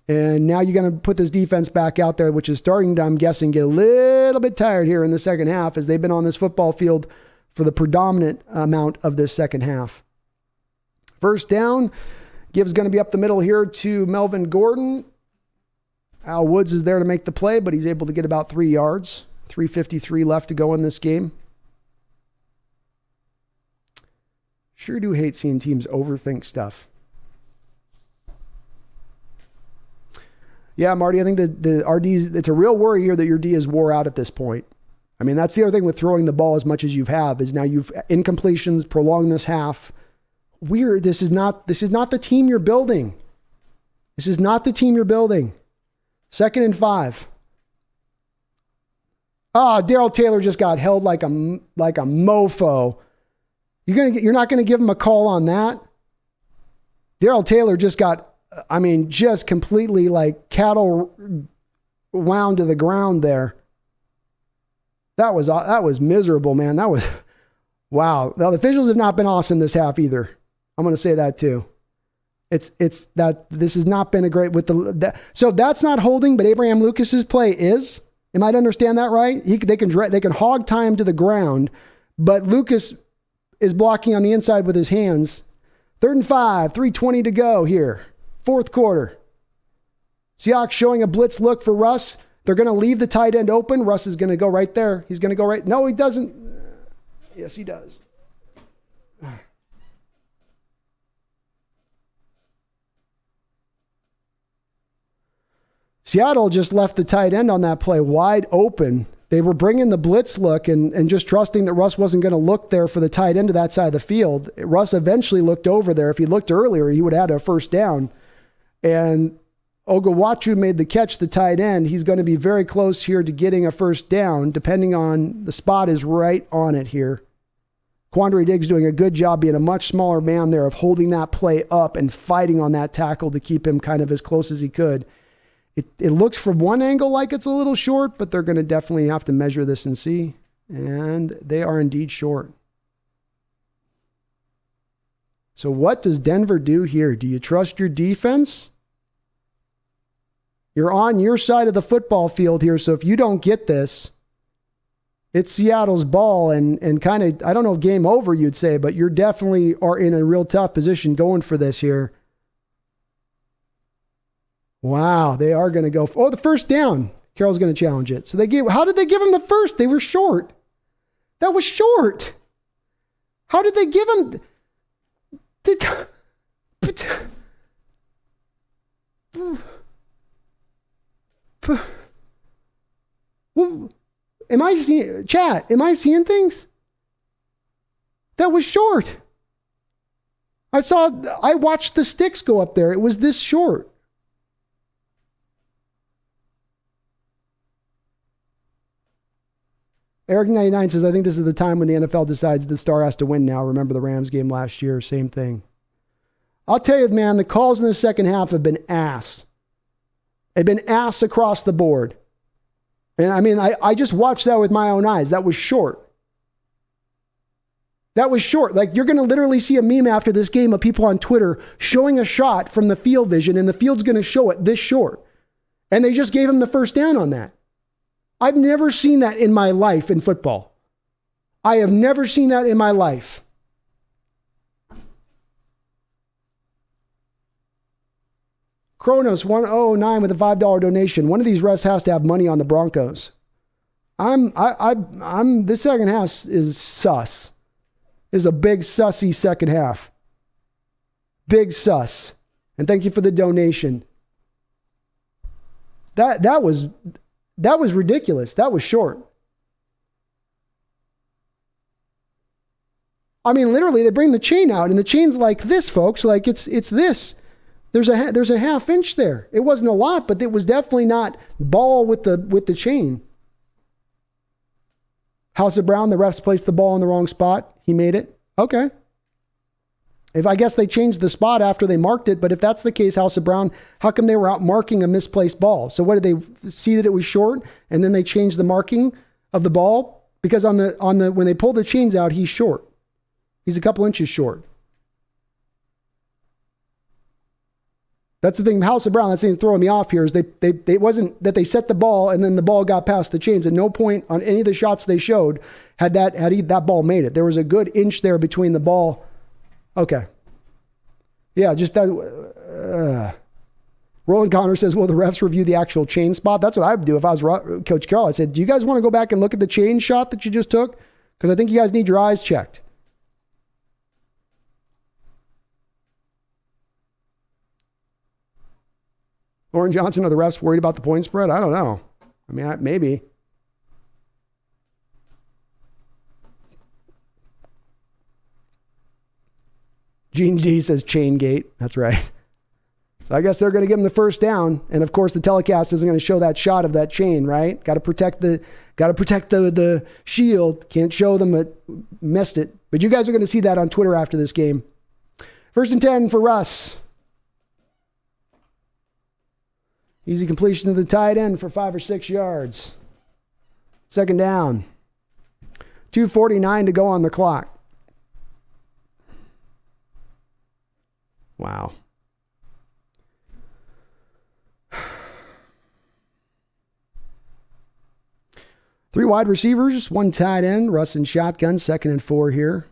And now you're going to put this defense back out there, which is starting to, I'm guessing, get a little bit tired here in the second half as they've been on this football field for the predominant amount of this second half. First down, Gibbs going to be up the middle here to Melvin Gordon. Al Woods is there to make the play, but he's able to get about 3 yards. 3:53 left to go in this game. Sure do hate seeing teams overthink stuff. Yeah, Marty, I think that our D's, it's a real worry here that your D is wore out at this point. I mean, that's the other thing with throwing the ball as much as you have is now you've incompletions, prolonged this half. This is not the team you're building. This is not the team you're building. 2nd and 5. Oh, Darrell Taylor just got held like a mofo. You're not going to give him a call on that? Darrell Taylor just got, just completely like cattle wound to the ground there. That was miserable, man. That was, wow. Now, the officials have not been awesome this half either. I'm going to say that too. It's that this has not been a great with so that's not holding, but Abraham Lucas's play is. Am I to understand that right? They can hog tie him to the ground, but Lucas is blocking on the inside with his hands. 3rd and 5, 3:20 to go here. 4th quarter. Seahawks showing a blitz look for Russ. They're going to leave the tight end open. Russ is going to go right there. He's going to go right. No, he doesn't. Yes, he does. Seattle just left the tight end on that play wide open. They were bringing the blitz look and just trusting that Russ wasn't going to look there for the tight end to that side of the field. Russ eventually looked over there. If he looked earlier, he would have had a first down. And Ogawachu made the catch, the tight end. He's going to be very close here to getting a first down, depending on the spot is right on it here. Quandary Diggs doing a good job being a much smaller man there of holding that play up and fighting on that tackle to keep him kind of as close as he could. It looks from one angle like it's a little short, but they're going to definitely have to measure this and see. And they are indeed short. So what does Denver do here? Do you trust your defense? You're on your side of the football field here, so if you don't get this, it's Seattle's ball and kind of, I don't know if game over you'd say, but you're definitely are in a real tough position going for this here. Wow, they are going to go for, the first down. Carroll's going to challenge it. So how did they give him the first? They were short. That was short. How did they give him? Am I seeing things? That was short. I watched the sticks go up there. It was this short. Eric99 says, I think this is the time when the NFL decides the star has to win now. Remember the Rams game last year, same thing. I'll tell you, man, the calls in the second half have been ass. They've been ass across the board. And I just watched that with my own eyes. That was short. That was short. Like, you're going to literally see a meme after this game of people on Twitter showing a shot from the field vision, and the field's going to show it this short. And they just gave him the first down on that. I've never seen that in my life in football. I have never seen that in my life. Kronos 109 with a $5 donation. One of these refs has to have money on the Broncos. This second half is sus. It's a big sussy second half. Big sus. And thank you for the donation. That was ridiculous. That was short. Literally, they bring the chain out, and the chain's like this, folks. Like it's this. There's a half inch there. It wasn't a lot, but it was definitely not ball with the chain. House of Brown, the refs placed the ball in the wrong spot. He made it. Okay. I guess they changed the spot after they marked it, but if that's the case, House of Brown, how come they were out marking a misplaced ball? So what, did they see that it was short and then they changed the marking of the ball? Because on the when they pull the chains out, he's short. He's a couple inches short. That's the thing, House of Brown, that's the thing throwing me off here is they wasn't that they set the ball and then the ball got past the chains. At no point on any of the shots they showed had that ball made it. There was a good inch there between the ball. Okay. Yeah, just that. Roland Connor says, will the refs review the actual chain spot? That's what I would do if I was Coach Carroll. I said, do you guys want to go back and look at the chain shot that you just took? Because I think you guys need your eyes checked. Lauren Johnson, are the refs worried about the point spread? I don't know. I mean, maybe. Gene G says chain gate. That's right. So I guess they're going to give him the first down. And of course, the telecast isn't going to show that shot of that chain, right? Got to protect the shield. Can't show them it missed it. But you guys are going to see that on Twitter after this game. 1st and 10 for Russ. Easy completion to the tight end for 5 or 6 yards. 2nd down. 2:49 to go on the clock. Wow. Three wide receivers, 1 tight end. Russ and shotgun, 2nd and 4 here.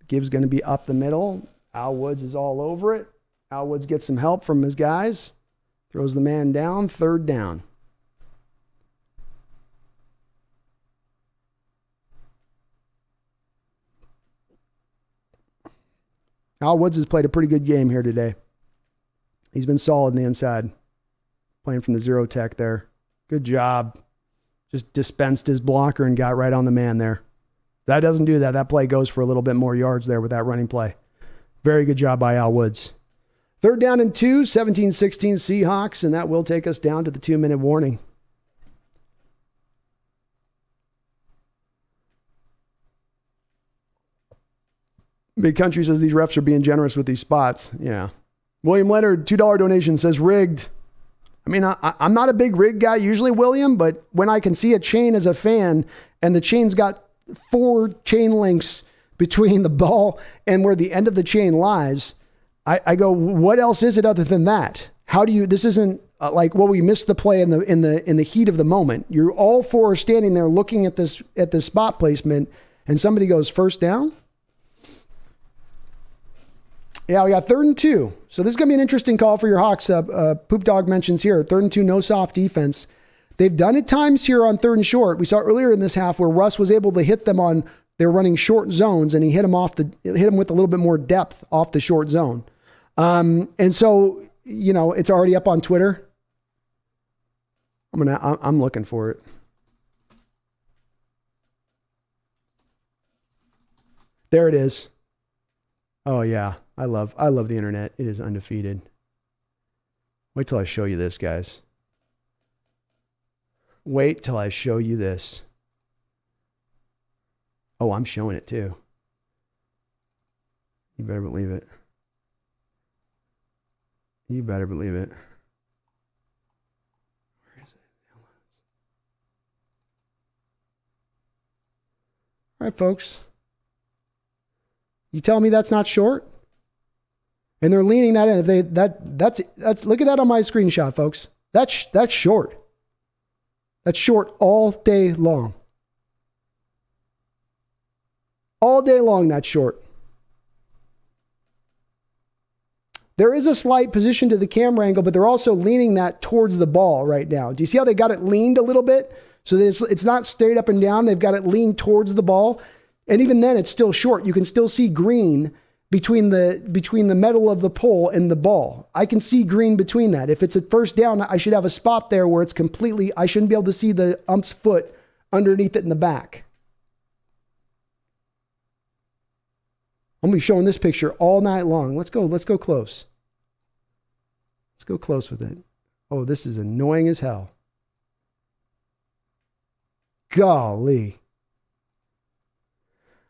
Gibbs going to be up the middle. Al Woods is all over it. Al Woods gets some help from his guys. Throws the man down. 3rd down. Al Woods has played a pretty good game here today. He's been solid in the inside. Playing from the 0 tech there. Good job. Just dispensed his blocker and got right on the man there. That doesn't do that. That play goes for a little bit more yards there with that running play. Very good job by Al Woods. 3rd down and 2, 17-16 Seahawks, and that will take us down to the 2-minute warning. Big Country says these refs are being generous with these spots. Yeah. William Leonard, $2 donation, says rigged. I mean, I'm not a big rig guy usually, William, but when I can see a chain as a fan and the chain's got 4 chain links between the ball and where the end of the chain lies, I go, what else is it other than that? How do you, this isn't like, well, we missed the play in the heat of the moment. You're all 4 standing there looking at this spot placement and somebody goes 1st down. Yeah, we got 3rd and 2. So this is going to be an interesting call for your Hawks. Poop Dog mentions here, 3rd and 2, no soft defense. They've done it times here on 3rd and short. We saw earlier in this half where Russ was able to hit them on, they were running short zones and he hit them with a little bit more depth off the short zone. And so, you know, it's already up on Twitter. I'm looking for it. There it is. Oh yeah. I love the internet. It is undefeated. Wait till I show you this, guys. Wait till I show you this. Oh, I'm showing it too. You better believe it. You better believe it. Where is it? All right, folks. You telling me that's not short? And they're leaning that in. That's look at that on my screenshot, folks. That's short. That's short all day long. All day long, that's short. There is a slight position to the camera angle, but they're also leaning that towards the ball right now. Do you see how they got it leaned a little bit? So that it's not straight up and down. They've got it leaned towards the ball. And even then, it's still short. You can still see green between the metal of the pole and the ball. I can see green between that. If it's at 1st down, I should have a spot there where it's completely, I shouldn't be able to see the ump's foot underneath it in the back. I'm going to be showing this picture all night long. Let's go close. Let's go close with it. Oh, this is annoying as hell. Golly.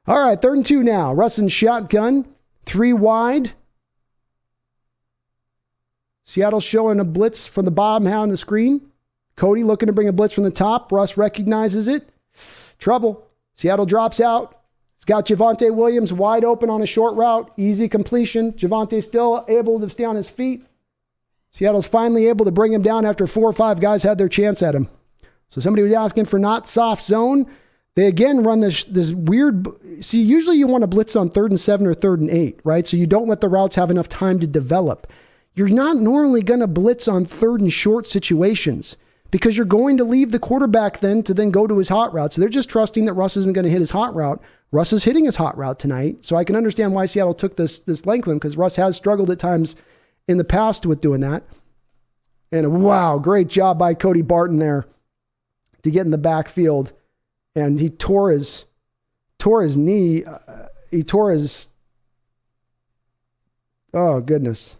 All right, 3rd and 2 now. Russ and shotgun. 3 wide. Seattle showing a blitz from the bottom half of the screen. Cody looking to bring a blitz from the top. Russ recognizes it. Trouble. Seattle drops out. He's got Javonte Williams wide open on a short route. Easy completion. Javonte still able to stay on his feet. Seattle's finally able to bring him down after 4 or 5 guys had their chance at him. So somebody was asking for not soft zone. They again run this weird. See, usually you want to blitz on 3rd and 7 or 3rd and 8, right? So you don't let the routes have enough time to develop. You're not normally going to blitz on 3rd and short situations because you're going to leave the quarterback then to then go to his hot route. So they're just trusting that Russ isn't going to hit his hot route. Russ is hitting his hot route tonight. So I can understand why Seattle took this length of him because Russ has struggled at times in the past with doing that. And wow, great job by Cody Barton there to get in the backfield. And he tore his knee. Oh, goodness.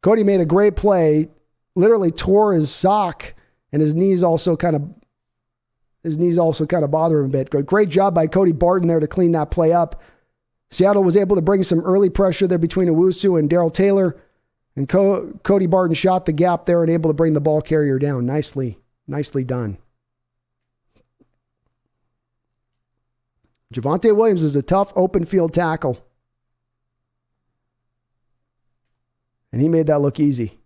Cody made a great play, literally tore his sock, and his knees also kind of bother him a bit. Great job by Cody Barton there to clean that play up. Seattle was able to bring some early pressure there between Owusu and Darrell Taylor, and Cody Barton shot the gap there and able to bring the ball carrier down. Nicely done. Javonte Williams is a tough open field tackle. And he made that look easy.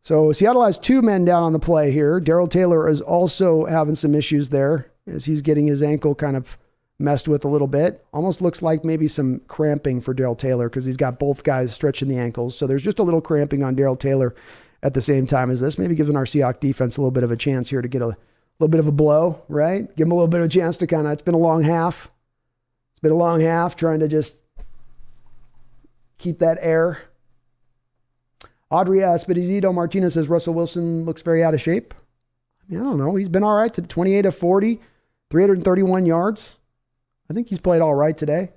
So Seattle has 2 men down on the play here. Darrell Taylor is also having some issues there as he's getting his ankle kind of messed with a little bit. Almost looks like maybe some cramping for Darrell Taylor because he's got both guys stretching the ankles. So there's just a little cramping on Darrell Taylor at the same time as this. Maybe giving our Seahawks defense a little bit of a chance here to get a little bit of a blow, right? Give them a little bit of a chance to it's been a long half. It's been a long half trying to just keep that air. Audrey Espedizito Martinez says Russell Wilson looks very out of shape. I don't know. He's been all right to 28 of 40, 331 yards. I think he's played all right today.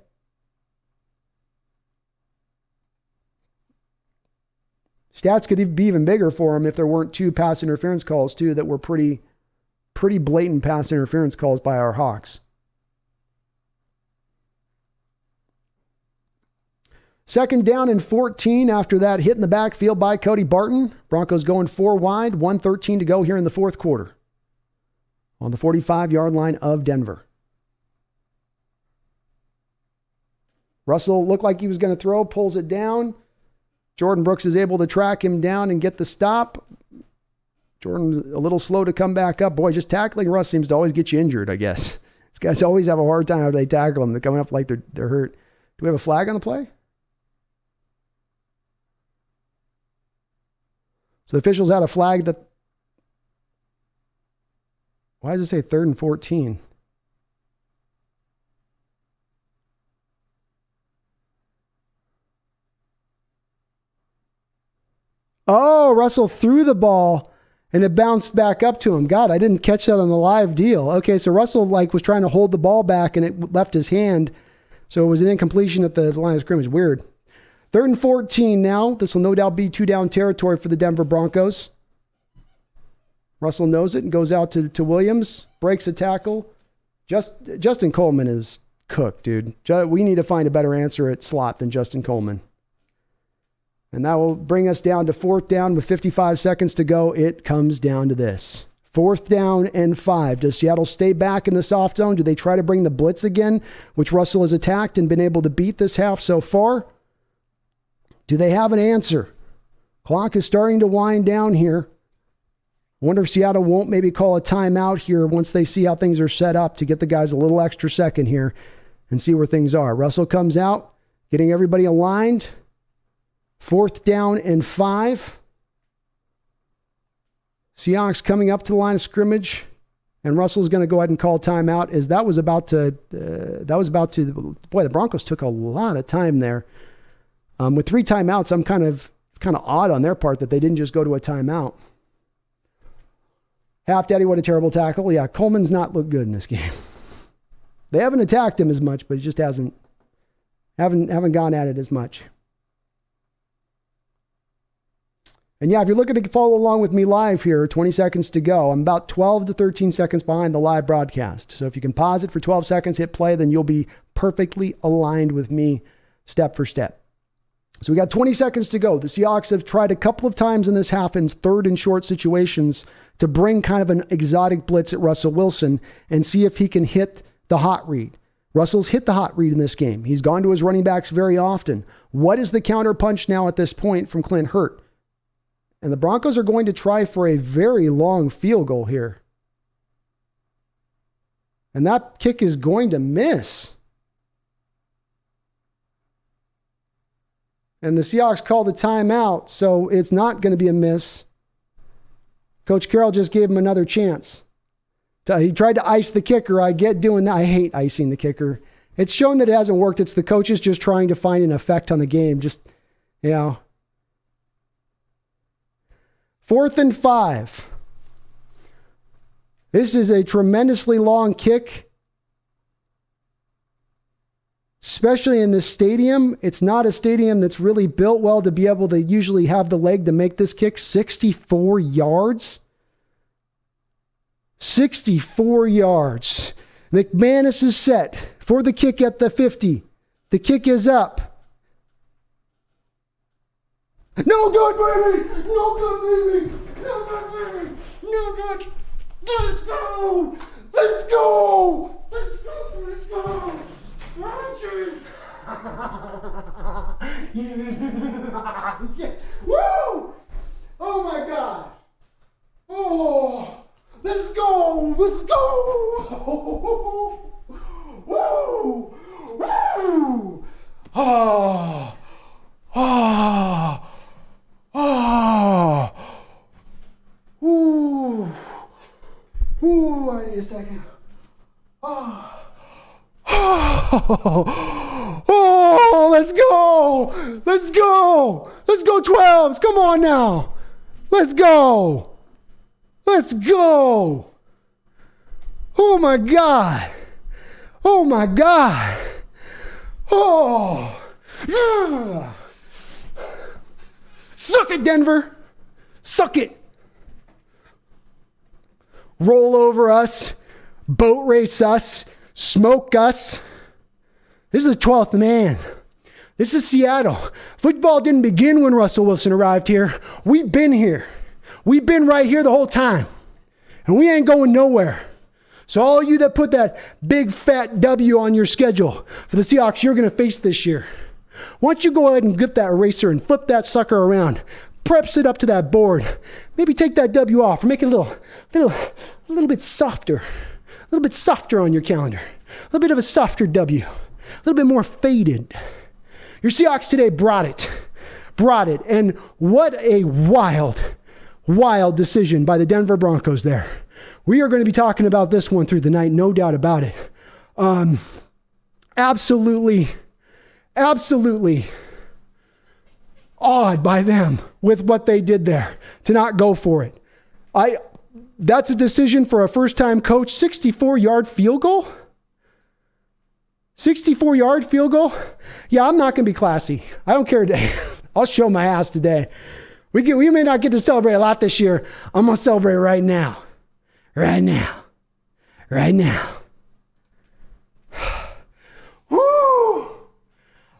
Stats could be even bigger for him if there weren't 2 pass interference calls too that were pretty blatant pass interference calls by our Hawks. Second down and 14 after that hit in the backfield by Cody Barton. Broncos going 4 wide, 1:13 to go here in the fourth quarter on the 45-yard line of Denver. Russell looked like he was going to throw, pulls it down. Jordan Brooks is able to track him down and get the stop. Jordan's a little slow to come back up. Boy, just tackling Russ seems to always get you injured, I guess. These guys always have a hard time after they tackle him. They're coming up like they're hurt. Do we have a flag on the play? So the officials had a flag that... Why does it say 3rd and 14? Oh, Russell threw the ball and it bounced back up to him. God, I didn't catch that on the live deal. Okay, so Russell was trying to hold the ball back and it left his hand. So it was an incompletion at the line of scrimmage. Weird. 3rd and 14 now. This will no doubt be 2-down territory for the Denver Broncos. Russell knows it and goes out to Williams. Breaks a tackle. Justin Coleman is cooked, dude. We need to find a better answer at slot than Justin Coleman. And that will bring us down to 4th down with 55 seconds to go. It comes down to this. 4th down and 5. Does Seattle stay back in the soft zone? Do they try to bring the blitz again, which Russell has attacked and been able to beat this half so far? Do they have an answer? Clock is starting to wind down here. I wonder if Seattle won't maybe call a timeout here once they see how things are set up to get the guys a little extra second here and see where things are. Russell comes out, getting everybody aligned. 4th down and 5. Seahawks coming up to the line of scrimmage, and Russell's going to go ahead and call timeout as that was about to, boy, the Broncos took a lot of time there. With 3 timeouts, it's kind of odd on their part that they didn't just go to a timeout. Half Daddy, what a terrible tackle. Yeah, Coleman's not looked good in this game. They haven't attacked him as much, but he just haven't gone at it as much. And yeah, if you're looking to follow along with me live here, 20 seconds to go. I'm about 12 to 13 seconds behind the live broadcast. So if you can pause it for 12 seconds, hit play, then you'll be perfectly aligned with me step for step. So we got 20 seconds to go. The Seahawks have tried a couple of times in this half in 3rd and short situations to bring kind of an exotic blitz at Russell Wilson and see if he can hit the hot read. Russell's hit the hot read in this game. He's gone to his running backs very often. What is the counter punch now at this point from Clint Hurt? And the Broncos are going to try for a very long field goal here. And that kick is going to miss. And the Seahawks called a timeout, so it's not going to be a miss. Coach Carroll just gave him another chance. He tried to ice the kicker. I get doing that. I hate icing the kicker. It's shown that it hasn't worked. It's the coaches just trying to find an effect on the game. Just You know, 4th and 5. This is a tremendously long kick, especially in this stadium. It's not a stadium that's really built well to be able to usually have the leg to make this kick. 64 yards. 64 yards. McManus is set for the kick at the 50. The kick is up. No good, baby! No good, baby! No good, baby! No good! Let's go! Let's go! Let's go! Let's go! Roger! Yes. Woo! Oh my God! Oh! Let's go! Let's go! Woo! Woo! Oh! Oh! Oh! Ooh! Ooh! I need a second. Oh! Oh! Oh! Let's go! Let's go! Let's go 12s! Come on now! Let's go! Let's go! Oh my God! Oh my God! Oh! Yeah! Suck it, Denver! Suck it! Roll over us, boat race us, smoke us. This is the 12th man. This is Seattle. Football didn't begin when Russell Wilson arrived here. We've been here. We've been right here the whole time. And we ain't going nowhere. So all you that put that big fat W on your schedule for the Seahawks you're going to face this year, why don't you go ahead and get that eraser and flip that sucker around. Prep it up to that board. Maybe take that W off or make it a little bit softer. A little bit softer on your calendar. A little bit of a softer W. A little bit more faded. Your Seahawks today brought it. And what a wild decision by the Denver Broncos there. We are going to be talking about this one through the night, no doubt about it. Absolutely awed by them with what they did there to not go for it. That's a decision for a first-time coach. 64-yard field goal? 64-yard field goal? Yeah, I'm not going to be classy. I don't care today. I'll show my ass today. We may not get to celebrate a lot this year. I'm going to celebrate right now. Right now. Woo!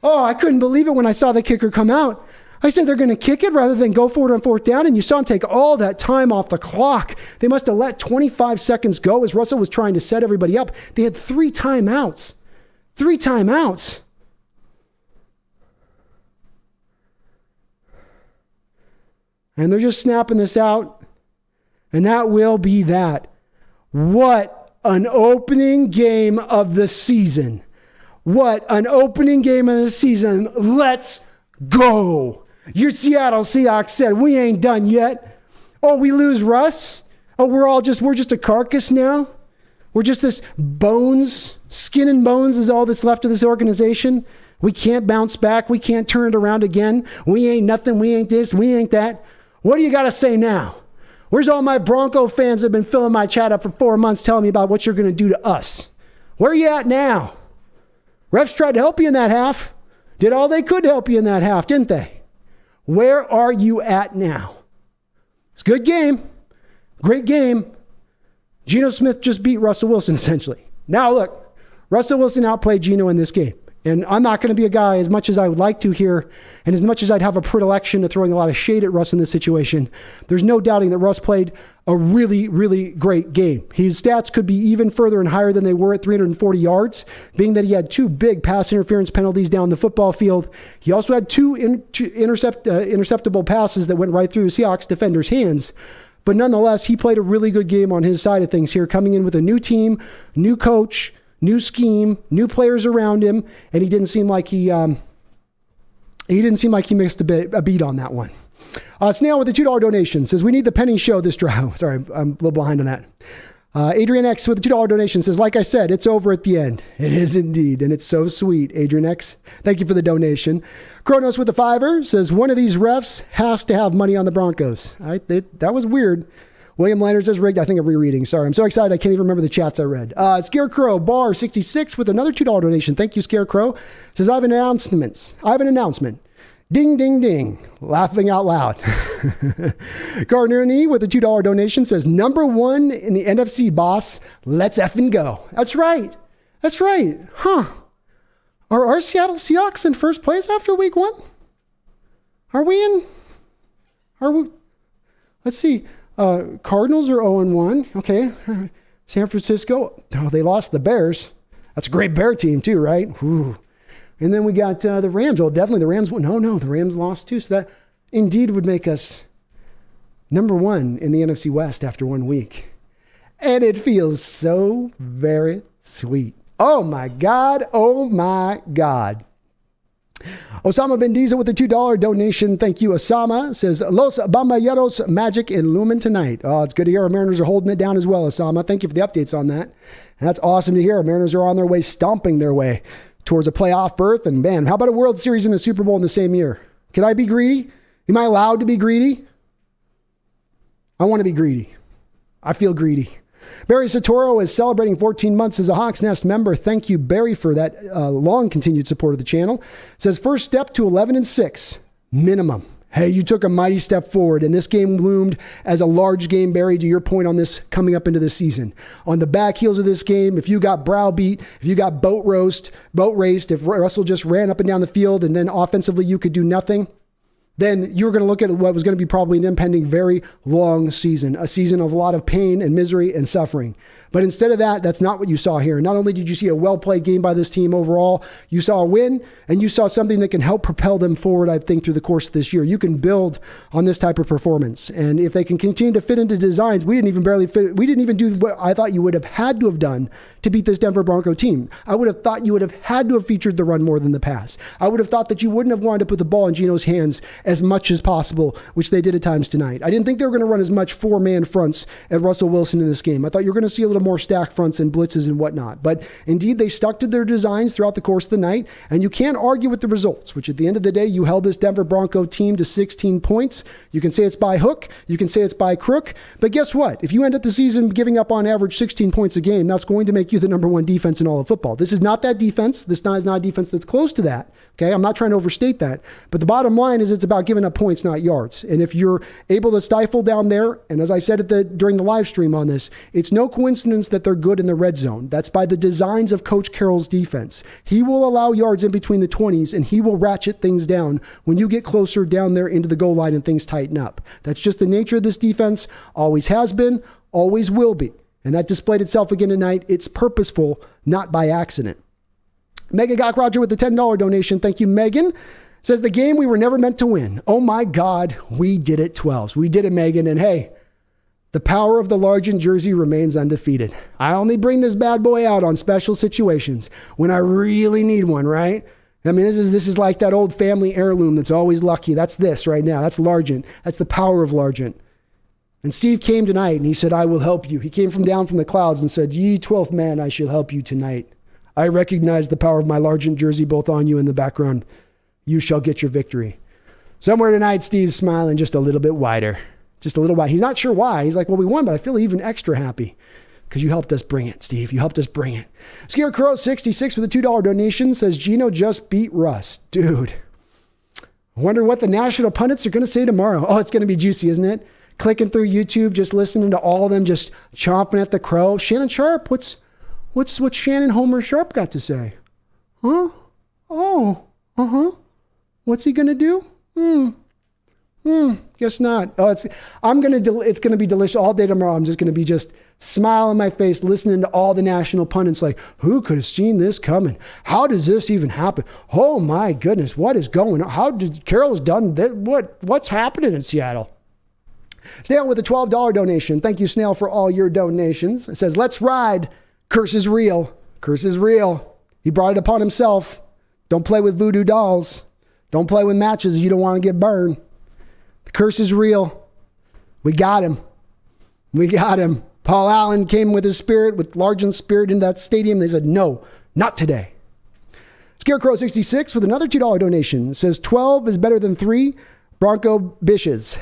Oh, I couldn't believe it when I saw the kicker come out. I said they're going to kick it rather than go for it on 4th down, and you saw him take all that time off the clock. They must have let 25 seconds go as Russell was trying to set everybody up. They had 3 timeouts. 3 timeouts. And they're just snapping this out. And that will be that. What an opening game of the season. What an opening game of the season. Let's go. Your Seattle Seahawks said, we ain't done yet. Oh, we lose Russ? Oh, we're just a carcass now? We're just this bones, skin and bones is all that's left of this organization. We can't bounce back. We can't turn it around again. We ain't nothing. We ain't this. We ain't that. What do you got to say now? Where's all my Bronco fans that have been filling my chat up for 4 months telling me about what you're going to do to us? Where are you at now? Refs tried to help you in that half. Did all they could to help you in that half, didn't they? Where are you at now? It's a good game. Great game. Geno Smith just beat Russell Wilson, essentially. Now, look, Russell Wilson outplayed Geno in this game. And I'm not going to be a guy, as much as I would like to here, and as much as I'd have a predilection to throwing a lot of shade at Russ in this situation, there's no doubting that Russ played a really, really great game. His stats could be even further and higher than they were at 340 yards, being that he had 2 big pass interference penalties down the football field. He also had 2 interceptable passes that went right through the Seahawks defenders' hands. But nonetheless, he played a really good game on his side of things here, coming in with a new team, new coach, new scheme, new players around him, and he didn't seem like he missed a beat on that one. Snail with the $2 donation says, we need the penny show this drive. Sorry, I'm a little behind on that. Adrian X with a $2 donation says, like I said, it's over at the end. It is indeed, and it's so sweet. Adrian X, thank you for the donation. Kronos with the $5 says, one of these refs has to have money on the Broncos. That was weird. William Lander says, rigged. I think I'm rereading. Sorry, I'm so excited I can't even remember the chats I read. Scarecrow Bar 66 with another $2 donation. Thank you, Scarecrow. Says, I have an announcement. Ding, ding, ding. Laughing out loud. Gardner E with a $2 donation says, number one in the NFC, boss. Let's effing go. That's right. Huh. Are our Seattle Seahawks in first place after week 1? Are we? Let's see. Cardinals are 0-1. Okay. San Francisco. Oh, they lost the Bears. That's a great Bear team too, right? Ooh. And then we got the Rams. Oh, definitely the Rams. No, the Rams lost too. So that indeed would make us number one in the NFC West after 1 week. And it feels so very sweet. Oh my God. Osama Ben Diesel with a $2 donation. Thank you, Osama. Says, Los Bambayeros Magic in Lumen tonight. Oh, it's good to hear our Mariners are holding it down as well, Osama. Thank you for the updates on that. That's awesome to hear. Our Mariners are on their way, stomping their way towards a playoff berth. And man, how about a World Series in the Super Bowl in the same year? Can I be greedy? Am I allowed to be greedy? I want to be greedy. I feel greedy. Barry Satoro is celebrating 14 months as a Hawks Nest member. Thank you, Barry, for that long continued support of the channel. Says, first step to 11-6, minimum. Hey, you took a mighty step forward, and this game loomed as a large game, Barry, to your point on this coming up into the season. On the back heels of this game, if you got browbeat, if you got boat raced, if Russell just ran up and down the field and then offensively you could do nothing, then you were going to look at what was going to be probably an impending very long season, a season of a lot of pain and misery and suffering. But instead of that, that's not what you saw here. Not only did you see a well-played game by this team overall, you saw a win, and you saw something that can help propel them forward, I think, through the course of this year. You can build on this type of performance. And if they can continue to fit into designs, we didn't even do what I thought you would have had to have done to beat this Denver Bronco team. I would have thought you would have had to have featured the run more than the pass. I would have thought that you wouldn't have wanted to put the ball in Geno's hands as much as possible, which they did at times tonight. I didn't think they were going to run as much four-man fronts at Russell Wilson in this game. I thought you were going to see a little more stack fronts and blitzes and whatnot. But indeed, they stuck to their designs throughout the course of the night, and you can't argue with the results, which at the end of the day, you held this Denver Bronco team to 16 points. You can say it's by hook, you can say it's by crook, but guess what? If you end up the season giving up on average 16 points a game, that's going to make you the number one defense in all of football. This is not that defense. This is not a defense that's close to that. Okay, I'm not trying to overstate that, but the bottom line is it's about giving up points, not yards. And if you're able to stifle down there, and as I said during the live stream on this, it's no coincidence that they're good in the red zone. That's by the designs of Coach Carroll's defense. He will allow yards in between the 20s, and he will ratchet things down when you get closer down there into the goal line and things tighten up. That's just the nature of this defense. Always has been, always will be. And that displayed itself again tonight. It's purposeful, not by accident. Megan Gok Roger with the $10 donation. Thank you, Megan. Says the game we were never meant to win. Oh my God, we did it 12s. We did it, Megan. And hey, the power of the Largent jersey remains undefeated. I only bring this bad boy out on special situations when I really need one, right? I mean, this is like that old family heirloom that's always lucky. That's this right now. That's Largent. That's the power of Largent. And Steve came tonight and he said, I will help you. He came down from the clouds and said, ye 12th man, I shall help you tonight. I recognize the power of my Largent jersey both on you and in the background. You shall get your victory. Somewhere tonight, Steve's smiling just a little bit wider. Just a little wide. He's not sure why. He's like, well, we won, but I feel even extra happy because you helped us bring it, Steve. You helped us bring it. Scarecrow 66 with a $2 donation says, Geno just beat Russ. Dude, I wonder what the national pundits are going to say tomorrow. Oh, it's going to be juicy, isn't it? Clicking through YouTube, just listening to all of them, just chomping at the crow. Shannon Sharp, what's Shannon Homer Sharp got to say? Huh? Oh, what's he going to do? Guess not. Oh, it's going to be delicious all day tomorrow. I'm just going to be just smile on my face, listening to all the national pundits like, who could have seen this coming? How does this even happen? Oh my goodness, what is going on? How did Carroll's done that? What's happening in Seattle? Snail with a $12 donation. Thank you, Snail, for all your donations. It says, let's ride. Curse is real. Curse is real. He brought it upon himself. Don't play with voodoo dolls. Don't play with matches. You don't want to get burned. The curse is real. We got him. We got him. Paul Allen came with his spirit, with large spirit into that stadium. They said, no, not today. Scarecrow66 with another $2 donation says 12 is better than 3 Bronco Bishes.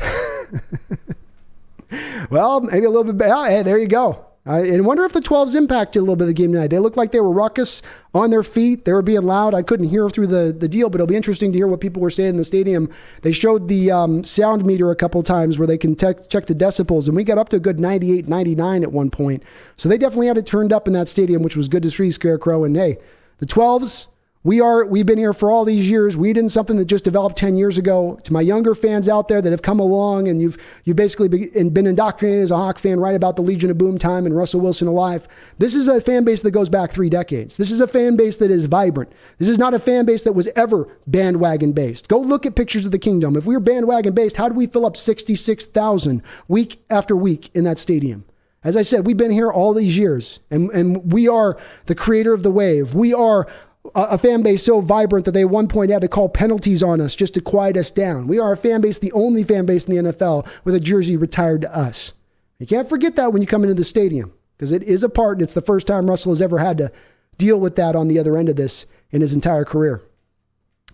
Well, maybe a little bit better. Hey, there you go. I wonder if the 12s impacted a little bit of the game tonight. They looked like they were ruckus on their feet. They were being loud. I couldn't hear through the deal, but it'll be interesting to hear what people were saying in the stadium. They showed the sound meter a couple times where they can check the decibels, and we got up to a good 98, 99 at one point. So they definitely had it turned up in that stadium, which was good to see, Scarecrow. And hey, the 12s, we've been here for all these years. We didn't something that just developed 10 years ago. To my younger fans out there that have come along and you've basically been indoctrinated as a Hawk fan right about the Legion of Boom time and Russell Wilson alive. This is a fan base that goes back 3 decades. This is a fan base that is vibrant. This is not a fan base that was ever bandwagon based. Go look at pictures of the Kingdom. If we were bandwagon based, how did we fill up 66,000 week after week in that stadium? As I said, we've been here all these years and we are the creator of the wave. We are a fan base so vibrant that they at one point had to call penalties on us just to quiet us down. We are a fan base, the only fan base in the NFL with a jersey retired to us. You can't forget that when you come into the stadium, because it is a part, and it's the first time Russell has ever had to deal with that on the other end of this in his entire career.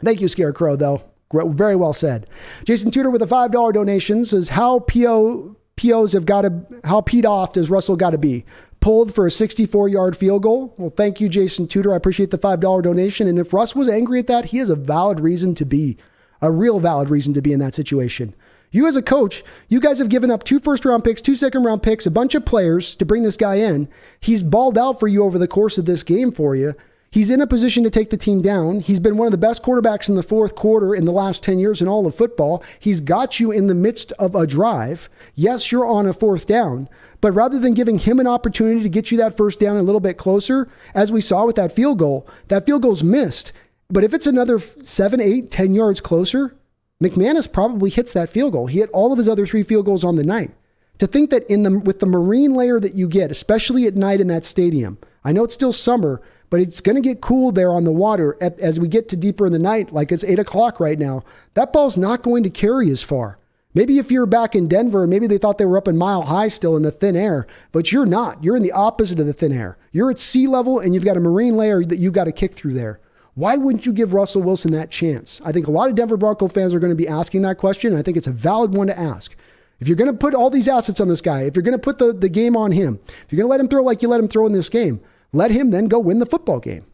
Thank you, Scarecrow, though. Very well said. Jason Tudor with a $5 donation says, how POs have got to, how peed off does Russell got to be? Pulled for a 64-yard field goal. Well, thank you, Jason Tudor. I appreciate the $5 donation. And if Russ was angry at that, he has a valid reason to be, a real valid reason to be in that situation. You as a coach, you guys have given up 2 first-round picks, 2 second-round picks, a bunch of players to bring this guy in. He's balled out for you over the course of this game for you. He's in a position to take the team down. He's been one of the best quarterbacks in the fourth quarter in the last 10 years in all of football. He's got you in the midst of a drive. Yes, you're on a 4th down, but rather than giving him an opportunity to get you that first down a little bit closer, as we saw with that field goal's missed. But if it's another 7, 8, 10 yards closer, McManus probably hits that field goal. He hit all of his other 3 field goals on the night. To think that with the marine layer that you get, especially at night in that stadium, I know it's still summer, but it's going to get cool there on the water as we get to deeper in the night, like it's 8 o'clock right now. That ball's not going to carry as far. Maybe if you're back in Denver, maybe they thought they were up in Mile High still in the thin air, but you're not. You're in the opposite of the thin air. You're at sea level and you've got a marine layer that you've got to kick through there. Why wouldn't you give Russell Wilson that chance? I think a lot of Denver Bronco fans are going to be asking that question, and I think it's a valid one to ask. If you're going to put all these assets on this guy, if you're going to put the game on him, if you're going to let him throw like you let him throw in this game, let him then go win the football game.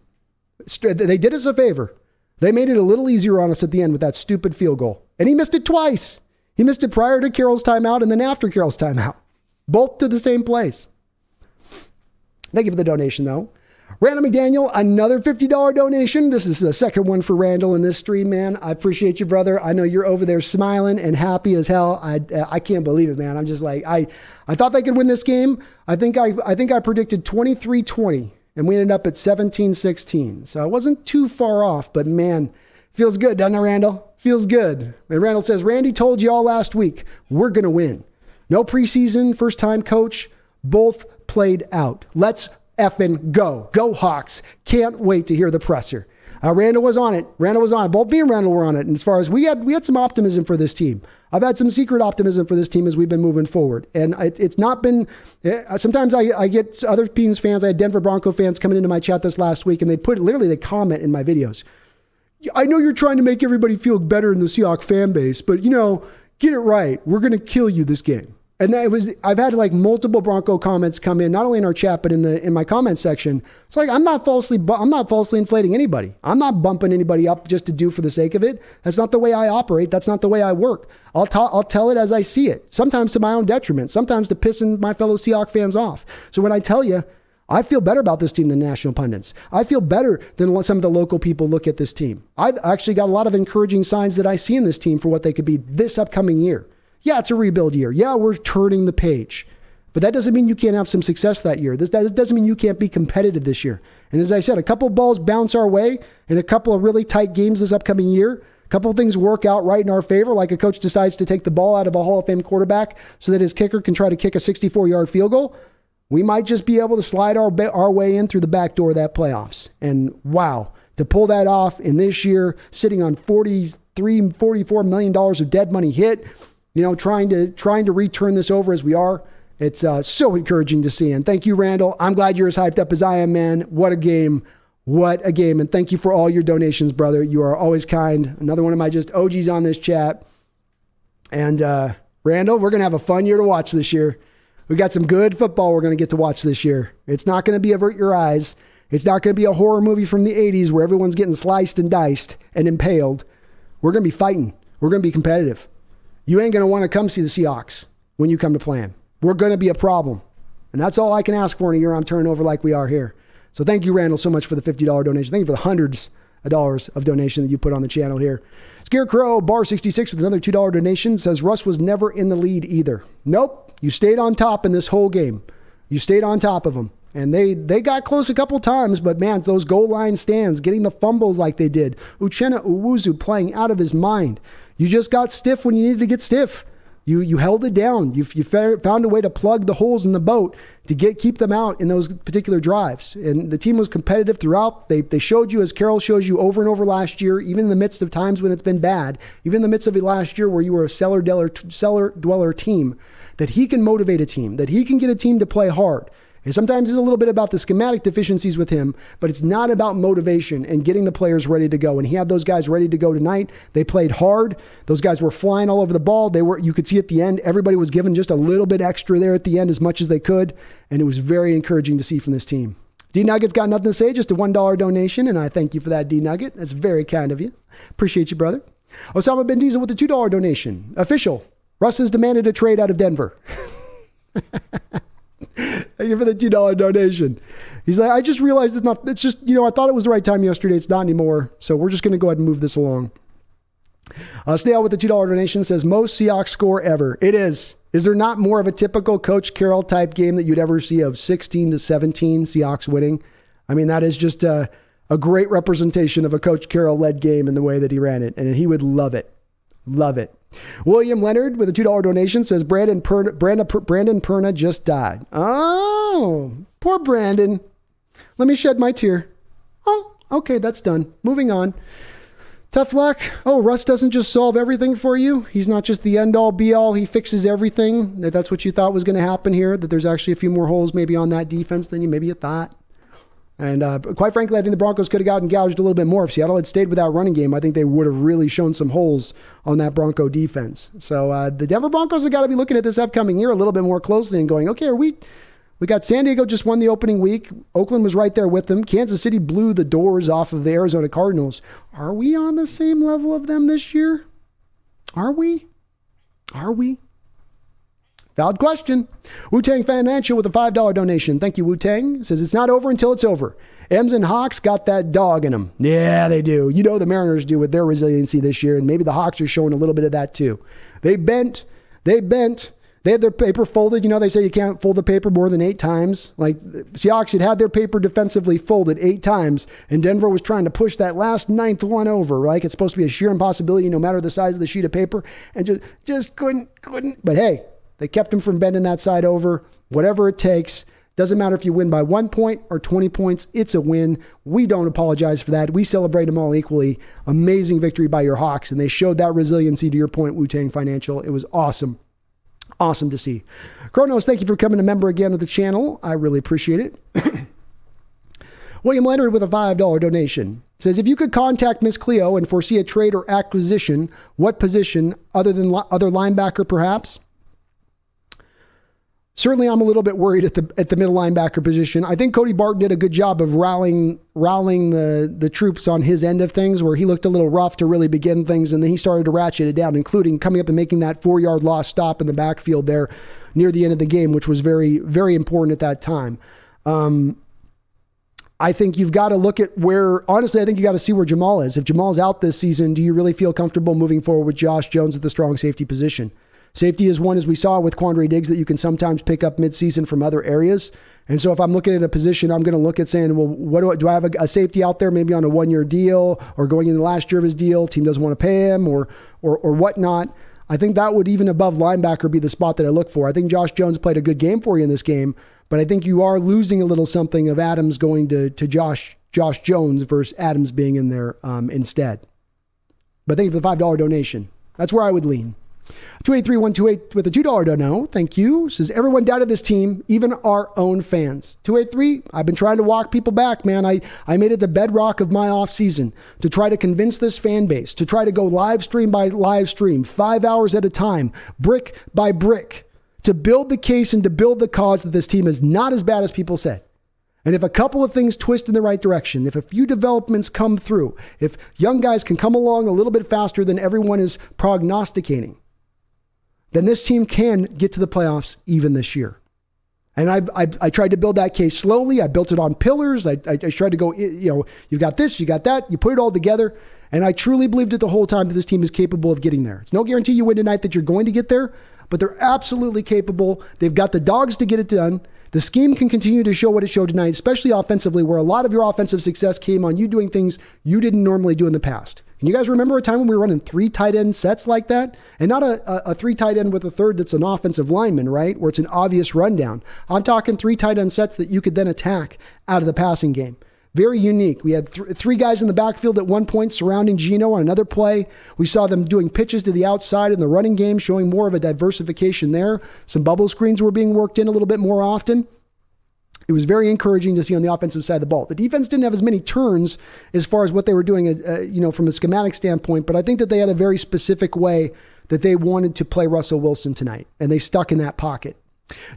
They did us a favor. They made it a little easier on us at the end with that stupid field goal. And he missed it twice. He missed it prior to Carroll's timeout and then after Carroll's timeout. Both to the same place. Thank you for the donation, though. Randall McDaniel, another $50 donation. This is the second one for Randall in this stream, man. I appreciate you, brother. I know you're over there smiling and happy as hell. I can't believe it, man. I'm just like, I thought they could win this game. I think I predicted 23-20, and we ended up at 17-16. So I wasn't too far off, but man, feels good, doesn't it, Randall? Feels good. And Randall says, Randy told you all last week, we're going to win. No preseason, first-time coach, both played out. Let's effing go. Go Hawks. Can't wait to hear the presser. Randall was on it. Both me and Randall were on it. And as far as we had some optimism for this team. I've had some secret optimism for this team as we've been moving forward. And it's not been, sometimes I get other teams fans. I had Denver Bronco fans coming into my chat this last week, and they comment in my videos. I know you're trying to make everybody feel better in the Seahawks fan base, but get it right. We're going to kill you this game. And I've had like multiple Bronco comments come in, not only in our chat, but in my comment section. It's like, I'm not falsely inflating anybody. I'm not bumping anybody up just to do for the sake of it. That's not the way I operate. That's not the way I work. I'll tell it as I see it, sometimes to my own detriment, sometimes to pissing my fellow Seahawks fans off. So when I tell you, I feel better about this team than national pundits. I feel better than some of the local people look at this team. I've actually got a lot of encouraging signs that I see in this team for what they could be this upcoming year. Yeah, it's a rebuild year. Yeah, we're turning the page. But that doesn't mean you can't have some success that year. That doesn't mean you can't be competitive this year. And as I said, a couple balls bounce our way and a couple of really tight games this upcoming year. A couple of things work out right in our favor, like a coach decides to take the ball out of a Hall of Fame quarterback so that his kicker can try to kick a 64-yard field goal. We might just be able to slide our way in through the back door of that playoffs. And wow, to pull that off in this year, sitting on $44 million of dead money hit, trying to return this over as we are, It's so encouraging to see. And thank you, Randall. I'm glad you're as hyped up as I am, man. What a game. What a game. And thank you for all your donations, brother. You are always kind. Another one of my just OGs on this chat. And Randall, we're going to have a fun year to watch this year. We got some good football we're going to get to watch this year. It's not going to be avert your eyes. It's not going to be a horror movie from the 80s where everyone's getting sliced and diced and impaled. We're going to be fighting. We're going to be competitive. You ain't going to want to come see the Seahawks when you come to play them. We're going to be a problem. And that's all I can ask for in a year on turnover like we are here. So thank you, Randall, so much for the $50 donation. Thank you for the hundreds of dollars of donation that you put on the channel here. Scarecrow Bar 66 with another $2 donation says Russ was never in the lead either. Nope. You stayed on top in this whole game. You stayed on top of them. And they got close a couple times, but man, those goal line stands, getting the fumbles like they did. Uchenna Uwuzu playing out of his mind. You just got stiff when you needed to get stiff. You held it down. You found a way to plug the holes in the boat to keep them out in those particular drives. And the team was competitive throughout. They showed you, as Carroll shows you over and over last year, even in the midst of times when it's been bad, even in the midst of it last year where you were a cellar dweller team, that he can motivate a team, that he can get a team to play hard. And sometimes it's a little bit about the schematic deficiencies with him, but it's not about motivation and getting the players ready to go. And he had those guys ready to go tonight. They played hard. Those guys were flying all over the ball. You could see at the end, everybody was given just a little bit extra there at the end, as much as they could. And it was very encouraging to see from this team. D Nuggets got nothing to say, just a $1 donation. And I thank you for that, D Nugget. That's very kind of you. Appreciate you, brother. Osama bin Diesel with a $2 donation. Official. Russ has demanded a trade out of Denver. Thank you for the $2 donation. He's like, I just realized it's just, I thought it was the right time yesterday. It's not anymore. So we're just going to go ahead and move this along. Stay out with the $2 donation says most Seahawks score ever. It is. Is there not more of a typical Coach Carroll type game that you'd ever see of 16-17 Seahawks winning? I mean, that is just a great representation of a Coach Carroll led game in the way that he ran it. And he would love it. Love it. William Leonard with a $2 donation says Brandon Perna just died. Oh, poor Brandon. Let me shed my tear. Oh, okay, that's done. Moving on. Tough luck. Oh, Russ doesn't just solve everything for you. He's not just the end all be all. He fixes everything. That's what you thought was going to happen here, that there's actually a few more holes maybe on that defense than you thought. And quite frankly, I think the Broncos could have gotten gouged a little bit more. If Seattle had stayed with that running game, I think they would have really shown some holes on that Bronco defense. So the Denver Broncos have got to be looking at this upcoming year a little bit more closely and going, okay, we got San Diego just won the opening week. Oakland was right there with them. Kansas City blew the doors off of the Arizona Cardinals. Are we on the same level of them this year? Are we? Valid question. Wu-Tang Financial with a $5 donation. Thank you, Wu-Tang. Says it's not over until it's over. Ems and Hawks got that dog in them. Yeah, they do. The Mariners do with their resiliency this year, and maybe the Hawks are showing a little bit of that too. They bent. They had their paper folded. They say you can't fold the paper more than 8 times. Like, Seahawks had their paper defensively folded 8 times, and Denver was trying to push that last 9th one over. Like, it's supposed to be a sheer impossibility no matter the size of the sheet of paper, and just couldn't. But hey, they kept him from bending that side over. Whatever it takes. Doesn't matter if you win by 1 point or 20 points. It's a win. We don't apologize for that. We celebrate them all equally. Amazing victory by your Hawks. And they showed that resiliency, to your point, Wu-Tang Financial. It was awesome. Awesome to see. Kronos, thank you for becoming a member again of the channel. I really appreciate it. William Leonard with a $5 donation says, if you could contact Miss Cleo and foresee a trade or acquisition, what position other than other linebacker perhaps? Certainly, I'm a little bit worried at the middle linebacker position. I think Cody Barton did a good job of rallying the troops on his end of things, where he looked a little rough to really begin things, and then he started to ratchet it down, including coming up and making that 4-yard loss stop in the backfield there near the end of the game, which was very, very important at that time. I think you've got to look at honestly, I think you got to see where Jamal is. If Jamal's out this season, do you really feel comfortable moving forward with Josh Jones at the strong safety position? Safety is one, as we saw with Quandre Diggs, that you can sometimes pick up midseason from other areas. And so if I'm looking at a position, I'm going to look at saying, well, what do I have a safety out there maybe on a 1-year deal or going in the last year of his deal? Team doesn't want to pay him or whatnot. I think that would, even above linebacker, be the spot that I look for. I think Josh Jones played a good game for you in this game, but I think you are losing a little something of Adams going to Josh Jones versus Adams being in there instead. But thank you for the $5 donation. That's where I would lean. 283128 with a $2 dono. Thank you. Says, everyone doubted this team, even our own fans. 283, I've been trying to walk people back, man. I made it the bedrock of my offseason to try to convince this fan base, to try to go live stream by live stream, 5 hours at a time, brick by brick, to build the case and to build the cause that this team is not as bad as people said. And if a couple of things twist in the right direction, if a few developments come through, if young guys can come along a little bit faster than everyone is prognosticating, then this team can get to the playoffs even this year. And I tried to build that case slowly. I built it on pillars. I tried to go, you got this, you got that. You put it all together. And I truly believed it the whole time that this team is capable of getting there. It's no guarantee you win tonight that you're going to get there, but they're absolutely capable. They've got the dogs to get it done. The scheme can continue to show what it showed tonight, especially offensively, where a lot of your offensive success came on you doing things you didn't normally do in the past. Can you guys remember a time when we were running 3 tight end sets like that? And not a 3 tight end with a third that's an offensive lineman, right? Where it's an obvious rundown. I'm talking 3 tight end sets that you could then attack out of the passing game. Very unique. We had 3 guys in the backfield at one point surrounding Geno on another play. We saw them doing pitches to the outside in the running game, showing more of a diversification there. Some bubble screens were being worked in a little bit more often. It was very encouraging to see on the offensive side of the ball. The defense didn't have as many turns as far as what they were doing, from a schematic standpoint, but I think that they had a very specific way that they wanted to play Russell Wilson tonight, and they stuck in that pocket.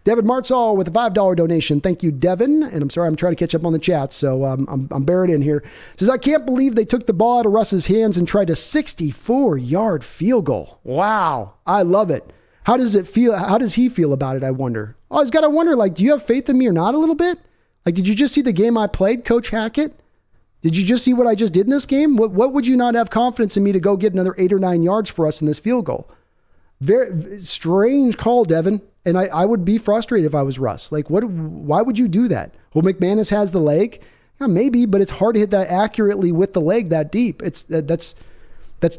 Devin Martzall with a $5 donation. Thank you, Devin. And I'm sorry, I'm trying to catch up on the chat, so I'm buried in here. Says, I can't believe they took the ball out of Russ's hands and tried a 64-yard field goal. Wow, I love it. How does it feel? How does he feel about it, I wonder? Oh, I was got to wonder, do you have faith in me or not a little bit? Did you just see the game I played, Coach Hackett? Did you just see what I just did in this game? What would you not have confidence in me to go get another 8 or 9 yards for us in this field goal? Very strange call, Devin. And I would be frustrated if I was Russ. Why would you do that? Well, McManus has the leg. Yeah, maybe, but it's hard to hit that accurately with the leg that deep. That's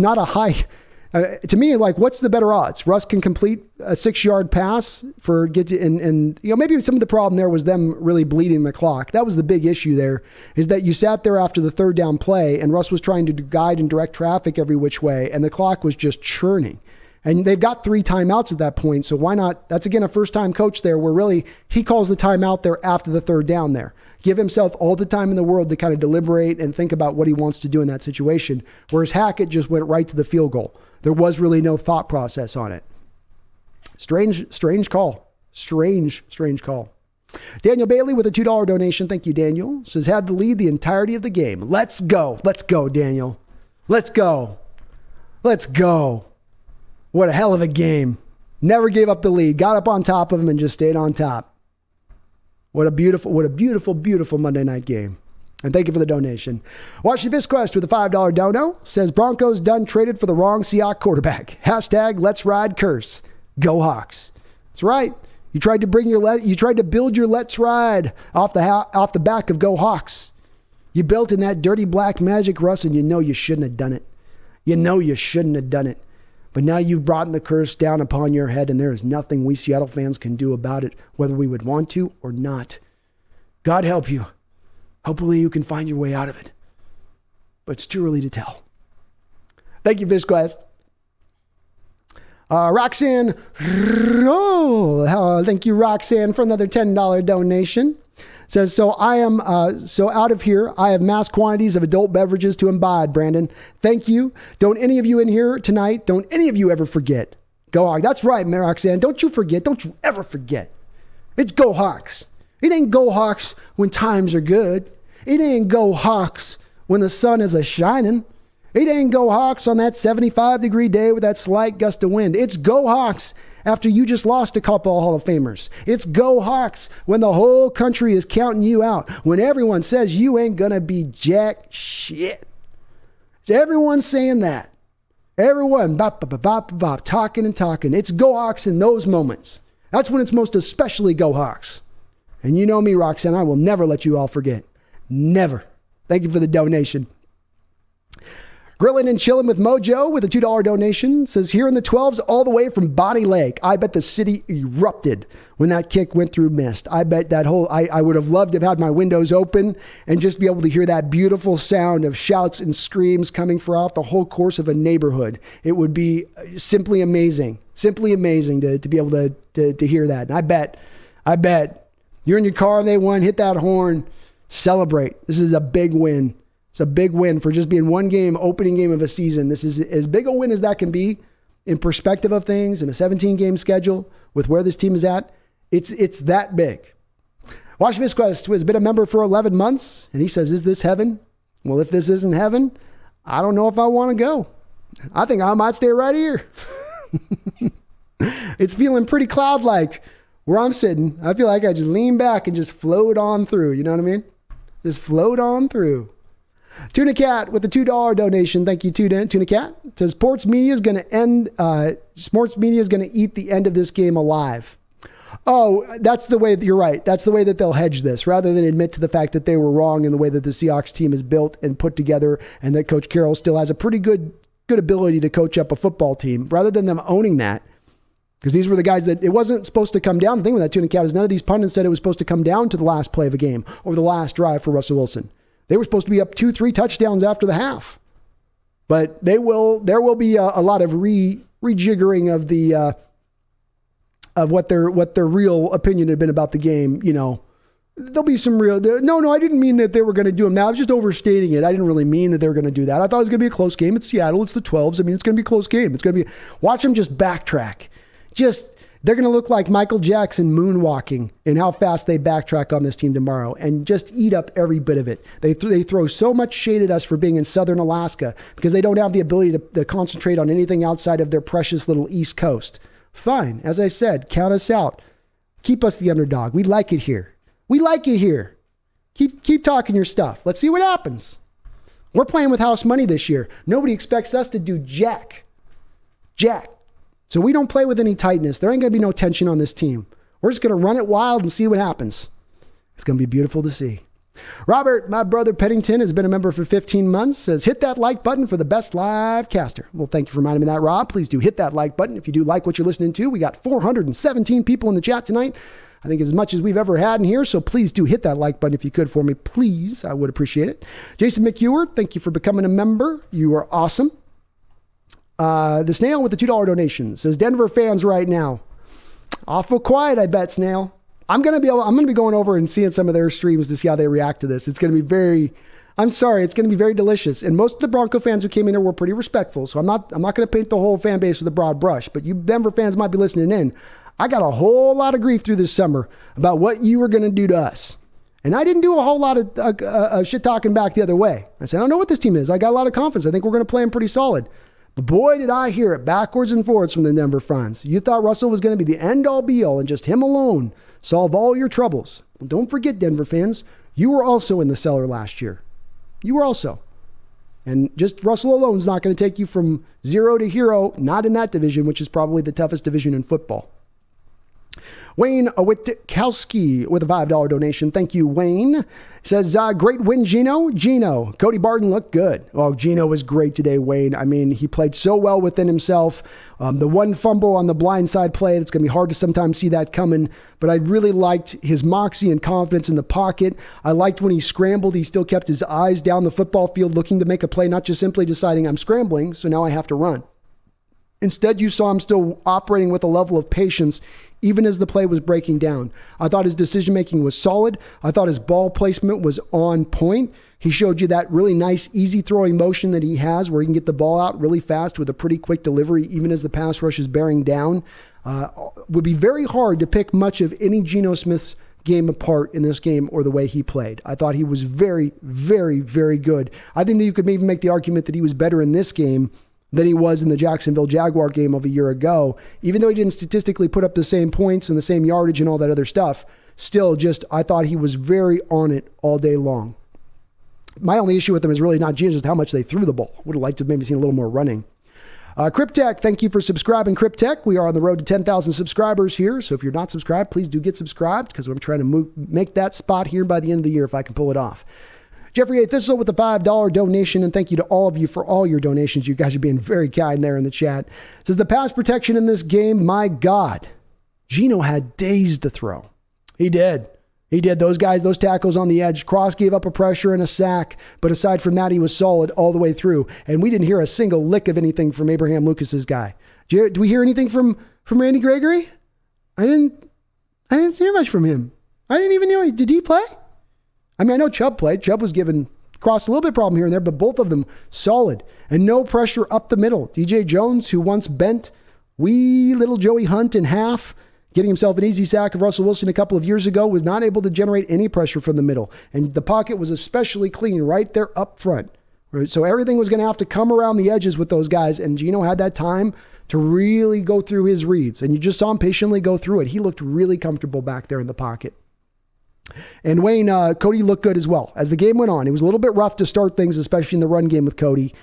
not a high. To me, what's the better odds? Russ can complete a 6-yard pass maybe some of the problem there was them really bleeding the clock. That was the big issue there, is that you sat there after the 3rd down play and Russ was trying to guide and direct traffic every which way, and the clock was just churning. And they've got 3 timeouts at that point, so why not? That's, again, a first-time coach there where really he calls the timeout there after the 3rd down there. Give himself all the time in the world to kind of deliberate and think about what he wants to do in that situation, whereas Hackett just went right to the field goal. There was really no thought process on it. Strange call. Strange call. Daniel Bailey with a $2 donation. Thank you, Daniel. Says, had the lead the entirety of the game. Let's go. Let's go, Daniel. Let's go. Let's go. What a hell of a game. Never gave up the lead. Got up on top of him and just stayed on top. What a beautiful Monday night game. And thank you for the donation. Washington Visquest with a $5 dono says, Broncos done traded for the wrong Seahawks quarterback. # let's ride curse. Go Hawks. That's right. You tried to build your let's ride off the back of Go Hawks. You built in that dirty black magic, Russ, and you know you shouldn't have done it. But now you've brought the curse down upon your head, and there is nothing we Seattle fans can do about it, whether we would want to or not. God help you. Hopefully you can find your way out of it. But it's too early to tell. Thank you, FishQuest. Roxanne, thank you, Roxanne, for another $10 donation. Says, so I am so out of here. I have mass quantities of adult beverages to imbibe, Brandon. Thank you. Don't any of you in here tonight, don't any of you ever forget. Go Hawks. That's right, Roxanne. Don't you forget. Don't you ever forget. It's Go Hawks. It ain't Go Hawks when times are good. It ain't Go Hawks when the sun is a-shining. It ain't Go Hawks on that 75-degree day with that slight gust of wind. It's Go Hawks after you just lost a couple of Hall of Famers. It's Go Hawks when the whole country is counting you out, when everyone says you ain't going to be jack shit. It's everyone saying that. Everyone talking and talking. It's Go Hawks in those moments. That's when it's most especially Go Hawks. And you know me, Roxanne, I will never let you all forget. Never. Thank you for the donation. Grilling and Chilling with Mojo with a $2 donation says, here in the 12s all the way from Bonnie Lake. I bet the city erupted when that kick went through mist. I bet that whole, I would have loved to have had my windows open and just be able to hear that beautiful sound of shouts and screams coming throughout the whole course of a neighborhood. It would be simply amazing to be able to hear that. And I bet you're in your car and they won, hit that horn, celebrate. This is a big win. It's a big win for just being one game, opening game of a season. This is as big a win as that can be in perspective of things in a 17-game schedule with where this team is at. It's that big. Wash Visquest has been a member for 11 months, and he says, is this heaven? Well, if this isn't heaven, I don't know if I want to go. I think I might stay right here. It's feeling pretty cloud-like where I'm sitting. I feel like I just lean back and just float on through. You know what I mean? Just float on through. Tuna Cat with a $2 donation. Thank you, Tuna Cat. It says sports media is going to eat the end of this game alive. Oh, that's the way that you're right. That's the way that they'll hedge this rather than admit to the fact that they were wrong in the way that the Seahawks team is built and put together and that Coach Carroll still has a pretty good ability to coach up a football team rather than them owning that. Because these were the guys that it wasn't supposed to come down. The thing with that Tuna Cat is none of these pundits said it was supposed to come down to the last play of a game or the last drive for Russell Wilson. They were supposed to be up 2-3 touchdowns after the half. But there will be a lot of rejiggering of the of what their real opinion had been about the game. You know, there'll be some real. No, I didn't mean that they were going to do them. Now I was just overstating it. I didn't really mean that they were going to do that. I thought it was going to be a close game. It's Seattle. It's the 12s. I mean, it's going to be a close game. It's going to be. Watch them just backtrack. They're going to look like Michael Jackson moonwalking in how fast they backtrack on this team tomorrow and just eat up every bit of it. They throw so much shade at us for being in southern Alaska because they don't have the ability to concentrate on anything outside of their precious little East Coast. Fine. As I said, count us out. Keep us the underdog. We like it here. Keep talking your stuff. Let's see what happens. We're playing with house money this year. Nobody expects us to do jack. So we don't play with any tightness. There ain't going to be no tension on this team. We're just going to run it wild and see what happens. It's going to be beautiful to see. Robert, my brother Pennington, has been a member for 15 months, says, hit that like button for the best live caster. Well, thank you for reminding me of that, Rob. Please do hit that like button if you do like what you're listening to. We got 417 people in the chat tonight. I think as much as we've ever had in here. So please do hit that like button if you could for me. Please, I would appreciate it. Jason McEwer, thank you for becoming a member. You are awesome. The Snail with the $2 donation says, Denver fans right now, awful quiet, I bet, Snail. I'm going to be going over and seeing some of their streams to see how they react to this. It's going to be it's going to be very delicious. And most of the Bronco fans who came in here were pretty respectful. So I'm not going to paint the whole fan base with a broad brush, but you Denver fans might be listening in. I got a whole lot of grief through this summer about what you were going to do to us. And I didn't do a whole lot of shit talking back the other way. I said, I don't know what this team is. I got a lot of confidence. I think we're going to play them pretty solid. But boy, did I hear it backwards and forwards from the Denver fans. You thought Russell was going to be the end-all be-all and just him alone solve all your troubles. Well, don't forget, Denver fans, you were also in the cellar last year. You were also. And just Russell alone is not going to take you from zero to hero, not in that division, which is probably the toughest division in football. Wayne Witkowski with a $5 donation. Thank you, Wayne. Says, great win, Gino. Cody Barton looked good. Oh, Gino was great today, Wayne. I mean, he played so well within himself. The one fumble on the blindside play, it's going to be hard to sometimes see that coming, but I really liked his moxie and confidence in the pocket. I liked when he scrambled, he still kept his eyes down the football field looking to make a play, not just simply deciding I'm scrambling, so now I have to run. Instead, you saw him still operating with a level of patience even as the play was breaking down. I thought his decision-making was solid. I thought his ball placement was on point. He showed you that really nice, easy-throwing motion that he has where he can get the ball out really fast with a pretty quick delivery, even as the pass rush is bearing down. Would be very hard to pick much of any Geno Smith's game apart in this game or the way he played. I thought he was very, very, very good. I think that you could maybe make the argument that he was better in this game than he was in the Jacksonville Jaguar game of a year ago. Even though he didn't statistically put up the same points and the same yardage and all that other stuff, still just, I thought he was very on it all day long. My only issue with him is really not just how much they threw the ball. Would have liked to have maybe seen a little more running. Cryptech, thank you for subscribing, Cryptech. We are on the road to 10,000 subscribers here. So if you're not subscribed, please do get subscribed because I'm trying to make that spot here by the end of the year if I can pull it off. Jeffrey A. Thistle with the $5 donation, and thank you to all of you for all your donations. You guys are being very kind there in the chat. Says the pass protection in this game, my God. Geno had days to throw. He did. He did. Those guys, those tackles on the edge. Cross gave up a pressure and a sack, but aside from that, he was solid all the way through. And we didn't hear a single lick of anything from Abraham Lucas's guy. Do we hear anything from Randy Gregory? I didn't see much from him. I didn't even know. Did he play? I mean, I know Chubb played. Chubb was given cross a little bit of problem here and there, but both of them solid and no pressure up the middle. DJ Jones, who once bent wee little Joey Hunt in half, getting himself an easy sack of Russell Wilson a couple of years ago, was not able to generate any pressure from the middle. And the pocket was especially clean right there up front. So everything was going to have to come around the edges with those guys. And Geno had that time to really go through his reads. And you just saw him patiently go through it. He looked really comfortable back there in the pocket. And Wayne, Cody looked good as well. As the game went on, it was a little bit rough to start things, especially in the run game with Cody.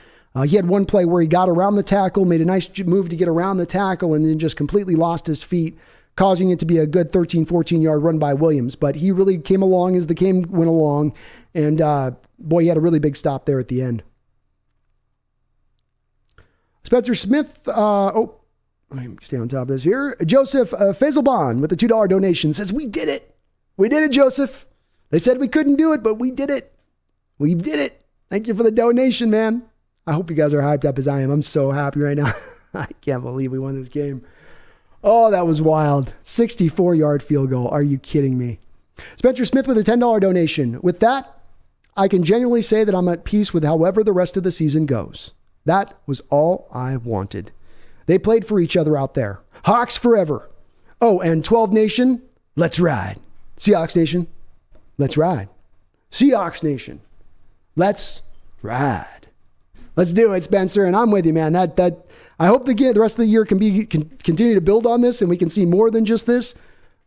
He had one play where he got around the tackle, made a nice move to get around the tackle, and then just completely lost his feet, causing it to be a good 13, 14-yard run by Williams. But he really came along as the game went along, and boy, he had a really big stop there at the end. Spencer Smith, let me stay on top of this here. Joseph Faisalban with the $2 donation says, we did it. We did it, Joseph. They said we couldn't do it, but we did it. We did it. Thank you for the donation, man. I hope you guys are hyped up as I am. I'm so happy right now. I can't believe we won this game. Oh, that was wild. 64-yard field goal. Are you kidding me? Spencer Smith with a $10 donation. With that, I can genuinely say that I'm at peace with however the rest of the season goes. That was all I wanted. They played for each other out there. Hawks forever. Oh, and 12 Nation, let's ride. Seahawks Nation, let's ride. Seahawks Nation, let's ride. Let's do it, Spencer. And I'm with you, man. That I hope the rest of the year can continue to build on this and we can see more than just this.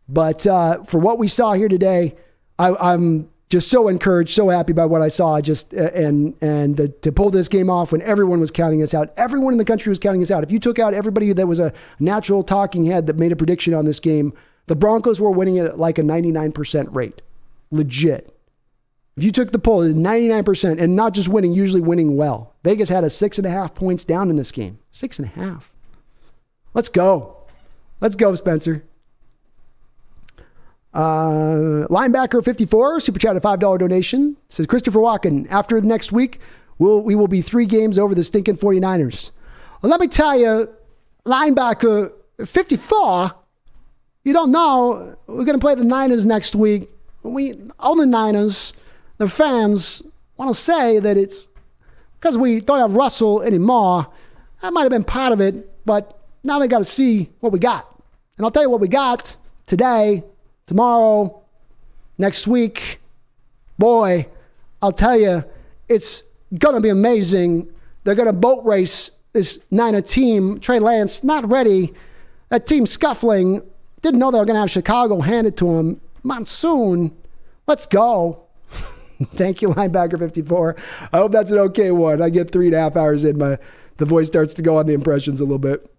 But for what we saw here today, I'm just so encouraged, so happy by what I saw. To pull this game off when everyone was counting us out. Everyone in the country was counting us out. If you took out everybody that was a natural talking head that made a prediction on this game, the Broncos were winning it at like a 99% rate. Legit. If you took the poll, 99%, and not just winning, usually winning well. Vegas had a 6.5 points down in this game. 6.5. Let's go. Let's go, Spencer. Linebacker 54, super chat, a $5 donation. Says Christopher Walken, after next week, we will be 3 games over the stinking 49ers. Well, let me tell you, linebacker 54, you don't know, we're going to play the Niners next week. All the Niners, the fans want to say that it's because we don't have Russell anymore. That might have been part of it, but now they got to see what we got. And I'll tell you what we got today, tomorrow, next week. Boy, I'll tell you, it's going to be amazing. They're going to boat race this Niner team. Trey Lance, not ready. That team scuffling. Didn't know they were going to have Chicago handed to them. Monsoon, let's go. Thank you, linebacker 54. I hope that's an okay one. I get 3.5 hours in, the voice starts to go on the impressions a little bit.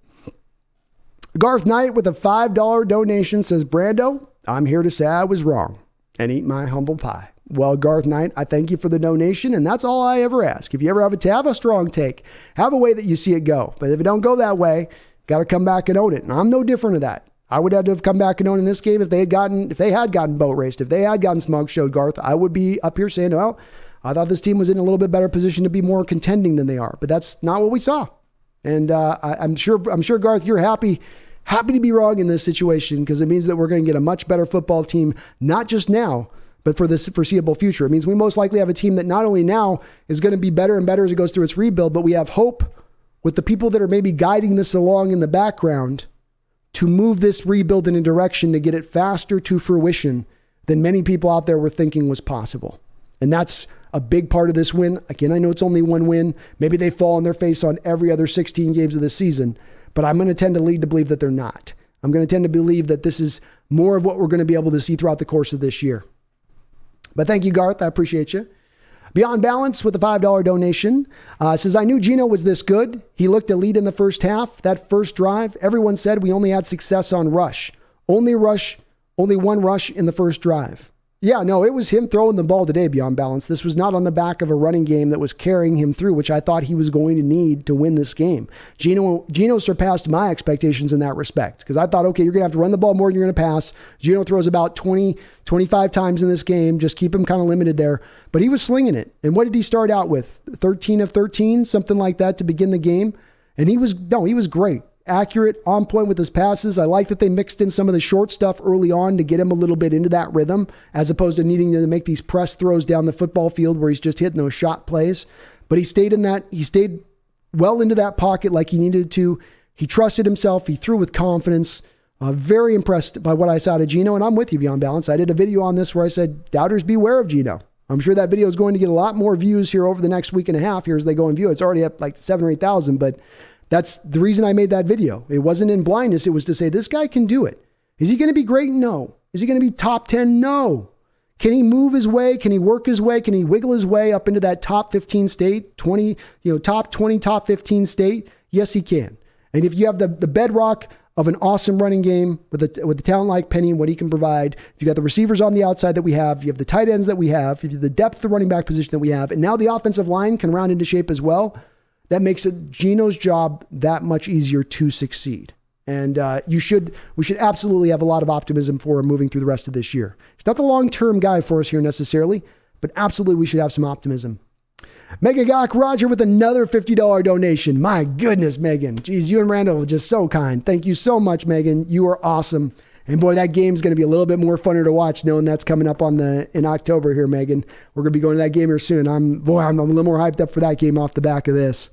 Garth Knight with a $5 donation says, Brando, I'm here to say I was wrong and eat my humble pie. Well, Garth Knight, I thank you for the donation, and that's all I ever ask. If you ever have a strong take, have a way that you see it go. But if it don't go that way, got to come back and own it. And I'm no different to that. I would have to have come back and owned in this game if they had gotten boat raced, if they had gotten smug showed, Garth. I would be up here saying, well, I thought this team was in a little bit better position to be more contending than they are, but that's not what we saw. And I'm sure, Garth, you're happy to be wrong in this situation because it means that we're going to get a much better football team, not just now, but for this foreseeable future. It means we most likely have a team that not only now is going to be better and better as it goes through its rebuild, but we have hope with the people that are maybe guiding this along in the background to move this rebuild in a direction to get it faster to fruition than many people out there were thinking was possible. And that's a big part of this win. Again, I know it's only one win. Maybe they fall on their face on every other 16 games of the season, but I'm going to tend to lead to believe that they're not. I'm going to tend to believe that this is more of what we're going to be able to see throughout the course of this year. But thank you, Garth. I appreciate you. Beyond Balance with a $5 donation says, I knew Geno was this good. He looked elite in the first half. That first drive, everyone said we only had success on rush. Only one rush in the first drive. Yeah, no, it was him throwing the ball today beyond balance. This was not on the back of a running game that was carrying him through, which I thought he was going to need to win this game. Geno surpassed my expectations in that respect because I thought, okay, you're going to have to run the ball more than you're going to pass. Geno throws about 20, 25 times in this game. Just keep him kind of limited there. But he was slinging it. And what did he start out with? 13 of 13, something like that to begin the game. And he was great. Accurate, on point with his passes. I like that they mixed in some of the short stuff early on to get him a little bit into that rhythm, as opposed to needing to make these press throws down the football field where he's just hitting those shot plays. But he stayed well into that pocket like he needed to. He trusted himself. He threw with confidence. Very impressed by what I saw to Geno, and I'm with you beyond balance. I did a video on this where I said, doubters beware of Geno. I'm sure that video is going to get a lot more views here over the next week and a half here as they go and view it. It's already up like 7,000 or 8,000, but that's the reason I made that video. It wasn't in blindness. It was to say, this guy can do it. Is he going to be great? No. Is he going to be top 10? No. Can he move his way? Can he work his way? Can he wiggle his way up into that top 15 state, top 20, top 15 state? Yes, he can. And if you have the bedrock of an awesome running game with a talent like Penny and what he can provide, if you got the receivers on the outside that we have, you have the tight ends that we have, you have the depth of the running back position that we have, and now the offensive line can round into shape as well, that makes it Geno's job that much easier to succeed. And we should absolutely have a lot of optimism for him moving through the rest of this year. He's not the long-term guy for us here necessarily, but absolutely we should have some optimism. Mega Gawk Roger with another $50 donation. My goodness, Megan. Geez, you and Randall are just so kind. Thank you so much, Megan. You are awesome. And boy, that game's going to be a little bit more funner to watch knowing that's coming up in October here, Megan. We're going to be going to that game here soon. I'm a little more hyped up for that game off the back of this.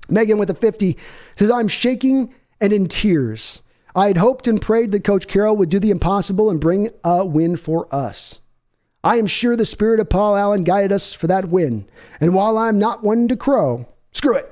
Megan with a 50 says, I'm shaking and in tears. I had hoped and prayed that Coach Carroll would do the impossible and bring a win for us. I am sure the spirit of Paul Allen guided us for that win. And while I'm not one to crow, screw it.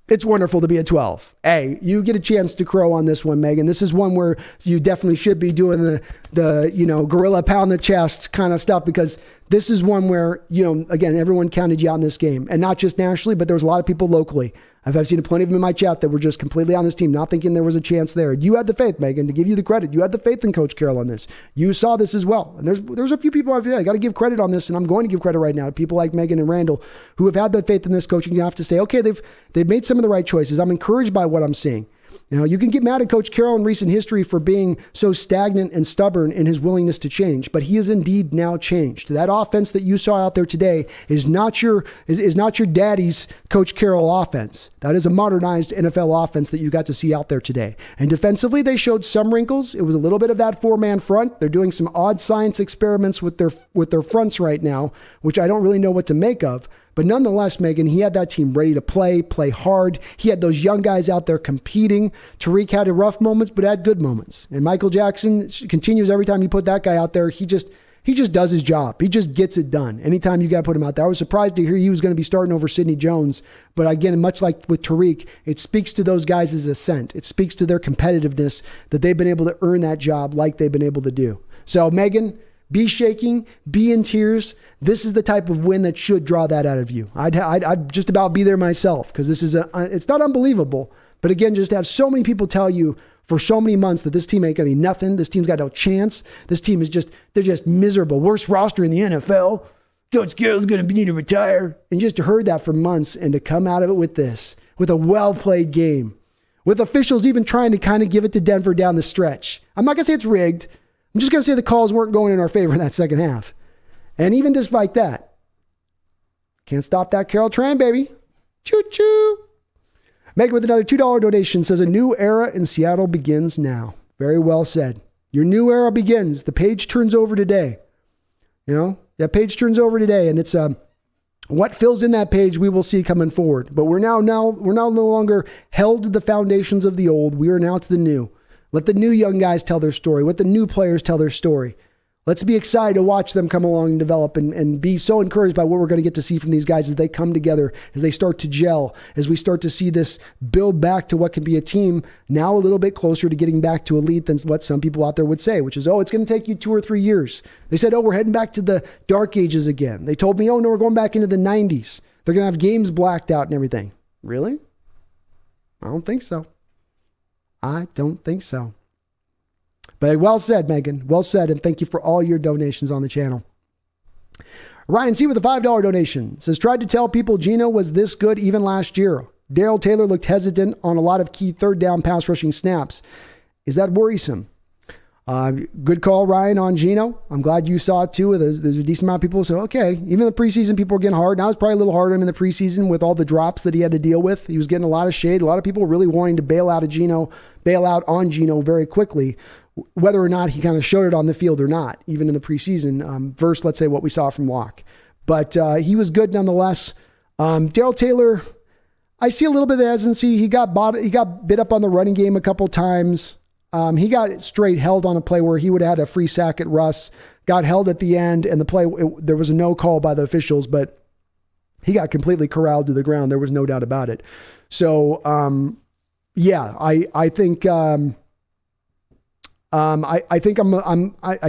It's wonderful to be a 12. Hey, you get a chance to crow on this one, Megan. This is one where you definitely should be doing the gorilla pound the chest kind of stuff, because this is one where, again, everyone counted you out in this game, and not just nationally, but there was a lot of people locally. I've seen plenty of them in my chat that were just completely on this team, not thinking there was a chance there. You had the faith, Megan, to give you the credit. You had the faith in Coach Carroll on this. You saw this as well. And there's a few people I got to give credit on this, and I'm going to give credit right now. People like Megan and Randall who have had that faith in this coaching. You have to say, okay, they've made some of the right choices. I'm encouraged by what I'm seeing. Now, you can get mad at Coach Carroll in recent history for being so stagnant and stubborn in his willingness to change, but he is indeed now changed. That offense that you saw out there today is not your daddy's Coach Carroll offense. That is a modernized NFL offense that you got to see out there today. And defensively, they showed some wrinkles. It was a little bit of that four-man front. They're doing some odd science experiments with their fronts right now, which I don't really know what to make of. But nonetheless, Megan, he had that team ready to play hard. He had those young guys out there competing. Tariq had rough moments, but had good moments. And Michael Jackson continues every time you put that guy out there. He just does his job. He just gets it done. Anytime you got to put him out there. I was surprised to hear he was going to be starting over Sidney Jones. But again, much like with Tariq, it speaks to those guys' ascent. It speaks to their competitiveness that they've been able to earn that job like they've been able to do. So, Megan, be shaking, be in tears. This is the type of win that should draw that out of you. I'd just about be there myself, because it's not unbelievable. But again, just to have so many people tell you for so many months that this team ain't going to be nothing. This team's got no chance. This team they're just miserable. Worst roster in the NFL. Coach Carroll's going to need to retire. And just heard that for months, and to come out of it with a well-played game, with officials even trying to kind of give it to Denver down the stretch. I'm not going to say it's rigged. I'm just going to say the calls weren't going in our favor in that second half. And even despite that, can't stop that Carroll train, baby. Choo-choo. Megan with another $2 donation says, a new era in Seattle begins now. Very well said. Your new era begins. The page turns over today. That page turns over today, and it's what fills in that page we will see coming forward. But we're now no longer held to the foundations of the old. We are now to the new. Let the new young guys tell their story. Let the new players tell their story. Let's be excited to watch them come along and develop, and be so encouraged by what we're going to get to see from these guys as they come together, as they start to gel, as we start to see this build back to what can be a team now a little bit closer to getting back to elite than what some people out there would say, which is, it's going to take you 2 or 3 years. They said, we're heading back to the dark ages again. They told me, no, we're going back into the 90s. They're going to have games blacked out and everything. Really? I don't think so. But well said, Megan. Well said, and thank you for all your donations on the channel. Ryan C. with a $5 donation says, tried to tell people Geno was this good even last year. Darrell Taylor looked hesitant on a lot of key third down pass rushing snaps. Is that worrisome? Good call, Ryan, on Geno. I'm glad you saw it too. There's a decent amount of people who say, okay, even in the preseason, people were getting hard. Now it's probably a little harder in the preseason with all the drops that he had to deal with. He was getting a lot of shade. A lot of people really wanting to bail out on Geno very quickly, whether or not he kind of showed it on the field or not, even in the preseason, versus, let's say, what we saw from Locke. But he was good nonetheless. Darrell Taylor, I see a little bit of hesitancy. He got bit up on the running game a couple times. He got straight held on a play where he would have had a free sack at Russ, got held at the end, and the play, there was a no call by the officials, but he got completely corralled to the ground. There was no doubt about it. So, I think, I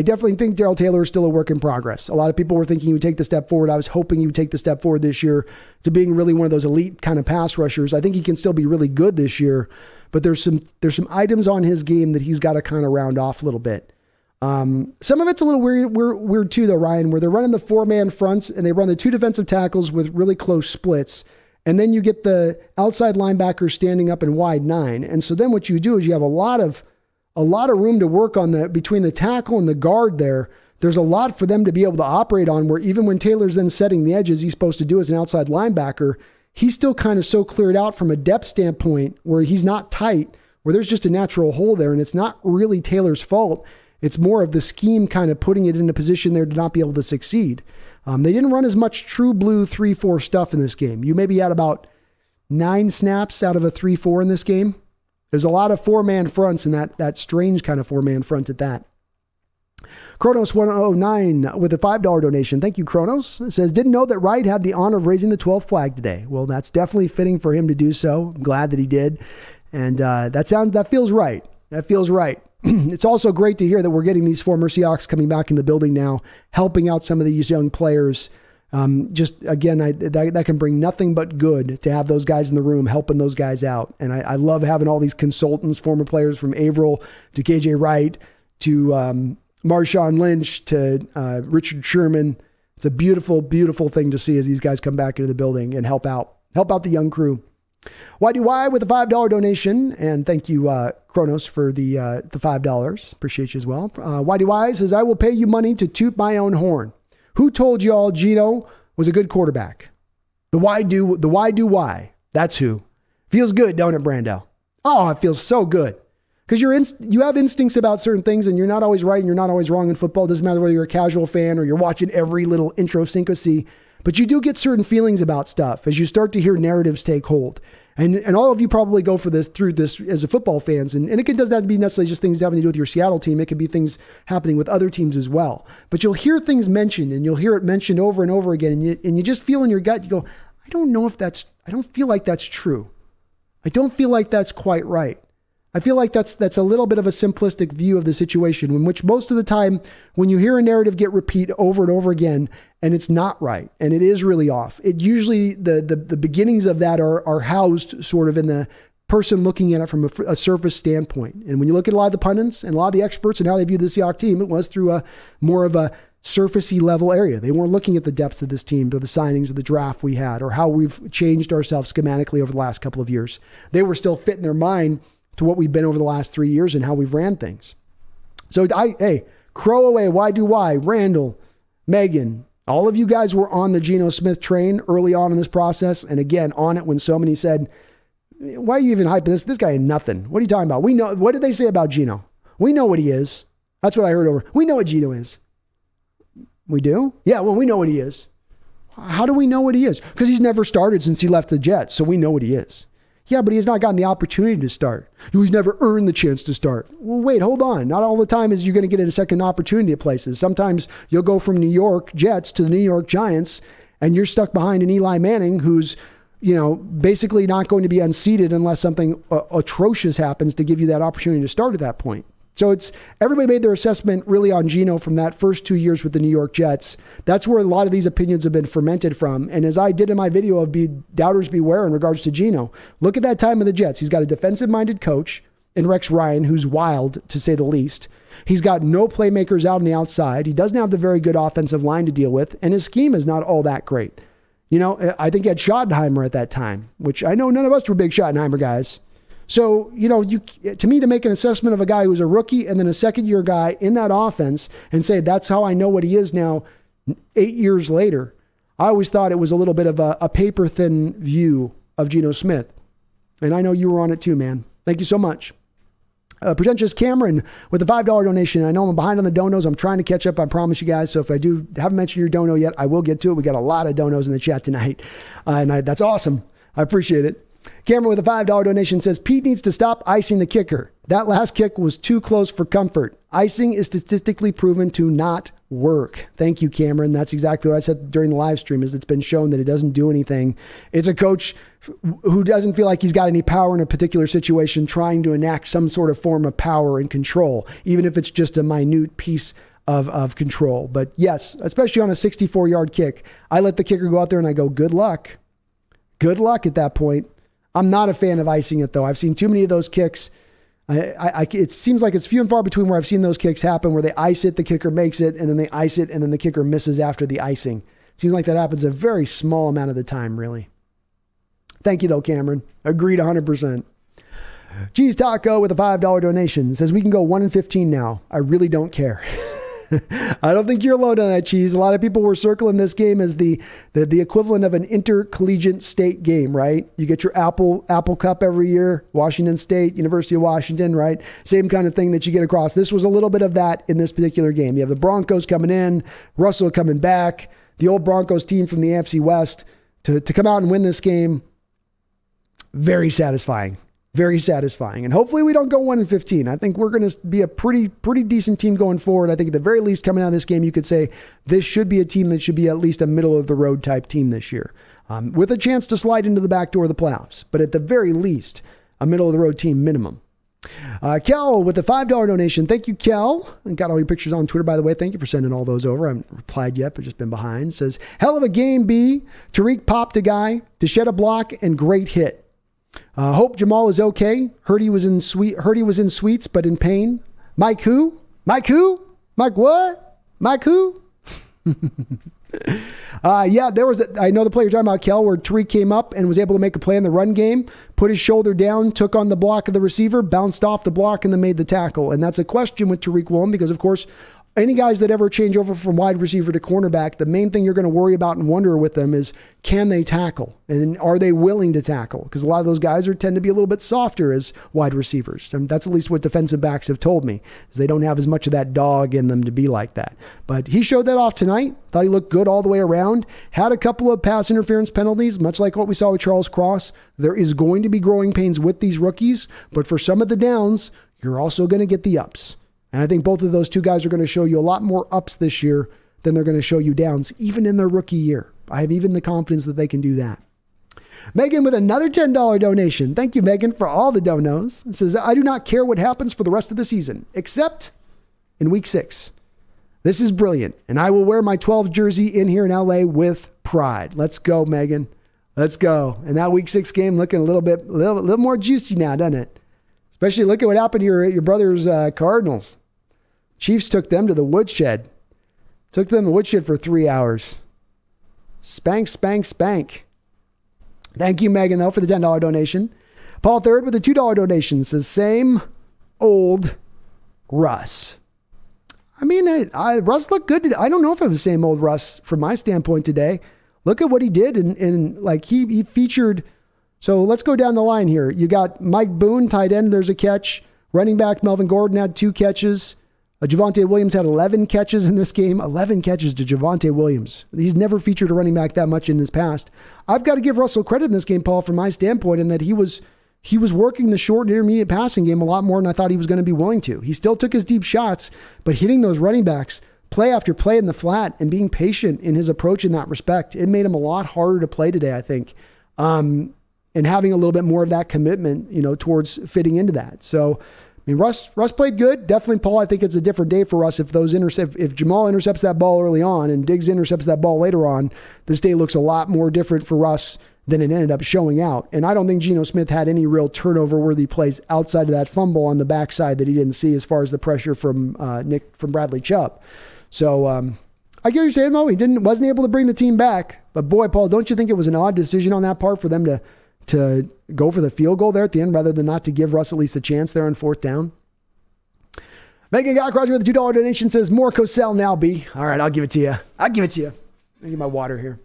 definitely think Darrell Taylor is still a work in progress. A lot of people were thinking he would take the step forward. I was hoping he would take the step forward this year to being really one of those elite kind of pass rushers. I think he can still be really good this year, but there's some items on his game that he's got to kind of round off a little bit. Some of it's a little weird too, though, Ryan, where they're running the 4-man fronts and they run the 2 defensive tackles with really close splits. And then you get the outside linebacker standing up in wide 9. And so then what you do is you have a lot of room to work on between the tackle and the guard there. There's a lot for them to be able to operate on, where even when Taylor's then setting the edges he's supposed to do as an outside linebacker, he's still kind of so cleared out from a depth standpoint where he's not tight, where there's just a natural hole there. And it's not really Taylor's fault. It's more of the scheme kind of putting it in a position there to not be able to succeed. They didn't run as much true blue 3-4 stuff in this game. You maybe had about 9 snaps out of a 3-4 in this game. There's a lot of 4-man fronts and that strange kind of 4-man front at that. Kronos 109 with a $5 donation. Thank you, Kronos. It says, didn't know that Wright had the honor of raising the 12th flag today. Well, that's definitely fitting for him to do so. I'm glad that he did. And that feels right. That feels right. It's also great to hear that we're getting these former Seahawks coming back in the building now, helping out some of these young players. Just again, that can bring nothing but good to have those guys in the room helping those guys out. And I love having all these consultants, former players from Averill to KJ Wright to Marshawn Lynch to Richard Sherman. It's a beautiful, beautiful thing to see as these guys come back into the building and help out the young crew. YDY with a $5 donation, and thank you, Kronos, for the $5. Appreciate you as well. YDY says, I will pay you money to toot my own horn. Who told you all Geno was a good quarterback? The why. That's who. Feels good, don't it, Brando? Oh, it feels so good. Because you have instincts about certain things, and you're not always right and you're not always wrong in football. It doesn't matter whether you're a casual fan or you're watching every little idiosyncrasy. But you do get certain feelings about stuff as you start to hear narratives take hold. And all of you probably go through this as a football fans. And it doesn't have to be necessarily just things having to do with your Seattle team. It could be things happening with other teams as well. But you'll hear things mentioned, and you'll hear it mentioned over and over again. And you just feel in your gut, you go, I don't feel like that's true. I don't feel like that's quite right. I feel like that's a little bit of a simplistic view of the situation, in which most of the time when you hear a narrative get repeat over and over again and it's not right and it is really off, it usually the beginnings of that are housed sort of in the person looking at it from a surface standpoint. And when you look at a lot of the pundits and a lot of the experts and how they view the Seahawks team, it was through a more of a surfacey level area. They weren't looking at the depths of this team or the signings or the draft we had or how we've changed ourselves schematically over the last couple of years. They were still fit in their mind to what we've been over the last 3 years and how we've ran things. So Crow away, why, Randall, Megan, all of you guys were on the Geno Smith train early on in this process. And again, on it when so many said, why are you even hyping this? This guy ain't nothing. What are you talking about? We know, what did they say about Geno? We know what he is. That's what I heard over. We know what Geno is. We do? Yeah, well, we know what he is. How do we know what he is? Because he's never started since he left the Jets. So we know what he is. Yeah, but he has not gotten the opportunity to start. He's never earned the chance to start. Well, wait, hold on. Not all the time is you're going to get a second opportunity at places. Sometimes you'll go from New York Jets to the New York Giants, and you're stuck behind an Eli Manning who's, basically not going to be unseated unless something atrocious happens to give you that opportunity to start at that point. So everybody made their assessment really on Geno from that first 2 years with the New York Jets. That's where a lot of these opinions have been fermented from. And as I did in my video of Doubters Beware in regards to Geno, look at that time of the Jets. He's got a defensive-minded coach in Rex Ryan, who's wild to say the least. He's got no playmakers out on the outside. He doesn't have the very good offensive line to deal with, and his scheme is not all that great. I think he had Schottenheimer at that time, which I know none of us were big Schottenheimer guys. So, to me, to make an assessment of a guy who's a rookie and then a second-year guy in that offense and say, that's how I know what he is now 8 years later, I always thought it was a little bit of a paper-thin view of Geno Smith. And I know you were on it too, man. Thank you so much. Pretentious Cameron with a $5 donation. I know I'm behind on the donos. I'm trying to catch up, I promise you guys. So if I haven't mentioned your dono yet, I will get to it. We got a lot of donos in the chat tonight. That's awesome. I appreciate it. Cameron with a $5 donation says, Pete needs to stop icing the kicker. That last kick was too close for comfort. Icing is statistically proven to not work. Thank you, Cameron. That's exactly what I said during the live stream, is it's been shown that it doesn't do anything. It's a coach who doesn't feel like he's got any power in a particular situation trying to enact some sort of form of power and control, even if it's just a minute piece of control. But yes, especially on a 64-yard kick, I let the kicker go out there and I go, good luck. Good luck at that point. I'm not a fan of icing it, though. I've seen too many of those kicks. It seems like it's few and far between where I've seen those kicks happen, where they ice it, the kicker makes it, and then they ice it, and then the kicker misses after the icing. It seems like that happens a very small amount of the time, really. Thank you, though, Cameron. Agreed 100%. Cheese Taco with a $5 donation says, we can go 1-15 now. I really don't care. I don't think you're alone on that, Cheese. A lot of people were circling this game as the equivalent of an intercollegiate state game, right? You get your Apple Cup every year, Washington State, University of Washington, right? Same kind of thing that you get across. This was a little bit of that in this particular game. You have the Broncos coming in, Russell coming back, the old Broncos team from the AFC West to come out and win this game. Very satisfying. Very satisfying. And hopefully we don't go 1-15. I think we're going to be a pretty decent team going forward. I think at the very least coming out of this game, you could say this should be a team that should be at least a middle of the road type team this year, with a chance to slide into the back door of the playoffs. But at the very least, a middle of the road team minimum. Kel with a $5 donation. Thank you, Kel. And got all your pictures on Twitter, by the way. Thank you for sending all those over. I haven't replied yet, but just been behind. Says, hell of a game, B. Tariq popped a guy to shed a block and great hit. Hope Jamal is okay. Heard he was in suites, but in pain. Mike who? Mike who? Mike what? Mike who? Yeah, there was, I know the player you're talking about, Kel, where Tariq came up and was able to make a play in the run game, put his shoulder down, took on the block of the receiver, bounced off the block, and then made the tackle. And that's a question with Tariq Woolen because, of course, any guys that ever change over from wide receiver to cornerback, the main thing you're going to worry about and wonder with them is, can they tackle? And are they willing to tackle? Because a lot of those guys tend to be a little bit softer as wide receivers. And that's at least what defensive backs have told me, is they don't have as much of that dog in them to be like that. But he showed that off tonight. Thought he looked good all the way around. Had a couple of pass interference penalties, much like what we saw with Charles Cross. There is going to be growing pains with these rookies, but for some of the downs, you're also going to get the ups. And I think both of those two guys are going to show you a lot more ups this year than they're going to show you downs, even in their rookie year. I have even the confidence that they can do that. Megan with another $10 donation. Thank you, Megan, for all the donos. It says, I do not care what happens for the rest of the season, except in week 6. This is brilliant, and I will wear my 12 jersey in here in LA with pride. Let's go, Megan. Let's go. And that week 6 game looking a little more juicy now, doesn't it? Especially look at what happened to your brother's Cardinals. Chiefs took them to the woodshed. Took them to the woodshed for 3 hours. Spank, spank, spank. Thank you, Megan, though, for the $10 donation. Paul Third with the $2 donation says, same old Russ. I mean, Russ looked good today. I don't know if it was the same old Russ from my standpoint today. Look at what he did. And like he featured... So let's go down the line here. You got Mike Boone, tight end. There's a catch. Running back Melvin Gordon had 2 catches. Javonte Williams had 11 catches in this game. 11 catches to Javonte Williams. He's never featured a running back that much in his past. I've got to give Russell credit in this game, Paul, from my standpoint, in that he was working the short and intermediate passing game a lot more than I thought he was going to be willing to. He still took his deep shots, but hitting those running backs play after play in the flat and being patient in his approach in that respect, it made him a lot harder to play today, I think. And having a little bit more of that commitment, towards fitting into that. So I mean, Russ played good. Definitely, Paul, I think it's a different day for Russ if if Jamal intercepts that ball early on and Diggs intercepts that ball later on. This day looks a lot more different for Russ than it ended up showing out. And I don't think Geno Smith had any real turnover-worthy plays outside of that fumble on the backside that he didn't see as far as the pressure from Bradley Chubb. So I get what you're saying, though. He wasn't able to bring the team back. But boy, Paul, don't you think it was an odd decision on that part for them to go for the field goal there at the end rather than not to give Russ at least a chance there on fourth down? Megan Gockroger with a $2 donation says, more Cosell now, B. All right, I'll give it to you. Let me get my water here.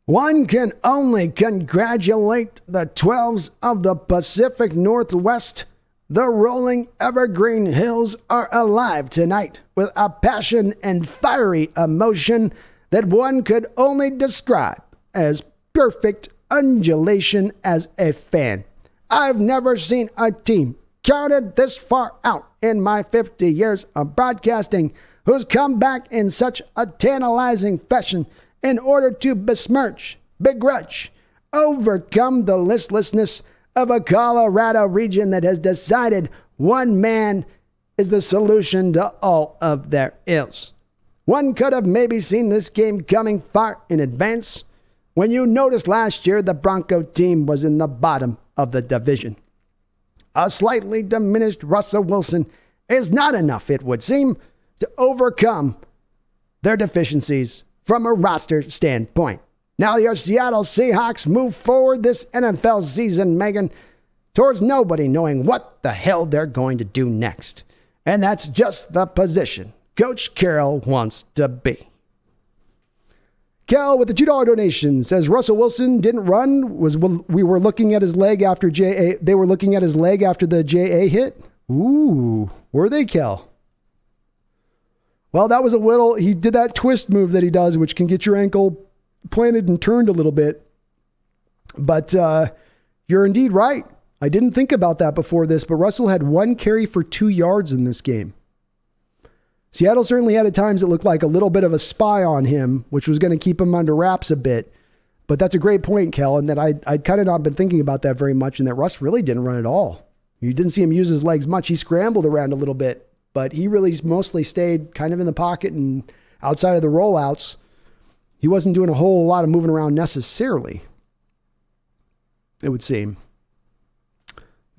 One can only congratulate the 12s of the Pacific Northwest. The rolling evergreen hills are alive tonight with a passion and fiery emotion that one could only describe as perfect undulation as a fan. I've never seen a team counted this far out in my 50 years of broadcasting who's come back in such a tantalizing fashion in order to besmirch, begrudge, overcome the listlessness of a Colorado region that has decided one man is the solution to all of their ills. One could have maybe seen this game coming far in advance when you noticed last year the Bronco team was in the bottom of the division. A slightly diminished Russell Wilson is not enough, it would seem, to overcome their deficiencies from a roster standpoint. Now your Seattle Seahawks move forward this NFL season, Megan, towards nobody knowing what the hell they're going to do next. And that's just the position Coach Carroll wants to be. Cal with the $2 donation says Russell Wilson didn't run. We were looking at his leg after they were looking at his leg after the JA hit. Ooh, were they, Cal? Well, that was he did that twist move that he does, which can get your ankle planted and turned a little bit. But you're indeed right. I didn't think about that before this, but Russell had 1 carry for 2 yards in this game. Seattle certainly had at times it looked like a little bit of a spy on him, which was going to keep him under wraps a bit. But that's a great point, Kel, and that I'd kind of not been thinking about that very much, and that Russ really didn't run at all. You didn't see him use his legs much. He scrambled around a little bit, but he really mostly stayed kind of in the pocket and outside of the rollouts. He wasn't doing a whole lot of moving around necessarily, it would seem.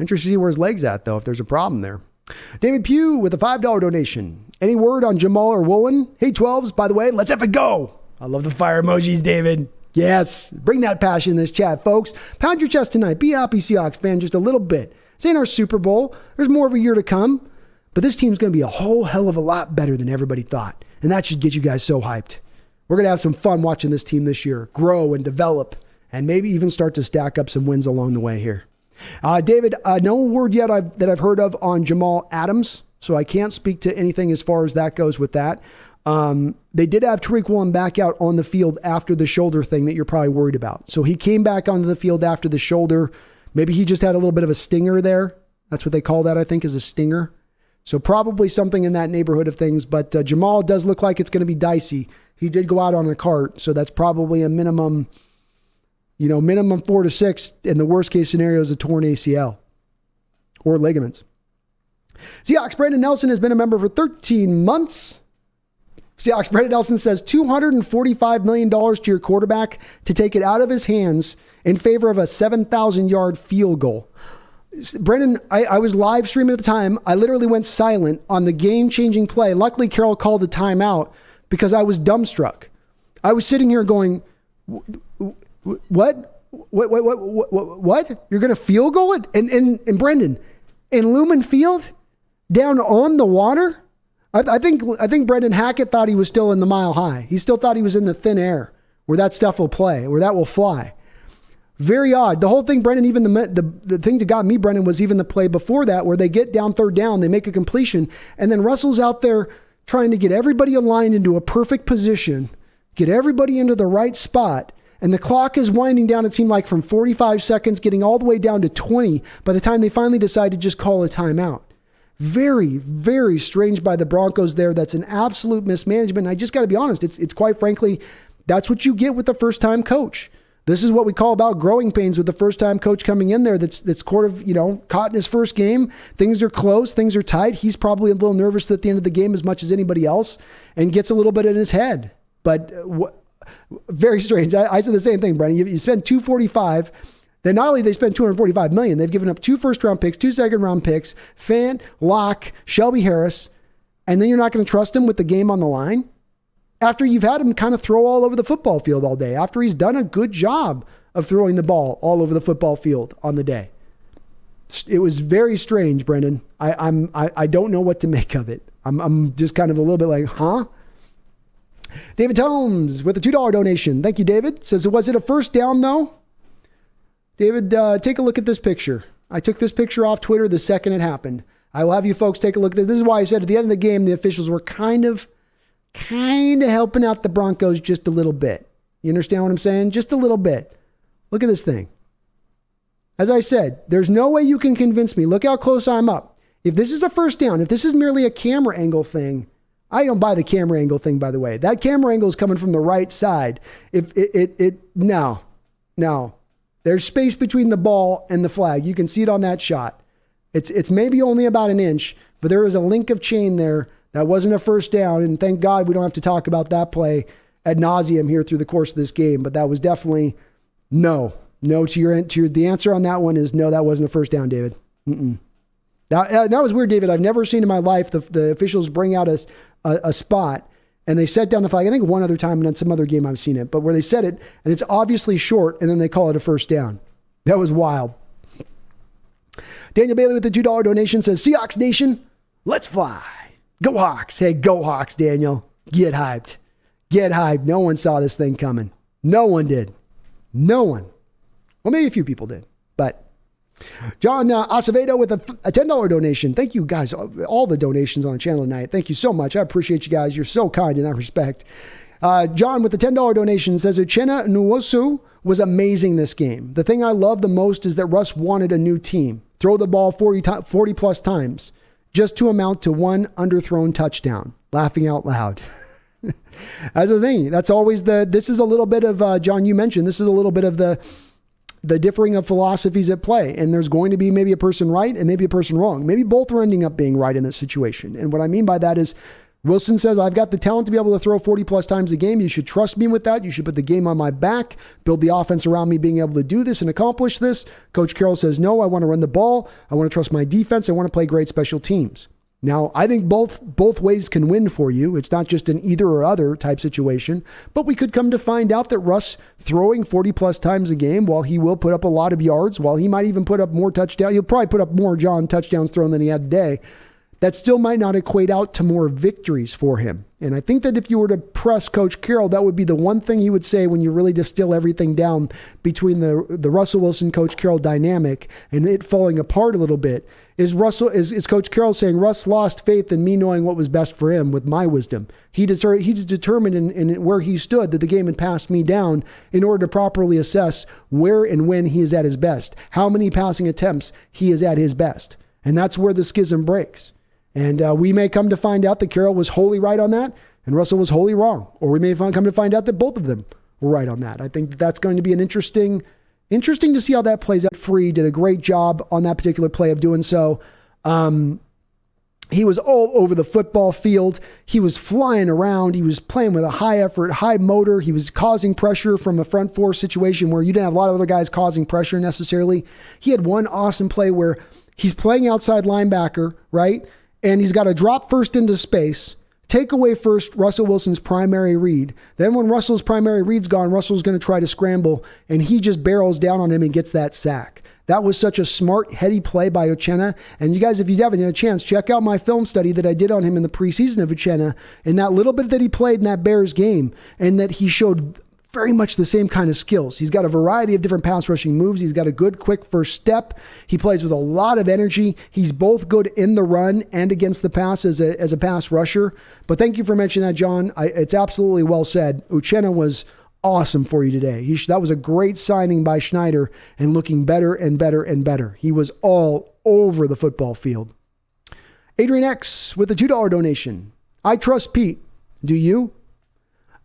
Interesting to see where his leg's at, though, if there's a problem there. David Pugh with a $5 donation. Any word on Jamal or Woolen? Hey, 12s, by the way, let's have it go. I love the fire emojis, David. Yes, bring that passion in this chat, folks. Pound your chest tonight. Be a happy Seahawks fan just a little bit. This ain't our Super Bowl. There's more of a year to come. But this team's going to be a whole hell of a lot better than everybody thought. And that should get you guys so hyped. We're going to have some fun watching this team this year grow and develop and maybe even start to stack up some wins along the way here. David, no word yet that I've heard of on Jamal Adams, so I can't speak to anything as far as that goes with that. They did have Tariq Woolen back out on the field after the shoulder thing that you're probably worried about. So he came back onto the field after the shoulder. Maybe he just had a little bit of a stinger there. That's what they call that, I think, is a stinger. So probably something in that neighborhood of things. But Jamal does look like it's going to be dicey. He did go out on a cart, so that's probably a minimum 4 to 6. And the worst case scenario is a torn ACL or ligaments. Seahawks Brandon Nelson has been a member for 13 months. Seahawks Brandon Nelson says $245 million to your quarterback to take it out of his hands in favor of a 7,000-yard field goal. Brandon, I was live streaming at the time. I literally went silent on the game-changing play. Luckily, Carroll called the timeout because I was dumbstruck. I was sitting here going, what? What? You're going to field goal it? And Brendan, in Lumen Field, down on the water? I think Brendan Hackett thought he was still in the Mile High. He still thought he was in the thin air where that stuff will play, where that will fly. Very odd. The whole thing, Brendan, even the thing that got me, Brendan, was even the play before that where they get down third down, they make a completion, and then Russell's out there trying to get everybody aligned into a perfect position, get everybody into the right spot, and the clock is winding down, it seemed like, from 45 seconds, getting all the way down to 20 by the time they finally decide to just call a timeout. Very, very strange by the Broncos there. That's an absolute mismanagement. I just got to be honest. It's quite frankly, that's what you get with the first-time coach. This is what we call about growing pains with the first-time coach coming in there that's sort of, caught in his first game. Things are close. Things are tight. He's probably a little nervous at the end of the game as much as anybody else and gets a little bit in his head. But very strange. I said the same thing, Brennan. You spend $245. Then not only they spend $245 million, they've given up 2 first-round picks, 2 second-round picks, Fant, Locke, Shelby Harris, and then you're not going to trust him with the game on the line? After you've had him kind of throw all over the football field all day, after he's done a good job of throwing the ball all over the football field on the day. It was very strange, Brendan. I don't know what to make of it. I'm just kind of a little bit like, huh? David Tomes with a $2 donation. Thank you, David. Says, was it a first down though? David, take a look at this picture. I took this picture off Twitter the second it happened. I will have you folks take a look at this. This is why I said at the end of the game, the officials were kind of helping out the Broncos just a little bit. You understand what I'm saying? Just a little bit. Look at this thing. As I said, there's no way you can convince me. Look how close I'm up. If this is a first down, if this is merely a camera angle thing, I don't buy the camera angle thing, by the way. That camera angle is coming from the right side. No. There's space between the ball and the flag. You can see it on that shot. It's maybe only about an inch, but there is a link of chain there. That wasn't a first down, and thank God we don't have to talk about that play ad nauseum here through the course of this game. But that was definitely no. The answer on that one is no. That wasn't a first down, David. That was weird, David. I've never seen in my life the officials bring out a spot and they set down the flag. I think one other time and on some other game I've seen it, but where they set it and it's obviously short, and then they call it a first down. That was wild. Daniel Bailey with the $2 donation says, Seahawks Nation, let's fly. Go Hawks. Hey, go Hawks, Daniel. Get hyped. Get hyped. No one saw this thing coming. No one did. No one. Well, maybe a few people did. But John Acevedo with a $10 donation. Thank you guys. All the donations on the channel tonight. Thank you so much. I appreciate you guys. You're so kind in that respect. John with the $10 donation says, Uchenna Nwosu was amazing this game. The thing I love the most is that Russ wanted a new team. Throw the ball 40 plus times. Just to amount to one underthrown touchdown. Laughing out loud. As a thing, that's always this is a little bit of, John, you mentioned, this is a little bit of the differing of philosophies at play. And there's going to be maybe a person right and maybe a person wrong. Maybe both are ending up being right in this situation. And what I mean by that is Wilson says, I've got the talent to be able to throw 40 plus times a game. You should trust me with that. You should put the game on my back, build the offense around me being able to do this and accomplish this. Coach Carroll says, no, I want to run the ball. I want to trust my defense. I want to play great special teams. Now, I think both ways can win for you. It's not just an either or other type situation, but we could come to find out that Russ throwing 40 plus times a game, while he will put up a lot of yards, while he might even put up more touchdowns, he'll probably put up more touchdowns thrown than he had today. That still might not equate out to more victories for him. And I think that if you were to press Coach Carroll, that would be the one thing he would say when you really distill everything down between the Russell Wilson, Coach Carroll dynamic and it falling apart a little bit. Is Coach Carroll saying, Russ lost faith in me knowing what was best for him with my wisdom. He's determined in where he stood that the game had passed me down in order to properly assess where and when he is at his best, how many passing attempts he is at his best. And that's where the schism breaks. And we may come to find out that Carroll was wholly right on that and Russell was wholly wrong. Or we may come to find out that both of them were right on that. I think that's going to be an interesting to see how that plays out. Free did a great job on that particular play of doing so. He was all over the football field. He was flying around. He was playing with a high effort, high motor. He was causing pressure from a front four situation where you didn't have a lot of other guys causing pressure necessarily. He had one awesome play where he's playing outside linebacker, right? And he's got to drop first into space, take away first Russell Wilson's primary read. Then when Russell's primary read's gone, Russell's going to try to scramble, and he just barrels down on him and gets that sack. That was such a smart, heady play by Uchenna. And you guys, if you haven't had a chance, check out my film study that I did on him in the preseason of Uchenna and that little bit that he played in that Bears game, and that he showed very much the same kind of skills. He's got a variety of different pass rushing moves. He's got a good, quick first step. He plays with a lot of energy. He's both good in the run and against the pass as a pass rusher. But thank you for mentioning that, John. It's absolutely well said. Uchenna was awesome for you today. That was a great signing by Schneider and looking better and better and better. He was all over the football field. Adrian X with a $2 donation. I trust Pete. Do you?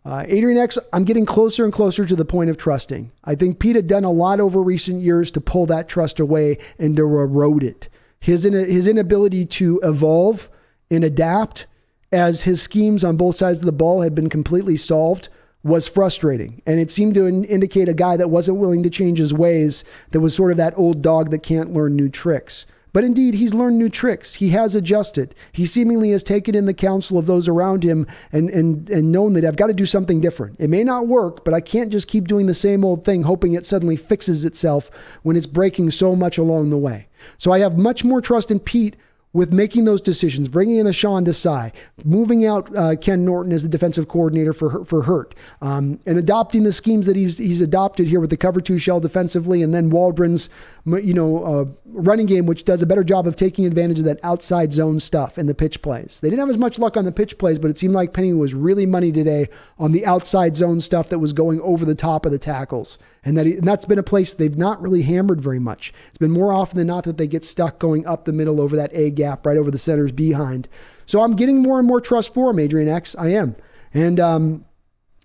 Adrian X, I'm getting closer and closer to the point of trusting. I think Pete had done a lot over recent years to pull that trust away and to erode it. His inability to evolve and adapt as his schemes on both sides of the ball had been completely solved was frustrating. And it seemed to indicate a guy that wasn't willing to change his ways, that was sort of that old dog that can't learn new tricks. But indeed, he's learned new tricks. He has adjusted. He seemingly has taken in the counsel of those around him and known that I've got to do something different. It may not work, but I can't just keep doing the same old thing, hoping it suddenly fixes itself when it's breaking so much along the way. So I have much more trust in Pete with making those decisions, bringing in a Sean Desai, moving out Ken Norton as the defensive coordinator for Hurt, and adopting the schemes that he's adopted here with the cover 2 shell defensively, and then Waldron's running game, which does a better job of taking advantage of that outside zone stuff in the pitch plays. They didn't have as much luck on the pitch plays, but it seemed like Penny was really money today on the outside zone stuff that was going over the top of the tackles. And that's been a place they've not really hammered very much. It's been more often than not that they get stuck going up the middle over that A gap, right over the center's behind. So I'm getting more and more trust for him, Adrian X. I am. And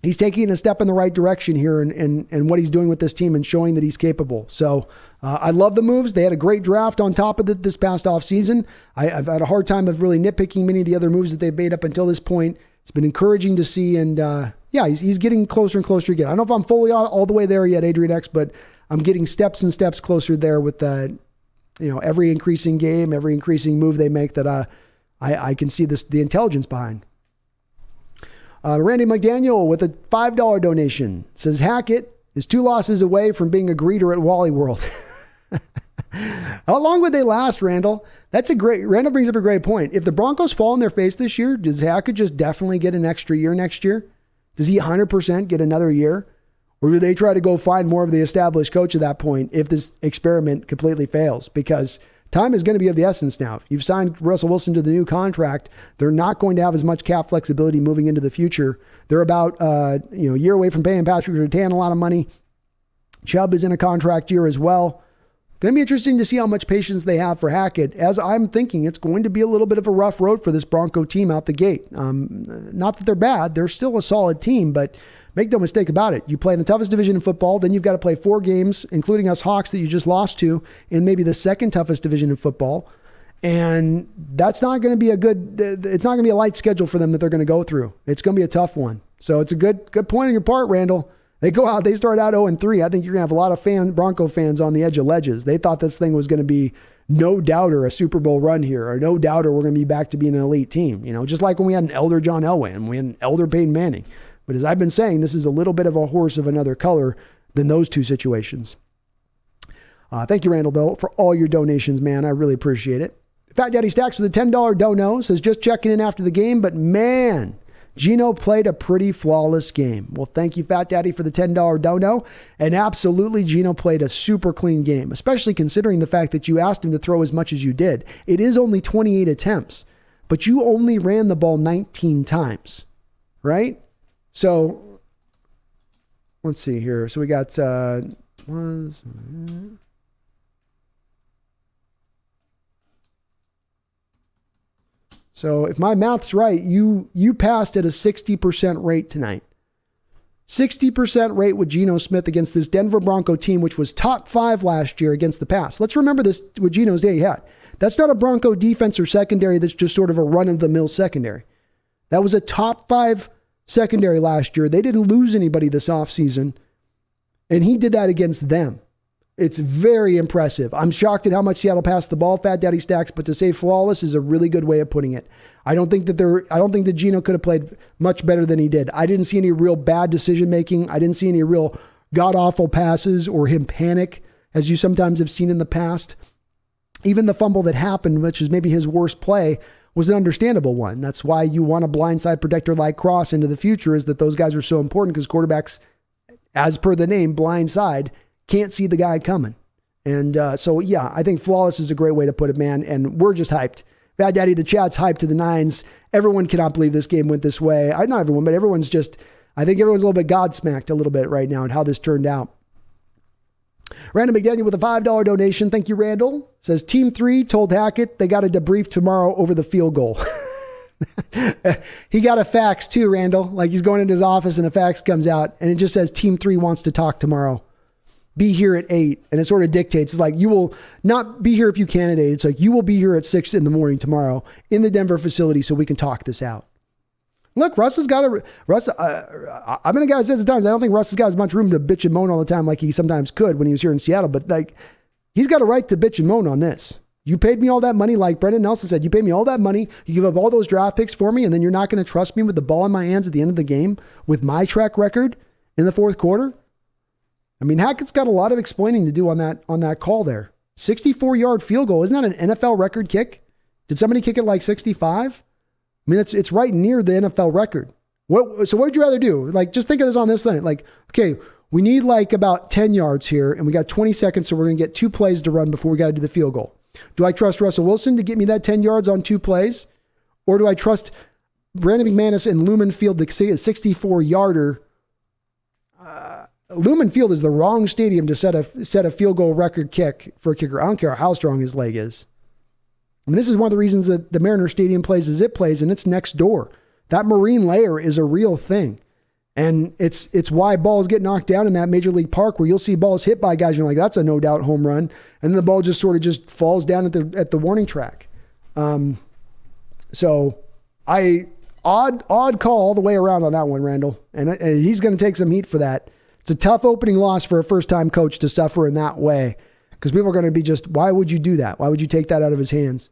he's taking a step in the right direction here and what he's doing with this team and showing that he's capable. So I love the moves. They had a great draft on top of it this past offseason. I've had a hard time of really nitpicking many of the other moves that they've made up until this point. It's been encouraging to see, and he's getting closer and closer again. I don't know if I'm fully all the way there yet, Adrian X, but I'm getting steps and steps closer there with every increasing game, every increasing move they make that I can see the intelligence behind. Randy McDaniel with a $5 donation says Hackett is 2 losses away from being a greeter at Wally World. How long would they last, Randall? Randall brings up a great point. If the Broncos fall in their face this year, does Hackett just definitely get an extra year next year? Does he 100% get another year? Or do they try to go find more of the established coach at that point if this experiment completely fails? Because time is going to be of the essence now. You've signed Russell Wilson to the new contract. They're not going to have as much cap flexibility moving into the future. They're about a year away from paying Patrick Surtain a lot of money. Chubb is in a contract year as well. Going to be interesting to see how much patience they have for Hackett, as I'm thinking it's going to be a little bit of a rough road for this Bronco team out the gate. Not that they're bad. They're still a solid team, but make no mistake about it. You play in the toughest division in football, then you've got to play 4 games, including us Hawks that you just lost to, in maybe the second toughest division in football. And that's not going to be it's not going to be a light schedule for them that they're going to go through. It's going to be a tough one. So it's a good point on your part, Randall. They start out 0-3. I think you're going to have a lot of Bronco fans on the edge of ledges. They thought this thing was going to be no doubter a Super Bowl run here, or no doubter we're going to be back to being an elite team. Just like when we had an elder John Elway and we had an elder Peyton Manning. But as I've been saying, this is a little bit of a horse of another color than those two situations. Thank you, Randall, though, for all your donations, man. I really appreciate it. Fat Daddy Stacks with a $10 dono says, just checking in after the game, but man, Gino played a pretty flawless game. Well, thank you, Fat Daddy, for the $10 dono. And absolutely, Gino played a super clean game, especially considering the fact that you asked him to throw as much as you did. It is only 28 attempts, but you only ran the ball 19 times, right? So let's see here. So we got so if my math's right, you passed at a 60% rate tonight. 60% rate with Geno Smith against this Denver Bronco team, which was top 5 last year against the pass. Let's remember this with Geno's day he had. That's not a Bronco defense or secondary that's just sort of a run-of-the-mill secondary. That was a top 5 secondary last year. They didn't lose anybody this offseason, and he did that against them. It's very impressive. I'm shocked at how much Seattle passed the ball, Fat Daddy Stacks, but to say flawless is a really good way of putting it. I don't think that Geno could have played much better than he did. I didn't see any real bad decision making. I didn't see any real god-awful passes or him panic, as you sometimes have seen in the past. Even the fumble that happened, which is maybe his worst play, was an understandable one. That's why you want a blindside protector like Cross into the future, is that those guys are so important, because quarterbacks, as per the name, blindside, can't see the guy coming. And so, yeah, I think flawless is a great way to put it, man. And we're just hyped. Bad Daddy, the chat's hyped to the nines. Everyone cannot believe this game went this way. Not everyone, but I think everyone's a little bit godsmacked a little bit right now and how this turned out. Randall McDaniel with a $5 donation. Thank you, Randall. Says, Team 3 told Hackett they got a debrief tomorrow over the field goal. He got a fax too, Randall. Like he's going into his office and a fax comes out and it just says Team 3 wants to talk tomorrow. Be here at 8. And it sort of dictates. It's like, you will not be here if you candidate. It's like, you will be here at 6 in the morning tomorrow in the Denver facility so we can talk this out. Look, Russ has got I've been a guy that says at times, I don't think Russ has got as much room to bitch and moan all the time like he sometimes could when he was here in Seattle. But like, he's got a right to bitch and moan on this. You paid me all that money, like Brendan Nelson said, you paid me all that money, you give up all those draft picks for me, and then you're not going to trust me with the ball in my hands at the end of the game with my track record in the fourth quarter? I mean, Hackett's got a lot of explaining to do on that call there. 64-yard field goal. Isn't that an NFL record kick? Did somebody kick it like 65? I mean, it's right near the NFL record. So what would you rather do? Like, just think of this on this thing. Like, okay, we need like about 10 yards here, and we got 20 seconds, so we're going to get 2 plays to run before we got to do the field goal. Do I trust Russell Wilson to get me that 10 yards on 2 plays? Or do I trust Brandon McManus and Lumen Field to say a 64-yarder? Lumen Field is the wrong stadium to set a field goal record kick for a kicker. I don't care how strong his leg is. I mean, this is one of the reasons that the Mariner Stadium plays as it plays, and it's next door. That marine layer is a real thing. And it's why balls get knocked down in that Major League Park where you'll see balls hit by guys. You're like, that's a no doubt home run. And then the ball just sort of just falls down at the warning track. So odd call all the way around on that one, Randall. And he's going to take some heat for that. It's a tough opening loss for a first-time coach to suffer in that way because people are going to be just, why would you do that? Why would you take that out of his hands?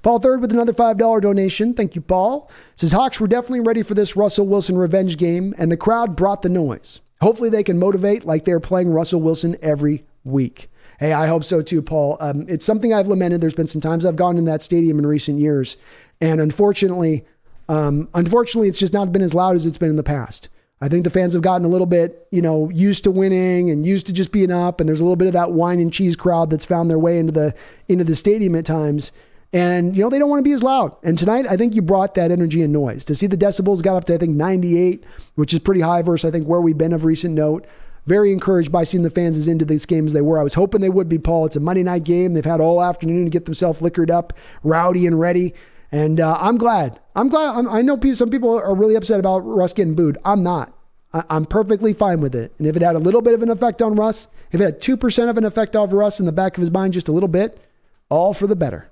Paul Third with another $5 donation. Thank you, Paul. Says, Hawks were definitely ready for this Russell Wilson revenge game, and the crowd brought the noise. Hopefully they can motivate like they're playing Russell Wilson every week. Hey, I hope so too, Paul. It's something I've lamented. There's been some times I've gone in that stadium in recent years, and unfortunately, it's just not been as loud as it's been in the past. I think the fans have gotten a little bit, used to winning and used to just being up, and there's a little bit of that wine and cheese crowd that's found their way into the stadium at times. And, they don't want to be as loud. And tonight, I think you brought that energy and noise. To see the decibels got up to, I think, 98, which is pretty high versus, I think, where we've been of recent note. Very encouraged by seeing the fans as into this game as they were. I was hoping they would be, Paul. It's a Monday night game. They've had all afternoon to get themselves liquored up, rowdy and ready. And I'm glad. I know some people are really upset about Russ getting booed. I'm not. I'm perfectly fine with it. And if it had a little bit of an effect on Russ, if it had 2% of an effect off Russ in the back of his mind, just a little bit, all for the better.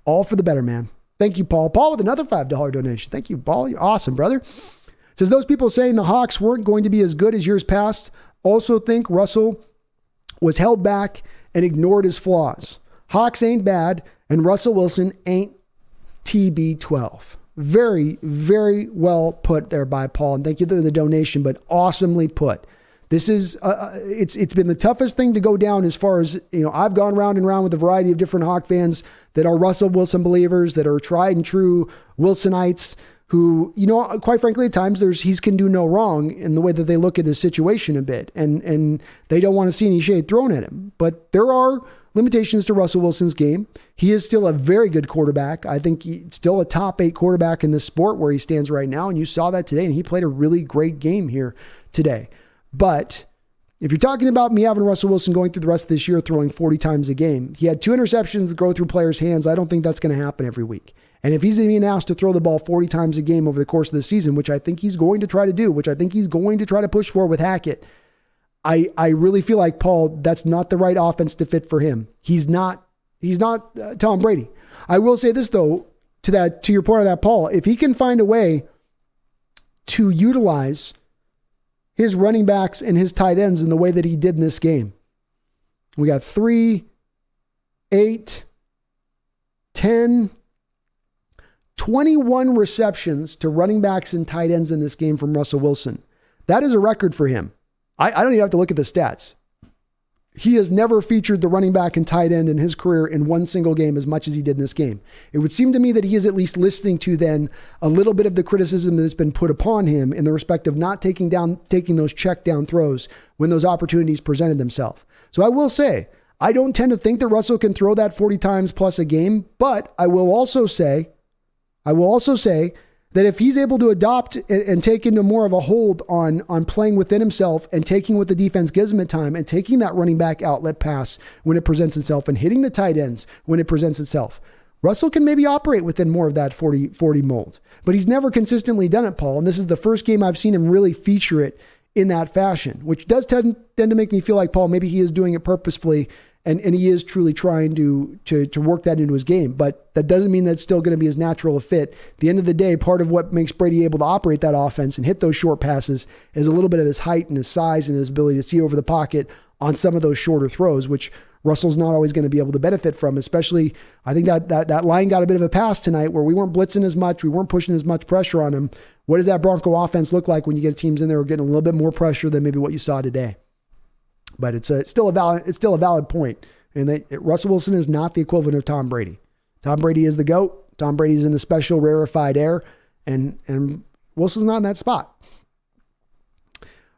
All for the better, man. Thank you, Paul. Paul with another $5 donation. Thank you, Paul. You're awesome, brother. Says those people saying the Hawks weren't going to be as good as years past also think Russell was held back and ignored his flaws. Hawks ain't bad, and Russell Wilson ain't TB12. Very, very well put there by Paul. And thank you for the donation, but awesomely put. This is, it's been the toughest thing to go down as far as, I've gone round and round with a variety of different Hawk fans that are Russell Wilson believers, that are tried and true Wilsonites who, quite frankly, at times he's can do no wrong in the way that they look at his situation a bit. And they don't want to see any shade thrown at him. But there are limitations to Russell Wilson's game. He is still a very good quarterback. I think he's still a top 8 quarterback in this sport where he stands right now. And you saw that today, and he played a really great game here today. But if you're talking about me having Russell Wilson going through the rest of this year throwing 40 times a game, he had 2 interceptions that go through players' hands. I don't think that's going to happen every week. And if he's being asked to throw the ball 40 times a game over the course of the season, which I think he's going to try to do, which I think he's going to try to push for with Hackett, I really feel like, Paul, that's not the right offense to fit for him. He's not Tom Brady. I will say this, though, to your point on that, Paul, if he can find a way to utilize his running backs and his tight ends in the way that he did in this game. We got 3, 8, 10, 21 receptions to running backs and tight ends in this game from Russell Wilson. That is a record for him. I don't even have to look at the stats. He has never featured the running back and tight end in his career in one single game as much as he did in this game. It would seem to me that he is at least listening to then a little bit of the criticism that's been put upon him in the respect of not taking those check down throws when those opportunities presented themselves. So I will say, I don't tend to think that Russell can throw that 40 times plus a game, but I will also say that if he's able to adopt and take into more of a hold on playing within himself and taking what the defense gives him at time and taking that running back outlet pass when it presents itself and hitting the tight ends when it presents itself, Russell can maybe operate within more of that 40-40 mold. But he's never consistently done it, Paul. And this is the first game I've seen him really feature it in that fashion, which does tend to make me feel like, Paul, maybe he is doing it purposefully and he is truly trying to work that into his game. But that doesn't mean that's still going to be as natural a fit. At the end of the day, part of what makes Brady able to operate that offense and hit those short passes is a little bit of his height and his size and his ability to see over the pocket on some of those shorter throws, which Russell's not always going to be able to benefit from, especially I think that line got a bit of a pass tonight where we weren't blitzing as much. We weren't pushing as much pressure on him. What does that Bronco offense look like when you get teams in there who are getting a little bit more pressure than maybe what you saw today? But it's still a valid point. And Russell Wilson is not the equivalent of Tom Brady. Tom Brady is the GOAT. Tom Brady's in a special rarefied air, and Wilson's not in that spot.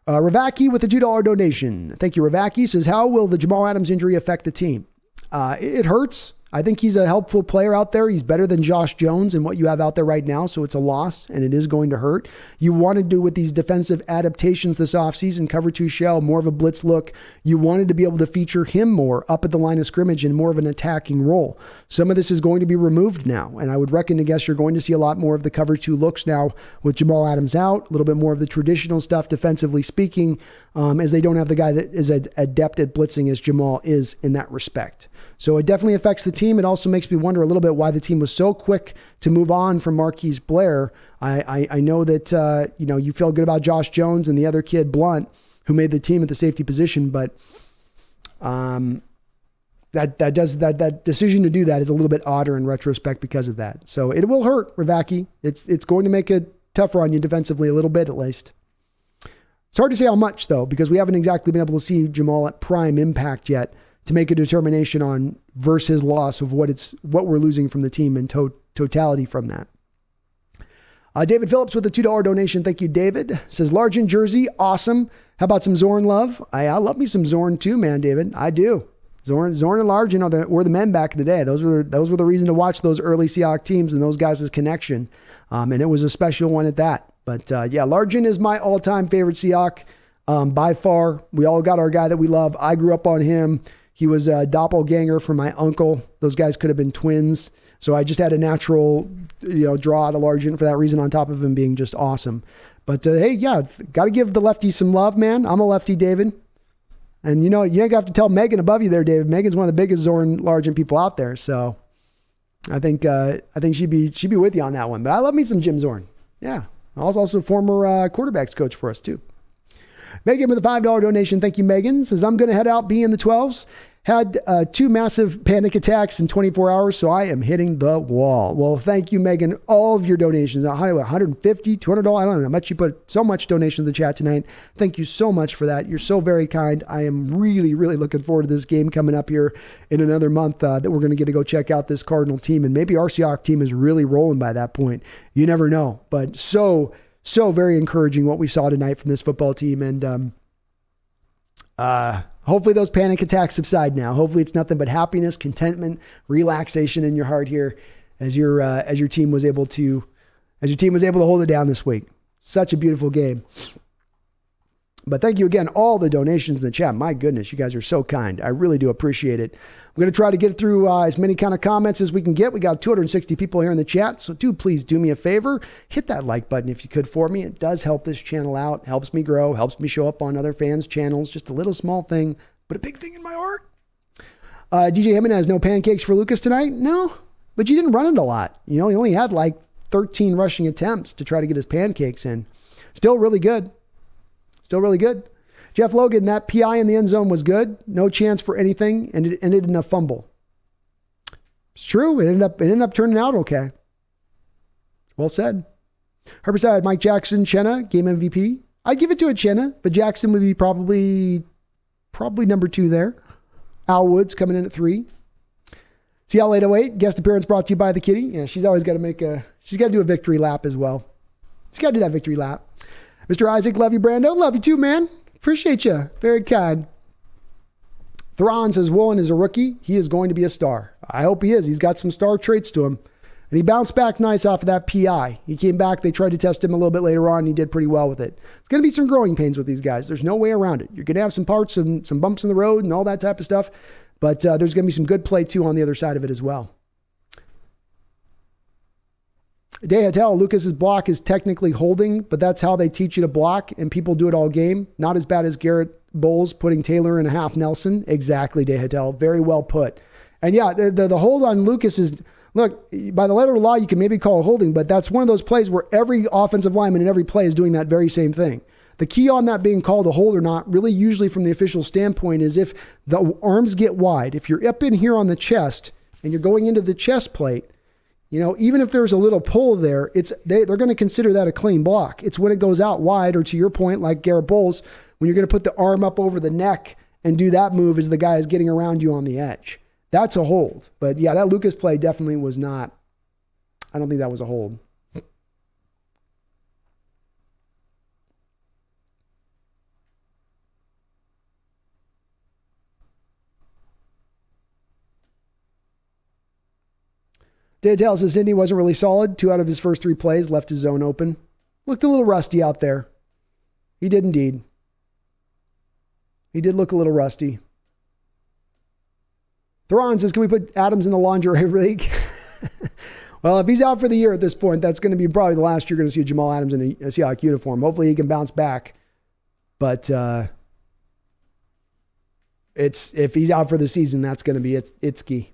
Ravaki with a $2 donation. Thank you, Ravaki. Says, how will the Jamal Adams injury affect the team? It hurts. I think he's a helpful player out there. He's better than Josh Jones and what you have out there right now, so it's a loss, and it is going to hurt. You want to do with these defensive adaptations this offseason, cover 2 shell, more of a blitz look. You wanted to be able to feature him more up at the line of scrimmage in more of an attacking role. Some of this is going to be removed now, and I would reckon to guess you're going to see a lot more of the cover 2 looks now with Jamal Adams out, a little bit more of the traditional stuff defensively speaking, as they don't have the guy that is adept at blitzing as Jamal is in that respect. So it definitely affects the team. It also makes me wonder a little bit why the team was so quick to move on from Marquise Blair. I know that you feel good about Josh Jones and the other kid Blunt, who made the team at the safety position, but that decision to do that is a little bit odder in retrospect because of that. So it will hurt, Ravaki. It's going to make it tougher on you defensively a little bit at least. It's hard to say how much though, because we haven't exactly been able to see Jamal at prime impact yet to make a determination on versus loss of what we're losing from the team and totality from that. David Phillips with a $2 donation. Thank you, David. Says, large in Jersey. Awesome. How about some Zorn love? I love me some Zorn too, man, David. I do. Zorn and Large, were the men back in the day. Those were the reason to watch those early Seahawks teams and those guys' connection. And it was a special one at that. But Largen is my all-time favorite Seahawk by far. We all got our guy that we love. I grew up on him. He was a doppelganger for my uncle. Those guys could have been twins. So I just had a natural, draw to Largen for that reason on top of him being just awesome. But got to give the lefty some love, man. I'm a lefty, David. And you ain't have to tell Megan above you there, David. Megan's one of the biggest Zorn Largen people out there. So I think she'd be with you on that one. But I love me some Jim Zorn. Yeah. I was also a former quarterbacks coach for us too. Megan with a $5 donation. Thank you, Megan. Says, I'm going to head out, be in the 12s. Had 2 massive panic attacks in 24 hours, so I am hitting the wall. Well, thank you, Megan. All of your donations, $150, $200, I don't know how much you put, so much donation to the chat tonight. Thank you so much for that. You're so very kind. I am really, really looking forward to this game coming up here in another month that we're going to get to go check out this Cardinal team, and maybe our Seahawks team is really rolling by that point. You never know, but so very encouraging what we saw tonight from this football team, and hopefully those panic attacks subside now. Hopefully it's nothing but happiness, contentment, relaxation in your heart here as your team was able to hold it down this week. Such a beautiful game. But thank you again, all the donations in the chat. My goodness, you guys are so kind. I really do appreciate it. I'm going to try to get through as many kind of comments as we can get. We got 260 people here in the chat, so please do me a favor. Hit that like button if you could for me. It does help this channel out, helps me grow, helps me show up on other fans' channels. Just a little small thing, but a big thing in my heart. DJ Jimenez, no pancakes for Lucas tonight? No, but you didn't run it a lot. He only had like 13 rushing attempts to try to get his pancakes in. Still really good. Jeff Logan, that PI in the end zone was good. No chance for anything, and it ended in a fumble. It's true. It ended up turning out okay. Well said. Herbicide, Mike Jackson, Chenna, game MVP. I'd give it to a Chenna, but Jackson would be probably number 2 there. Al Woods coming in at 3. CL 808, guest appearance brought to you by the kitty. Yeah, she's always got to she's got to do a victory lap as well. She's got to do that victory lap. Mr. Isaac, love you, Brando. Love you too, man. Appreciate you. Very kind. Thrawn says, Woolen is a rookie. He is going to be a star. I hope he is. He's got some star traits to him. And he bounced back nice off of that PI. He came back. They tried to test him a little bit later on. And he did pretty well with it. It's going to be some growing pains with these guys. There's no way around it. You're going to have some parts and some bumps in the road and all that type of stuff. But there's going to be some good play, too, on the other side of it as well. Dehatel, Lucas's block is technically holding, but that's how they teach you to block, and people do it all game. Not as bad as Garrett Bowles putting Taylor in a half Nelson. Exactly, Dehatel. Very well put. And yeah, the hold on Lucas is, look, by the letter of the law, you can maybe call it holding, but that's one of those plays where every offensive lineman in every play is doing that very same thing. The key on that being called a hold or not, really usually from the official standpoint, is if the arms get wide. If you're up in here on the chest and you're going into the chest plate, even if there's a little pull there, they're going to consider that a clean block. It's when it goes out wide, or to your point, like Garrett Bowles, when you're going to put the arm up over the neck and do that move as the guy is getting around you on the edge. That's a hold. But yeah, that Lucas play definitely was not. I don't think that was a hold. Dale says Sydney wasn't really solid. 2 out of his first 3 plays left his zone open. Looked a little rusty out there. He did indeed. He did look a little rusty. Theron says, can we put Adams in the lingerie league? Well, if he's out for the year at this point, that's going to be probably the last you're going to see Jamal Adams in a Seahawks uniform. Hopefully he can bounce back. But if he's out for the season, that's going to be it's key.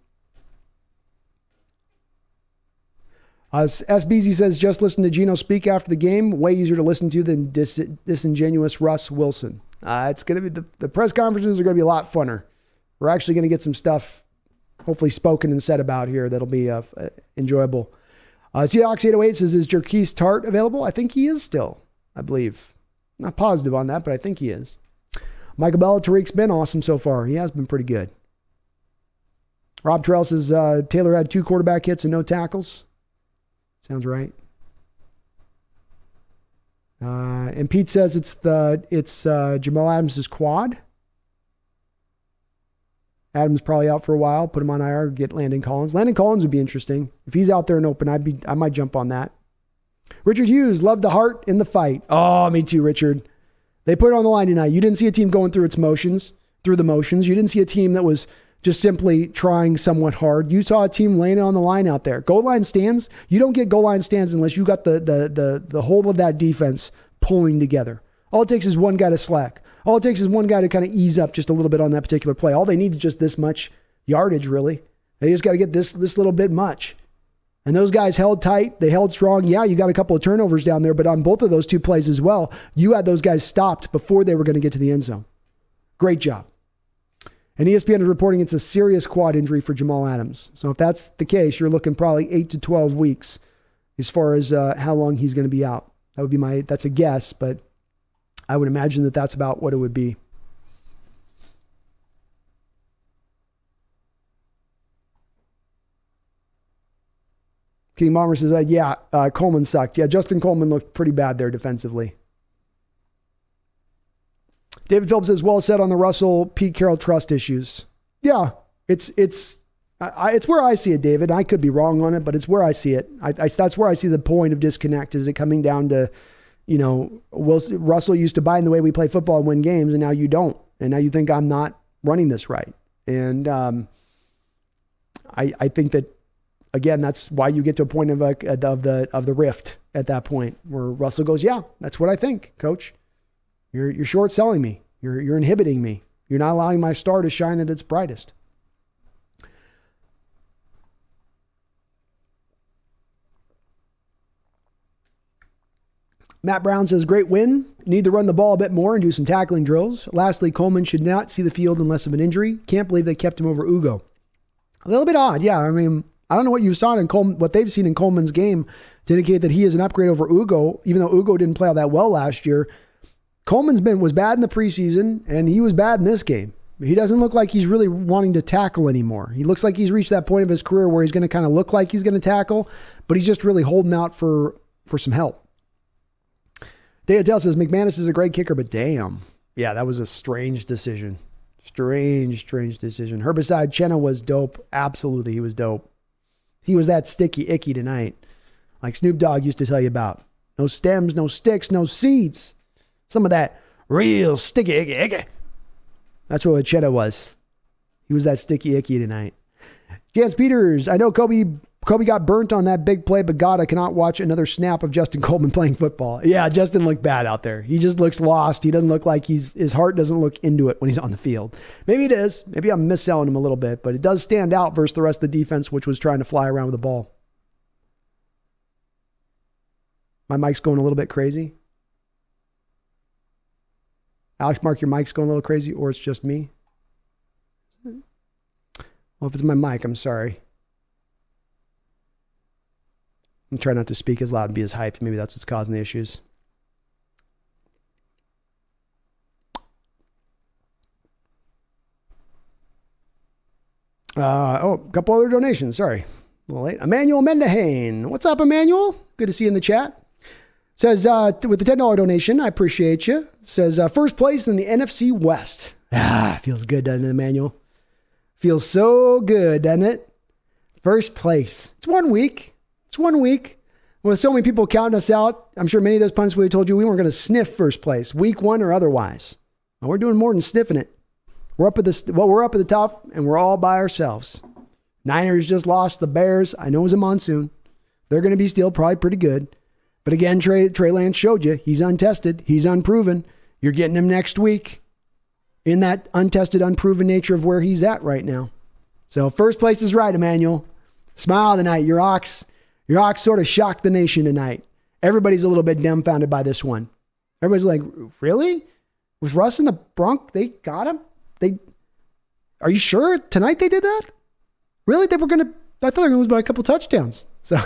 SBZ says, just listen to Geno speak after the game. Way easier to listen to than disingenuous Russ Wilson. It's going to be the press conferences are going to be a lot funner. We're actually going to get some stuff hopefully spoken and said about here that'll be enjoyable. Seahawks 808 says, is Jerquise Tart available? I think he is still, I believe. Not positive on that, but I think he is. Michael Bell, Tariq's been awesome so far. He has been pretty good. Rob Terrell says, Taylor had 2 quarterback hits and no tackles. Sounds right. And Pete says it's Jamal Adams' quad. Adams probably out for a while. Put him on IR. Get Landon Collins. Landon Collins would be interesting if he's out there and open. I might jump on that. Richard Hughes, loved the heart in the fight. Oh, me too, Richard. They put it on the line tonight. You didn't see a team going through the motions. You didn't see a team that was just simply trying somewhat hard. You saw a team laying it on the line out there. Goal line stands. You don't get goal line stands unless you got the whole of that defense pulling together. All it takes is one guy to slack. All it takes is one guy to kind of ease up just a little bit on that particular play. All they need is just this much yardage, really. They just got to get this little bit much. And those guys held tight. They held strong. Yeah, you got a couple of turnovers down there, but on both of those 2 plays as well, you had those guys stopped before they were going to get to the end zone. Great job. And ESPN is reporting it's a serious quad injury for Jamal Adams. So if that's the case, you're looking probably 8 to 12 weeks as far as how long he's going to be out. That's a guess, but I would imagine that that's about what it would be. King Bomber says, Coleman sucked. Yeah, Justin Coleman looked pretty bad there defensively. David Phillips says, well said on the Russell Pete Carroll trust issues. Yeah, it's where I see it, David. I could be wrong on it, but it's where I see it. That's where I see the point of disconnect. Is it coming down to, Russell used to buy in the way we play football and win games, and now you don't. And now you think I'm not running this right. And I think that, again, that's why you get to a point of the rift at that point where Russell goes, yeah, that's what I think, coach. You're short selling me. You're inhibiting me. You're not allowing my star to shine at its brightest. Matt Brown says, great win. Need to run the ball a bit more and do some tackling drills. Lastly, Coleman should not see the field unless of an injury. Can't believe they kept him over Ugo. A little bit odd. Yeah. I mean, I don't know what you saw in Coleman, what they've seen in Coleman's game to indicate that he is an upgrade over Ugo, even though Ugo didn't play all that well last year. Coleman's was bad in the preseason, and he was bad in this game. He doesn't look like he's really wanting to tackle anymore. He looks like he's reached that point of his career where he's going to kind of look like he's going to tackle, but he's just really holding out for some help. Dehatel says, McManus is a great kicker, but damn. Yeah, that was a strange decision. Strange decision. Herbicide Chenna was dope. Absolutely, he was dope. He was that sticky icky tonight, like Snoop Dogg used to tell you about. No stems, no sticks, no seeds. Some of that real sticky icky. That's what Chenna was. He was that sticky icky tonight. Jans Peters, I know Kobe Kobe got burnt on that big play, but God, I cannot watch another snap of Justin Coleman playing football. Yeah, Justin looked bad out there. He just looks lost. He doesn't look like his heart doesn't look into it when he's on the field. Maybe it is. Maybe I'm misselling him a little bit, but it does stand out versus the rest of the defense, which was trying to fly around with the ball. My mic's going a little bit crazy. Alex, Mark, your mic's going a little crazy, or it's just me? Well, if it's my mic, I'm sorry. I'm trying not to speak as loud and be as hyped. Maybe that's what's causing the issues. A couple other donations. Sorry. A little late. Emmanuel Mendahane. What's up, Emmanuel? Good to see you in the chat. Says, with the $10 donation, I appreciate you. Says, first place in the NFC West. Feels good, doesn't it, Emmanuel? Feels so good, doesn't it? First place. It's 1 week. It's 1 week. With so many people counting us out, I'm sure many of those pundits would have told you we weren't going to sniff first place, week one or otherwise. Well, we're doing more than sniffing it. We're up at the top, and we're all by ourselves. Niners just lost the Bears. I know it was a monsoon. They're going to be still probably pretty good. But again, Trey Lance showed you he's untested. He's unproven. You're getting him next week in that untested, unproven nature of where he's at right now. So first place is right, Emmanuel. Smile tonight. Your Hawks sort of shocked the nation tonight. Everybody's a little bit dumbfounded by this one. Everybody's like, really? Was Russ and the Bronco, they got him? Are you sure tonight they did that? Really? I thought they were going to lose by a couple touchdowns. So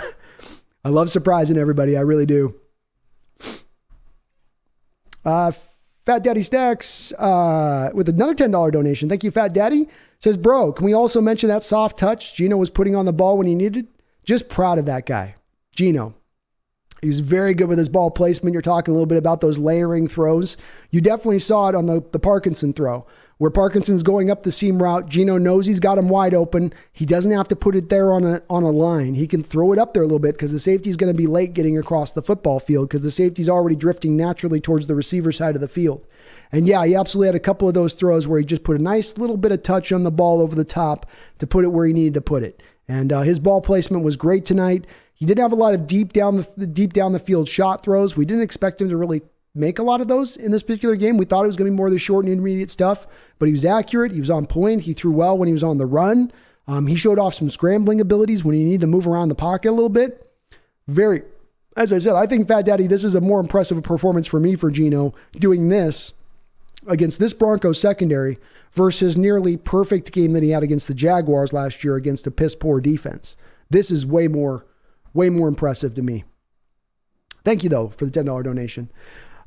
I love surprising everybody. I really do. Fat Daddy Stacks with another $10 donation. Thank you, Fat Daddy. Says, bro, can we also mention that soft touch Gino was putting on the ball when he needed? Just proud of that guy, Gino. He was very good with his ball placement. You're talking a little bit about those layering throws. You definitely saw it on the Parkinson throw, where Parkinson's going up the seam route. Gino knows he's got him wide open. He doesn't have to put it there on a line. He can throw it up there a little bit because the safety's going to be late getting across the football field because the safety's already drifting naturally towards the receiver side of the field. And yeah, he absolutely had a couple of those throws where he just put a nice little bit of touch on the ball over the top to put it where he needed to put it. And his ball placement was great tonight. He didn't have a lot of deep down the field shot throws. We didn't expect him to really make a lot of those in this particular game. We thought it was going to be more of the short and intermediate stuff, but he was accurate. He was on point. He threw well when he was on the run. He showed off some scrambling abilities when he needed to move around the pocket a little bit. As I said, I think, Fat Daddy, this is a more impressive performance for me for Gino doing this against this Broncos secondary versus nearly perfect game that he had against the Jaguars last year against a piss poor defense. This is way more impressive to me. Thank you, though, for the $10 donation.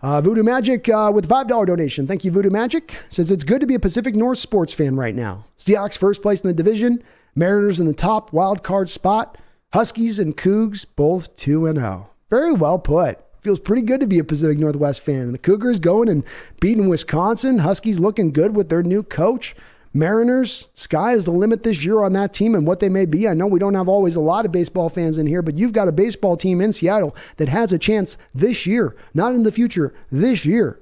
Voodoo Magic with $5 donation. Thank you, Voodoo Magic. Says it's good to be a Pacific North sports fan right now. Seahawks first place in the division. Mariners in the top wild card spot. Huskies and Cougs both 2-0. Very well put. Feels pretty good to be a Pacific Northwest fan. And the Cougars going and beating Wisconsin. Huskies looking good with their new coach. Mariners, sky is the limit this year on that team and what they may be. I know we don't have always a lot of baseball fans in here, but you've got a baseball team in Seattle that has a chance this year, not in the future, this year,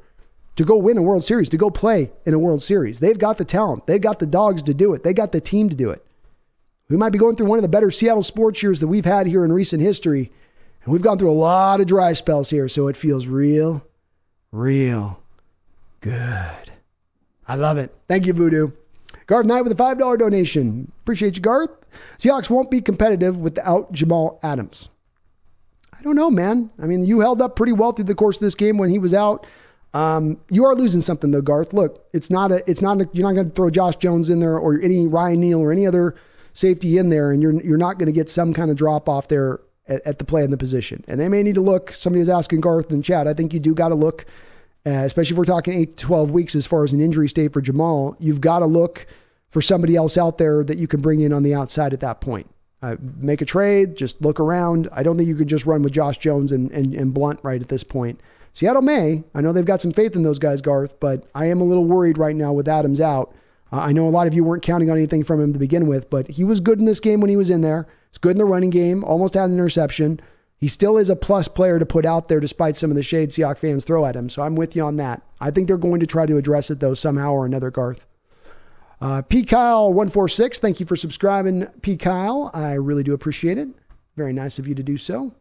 to go win a World Series, to go play in a World Series. They've got the talent. They've got the dogs to do it. They got the team to do it. We might be going through one of the better Seattle sports years that we've had here in recent history. And we've gone through a lot of dry spells here, so it feels real good. I love it. Thank you, Voodoo. Garth Knight with a $5 donation. Appreciate you, Garth. Seahawks won't be competitive without Jamal Adams. I don't know, man. I mean, you held up pretty well through the course of this game when he was out. You are losing something, though, Garth. Look, you're not going to throw Josh Jones in there or any Ryan Neal or any other safety in there, and you're not going to get some kind of drop off there at the play in the position. And they may need to look. Somebody was asking Garth in the chat. I think you do got to look, especially if we're talking 8 to 12 weeks as far as an injury state for Jamal. You've got to look for somebody else out there that you can bring in on the outside at that point. Make a trade, just look around. I don't think you can just run with Josh Jones and Blunt right at this point. Seattle may. I know they've got some faith in those guys, Garth, but I am a little worried right now with Adams out. I know a lot of you weren't counting on anything from him to begin with, but he was good in this game when he was in there. He's good in the running game, almost had an interception. He still is a plus player to put out there despite some of the shade Seahawks fans throw at him, so I'm with you on that. I think they're going to try to address it, though, somehow or another, Garth. P. Kyle 146, thank you for subscribing, P. Kyle. I really do appreciate it. Very nice of you to do so.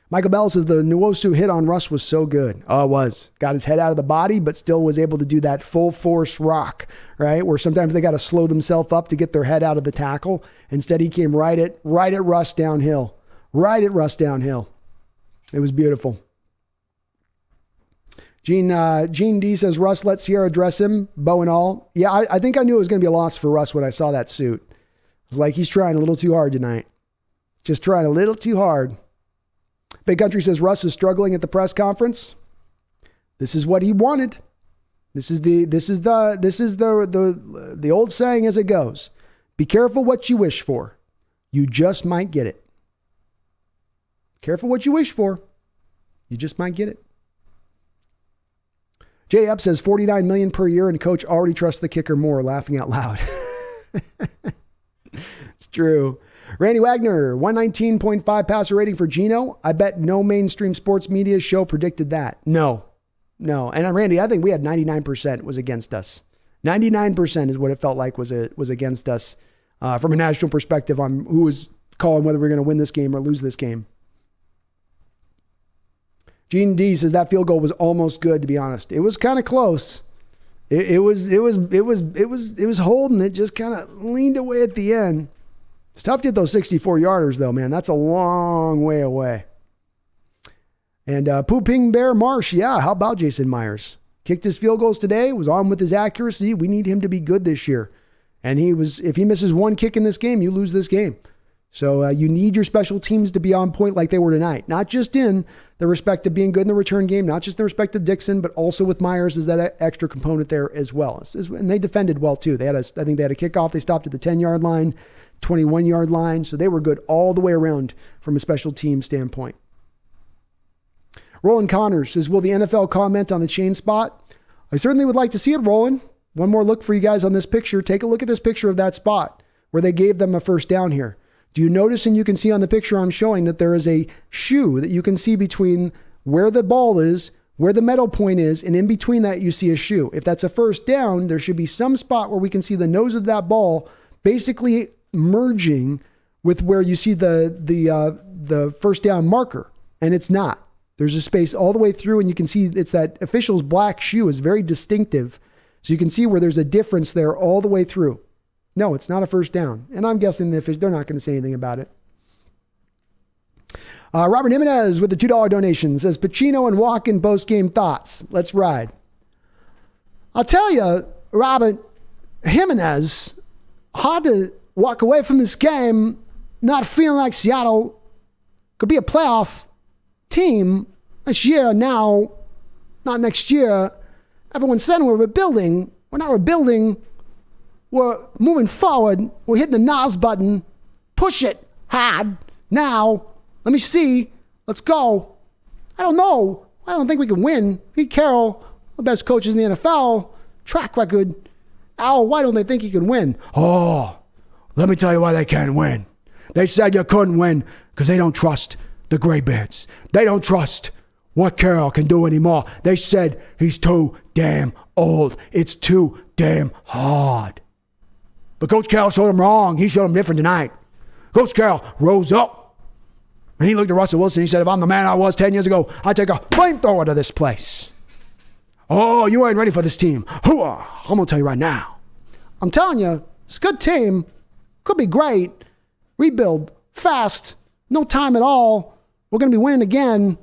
Michael Bell says the Nwosu hit on Russ was so good. Oh, it was. Got his head out of the body, but still was able to do that full force rock, right? Where sometimes they got to slow themselves up to get their head out of the tackle. Instead, he came right at Russ downhill. Right at Russ downhill. It was beautiful. Gene D says, Russ, let Sierra dress him, bow and all. Yeah, I think I knew it was going to be a loss for Russ when I saw that suit. It was like, he's trying a little too hard tonight. Just trying a little too hard. Big Country says, Russ is struggling at the press conference. This is what he wanted. This is the old saying as it goes. Be careful what you wish for. You just might get it. Careful what you wish for. You just might get it. Jay Up says $49 million per year and coach already trusts the kicker more, laughing out loud. It's true. Randy Wagner, 119.5 passer rating for Geno. I bet no mainstream sports media show predicted that. No. And Randy, I think we had 99% was against us. 99% is what it felt like was against us from a national perspective on who was calling whether we're going to win this game or lose this game. Gene D says that field goal was almost good, to be honest. It was kind of close. It was holding. It just kind of leaned away at the end. It's tough to hit those 64-yarders, though, man. That's a long way away. And Pooping Bear Marsh, yeah, how about Jason Myers? Kicked his field goals today, was on with his accuracy. We need him to be good this year. And if he misses one kick in this game, you lose this game. So you need your special teams to be on point like they were tonight. Not just in the respect of being good in the return game, not just in the respect of Dixon, but also with Myers is that extra component there as well. And they defended well, too. I think they had a kickoff. They stopped at the 10-yard line, 21-yard line. So they were good all the way around from a special team standpoint. Roland Connors says, will the NFL comment on the chain spot? I certainly would like to see it, Roland. One more look for you guys on this picture. Take a look at this picture of that spot where they gave them a first down here. Do you notice, and you can see on the picture I'm showing, that there is a shoe that you can see between where the ball is, where the metal point is, and in between that you see a shoe. If that's a first down, there should be some spot where we can see the nose of that ball basically merging with where you see the first down marker, and it's not. There's a space all the way through, and you can see it's that official's black shoe is very distinctive, so you can see where there's a difference there all the way through. No, it's not a first down. And I'm guessing they're not going to say anything about it. Robert Jimenez with the $2 donation says, Pacino and Walken post-game thoughts. Let's ride. I'll tell you, Robert Jimenez, hard to walk away from this game not feeling like Seattle could be a playoff team this year now, not next year. Everyone said we're rebuilding. We're not rebuilding. We're moving forward. We're hitting the NOS button. Push it hard. Now, let me see. Let's go. I don't know. I don't think we can win. Pete Carroll, the best coaches in the NFL, track record. Why don't they think he can win? Oh, let me tell you why they can't win. They said you couldn't win because they don't trust the Graybeards. They don't trust what Carroll can do anymore. They said he's too damn old. It's too damn hard. But Coach Carroll showed him wrong. He showed him different tonight. Coach Carroll rose up. And he looked at Russell Wilson. He said, if I'm the man I was 10 years ago, I'd take a flamethrower to this place. Oh, you ain't ready for this team. Hooah! I'm going to tell you right now. I'm telling you, it's a good team. Could be great. Rebuild fast. No time at all. We're going to be winning again.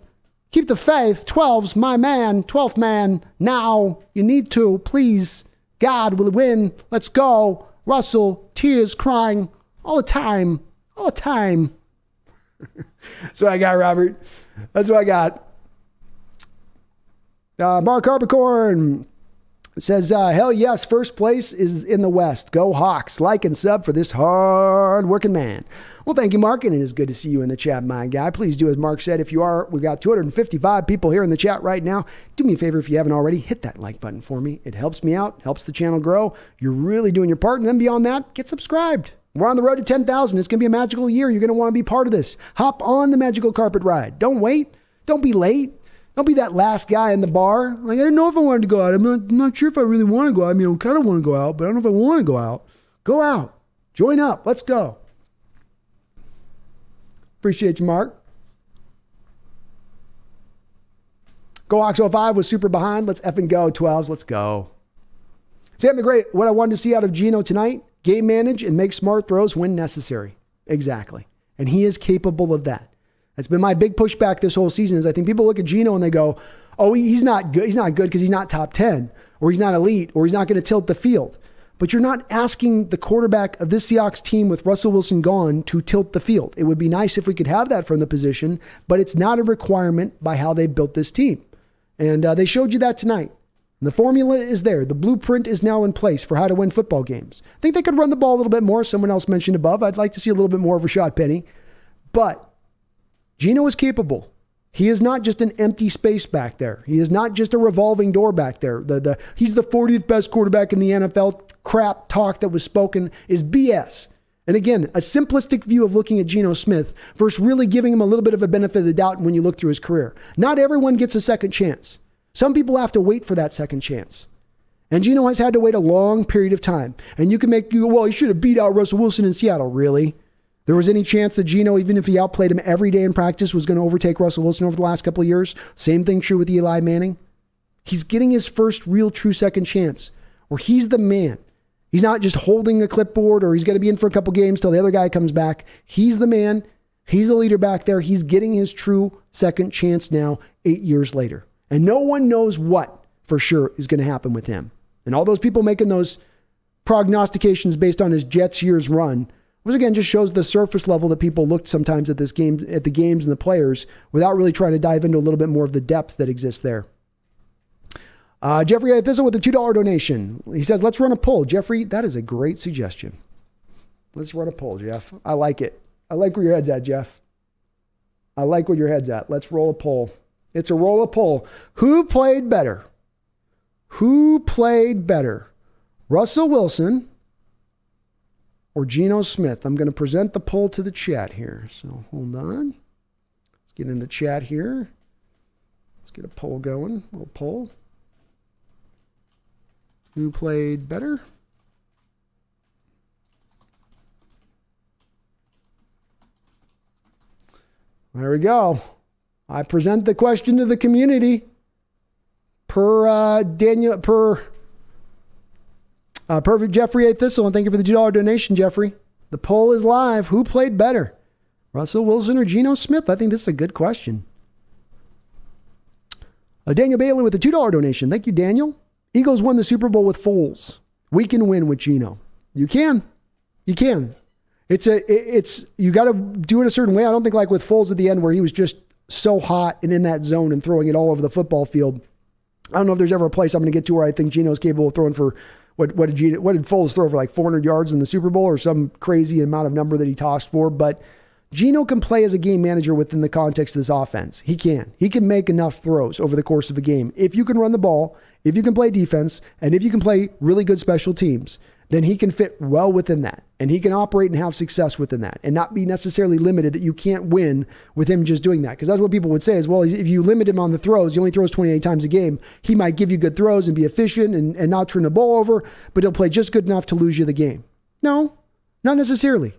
Keep the faith. 12's my man. 12th man. Now. You need to. Please. God will win. Let's go. Russell, tears, crying, all the time. All the time. That's what I got, Robert. That's what I got. Mark Harpicorn says, hell yes, first place is in the West. Go Hawks. Like and sub for this hard-working man. Well, thank you, Mark, and it is good to see you in the chat, my guy. Please do as Mark said. If you are, we've got 255 people here in the chat right now. Do me a favor if you haven't already, hit that like button for me. It helps me out, helps the channel grow. You're really doing your part, and then beyond that, get subscribed. We're on the road to 10,000. It's going to be a magical year. You're going to want to be part of this. Hop on the magical carpet ride. Don't wait. Don't be late. Don't be that last guy in the bar. Like, I didn't know if I wanted to go out. I'm not sure if I really want to go out. I mean, I kind of want to go out, but I don't know if I want to go out. Go out. Join up. Let's go. Appreciate you, Mark. Go Ox 05 was super behind. Let's effing go, 12s. Let's go. Sam the Great, what I wanted to see out of Geno tonight, game manage and make smart throws when necessary. Exactly. And he is capable of that. That's been my big pushback this whole season is I think people look at Geno and they go, oh, he's not good. He's not good because he's not top 10 or he's not elite or he's not going to tilt the field. But you're not asking the quarterback of this Seahawks team with Russell Wilson gone to tilt the field. It would be nice if we could have that from the position, but it's not a requirement by how they built this team. And they showed you that tonight. And the formula is there. The blueprint is now in place for how to win football games. I think they could run the ball a little bit more. Someone else mentioned above. I'd like to see a little bit more of Rashad Penny. But Geno is capable. He is not just an empty space back there. He is not just a revolving door back there. He's the 40th best quarterback in the NFL. Crap talk that was spoken is BS. And again, a simplistic view of looking at Geno Smith versus really giving him a little bit of a benefit of the doubt when you look through his career. Not everyone gets a second chance. Some people have to wait for that second chance. And Geno has had to wait a long period of time. And you can well, he should have beat out Russell Wilson in Seattle. Really? There was any chance that Geno, even if he outplayed him every day in practice, was going to overtake Russell Wilson over the last couple of years? Same thing true with Eli Manning. He's getting his first real true second chance where he's the man. He's not just holding a clipboard or he's going to be in for a couple games till the other guy comes back. He's the man. He's the leader back there. He's getting his true second chance now 8 years later. And no one knows what for sure is going to happen with him. And all those people making those prognostications based on his Jets years run, which again just shows the surface level that people looked sometimes at this game, at the games and the players without really trying to dive into a little bit more of the depth that exists there. Jeffrey Thistle with a $2 donation. He says, let's run a poll. Jeffrey, that is a great suggestion. Let's run a poll, Jeff. I like it. I like where your head's at, Jeff. I like where your head's at. Let's roll a poll. It's a roll a poll. Who played better? Who played better? Russell Wilson or Geno Smith? I'm going to present the poll to the chat here. So hold on. Let's get in the chat here. Let's get a poll going. A little poll. Who played better? There we go. I present the question to the community per Jeffrey A. Thistle, and thank you for the $2 donation, Jeffrey. The poll is live. Who played better? Russell Wilson or Geno Smith? I think this is a good question. Daniel Bailey with the $2 donation. Thank you, Daniel. Eagles won the Super Bowl with Foles. We can win with Geno. You can. You can. You got to do it a certain way. I don't think like with Foles at the end where he was just so hot and in that zone and throwing it all over the football field. I don't know if there's ever a place I'm going to get to where I think Geno's capable of throwing for what did Foles throw for like 400 yards in the Super Bowl or some crazy amount of number that he tossed for, but Geno can play as a game manager within the context of this offense. He can. He can make enough throws over the course of a game. If you can run the ball, if you can play defense, and if you can play really good special teams, then he can fit well within that. And he can operate and have success within that and not be necessarily limited that you can't win with him just doing that. Because that's what people would say is, well, if you limit him on the throws, he only throws 28 times a game. He might give you good throws and be efficient and not turn the ball over, but he'll play just good enough to lose you the game. No, not necessarily.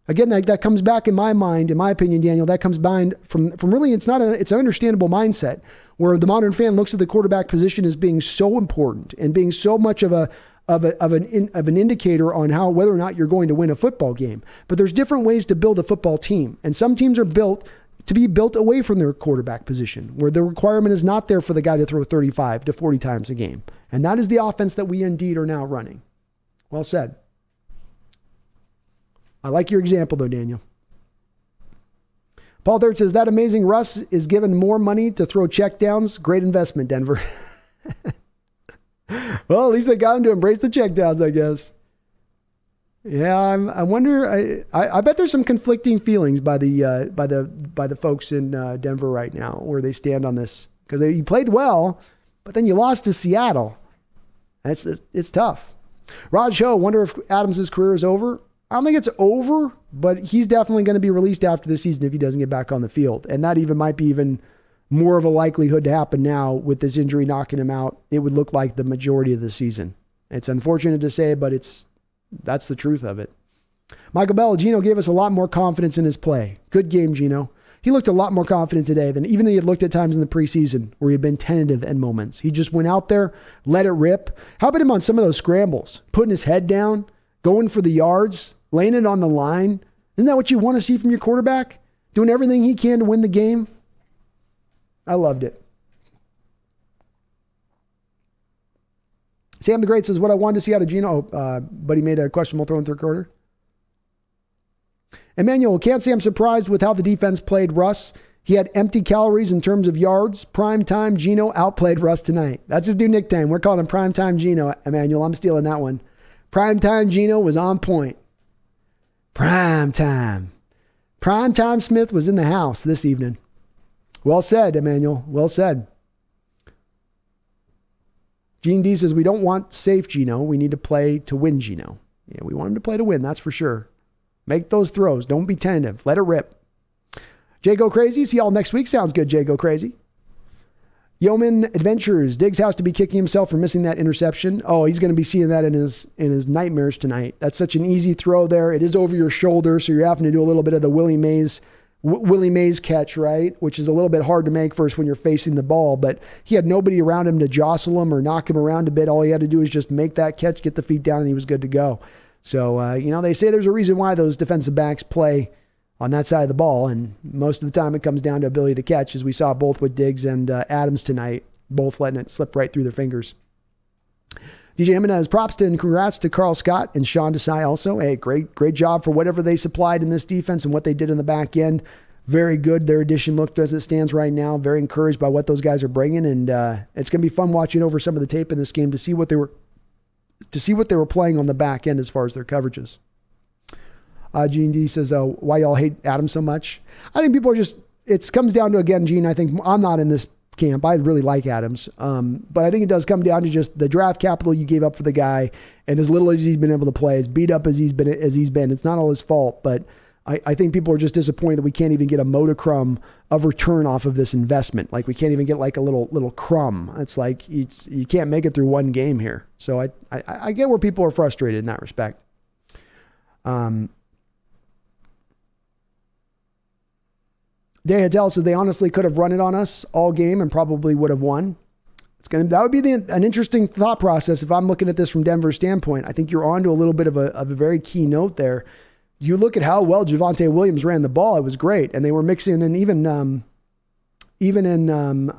Again, that comes back in my mind, in my opinion, Daniel, that comes behind from really, it's an understandable mindset where the modern fan looks at the quarterback position as being so important and being so much of an indicator on how whether or not you're going to win a football game. But there's different ways to build a football team. And some teams are built to be built away from their quarterback position, where the requirement is not there for the guy to throw 35 to 40 times a game. And that is the offense that we indeed are now running. Well said. I like your example, though, Daniel. Paul Third says, that amazing Russ is given more money to throw checkdowns. Great investment, Denver. Well, at least they got him to embrace the checkdowns, I guess. Yeah, I wonder. I bet there's some conflicting feelings by the folks in Denver right now, where they stand on this, because you played well, but then you lost to Seattle. It's tough. Raj Ho, wonder if Adams' career is over. I don't think it's over, but he's definitely going to be released after the season if he doesn't get back on the field. And that even might be even more of a likelihood to happen now with this injury knocking him out. It would look like the majority of the season. It's unfortunate to say, but that's the truth of it. Michael Bell, Gino gave us a lot more confidence in his play. Good game, Gino. He looked a lot more confident today than even he had looked at times in the preseason where he had been tentative at moments. He just went out there, let it rip. How about him on some of those scrambles? Putting his head down, going for the yards, laying it on the line. Isn't that what you want to see from your quarterback? Doing everything he can to win the game? I loved it. Sam the Great says, what I wanted to see out of Gino, but he made a questionable throw in third quarter. Emmanuel, can't say I'm surprised with how the defense played Russ. He had empty calories in terms of yards. Primetime Gino outplayed Russ tonight. That's his new nickname. We're calling him Primetime Gino, Emmanuel. I'm stealing that one. Primetime Gino was on point. Primetime Smith was in the house this evening. Well said, Emmanuel. Well said. Gene D says, we don't want safe Gino. We need to play to win Gino. Yeah, we want him to play to win. That's for sure. Make those throws. Don't be tentative. Let it rip. Jay Go Crazy. See y'all next week. Sounds good, Jay Go Crazy. Yeoman Adventures. Diggs has to be kicking himself for missing that interception. Oh, he's going to be seeing that in his nightmares tonight. That's such an easy throw there. It is over your shoulder, so you're having to do a little bit of the Willie Mays catch, right? Which is a little bit hard to make first when you're facing the ball, but he had nobody around him to jostle him or knock him around a bit. All he had to do is just make that catch, get the feet down, and he was good to go. So, they say there's a reason why those defensive backs play on that side of the ball, and most of the time it comes down to ability to catch, as we saw both with Diggs and Adams tonight, both letting it slip right through their fingers. DJ Jimenez, props to and congrats to Carl Scott and Sean Desai also. Hey, great job for whatever they supplied in this defense and what they did in the back end. Very good. Their addition looked as it stands right now. Very encouraged by what those guys are bringing, and it's going to be fun watching over some of the tape in this game to see what they were playing on the back end as far as their coverages. Gene D says, why y'all hate Adams so much? I think people are just, it comes down to, again, Gene, I think I'm not in this camp. I really like Adams. But I think it does come down to just the draft capital you gave up for the guy, and as little as he's been able to play, as beat up as he's been. It's not all his fault, but I think people are just disappointed that we can't even get a modicum of return off of this investment. Like we can't even get like a little crumb. It's like you can't make it through one game here. So I get where people are frustrated in that respect. Day Hatel says they honestly could have run it on us all game and probably would have won. That would be an interesting thought process if I'm looking at this from Denver's standpoint. I think you're on to a little bit of a very key note there. You look at how well Javonte Williams ran the ball; it was great, and they were mixing in even in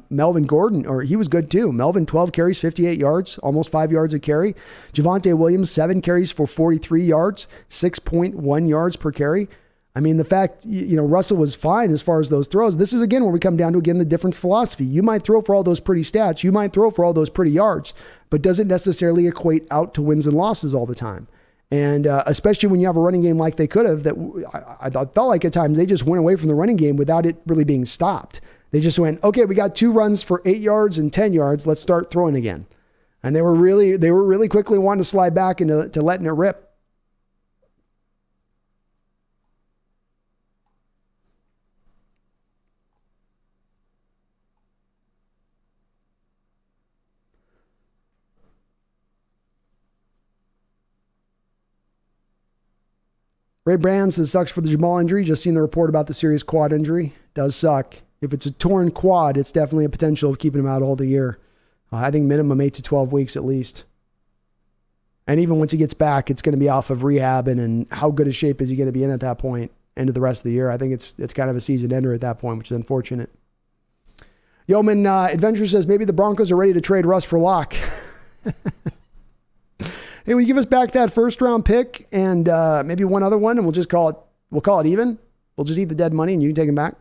Melvin Gordon, or he was good too. Melvin 12 carries, 58 yards, almost 5 yards a carry. Javonte Williams 7 carries for 43 yards, 6.1 yards per carry. I mean, the fact, Russell was fine as far as those throws. This is, again, where we come down to, the difference philosophy. You might throw for all those pretty stats. You might throw for all those pretty yards, but doesn't necessarily equate out to wins and losses all the time. And especially when you have a running game like they could have, that I felt like at times they just went away from the running game without it really being stopped. They just went, okay, we got 2 runs for 8 yards and 10 yards. Let's start throwing again. And they were really quickly wanting to slide back into letting it rip. Ray Brand says, sucks for the Jamal injury. Just seen the report about the serious quad injury. Does suck. If it's a torn quad, it's definitely a potential of keeping him out all the year. I think minimum 8 to 12 weeks at least. And even once he gets back, it's going to be off of rehab, and how good a shape is he going to be in at that point, into the rest of the year. I think it's kind of a season ender at that point, which is unfortunate. Yeoman Adventure says, maybe the Broncos are ready to trade Russ for Locke. Hey, will you give us back that first round pick and maybe one other one, and we'll call it even. We'll just eat the dead money and you can take him back.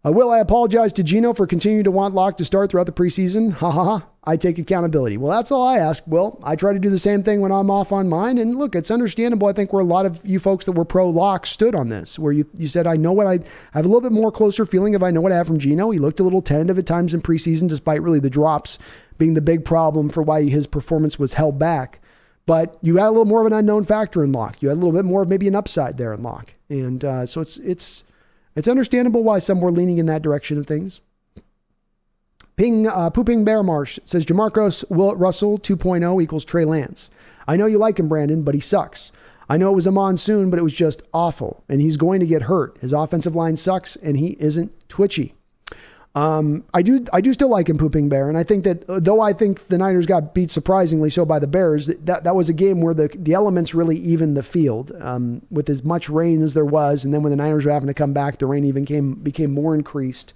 Will, I apologize to Gino for continuing to want Locke to start throughout the preseason. Ha ha ha. I take accountability. Well, that's all I ask. Will, I try to do the same thing when I'm off on mine. And look, it's understandable. I think where a lot of you folks that were pro Locke stood on this, where you said, I know what I have a little bit more closer feeling of I know what I have from Gino. He looked a little tentative at times in preseason, despite really the drops being the big problem for why his performance was held back. But you had a little more of an unknown factor in Locke. You had a little bit more of maybe an upside there in Locke. And so it's understandable why some were leaning in that direction of things. Pooping Bear Marsh says Jamarcus Russell 2.0 equals Trey Lance. I know you like him, Brandon, but he sucks. I know it was a monsoon, but it was just awful, and he's going to get hurt. His offensive line sucks, and he isn't twitchy. I do still like him, Pooping Bear, and I think that though I think the Niners got beat surprisingly so by the Bears, that was a game where the elements really evened the field with as much rain as there was, and then when the Niners were having to come back, the rain even became more increased.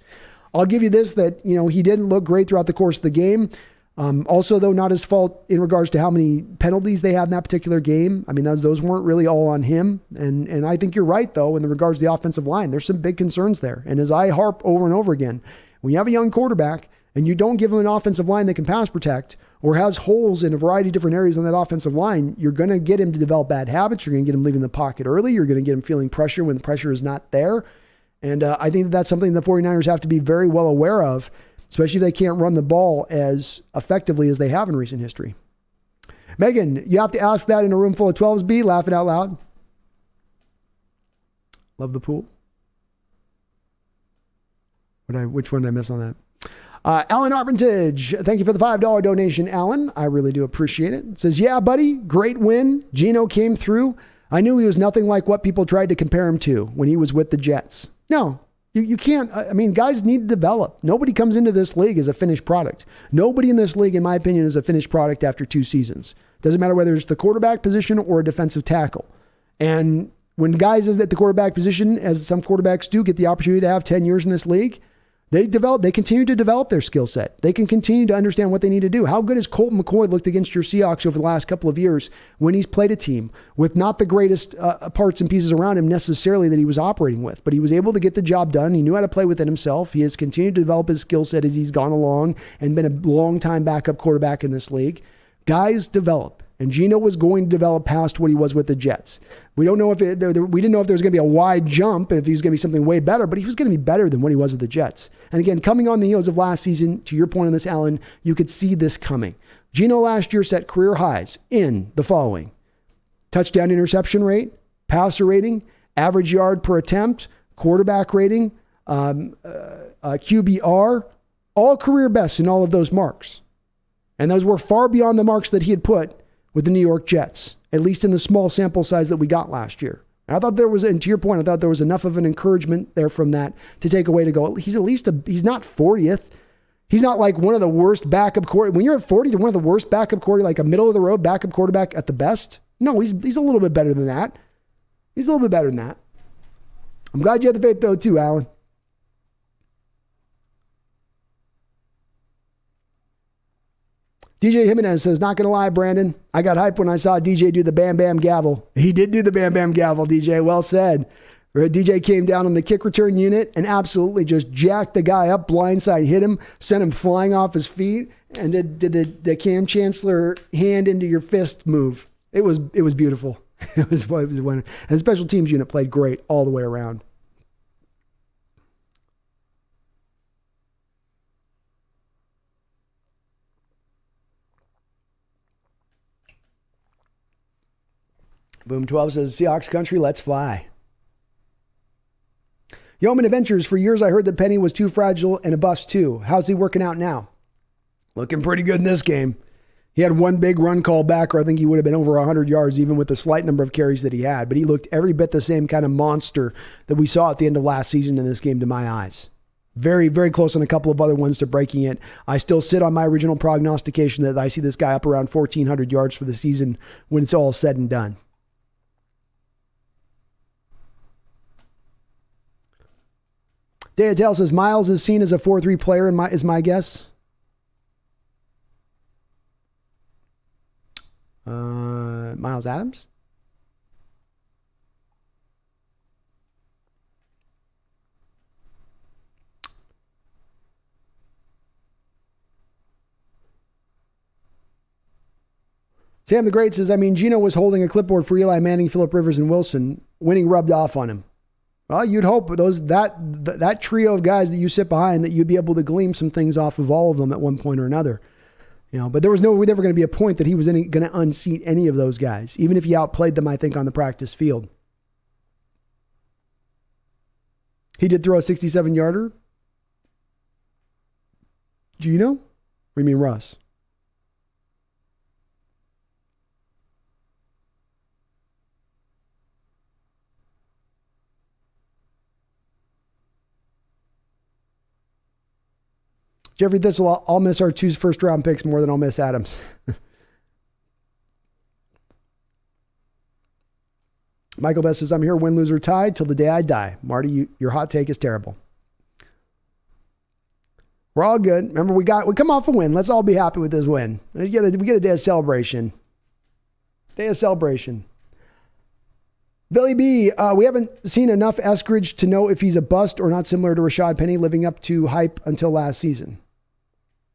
I'll give you this, that he didn't look great throughout the course of the game. Also, though, not his fault in regards to how many penalties they had in that particular game. I mean, those weren't really all on him. And I think you're right, though, in regards to the offensive line. There's some big concerns there. And as I harp over and over again, when you have a young quarterback and you don't give him an offensive line that can pass protect or has holes in a variety of different areas on that offensive line, you're going to get him to develop bad habits. You're going to get him leaving the pocket early. You're going to get him feeling pressure when the pressure is not there. And I think that's something the 49ers have to be very well aware of, especially if they can't run the ball as effectively as they have in recent history. Megan, you have to ask that in a room full of 12s, B, laughing out loud. Love the pool. Which one did I miss on that? Alan Armitage, thank you for the $5 donation, Alan. I really do appreciate it. It says, yeah, buddy, great win. Geno came through. I knew he was nothing like what people tried to compare him to when he was with the Jets. No, you can't. I mean, guys need to develop. Nobody comes into this league as a finished product. Nobody in this league, in my opinion, is a finished product after 2 seasons. Doesn't matter whether it's the quarterback position or a defensive tackle. And when guys at the quarterback position, as some quarterbacks do, get the opportunity to have 10 years in this league, they continue to develop their skill set. They can continue to understand what they need to do. How good has Colt McCoy looked against your Seahawks over the last couple of years when he's played a team with not the greatest parts and pieces around him necessarily that he was operating with, but he was able to get the job done. He knew how to play within himself. He has continued to develop his skill set as he's gone along and been a long-time backup quarterback in this league. Guys develop. And Geno was going to develop past what he was with the Jets. We don't know we didn't know if there was going to be a wide jump, if he was going to be something way better, but he was going to be better than what he was with the Jets. And again, coming on the heels of last season, to your point on this, Alan, you could see this coming. Geno last year set career highs in the following: touchdown interception rate, passer rating, average yard per attempt, quarterback rating, QBR, all career bests in all of those marks. And those were far beyond the marks that he had put with the New York Jets, at least in the small sample size that we got last year. And I thought there was, and to your point, I thought there was enough of an encouragement there from that to take away to go, he's he's not 40th. He's not like one of the worst backup quarterbacks. When you're at 40, you're one of the worst backup quarterback, like a middle of the road backup quarterback at the best. No, he's a little bit better than that. He's a little bit better than that. I'm glad you had the faith though too, Alan. DJ Jimenez says, not going to lie, Brandon, I got hyped when I saw DJ do the bam, bam, gavel. He did do the bam, bam, gavel, DJ. Well said. DJ came down on the kick return unit and absolutely just jacked the guy up, blindside hit him, sent him flying off his feet, and did the Cam Chancellor hand into your fist move. It was beautiful. It was wonderful. And the special teams unit played great all the way around. Boom 12 says, Seahawks country, let's fly. Yeoman Adventures, for years I heard that Penny was too fragile and a bust too. How's he working out now? Looking pretty good in this game. He had one big run call back, or I think he would have been over 100 yards even with the slight number of carries that he had. But he looked every bit the same kind of monster that we saw at the end of last season in this game to my eyes. Very, very close on a couple of other ones to breaking it. I still sit on my original prognostication that I see this guy up around 1,400 yards for the season when it's all said and done. Deatel says Miles is seen as a 4-3 player is my guess. Miles Adams? Sam the Great says, Geno was holding a clipboard for Eli Manning, Phillip Rivers, and Wilson. Winning rubbed off on him. Well, you'd hope that trio of guys that you sit behind, that you'd be able to glean some things off of all of them at one point or another. But there was never going to be a point that he was going to unseat any of those guys, even if he outplayed them, I think, on the practice field. He did throw a 67-yarder. Gino? Or you mean Russ? Jeffrey Thistle, I'll miss our 2 first-round picks more than I'll miss Adams. Michael Best says, I'm here, win, lose, or tied, till the day I die. Marty, your hot take is terrible. We're all good. Remember, we come off a win. Let's all be happy with this win. We get a day of celebration. Day of celebration. Billy B, we haven't seen enough Eskridge to know if he's a bust or not, similar to Rashad Penny living up to hype until last season.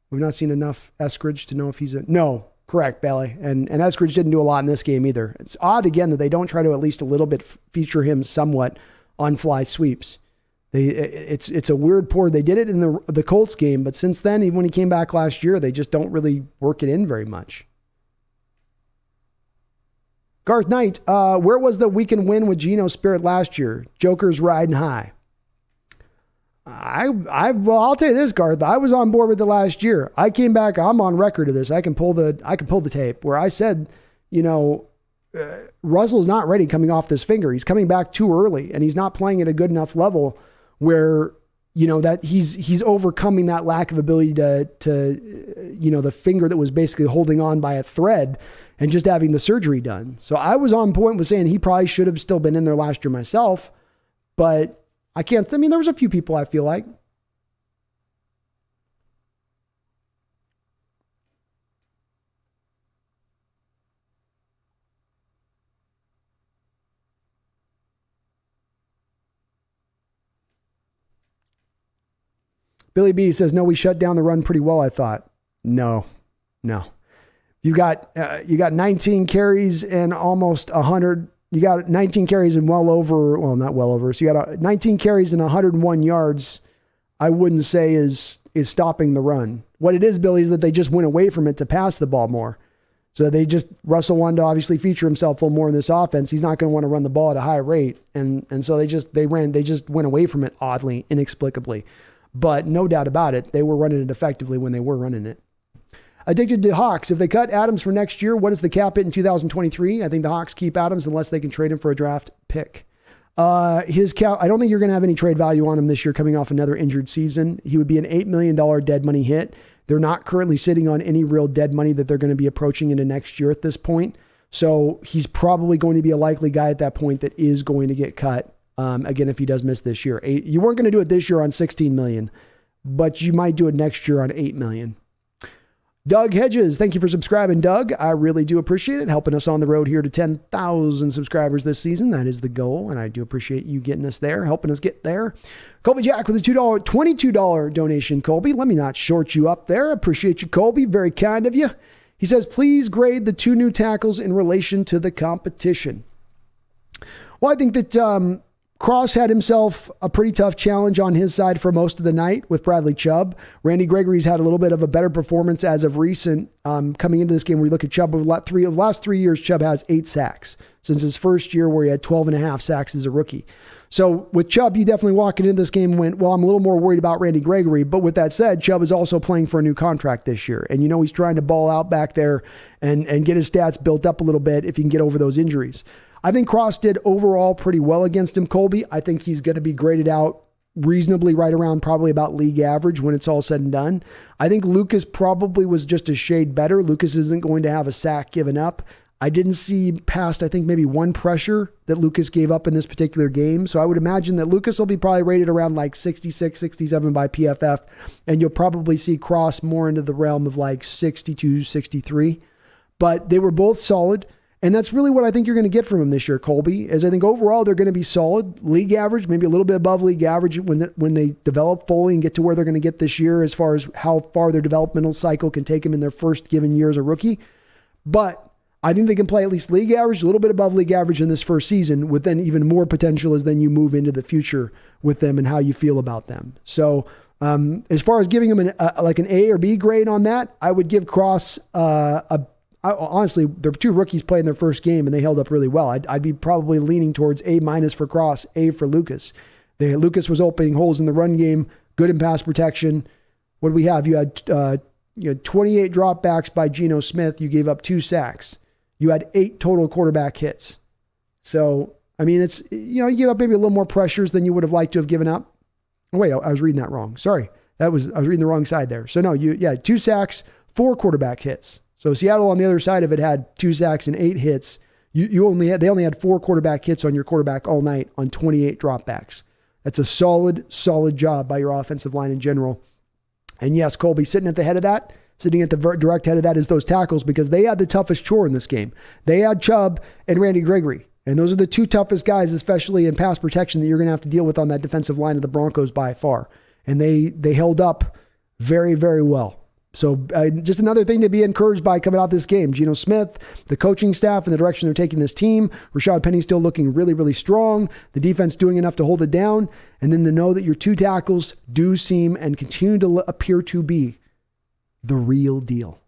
We've not seen enough Eskridge to know if he's a... No, correct, Bailey. And Eskridge didn't do a lot in this game either. It's odd, again, that they don't try to at least a little bit feature him somewhat on fly sweeps. It's a weird pour. They did it in the Colts game, but since then, even when he came back last year, they just don't really work it in very much. Garth Knight, where was the we can win with Geno spirit last year? Joker's riding high. Well, I'll tell you this, Garth. I was on board with it last year. I came back. I'm on record of this. I can pull the tape where I said, Russell's not ready coming off this finger. He's coming back too early, and he's not playing at a good enough level where that he's overcoming that lack of ability to the finger that was basically holding on by a thread and just having the surgery done. So I was on point with saying he probably should have still been in there last year myself, but there was a few people I feel like. Billy B says, no, we shut down the run pretty well, I thought. No. You got 19 carries and almost 100. You got 19 carries and not well over. So you got 19 carries and 101 yards. I wouldn't say is stopping the run. What it is, Billy, is that they just went away from it to pass the ball more. So Russell wanted to obviously feature himself a little more in this offense. He's not going to want to run the ball at a high rate. And so they just went away from it oddly, inexplicably. But no doubt about it, they were running it effectively when they were running it. Addicted to Hawks. If they cut Adams for next year, what is the cap hit in 2023? I think the Hawks keep Adams unless they can trade him for a draft pick. His cap, I don't think you're going to have any trade value on him this year coming off another injured season. He would be an $8 million dead money hit. They're not currently sitting on any real dead money that they're going to be approaching into next year at this point. So he's probably going to be a likely guy at that point that is going to get cut. Again, if he does miss this year. You weren't going to do it this year on $16 million, but you might do it next year on $8 million. Doug Hedges, thank you for subscribing, Doug. I really do appreciate it, helping us on the road here to 10,000 subscribers this season. That is the goal, and I do appreciate you getting us there, helping us get there. Colby Jack with a $22 donation. Colby, let me not short you up there. Appreciate you, Colby. Very kind of you. He says, please grade the 2 new tackles in relation to the competition. Well, I think that Cross had himself a pretty tough challenge on his side for most of the night with Bradley Chubb. Randy Gregory's had a little bit of a better performance as of recent. Coming into this game, we look at Chubb, over the last 3 years, Chubb has 8 sacks since his first year where he had 12.5 sacks as a rookie. So with Chubb, you definitely walk into this game and went, well, I'm a little more worried about Randy Gregory. But with that said, Chubb is also playing for a new contract this year. And he's trying to ball out back there and get his stats built up a little bit if he can get over those injuries. I think Cross did overall pretty well against him, Colby. I think he's going to be graded out reasonably right around probably about league average when it's all said and done. I think Lucas probably was just a shade better. Lucas isn't going to have a sack given up. I didn't see past, I think, maybe one pressure that Lucas gave up in this particular game. So I would imagine that Lucas will be probably rated around like 66, 67 by PFF. And you'll probably see Cross more into the realm of like 62, 63. But they were both solid. And that's really what I think you're going to get from them this year, Colby, is I think overall they're going to be solid, league average, maybe a little bit above league average when they develop fully and get to where they're going to get this year as far as how far their developmental cycle can take them in their first given year as a rookie. But I think they can play at least league average, a little bit above league average in this first season, with then even more potential as then you move into the future with them and how you feel about them. So as far as giving them like an A or B grade on that, I would give Cross honestly, they're 2 rookies playing their first game and they held up really well. I'd be probably leaning towards A- for Cross, A for Lucas. Lucas was opening holes in the run game, good in pass protection. what do we have? You had 28 dropbacks by Geno Smith. You gave up 2 sacks. You had 8 total quarterback hits. So, I mean, it's, you give up maybe a little more pressures than you would have liked to have given up. Oh, wait, I was reading that wrong. Sorry. I was reading the wrong side there. So no, 2 sacks, 4 quarterback hits. So Seattle on the other side of it had 2 sacks and 8 hits. They only had 4 quarterback hits on your quarterback all night on 28 dropbacks. That's a solid job by your offensive line in general. And yes, Colby, sitting at the direct head of that is those tackles, because they had the toughest chore in this game. They had Chubb and Randy Gregory. And those are the 2 toughest guys, especially in pass protection, that you're going to have to deal with on that defensive line of the Broncos by far. And they held up very, very well. So just another thing to be encouraged by coming out this game. Geno Smith, the coaching staff, and the direction they're taking this team. Rashad Penny still looking really, really strong. The defense doing enough to hold it down. And then to know that your 2 tackles do seem and continue to appear to be the real deal.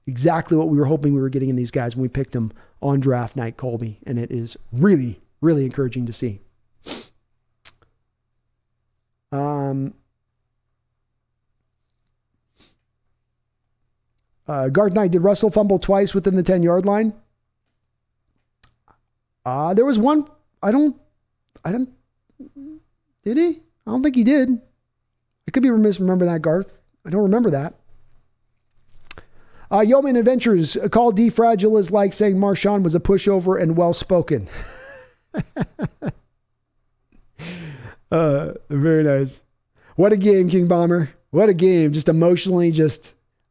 Exactly what we were hoping we were getting in these guys when we picked them on draft night, Colby. And it is really, really encouraging to see. Garth Knight, did Russell fumble twice within the 10-yard line? There was one. Did he? I don't think he did. I could be remiss remembering that, Garth. I don't remember that. Yeoman Adventures, call D Fragile is like saying Marshawn was a pushover and well-spoken. Very nice. What a game, King Bomber. What a game. Just emotionally,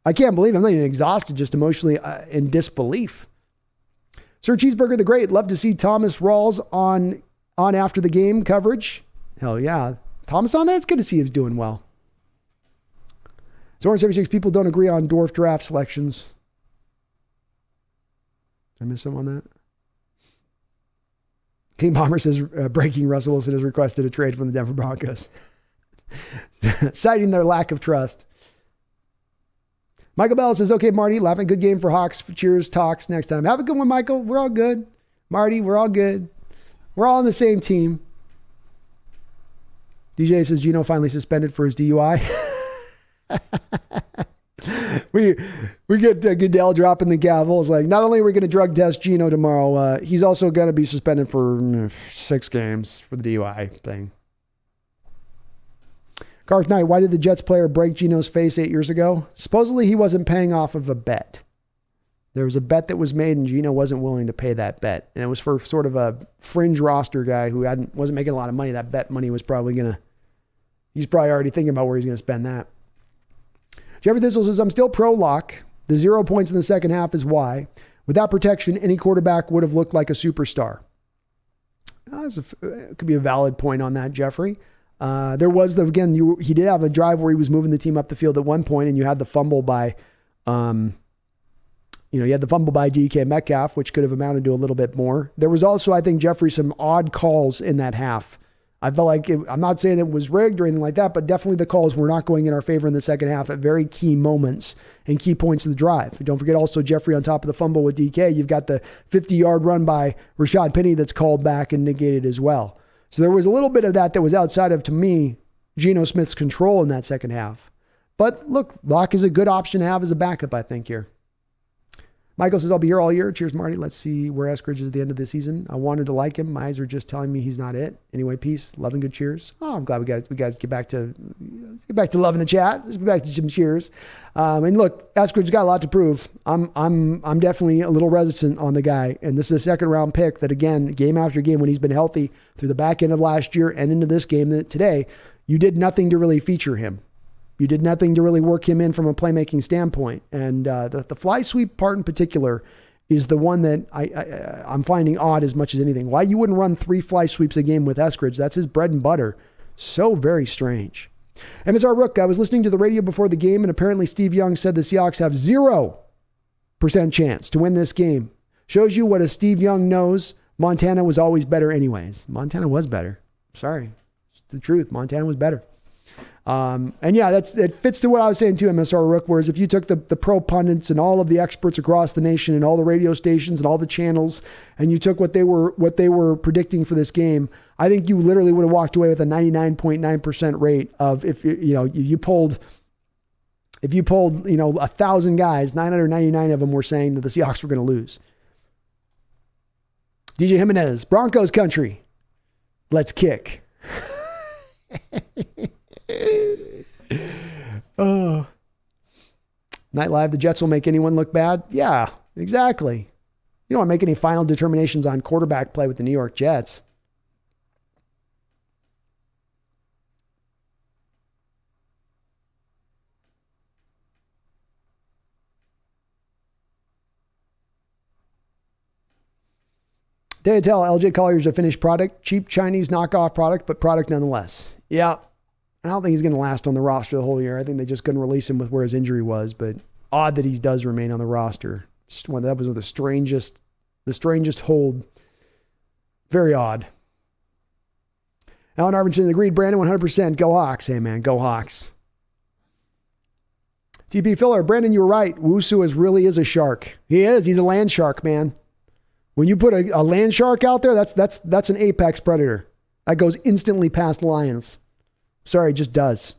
I can't believe I'm not even exhausted, just emotionally in disbelief. Sir Cheeseburger the Great, love to see Thomas Rawls on after the game coverage. Hell yeah. Thomas on that? It's good to see he's doing well. Zoran 76, people don't agree on dwarf draft selections. Did I miss something on that? King Bomber says breaking Russell Wilson has requested a trade from the Denver Broncos. Citing their lack of trust. Michael Bell says, okay, Marty, laughing. Good game for Hawks. Cheers, talks next time. Have a good one, Michael. We're all good. Marty, we're all good. We're all on the same team. DJ says, Geno finally suspended for his DUI. we get Goodell dropping the gavel. It's like, not only are we going to drug test Geno tomorrow, he's also going to be suspended for 6 games for the DUI thing. Garth Knight, why did the Jets player break Geno's face 8 years ago? Supposedly he wasn't paying off of a bet. There was a bet that was made and Geno wasn't willing to pay that bet. And it was for sort of a fringe roster guy who wasn't making a lot of money. That bet money was he's probably already thinking about where he's going to spend that. Jeffrey Thistle says, I'm still pro-lock. The 0 points in the second half is why. Without protection, any quarterback would have looked like a superstar. Could be a valid point on that, Jeffrey. There was he did have a drive where he was moving the team up the field at one point, and you had the fumble by, DK Metcalf, which could have amounted to a little bit more. There was also, I think, Jeffrey, some odd calls in that half. I felt like I'm not saying it was rigged or anything like that, but definitely the calls were not going in our favor in the second half at very key moments and key points of the drive. Don't forget also, Jeffrey, on top of the fumble with DK, you've got the 50-yard run by Rashad Penny that's called back and negated as well. So there was a little bit of that was outside of, to me, Geno Smith's control in that second half. But look, Locke is a good option to have as a backup, I think, here. Michael says, I'll be here all year. Cheers, Marty. Let's see where Eskridge is at the end of the season. I wanted to like him. My eyes are just telling me he's not it. Anyway, peace. Love and good cheers. Oh, I'm glad we guys get back to loving the chat. Let's get back to some cheers. And look, Eskridge's got a lot to prove. I'm definitely a little reticent on the guy. And this is a 2nd round pick that, again, game after game, when he's been healthy through the back end of last year and into this game today, you did nothing to really feature him. You did nothing to really work him in from a playmaking standpoint. And the fly sweep part in particular is the one that I'm finding odd as much as anything. Why you wouldn't run 3 fly sweeps a game with Eskridge? That's his bread and butter. So very strange. MSR Rook, I was listening to the radio before the game, and apparently Steve Young said the Seahawks have 0% chance to win this game. Shows you what a Steve Young knows. Montana was always better anyways. Montana was better. Sorry. It's the truth. Montana was better. And yeah, it fits to what I was saying too, MSR Rook, whereas if you took the pro pundits and all of the experts across the nation and all the radio stations and all the channels, and you took what they were predicting for this game, I think you literally would have walked away with a 99.9% rate of, if you pulled If you polled, 1,000 guys, 999 of them were saying that the Seahawks were going to lose. DJ Jimenez, Broncos country. Let's kick. Oh. Night Live, the Jets will make anyone look bad? Yeah, exactly. You don't want to make any final determinations on quarterback play with the New York Jets. They tell LJ Collier's a finished product, cheap Chinese knockoff product, but product nonetheless. Yeah, I don't think he's going to last on the roster the whole year. I think they just couldn't release him with where his injury was, but odd that he does remain on the roster. That was the strangest hold. Very odd. Alan Arvington agreed. Brandon, 100%. Go Hawks. Hey, man, go Hawks. TP Filler, Brandon, you were right. Wusu really is a shark. He is. He's a land shark, man. When you put a land shark out there, that's an apex predator. That goes instantly past lions. Sorry, it just does.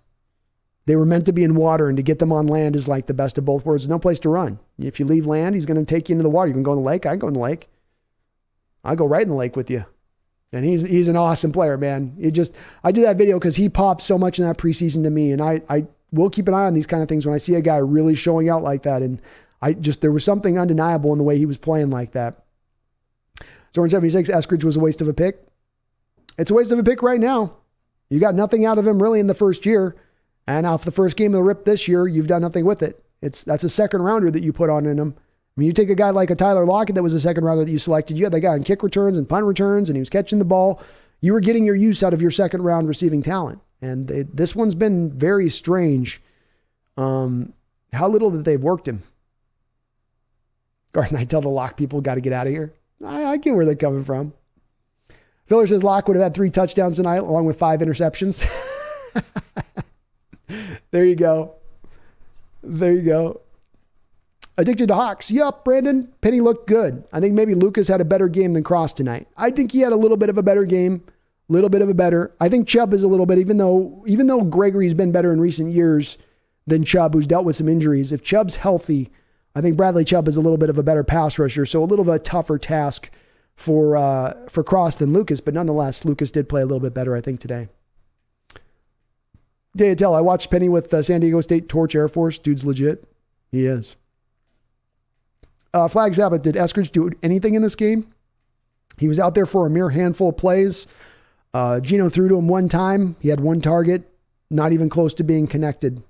They were meant to be in water, and to get them on land is like the best of both worlds. There's no place to run. If you leave land, he's going to take you into the water. You can go in the lake. I can go in the lake. I'll go right in the lake with you. And he's an awesome player, man. I did that video because he popped so much in that preseason to me, and I will keep an eye on these kind of things when I see a guy really showing out like that. And there was something undeniable in the way he was playing like that. Zorn 76, Eskridge was a waste of a pick. It's a waste of a pick right now. You got nothing out of him really in the first year. And off the first game of the RIP this year, you've done nothing with it. That's a second rounder that you put on in him. I mean, you take a guy like a Tyler Lockett that was a second rounder that you selected. You had that guy in kick returns and punt returns, and he was catching the ball. You were getting your use out of your second round receiving talent. And this one's been very strange. How little that they've worked him. Garden, I tell the Lock people got to get out of here. I get where they're coming from. Filler says Locke would have had 3 touchdowns tonight along with 5 interceptions. There you go. Addicted to Hawks. Yup, Brandon. Penny looked good. I think maybe Lucas had a better game than Cross tonight. I think he had a little bit of a better game. I think Chubb is a little bit, even though Gregory's been better in recent years than Chubb, who's dealt with some injuries. If Chubb's healthy, I think Bradley Chubb is a little bit of a better pass rusher, so a little bit of a tougher task for Cross than Lucas, but nonetheless, Lucas did play a little bit better, I think, today. Dayatel, I watched Penny with San Diego State Torch Air Force. Dude's legit. He is. Flag Sabbath, did Eskridge do anything in this game? He was out there for a mere handful of plays. Gino threw to him one time. He had 1 target, not even close to being connected.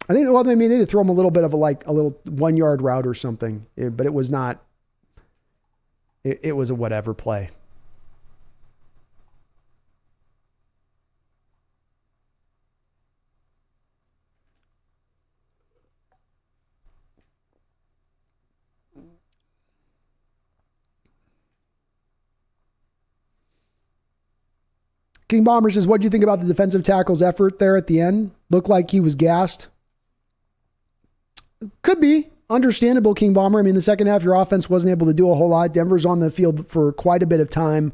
I think, they needed to throw him a little bit of a little 1-yard route or something, but it was not, it was a whatever play. King Bomber says, what do you think about the defensive tackle's effort there at the end? Looked like he was gassed. Could be. Understandable, King Bomber. I mean, the second half, your offense wasn't able to do a whole lot. Denver's on the field for quite a bit of time.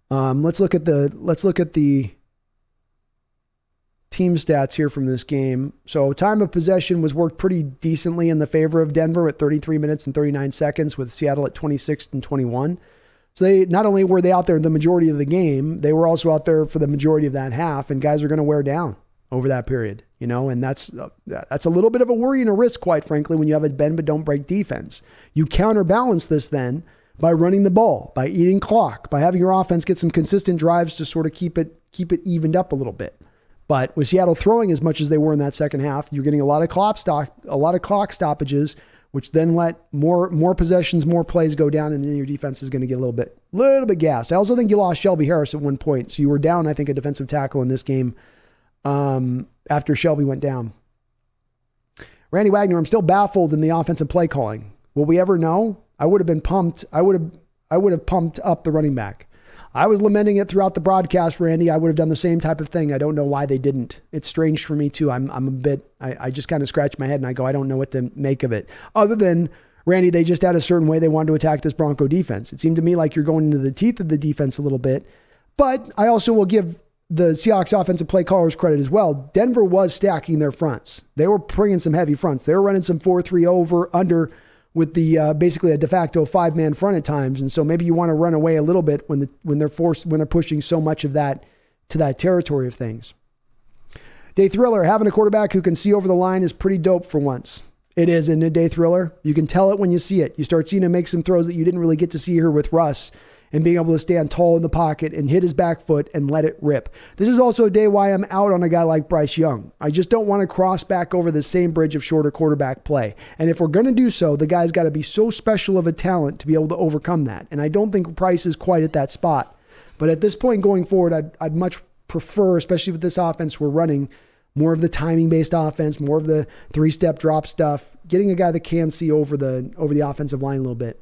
Let's look at the team stats here from this game. So time of possession was worked pretty decently in the favor of Denver at 33 minutes and 39 seconds, with Seattle at 26 and 21. So they not only were they out there the majority of the game, they were also out there for the majority of that half, and guys are going to wear down over that period, and that's a little bit of a worry and a risk, quite frankly, when you have a bend but don't break defense. You counterbalance this then by running the ball, by eating clock, by having your offense get some consistent drives to sort of keep it evened up a little bit. But with Seattle throwing as much as they were in that second half, you're getting a lot of clock stoppages, which then let more possessions, more plays go down, and then your defense is going to get a little bit gassed. I also think you lost Shelby Harris at one point, so you were down, I think, a defensive tackle in this game after Shelby went down. Randy Wagner, I'm still baffled in the offensive play calling. Will we ever know? I would have been pumped. I would have pumped up the running back. I was lamenting it throughout the broadcast, Randy. I would have done the same type of thing. I don't know why they didn't. It's strange for me too. I just kind of scratch my head and I go, I don't know what to make of it. Other than, Randy, they just had a certain way they wanted to attack this Bronco defense. It seemed to me like you're going into the teeth of the defense a little bit. But I also will give the Seahawks offensive play callers credit as well. Denver was stacking their fronts. They were bringing some heavy fronts. They were running some 4-3 over under with the basically a de facto 5-man front at times. And so maybe you want to run away a little bit when they're pushing so much of that to that territory of things. Day Thriller, having a quarterback who can see over the line is pretty dope for once. It is in a Day Thriller. You can tell it when you see it. You start seeing him make some throws that you didn't really get to see here with Russ, and being able to stand tall in the pocket and hit his back foot and let it rip. This is also a day why I'm out on a guy like Bryce Young. I just don't want to cross back over the same bridge of shorter quarterback play. And if we're going to do so, the guy's got to be so special of a talent to be able to overcome that. And I don't think Bryce is quite at that spot. But at this point going forward, I'd much prefer, especially with this offense we're running, more of the timing-based offense, more of the 3-step drop stuff, getting a guy that can see over the offensive line a little bit.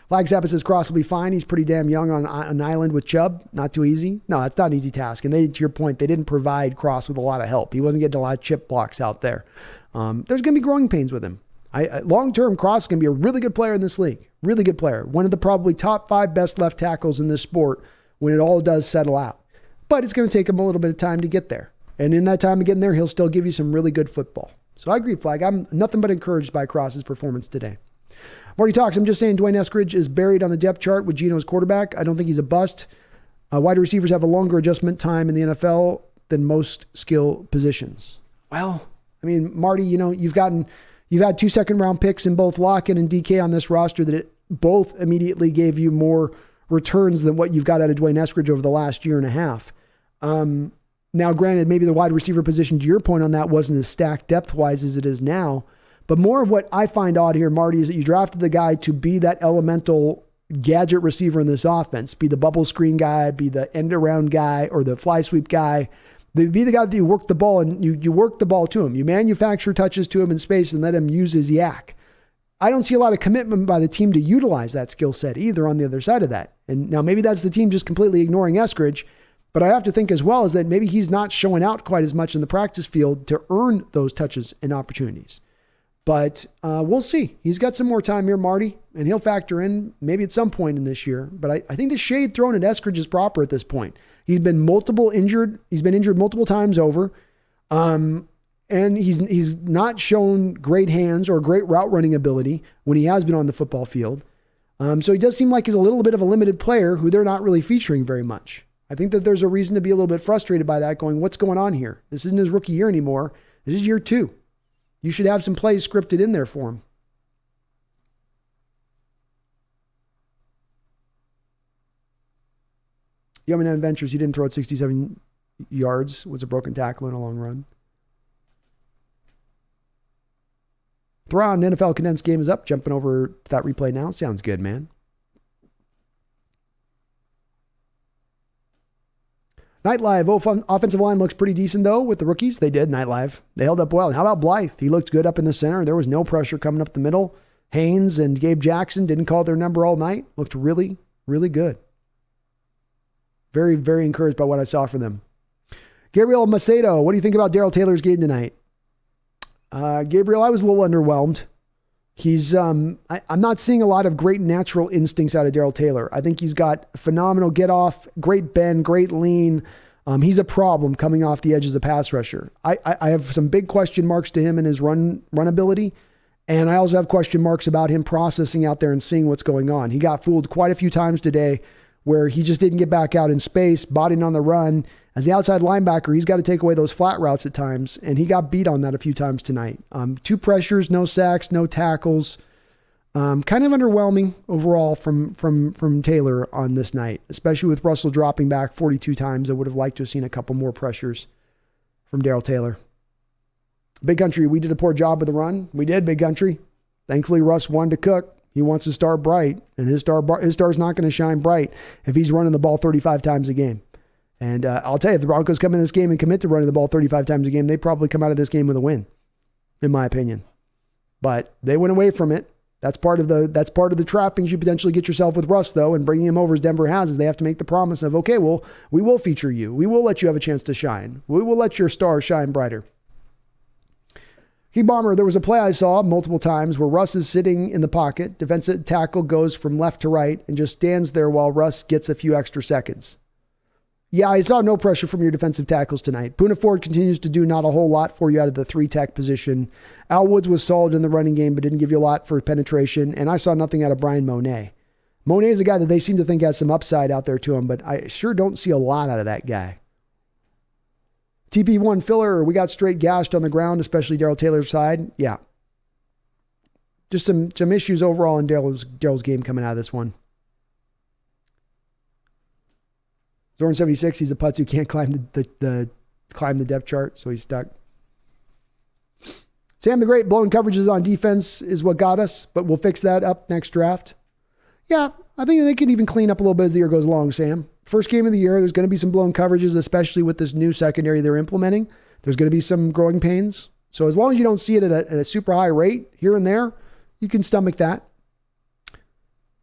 Flag Zappa says Cross will be fine. He's pretty damn young on an island with Chubb. Not too easy. No, it's not an easy task. And to your point, they didn't provide Cross with a lot of help. He wasn't getting a lot of chip blocks out there. There's going to be growing pains with him. Long-term, Cross is going to be a really good player in this league. Really good player. One of the probably top 5 best left tackles in this sport when it all does settle out. But it's going to take him a little bit of time to get there. And in that time of getting there, he'll still give you some really good football. So I agree, Flag. I'm nothing but encouraged by Cross's performance today. Marty talks. I'm just saying Dwayne Eskridge is buried on the depth chart with Geno's quarterback. I don't think he's a bust. Wide receivers have a longer adjustment time in the NFL than most skill positions. Well, I mean, Marty, you've had 2 second-round picks in both Lockett and DK on this roster that it both immediately gave you more returns than what you've got out of Dwayne Eskridge over the last year and a half. Now, granted, maybe the wide receiver position, to your point on that, wasn't as stacked depth-wise as it is now. But more of what I find odd here, Marty, is that you drafted the guy to be that elemental gadget receiver in this offense, be the bubble screen guy, be the end-around guy, or the fly sweep guy. Be the guy that you work the ball, and you work the ball to him. You manufacture touches to him in space and let him use his yak. I don't see a lot of commitment by the team to utilize that skill set either on the other side of that. And now maybe that's the team just completely ignoring Eskridge, but I have to think as well is that maybe he's not showing out quite as much in the practice field to earn those touches and opportunities. But we'll see. He's got some more time here, Marty, and he'll factor in maybe at some point in this year. But I think the shade thrown at Eskridge is proper at this point. He's been injured. He's been injured multiple times over. And he's not shown great hands or great route running ability when he has been on the football field. So he does seem like he's a little bit of a limited player who they're not really featuring very much. I think that there's a reason to be a little bit frustrated by that, going, what's going on here? This isn't his rookie year anymore. This is year 2. You should have some plays scripted in there for him. Yeoman Adventures, he didn't throw it 67 yards. Was a broken tackle in a long run. Thrawn, NFL condensed game is up. Jumping over to that replay now. Sounds good, man. Night Live, offensive line looks pretty decent, though, with the rookies. They did, Night Live. They held up well. How about Blythe? He looked good up in the center. There was no pressure coming up the middle. Haynes and Gabe Jackson didn't call their number all night. Looked really, really good. Very, very encouraged by what I saw from them. Gabriel Macedo, what do you think about Darrell Taylor's game tonight? Gabriel, I was a little underwhelmed. I'm not seeing a lot of great natural instincts out of Darrell Taylor. I think he's got phenomenal get off, great bend, great lean. He's a problem coming off the edge as a pass rusher. I have some big question marks to him and his run ability. And I also have question marks about him processing out there and seeing what's going on. He got fooled quite a few times today where he just didn't get back out in space, bodying on the run. As the outside linebacker, he's got to take away those flat routes at times, and he got beat on that a few times tonight. 2 pressures, no sacks, no tackles. Kind of underwhelming overall from Taylor on this night, especially with Russell dropping back 42 times. I would have liked to have seen a couple more pressures from Darrell Taylor. Big Country, we did a poor job with the run. We did, Big Country. Thankfully, Russ wanted to cook. He wants to start bright, and his star's not going to shine bright if he's running the ball 35 times a game. And I'll tell you, if the Broncos come in this game and commit to running the ball 35 times a game, they probably come out of this game with a win, in my opinion. But they went away from it. That's part of the trappings you potentially get yourself with Russ, though, and bringing him over as Denver has is they have to make the promise of, okay, well, we will feature you. We will let you have a chance to shine. We will let your star shine brighter. Key Bomber, there was a play I saw multiple times where Russ is sitting in the pocket. Defensive tackle goes from left to right and just stands there while Russ gets a few extra seconds. Yeah, I saw no pressure from your defensive tackles tonight. Poona Ford continues to do not a whole lot for you out of the 3-tech position. Al Woods was solid in the running game, but didn't give you a lot for penetration. And I saw nothing out of Brian Monet. Monet is a guy that they seem to think has some upside out there to him, but I sure don't see a lot out of that guy. TP1 filler, we got straight gashed on the ground, especially Darrell Taylor's side. Yeah. Just some issues overall in Darrell's game coming out of this one. Zorn 76, he's a putz who can't climb the depth chart, so he's stuck. Sam the Great, blowing coverages on defense is what got us, but we'll fix that up next draft. Yeah, I think they can even clean up a little bit as the year goes along, Sam. First game of the year, there's going to be some blown coverages, especially with this new secondary they're implementing. There's going to be some growing pains. So as long as you don't see it at a super high rate here and there, you can stomach that.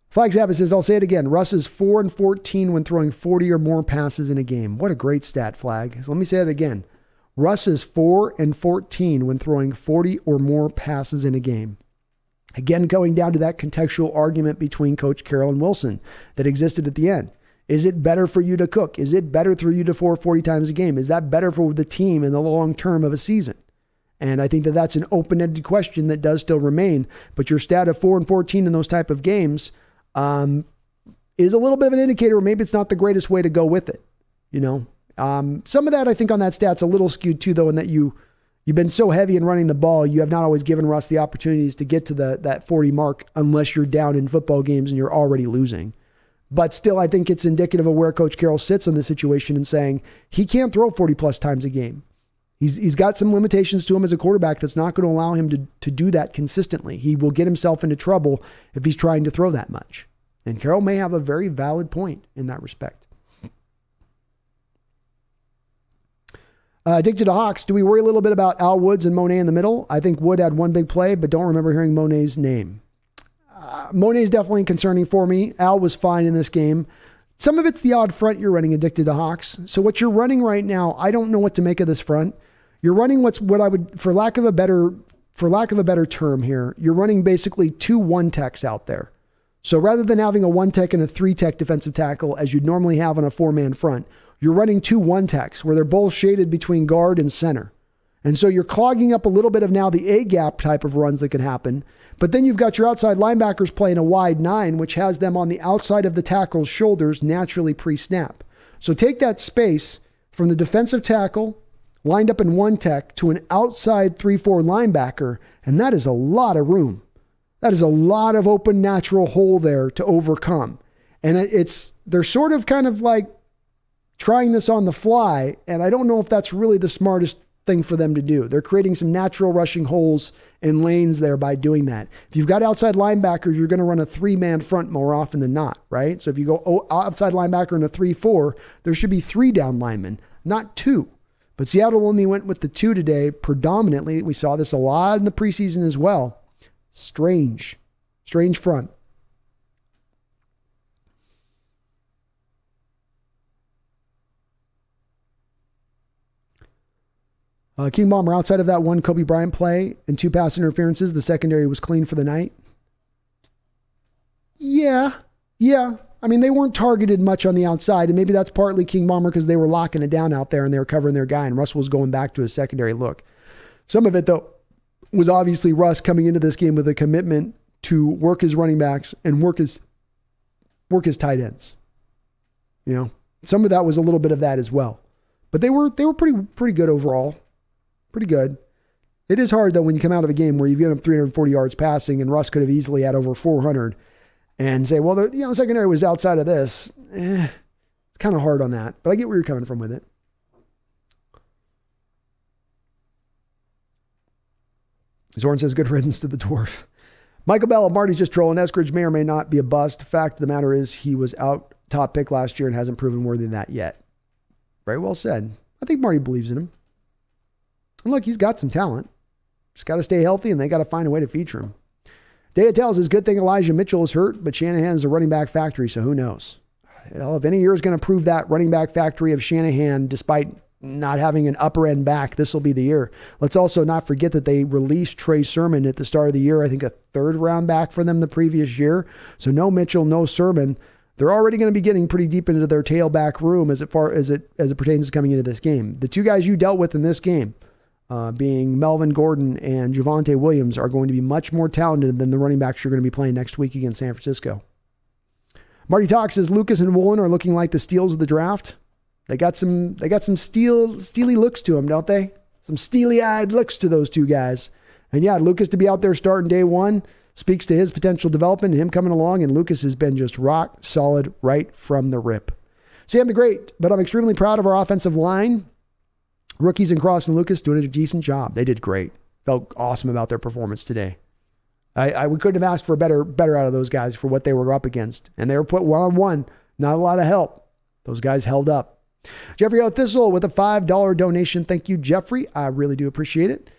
Flags Habit says, I'll say it again. Russ is 4-14 when throwing 40 or more passes in a game. What a great stat, Flag. So let me say it again. Russ is 4-14 when throwing 40 or more passes in a game. Again, going down to that contextual argument between Coach Carroll and Wilson that existed at the end. Is it better for you to cook? Is it better for you to 40 times a game? Is that better for the team in the long term of a season? And I think that that's an open-ended question that does still remain. But your stat of 4-14 in those type of games is a little bit of an indicator, or maybe it's not the greatest way to go with it. You know, some of that I think on that stat's a little skewed too, though, in that you've been so heavy in running the ball, you have not always given Russ the opportunities to get to that 40 mark unless you're down in football games and you're already losing. But still, I think it's indicative of where Coach Carroll sits in the situation and saying he can't throw 40 plus times a game. He's got some limitations to him as a quarterback that's not going to allow him to do that consistently. He will get himself into trouble if he's trying to throw that much. And Carroll may have a very valid point in that respect. Addicted to Hawks, do we worry a little bit about Al Woods and Monet in the middle? I think Wood had one big play, but don't remember hearing Monet's name. Monet's definitely concerning for me. Al was fine in this game. Some of it's the odd front you're running, Addicted to Hawks. So what you're running right now, I don't know what to make of this front. You're running what I would, for lack of a better term here, you're running basically 2 1-techs out there. So rather than having a 1-tech and a 3-tech defensive tackle as you'd normally have on a 4-man front, you're running 2 1-techs where they're both shaded between guard and center. And so you're clogging up a little bit of now the A-gap type of runs that can happen. But then you've got your outside linebackers playing a wide 9, which has them on the outside of the tackle's shoulders naturally pre-snap. So take that space from the defensive tackle lined up in 1-tech to an outside 3-4 linebacker, and that is a lot of room. That is a lot of open natural hole there to overcome. And they're sort of kind of like trying this on the fly, and I don't know if that's really the smartest thing for them to do. They're creating some natural rushing holes and lanes there by doing that. If you've got outside linebackers, you're going to run a 3-man front more often than not, right? So if you go outside linebacker in a 3-4, there should be 3 down linemen, not 2. But Seattle only went with the 2 today predominantly. We saw this a lot in the preseason as well. Strange front. King Bomber, outside of that one Kobe Bryant play and 2 pass interferences, the secondary was clean for the night. Yeah. I mean, they weren't targeted much on the outside, and maybe that's partly King Bomber because they were locking it down out there and they were covering their guy, and Russell was going back to his secondary look. Some of it, though, was obviously Russ coming into this game with a commitment to work his running backs and work his tight ends. You know, some of that was a little bit of that as well. But they were pretty good overall. Pretty good. It is hard, though, when you come out of a game where you've given up 340 yards passing and Russ could have easily had over 400 and say, well, the secondary was outside of this. It's kind of hard on that, but I get where you're coming from with it. Zorn says, good riddance to the dwarf. Michael Bell, Marty's just trolling. Eskridge may or may not be a bust. Fact of the matter is he was out top pick last year and hasn't proven worthy of that yet. Very well said. I think Marty believes in him. And look, he's got some talent. Just got to stay healthy, and they got to find a way to feature him. Daya tells us, good thing Elijah Mitchell is hurt, but Shanahan's a running back factory, so who knows? Well, if any year is going to prove that running back factory of Shanahan, despite not having an upper end back, this will be the year. Let's also not forget that they released Trey Sermon at the start of the year. I think a 3rd round back for them the previous year. So no Mitchell, no Sermon. they're already going to be getting pretty deep into their tailback room as it pertains to coming into this game. The two guys you dealt with in this game, being Melvin Gordon and Javonte Williams, are going to be much more talented than the running backs you're going to be playing next week against San Francisco. Marty Talk says Lucas and Woolen are looking like the steals of the draft. They got some steely looks to them, don't they? Some steely-eyed looks to those two guys. And yeah, Lucas to be out there starting day one speaks to his potential development and him coming along, and Lucas has been just rock solid right from the rip. Sam the Great, but I'm extremely proud of our offensive line. Rookies and Cross and Lucas doing a decent job. They did great. Felt awesome about their performance today. We couldn't have asked for better out of those guys for what they were up against. And they were put one-on-one. Not a lot of help. Those guys held up. Jeffrey O. Thistle with a $5 donation. Thank you, Jeffrey. I really do appreciate it.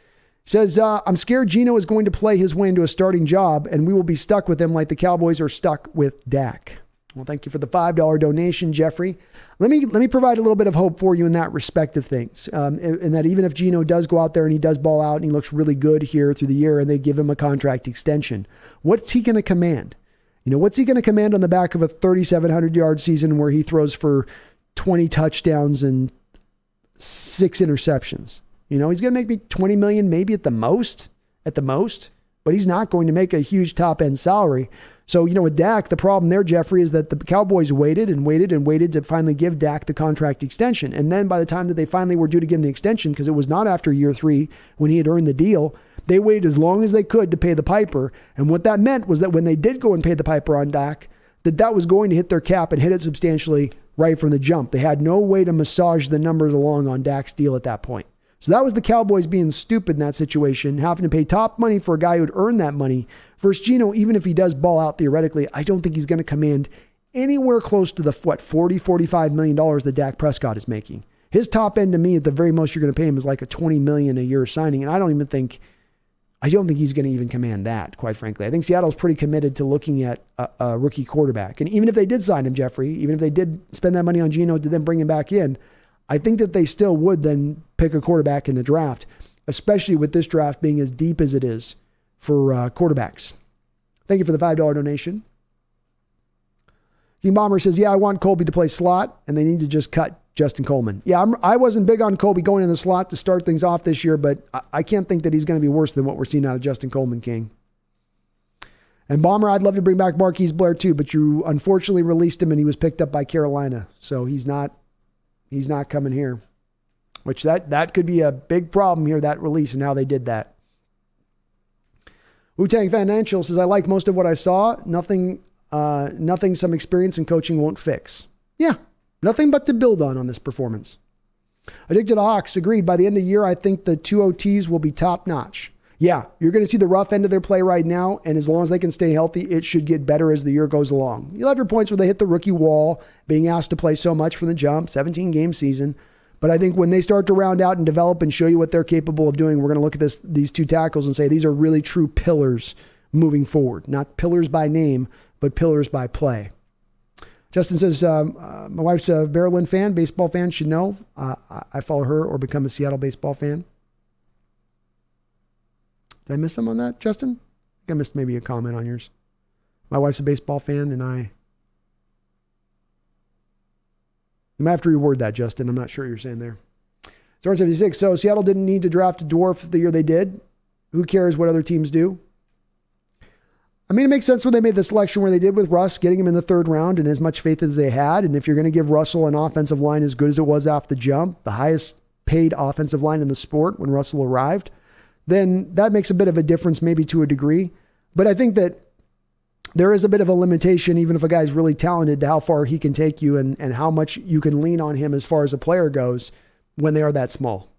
Says, I'm scared Geno is going to play his way into a starting job, and we will be stuck with him like the Cowboys are stuck with Dak. Well, thank you for the $5 donation, Jeffrey. Let me provide a little bit of hope for you in that respect of things. In that even if Geno does go out there and he does ball out and he looks really good here through the year and they give him a contract extension, what's he going to command? What's he going to command on the back of a 3,700-yard season where he throws for 20 touchdowns and 6 interceptions? He's going to make me $20 million maybe at the most, but he's not going to make a huge top-end salary. So, with Dak, the problem there, Jeffrey, is that the Cowboys waited to finally give Dak the contract extension. And then by the time that they finally were due to give him the extension, because it was not after year 3 when he had earned the deal, they waited as long as they could to pay the piper. And what that meant was that when they did go and pay the piper on Dak, that was going to hit their cap and hit it substantially right from the jump. They had no way to massage the numbers along on Dak's deal at that point. So that was the Cowboys being stupid in that situation, having to pay top money for a guy who'd earned that money. Versus Geno, even if he does ball out theoretically, I don't think he's going to command anywhere close to the, $40-45 million that Dak Prescott is making. His top end to me, at the very most you're going to pay him, is like a $20 million a year signing. And I don't think he's going to even command that, quite frankly. I think Seattle's pretty committed to looking at a rookie quarterback. And even if they did sign him, Jeffrey, even if they did spend that money on Geno to then bring him back in, I think that they still would then pick a quarterback in the draft, especially with this draft being as deep as it is for quarterbacks. Thank you for the $5 donation. King Bomber says, yeah, I want Colby to play slot, and they need to just cut Justin Coleman. Yeah, I wasn't big on Colby going in the slot to start things off this year, but I can't think that he's going to be worse than what we're seeing out of Justin Coleman, King. And Bomber, I'd love to bring back Marquise Blair too, but you unfortunately released him and he was picked up by Carolina. So he's not coming here, which that could be a big problem here, that release and how they did that. Wu-Tang Financial says, I like most of what I saw. Nothing some experience and coaching won't fix. Yeah, nothing but to build on this performance. Addicted to Hawks, agreed. By the end of the year, I think the 2 OTs will be top notch. Yeah, you're going to see the rough end of their play right now, and as long as they can stay healthy, it should get better as the year goes along. You'll have your points where they hit the rookie wall, being asked to play so much from the jump, 17-game season. But I think when they start to round out and develop and show you what they're capable of doing, we're going to look at these 2 tackles and say these are really true pillars moving forward. Not pillars by name, but pillars by play. Justin says, my wife's a Maryland fan, baseball fan, should know. I follow her or become a Seattle baseball fan. Did I miss some on that, Justin? I think I missed maybe a comment on yours. My wife's a baseball fan, and you might have to reword that, Justin. I'm not sure what you're saying there. Storm 76. So Seattle didn't need to draft a dwarf the year they did. Who cares what other teams do? I mean, it makes sense when they made the selection where they did with Russ, getting him in the 3rd round and as much faith as they had. And if you're going to give Russell an offensive line as good as it was off the jump, the highest paid offensive line in the sport when Russell arrived, then that makes a bit of a difference, maybe to a degree. But I think that there is a bit of a limitation, even if a guy's really talented, to how far he can take you and how much you can lean on him as far as a player goes when they are that small.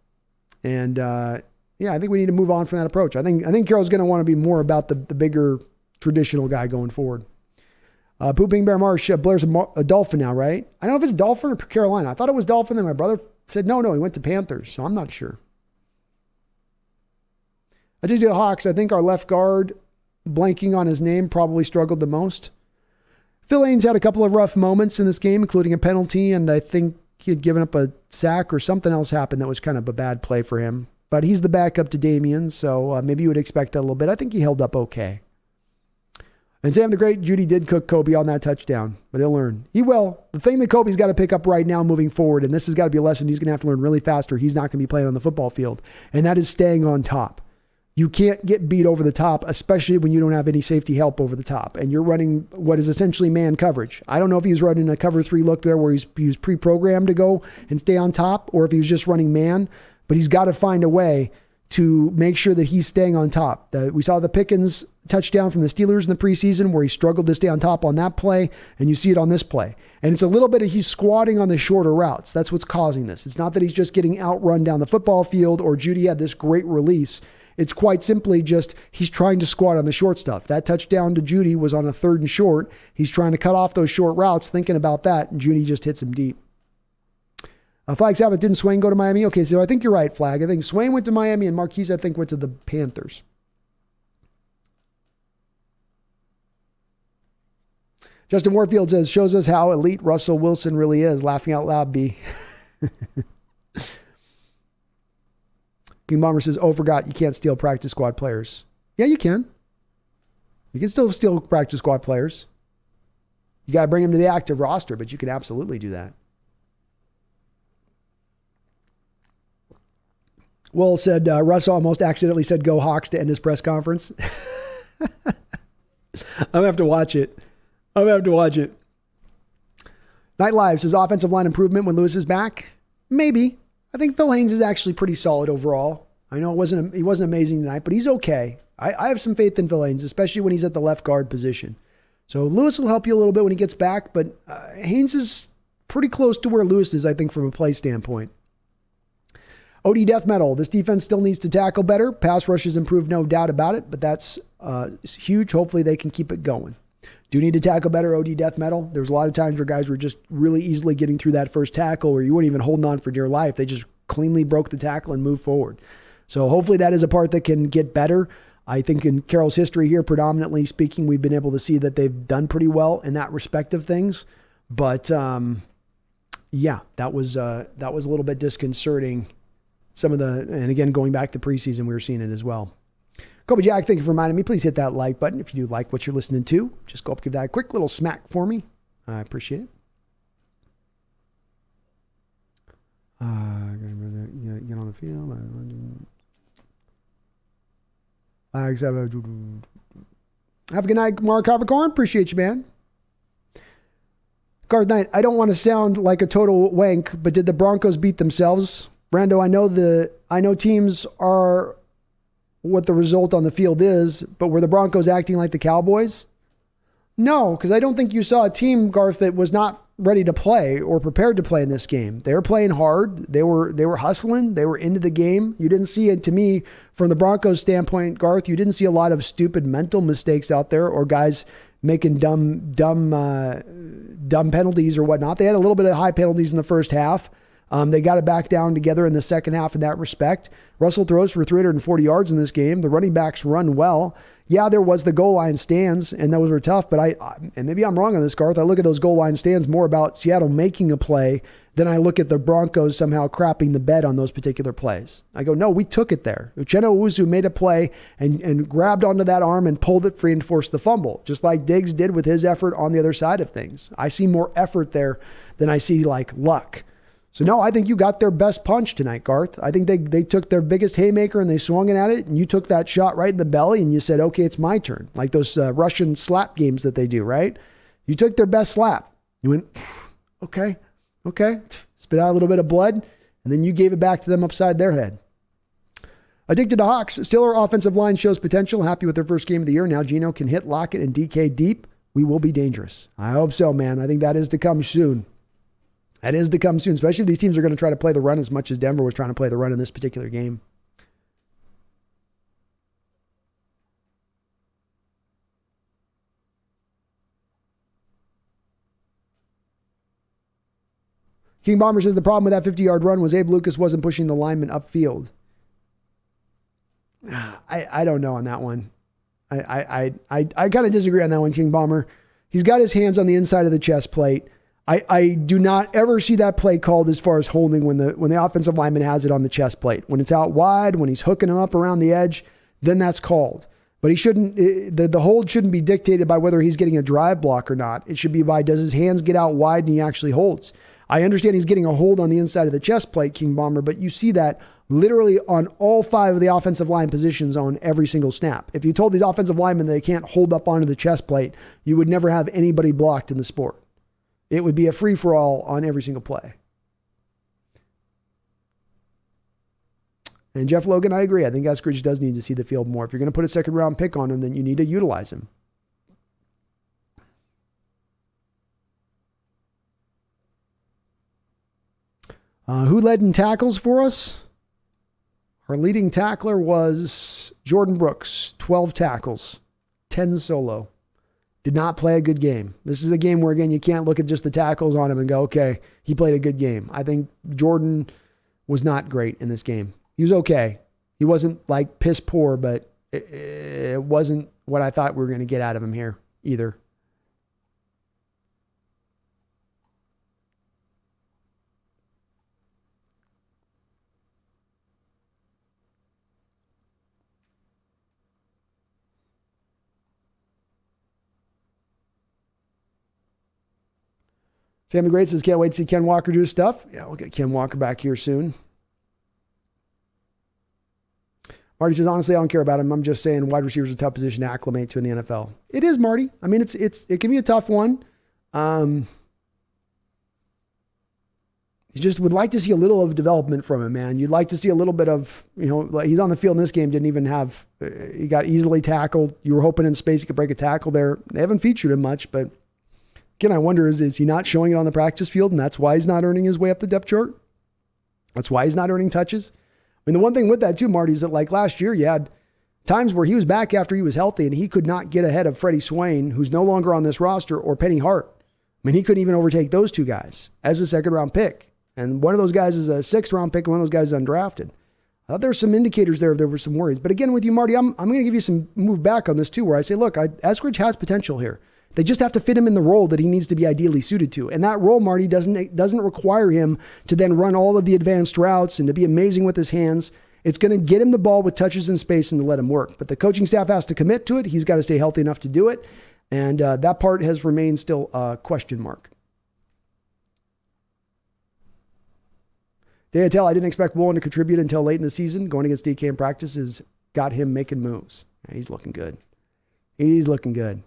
And I think we need to move on from that approach. I think Carroll's going to want to be more about the bigger traditional guy going forward. Pooping Bear Marsh, Blair's a Dolphin now, right? I don't know if it's Dolphin or Carolina. I thought it was Dolphin, then my brother said no, he went to Panthers, so I'm not sure. I did the Hawks. I think our left guard, blanking on his name, probably struggled the most. Phil Haynes had a couple of rough moments in this game, including a penalty, and I think he had given up a sack or something else happened that was kind of a bad play for him. But he's the backup to Damian, so maybe you would expect that a little bit. I think he held up okay. And Sam the Great, Judy did cook Kobe on that touchdown, but he'll learn. He will. The thing that Kobe's got to pick up right now moving forward, and this has got to be a lesson he's going to have to learn really fast or he's not going to be playing on the football field, and that is staying on top. You can't get beat over the top, especially when you don't have any safety help over the top, and you're running what is essentially man coverage. I don't know if he's running a cover 3 look there where he was pre-programmed to go and stay on top, or if he was just running man, but he's got to find a way to make sure that he's staying on top. We saw the Pickens touchdown from the Steelers in the preseason where he struggled to stay on top on that play, and you see it on this play. And it's a little bit of he's squatting on the shorter routes. That's what's causing this. It's not that he's just getting outrun down the football field or Judy had this great release. It's quite simply just he's trying to squat on the short stuff. That touchdown to Judy was on a 3rd and short. He's trying to cut off those short routes, thinking about that, and Judy just hits him deep. Flag Sabbath, didn't Swain go to Miami? Okay, so I think you're right, Flag. I think Swain went to Miami and Marquise, I think, went to the Panthers. Justin Warfield says, shows us how elite Russell Wilson really is. Laughing out loud, B. King Bomber says, forgot you can't steal practice squad players. Yeah, you can. You can still steal practice squad players. You got to bring them to the active roster, but you can absolutely do that. Will said, Russell almost accidentally said, go Hawks to end his press conference. I'm going to have to watch it. Night Live says, offensive line improvement when Lewis is back? Maybe. I think Phil Haynes is actually pretty solid overall. I know he wasn't amazing tonight, but he's okay. I have some faith in Phil Haynes, especially when he's at the left guard position. So Lewis will help you a little bit when he gets back, but Haynes is pretty close to where Lewis is, I think, from a play standpoint. OD Death Metal, this defense still needs to tackle better. Pass rush has improved, no doubt about it, but that's huge. Hopefully they can keep it going. Do need to tackle better, OD Death Metal. There's a lot of times where guys were just really easily getting through that first tackle where you weren't even holding on for dear life. They just cleanly broke the tackle and moved forward. So hopefully that is a part that can get better. I think in Carroll's history here, predominantly speaking, we've been able to see that they've done pretty well in that respect of things. But yeah, that was a little bit disconcerting. And again, going back to preseason, we were seeing it as well. Kobe Jack, thank you for reminding me. Please hit that like button. If you do like what you're listening to, just go up, give that a quick little smack for me. I appreciate it. Get on the field. Have a good night, Mark Capricorn. Appreciate you, man. Guard Knight, I don't want to sound like a total wank, but did the Broncos beat themselves? Brando, I know teams are what the result on the field is, but were the Broncos acting like the Cowboys? No, because I don't think you saw a team, Garth, that was not ready to play or prepared to play in this game. They were playing hard. They were hustling. They were into the game. You didn't see it, to me, from the Broncos standpoint, Garth, you didn't see a lot of stupid mental mistakes out there or guys making dumb penalties or whatnot. They had a little bit of high penalties in the first half. They got it back down together in the second half in that respect. Russell throws for 340 yards in this game. The running backs run well. Yeah, there was the goal line stands, and those were tough, but and maybe I'm wrong on this, Garth, I look at those goal line stands more about Seattle making a play than I look at the Broncos somehow crapping the bed on those particular plays. I go, no, we took it there. Uchenna Owusu made a play and grabbed onto that arm and pulled it free and forced the fumble, just like Diggs did with his effort on the other side of things. I see more effort there than I see like luck. So no, I think you got their best punch tonight, Garth. I think they took their biggest haymaker and they swung it at it, and you took that shot right in the belly and you said, okay, it's my turn. Like those Russian slap games that they do, right? You took their best slap. You went, okay, spit out a little bit of blood, and then you gave it back to them upside their head. Addicted to Hawks. Still our offensive line shows potential. Happy with their first game of the year. Now Geno can hit Lockett and DK deep. We will be dangerous. I hope so, man. I think that is to come soon. That is to come soon, especially if these teams are going to try to play the run as much as Denver was trying to play the run in this particular game. King Bomber says the problem with that 50-yard run was Abe Lucas wasn't pushing the lineman upfield. I don't know on that one. I kind of disagree on that one, King Bomber. He's got his hands on the inside of the chest plate. I do not ever see that play called as far as holding when the offensive lineman has it on the chest plate. When it's out wide, when he's hooking him up around the edge, then that's called. But he shouldn't, the hold shouldn't be dictated by whether he's getting a drive block or not. It should be by, does his hands get out wide and he actually holds? I understand he's getting a hold on the inside of the chest plate, King Bomber, but you see that literally on all 5 of the offensive line positions on every single snap. If you told these offensive linemen they can't hold up onto the chest plate, you would never have anybody blocked in the sport. It would be a free-for-all on every single play. And Jeff Logan, I agree. I think Eskridge does need to see the field more. If you're going to put a second-round pick on him, then you need to utilize him. Who led in tackles for us? Our leading tackler was Jordan Brooks, 12 tackles, 10 solo. Did not play a good game. This is a game where, again, you can't look at just the tackles on him and go, okay, he played a good game. I think Jordan was not great in this game. He was okay. He wasn't like piss poor, but it wasn't what I thought we were going to get out of him here either. Sam the Great says, can't wait to see Ken Walker do his stuff. Yeah, we'll get Ken Walker back here soon. Marty says, honestly, I don't care about him. I'm just saying wide receiver is a tough position to acclimate to in the NFL. It is, Marty. I mean, it can be a tough one. You just would like to see a little of development from him, man. You'd like to see a little bit of, like he's on the field in this game, didn't even have, he got easily tackled. You were hoping in space he could break a tackle there. They haven't featured him much, but again, I wonder, is he not showing it on the practice field, and that's why he's not earning his way up the depth chart? That's why he's not earning touches? I mean, the one thing with that too, Marty, is that like last year, you had times where he was back after he was healthy and he could not get ahead of Freddie Swain, who's no longer on this roster, or Penny Hart. I mean, he couldn't even overtake those 2 guys as a second-round pick. And one of those guys is a 6th-round pick, and one of those guys is undrafted. I thought there were some indicators there were some worries. But again, with you, Marty, I'm going to give you some move back on this too, where I say, look, Eskridge has potential here. They just have to fit him in the role that he needs to be ideally suited to. And that role, Marty, doesn't require him to then run all of the advanced routes and to be amazing with his hands. It's going to get him the ball with touches in space and to let him work. But the coaching staff has to commit to it. He's got to stay healthy enough to do it. And that part has remained still a question mark. Dayatel, I didn't expect Woolen to contribute until late in the season. Going against DK in practice has got him making moves. Yeah, he's looking good. He's looking good.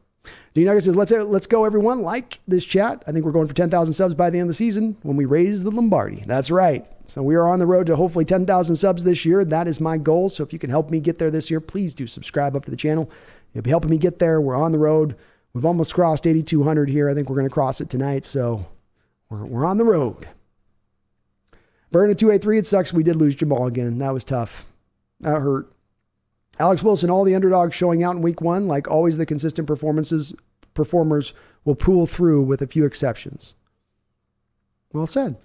D Nugget says, let's go, everyone. Like this chat. I think we're going for 10,000 subs by the end of the season when we raise the Lombardi. That's right. So we are on the road to hopefully 10,000 subs this year. That is my goal. So if you can help me get there this year, please do subscribe up to the channel. You'll be helping me get there. We're on the road. We've almost crossed 8,200 here. I think we're going to cross it tonight. So we're on the road. Burn at 283. It sucks we did lose Jamal again. That was tough. That hurt. Alex Wilson, all the underdogs showing out in week 1. Like always, the consistent performers will pull through with a few exceptions. Well said.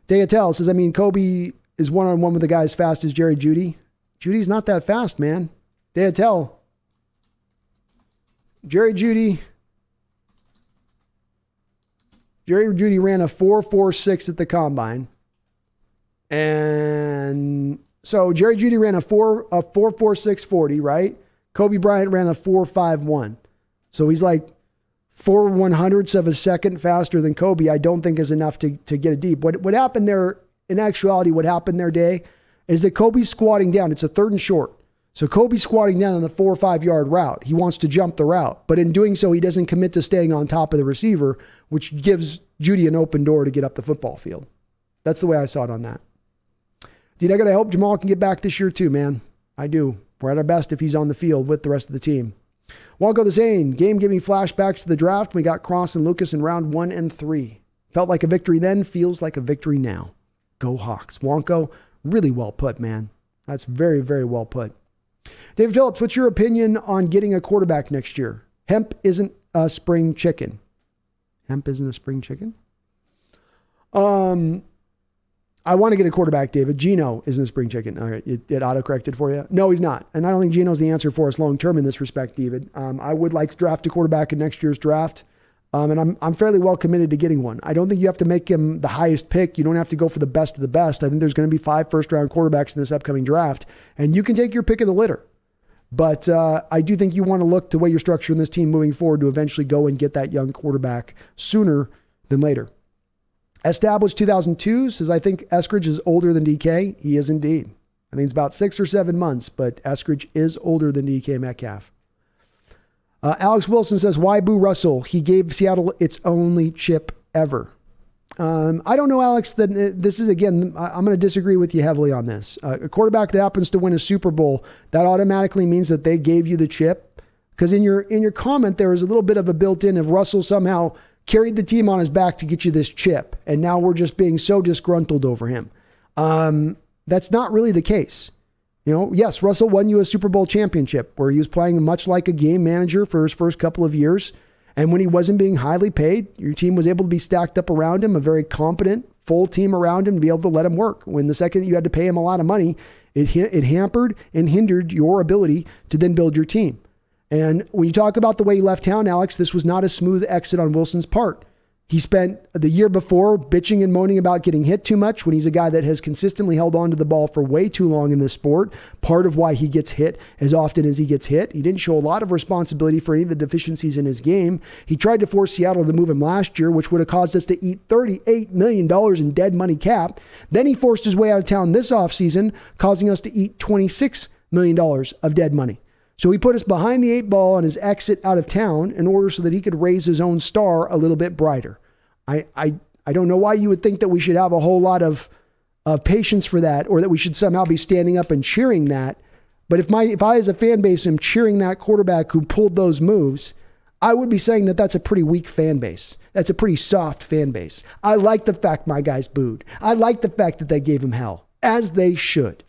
Dayatel says, Kobe is one-on-one with a guy as fast as Jerry Jeudy. Judy's not that fast, man. Dayatel. Jerry Jeudy ran a 4.46 at the combine. And so Jerry Jeudy ran a 4.46 40, right? Kobe Bryant ran a 4.51. So he's like 4/100ths of a second faster than Kobe. I don't think is enough to get it deep. What happened there, in actuality, what happened there, Day, is that Kobe's squatting down. It's a 3rd and short. So Kobe's squatting down on the 4 or 5 yard route. He wants to jump the route. But in doing so, he doesn't commit to staying on top of the receiver, which gives Jeudy an open door to get up the football field. That's the way I saw it on that. D-Nugget, I hope Jamal can get back this year too, man. I do. We're at our best if he's on the field with the rest of the team. Wonko the Zane, game giving flashbacks to the draft. We got Cross and Lucas in round 1 and 3. Felt like a victory then, feels like a victory now. Go Hawks. Wonko, really well put, man. That's very, very well put. David Phillips, what's your opinion on getting a quarterback next year? Hemp isn't a spring chicken. Hemp isn't a spring chicken? I want to get a quarterback, David. Geno isn't a spring chicken. All right, it auto-corrected for you. No, he's not. And I don't think Geno's the answer for us long-term in this respect, David. I would like to draft a quarterback in next year's draft. And I'm fairly well committed to getting one. I don't think you have to make him the highest pick. You don't have to go for the best of the best. I think there's going to be 5 first-round quarterbacks in this upcoming draft, and you can take your pick of the litter. But I do think you want to look to the way you're structuring this team moving forward to eventually go and get that young quarterback sooner than later. Established 2002 says, I think Eskridge is older than DK. He is indeed. I think it's about 6 or 7 months, but Eskridge is older than DK Metcalf. Alex Wilson says, why boo Russell? He gave Seattle its only chip ever. I don't know, Alex, that this is, again, I'm going to disagree with you heavily on this. A quarterback that happens to win a Super Bowl, that automatically means that they gave you the chip. Because in your comment, there was a little bit of a built-in of Russell somehow carried the team on his back to get you this chip. And now we're just being so disgruntled over him. That's not really the case. You know, yes, Russell won you a Super Bowl championship where he was playing much like a game manager for his first couple of years. And when he wasn't being highly paid, your team was able to be stacked up around him, a very competent, full team around him to be able to let him work. When the second you had to pay him a lot of money, it hampered and hindered your ability to then build your team. And when you talk about the way he left town, Alex, this was not a smooth exit on Wilson's part. He spent the year before bitching and moaning about getting hit too much when he's a guy that has consistently held on to the ball for way too long in this sport. Part of why he gets hit as often as he gets hit. He didn't show a lot of responsibility for any of the deficiencies in his game. He tried to force Seattle to move him last year, which would have caused us to eat $38 million in dead money cap. Then he forced his way out of town this offseason, causing us to eat $26 million of dead money. So he put us behind the 8 ball on his exit out of town in order so that he could raise his own star a little bit brighter. I don't know why you would think that we should have a whole lot of patience for that, or that we should somehow be standing up and cheering that. But if I as a fan base am cheering that quarterback who pulled those moves, I would be saying that that's a pretty weak fan base. That's a pretty soft fan base. I like the fact my guys booed. I like the fact that they gave him hell, as they should.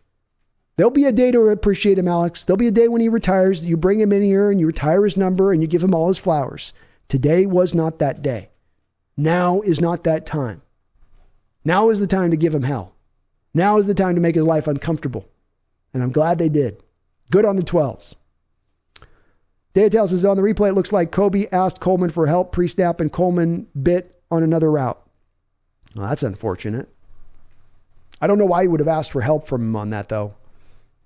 There'll be a day to appreciate him, Alex. There'll be a day when he retires, you bring him in here and you retire his number and you give him all his flowers. Today was not that day. Now is not that time. Now is the time to give him hell. Now is the time to make his life uncomfortable. And I'm glad they did. Good on the 12s. Daytel says, on the replay, it looks like Kobe asked Coleman for help pre-snap and Coleman bit on another route. Well, that's unfortunate. I don't know why he would have asked for help from him on that, though.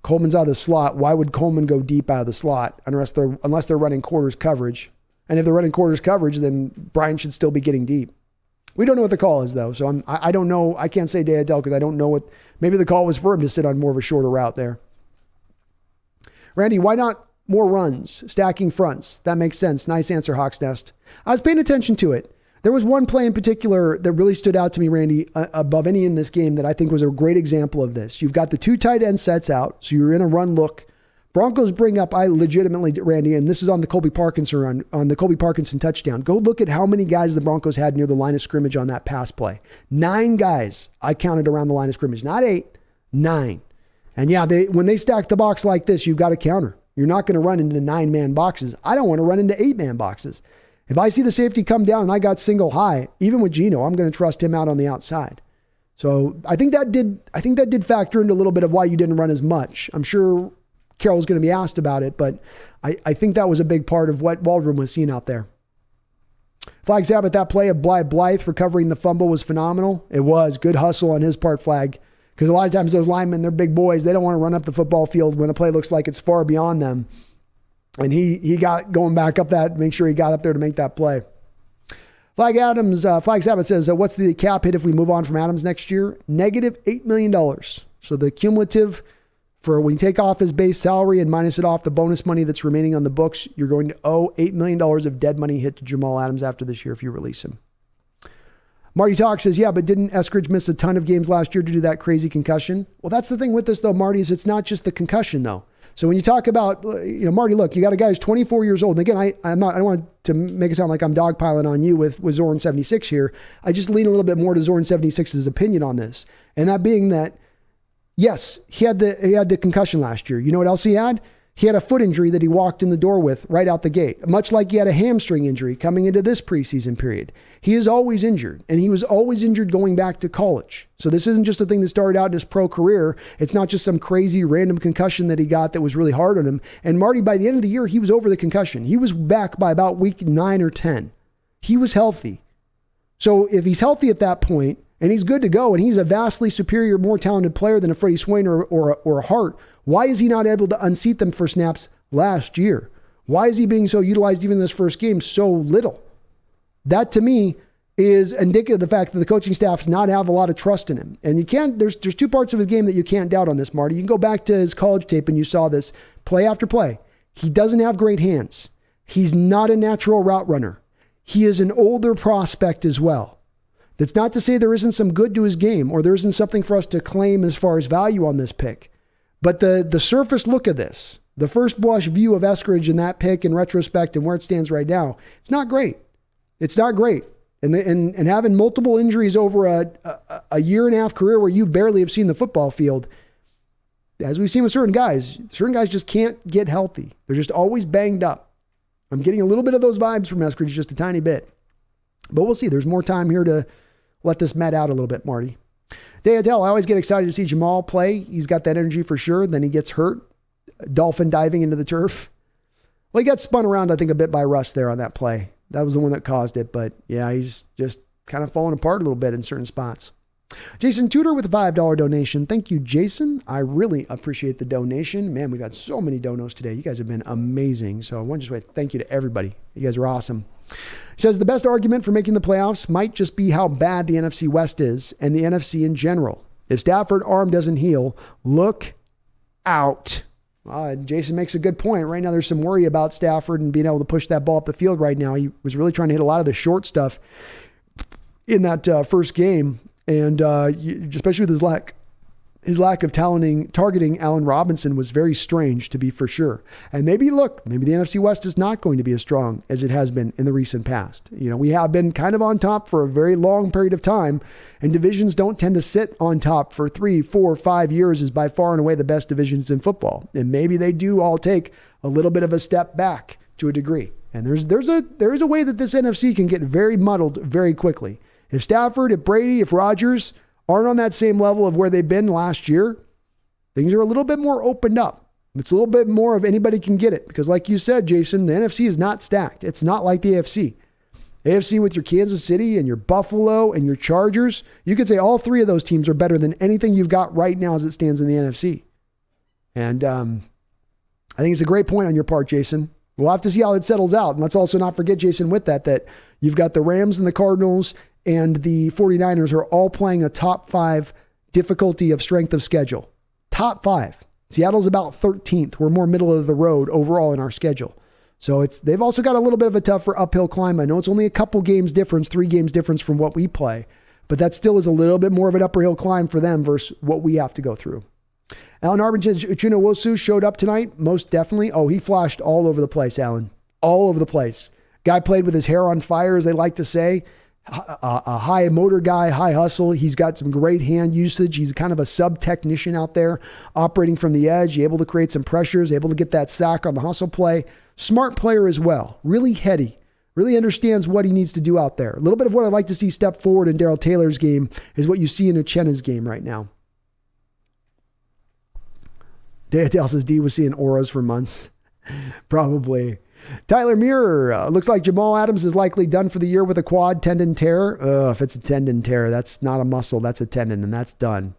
Coleman's out of the slot. Why would Coleman go deep out of the slot unless they're running quarters coverage? And if they're running quarters coverage, then Brian should still be getting deep. We don't know what the call is, though. So I don't know. I can't say Dayadel because I don't know what. Maybe the call was for him to sit on more of a shorter route there. Randy, why not more runs, stacking fronts? That makes sense. Nice answer, Hawks Nest. I was paying attention to it. There was one play in particular that really stood out to me, Randy, above any in this game that I think was a great example of this. You've got the 2 tight end sets out, so you're in a run look. Broncos bring up, I legitimately, Randy, and this is on the Colby Parkinson run, on the Colby Parkinson touchdown. Go look at how many guys the Broncos had near the line of scrimmage on that pass play. 9 guys I counted around the line of scrimmage. Not 8, 9. And yeah, when they stack the box like this, you've got to counter. You're not going to run into 9-man boxes. I don't want to run into 8-man boxes. If I see the safety come down and I got single high, even with Geno, I'm going to trust him out on the outside. So I think that did factor into a little bit of why you didn't run as much. I'm sure Carroll's going to be asked about it, but I think that was a big part of what Waldron was seeing out there. Flag Sabbath, that play of Blythe recovering the fumble was phenomenal. It was good hustle on his part, Flag, because a lot of times those linemen, they're big boys. They don't want to run up the football field when the play looks like it's far beyond them. And he got going back up that, make sure he got up there to make that play. Flag Sabbath says, what's the cap hit if we move on from Adams next year? Negative $8 million. So the cumulative for when you take off his base salary and minus it off the bonus money that's remaining on the books, you're going to owe $8 million of dead money hit to Jamal Adams after this year if you release him. Marty Talk says, yeah, but didn't Eskridge miss a ton of games last year due to that crazy concussion? Well, that's the thing with this, though, Marty, is it's not just the concussion, though. So when you talk about, Marty, look, you got a guy who's 24 years old. And again, I don't want to make it sound like I'm dogpiling on you with Zorn 76 here. I just lean a little bit more to Zorn 76's opinion on this. And that being that, yes, he had the concussion last year. You know what else he had? He had a foot injury that he walked in the door with right out the gate, much like he had a hamstring injury coming into this preseason period. He is always injured, and he was always injured going back to college. So this isn't just a thing that started out in his pro career. It's not just some crazy random concussion that he got that was really hard on him. And Marty, by the end of the year, he was over the concussion. He was back by about week 9 or 10. He was healthy. So if he's healthy at that point and he's good to go and he's a vastly superior, more talented player than a Freddie Swain or a Hart, why is he not able to unseat them for snaps last year? Why is he being so utilized even in this first game so little? That to me is indicative of the fact that the coaching staff does not have a lot of trust in him. And you can't, there's two parts of his game that you can't doubt on this, Marty. You can go back to his college tape and you saw this play after play. He doesn't have great hands. He's not a natural route runner. He is an older prospect as well. That's not to say there isn't some good to his game or there isn't something for us to claim as far as value on this pick. But the surface look of this, the first blush view of Eskridge in that pick in retrospect and where it stands right now, it's not great. It's not great. And having multiple injuries over a year and a half career where you barely have seen the football field, as we've seen with certain guys just can't get healthy. They're just always banged up. I'm getting a little bit of those vibes from Eskridge, just a tiny bit. But we'll see. There's more time here to let this met out a little bit, Marty. Dayadell, I always get excited to see Jamal play. He's got that energy for sure. Then he gets hurt. Dolphin diving into the turf. Well, he got spun around, I think, a bit by Russ there on that play. That was the one that caused it. But yeah, he's just kind of falling apart a little bit in certain spots. Jason Tudor with a $5 donation. Thank you, Jason. I really appreciate the donation. Man, we got so many donos today. You guys have been amazing. So I want to just say thank you to everybody. You guys are awesome. He says the best argument for making the playoffs might just be how bad the NFC West is and the NFC in general. If Stafford's arm doesn't heal, look out. Jason makes a good point. Right now, there's some worry about Stafford and being able to push that ball up the field right now. He was really trying to hit a lot of the short stuff in that first game. And especially with his lack of targeting Allen Robinson was very strange, to be for sure. And maybe the NFC West is not going to be as strong as it has been in the recent past. You know, we have been kind of on top for a very long period of time, and divisions don't tend to sit on top for 3, 4, 5 years is by far and away the best divisions in football. And maybe they do all take a little bit of a step back to a degree. And there is a way that this NFC can get very muddled very quickly. If Stafford, if Brady, if Rodgers aren't on that same level of where they've been last year, things are a little bit more opened up. It's a little bit more of anybody can get it. Because like you said, Jason, the NFC is not stacked. It's not like the AFC. AFC with your Kansas City and your Buffalo and your Chargers, you could say all three of those teams are better than anything you've got right now as it stands in the NFC. And I think it's a great point on your part, Jason. We'll have to see how it settles out. And let's also not forget, Jason, with that you've got the Rams and the Cardinals and the 49ers are all playing a top 5 difficulty of strength of schedule. Top 5. Seattle's about 13th. We're more middle of the road overall in our schedule. So they've also got a little bit of a tougher uphill climb. I know it's only a couple games difference, 3 games difference from what we play, but that still is a little bit more of an upper hill climb for them versus what we have to go through. Alan Arbin says Uchenna Nwosu showed up tonight. Most definitely. Oh, he flashed all over the place, Alan. All over the place. Guy played with his hair on fire, as they like to say. A high motor guy, high hustle. He's got some great hand usage. He's kind of a sub technician out there operating from the edge, able to create some pressures, able to get that sack on the hustle play. Smart player as well. Really heady. Really understands what he needs to do out there. A little bit of what I'd like to see step forward in Darrell Taylor's game is what you see in Uchenna's game right now. Dale says D was seeing auras for months. Probably. Tyler Muir, looks like Jamal Adams is likely done for the year with a quad tendon tear. If it's a tendon tear, that's not a muscle, that's a tendon, and that's done.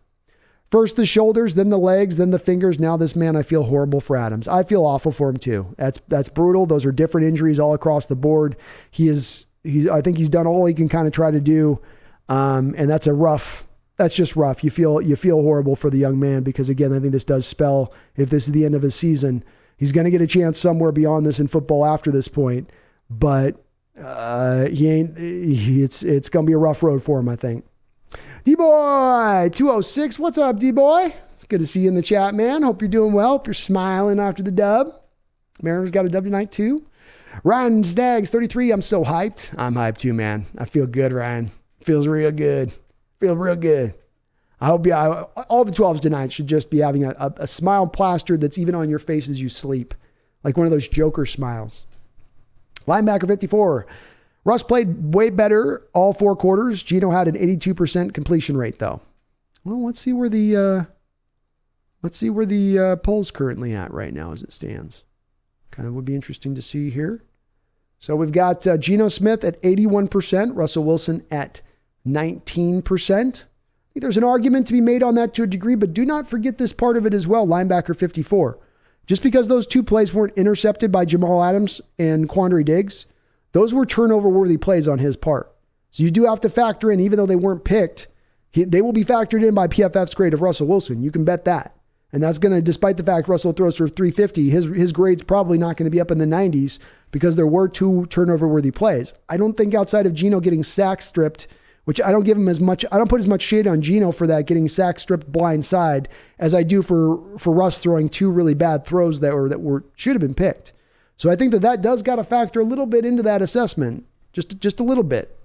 First the shoulders, then the legs, then the fingers. Now this man, I feel horrible for Adams. I feel awful for him too. That's brutal. Those are different injuries all across the board. I think he's done all he can kind of try to do. And that's just rough. You feel horrible for the young man because again, I think this does spell if this is the end of his season, he's going to get a chance somewhere beyond this in football after this point, but it's going to be a rough road for him, I think. D-Boy 206, what's up, D-Boy? It's good to see you in the chat, man. Hope you're doing well. Hope you're smiling after the dub. Mariners got a W night too. Ryan Snags 33, I'm so hyped. I'm hyped too, man. I feel good, Ryan. Feels real good. Feel real good. I hope all the 12s tonight should just be having a smile plastered that's even on your face as you sleep. Like one of those Joker smiles. Linebacker 54. Russ played way better all 4 quarters. Gino had an 82% completion rate though. Well, let's see where the poll's currently at right now as it stands. Kind of would be interesting to see here. So we've got Geno Smith at 81%, Russell Wilson at 19%. I think there's an argument to be made on that to a degree, but do not forget this part of it as well, linebacker 54. Just because those two plays weren't intercepted by Jamal Adams and Quandre Diggs, those were turnover-worthy plays on his part. So you do have to factor in, even though they weren't picked, they will be factored in by PFF's grade of Russell Wilson. You can bet that. And that's going to, despite the fact Russell throws for 350, his grade's probably not going to be up in the 90s because there were two turnover-worthy plays. I don't think outside of Geno getting sack stripped, which I don't give him as much, I don't put as much shade on Geno for that, getting sack stripped blind side, as I do for Russ throwing two really bad throws that should have been picked. So I think that does got to factor a little bit into that assessment, just a little bit.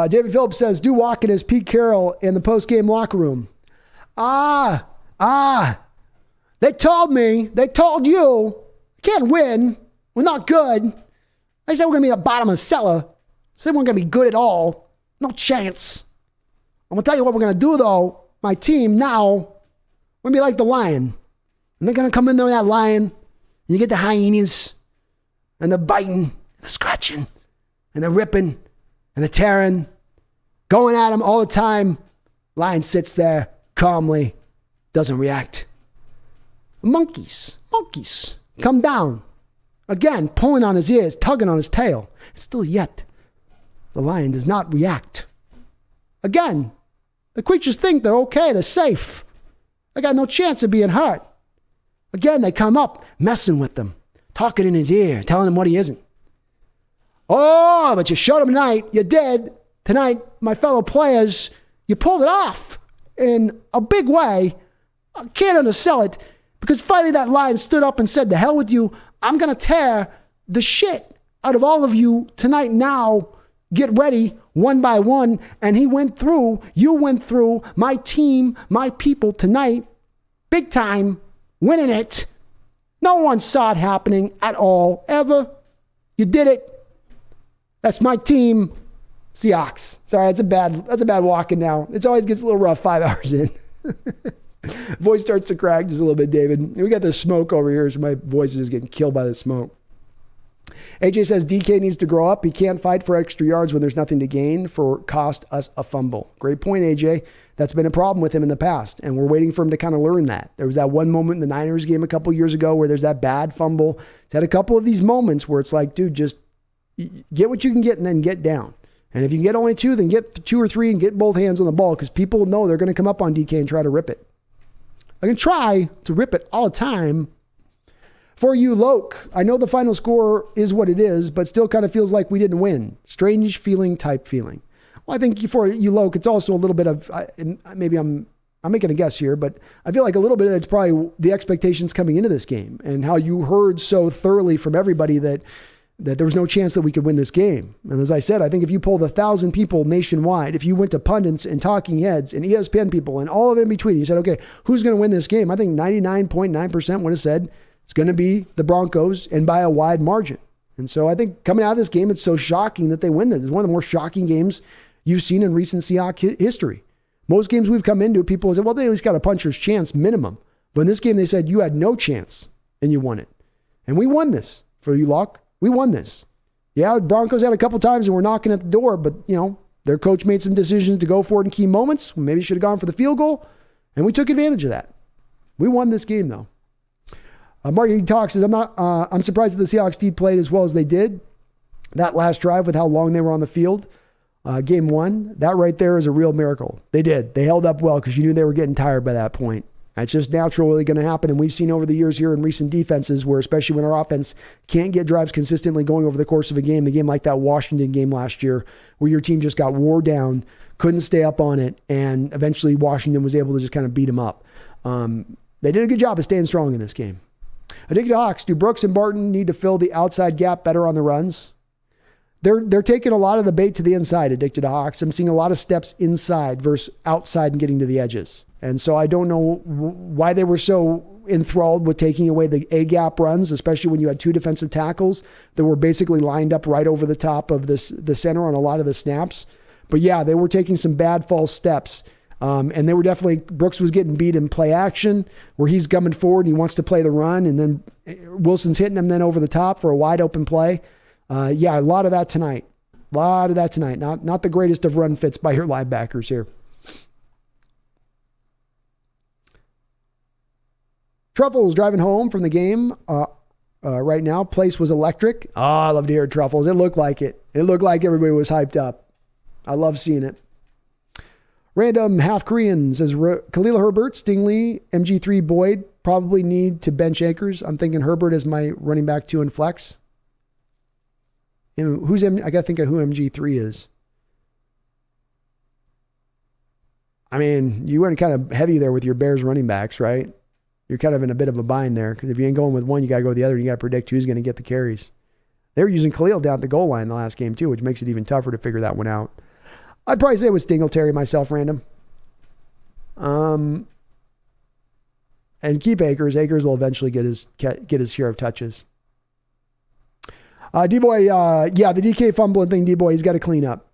David Phillips says, do walk in as Pete Carroll in the post-game locker room. They told you, can't win. We're not good. They said we're going to be at the bottom of the cellar. They said we're going to be good at all. No chance. I'm going to tell you what we're going to do, though. My team now, we're going to be like the lion. And they're going to come in there with that lion. And you get the hyenas. And the biting. And the scratching. And the ripping. And the tearing. Going at him all the time. Lion sits there calmly. Doesn't react. Monkeys. Come down. Again, pulling on his ears, tugging on his tail. Still yet, the lion does not react. Again, the creatures think they're okay, they're safe. They got no chance of being hurt. Again, they come up, messing with them, talking in his ear, telling him what he isn't. Oh, but you showed him tonight. You did. Tonight, my fellow players, you pulled it off in a big way. I can't undersell it. Because finally that lion stood up and said, the hell with you. I'm going to tear the shit out of all of you tonight now. Get ready one by one. And he went through, you went through, my team, my people tonight. Big time, winning it. No one saw it happening at all, ever. You did it. That's my team, Seahawks. Sorry, that's a bad walking now. It always gets a little rough 5 hours in. Voice starts to crack just a little bit, David. We got the smoke over here, so my voice is just getting killed by the smoke. AJ says DK needs to grow up. He can't fight for extra yards when there's nothing to gain for cost us a fumble. Great point, AJ. That's been a problem with him in the past, and we're waiting for him to kind of learn that. There was that one moment in the Niners game a couple years ago where there's that bad fumble. He's had a couple of these moments where it's like, dude, just get what you can get and then get down. And if you can get only two, then get 2 or 3 and get both hands on the ball because people know they're going to come up on DK and try to rip it. I can try to rip it all the time. For you, Loke, I know the final score is what it is, but still kind of feels like we didn't win. Strange feeling type feeling. Well, I think for you, Loke, it's also a little bit of, maybe I'm making a guess here, but I feel like a little bit of it's probably the expectations coming into this game and how you heard so thoroughly from everybody that there was no chance that we could win this game. And as I said, I think if you polled 1,000 people nationwide, if you went to pundits and talking heads and ESPN people and all of it in between, you said, okay, who's going to win this game? I think 99.9% would have said it's going to be the Broncos and by a wide margin. And so I think coming out of this game, it's so shocking that they win this. It's one of the more shocking games you've seen in recent Seahawks history. Most games we've come into, people say, well, they at least got a puncher's chance minimum. But in this game, they said you had no chance and you won it. And we won this for you, Locke. We won this. Yeah, the Broncos had a couple times and were knocking at the door, but, their coach made some decisions to go for it in key moments. Maybe should have gone for the field goal, and we took advantage of that. We won this game, though. Marty Talk says, I'm surprised that the Seahawks D played as well as they did. That last drive with how long they were on the field, game 1, that right there is a real miracle. They did. They held up well because you knew they were getting tired by that point. It's just naturally going to happen. And we've seen over the years here in recent defenses where, especially when our offense can't get drives consistently going over the course of a game like that Washington game last year, where your team just got wore down, couldn't stay up on it, and eventually Washington was able to just kind of beat them up. They did a good job of staying strong in this game. Addicted Hawks, do Brooks and Barton need to fill the outside gap better on the runs? They're taking a lot of the bait to the inside, Addicted Hawks. I'm seeing a lot of steps inside versus outside and getting to the edges. And so I don't know why they were so enthralled with taking away the A-gap runs, especially when you had 2 defensive tackles that were basically lined up right over the top of the center on a lot of the snaps. But yeah, they were taking some bad false steps And they were definitely, Brooks was getting beat in play action where he's coming forward and he wants to play the run. And then Wilson's hitting him then over the top for a wide open play. A lot of that tonight. Not the greatest of run fits by your linebackers here. Truffles driving home from the game right now. Place was electric. Oh, I love to hear Truffles. It looked like it. It looked like everybody was hyped up. I love seeing it. Random half Korean says Khalil Herbert, Stingley, MG3 Boyd probably need to bench Akers. I'm thinking Herbert is my running back 2 in flex. And I got to think of who MG3 is. I mean, you went kind of heavy there with your Bears running backs, right? You're kind of in a bit of a bind there because if you ain't going with one, you got to go with the other. You got to predict who's going to get the carries. They were using Khalil down at the goal line the last game too, which makes it even tougher to figure that one out. I'd probably say it was Singletary myself, random. And keep Akers. Akers will eventually get his share of touches. D-Boy, the DK fumbling thing, D-Boy, he's got to clean up.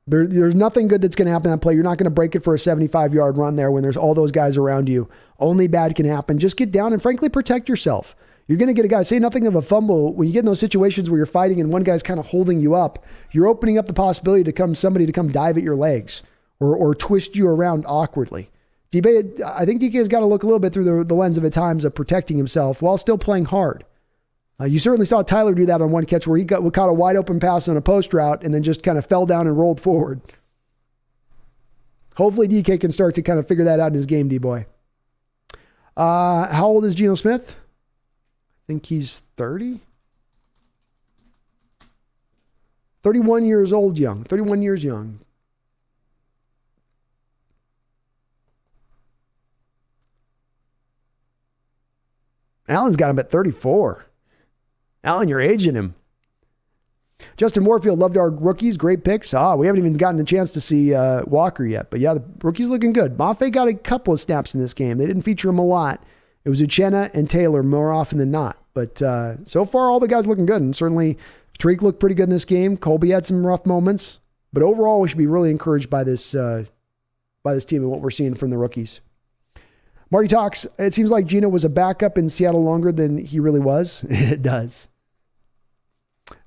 There's nothing good that's going to happen in that play. You're not going to break it for a 75-yard run there when there's all those guys around you. Only bad can happen. Just get down and, frankly, protect yourself. You're going to get a guy, say nothing of a fumble. When you get in those situations where you're fighting and one guy's kind of holding you up, you're opening up the possibility to somebody to come dive at your legs or twist you around awkwardly. I think DK's got to look a little bit through the lens of at times of protecting himself while still playing hard. You certainly saw Tyler do that on one catch where he caught a wide open pass on a post route and then just kind of fell down and rolled forward. Hopefully DK can start to kind of figure that out in his game, D-Boy. How old is Geno Smith? I think he's 30. 31 years old young. 31 years young. Allen's got him at 34. Allen, you're aging him. Justin Moorfield, loved our rookies. Great picks. We haven't even gotten a chance to see Walker yet. But yeah, the rookie's looking good. Mafe got a couple of snaps in this game. They didn't feature him a lot. It was Uchenna and Taylor more often than not. But so far, all the guys looking good. And certainly, Tariq looked pretty good in this game. Colby had some rough moments. But overall, we should be really encouraged by this team and what we're seeing from the rookies. Marty talks, it seems like Geno was a backup in Seattle longer than he really was. It does.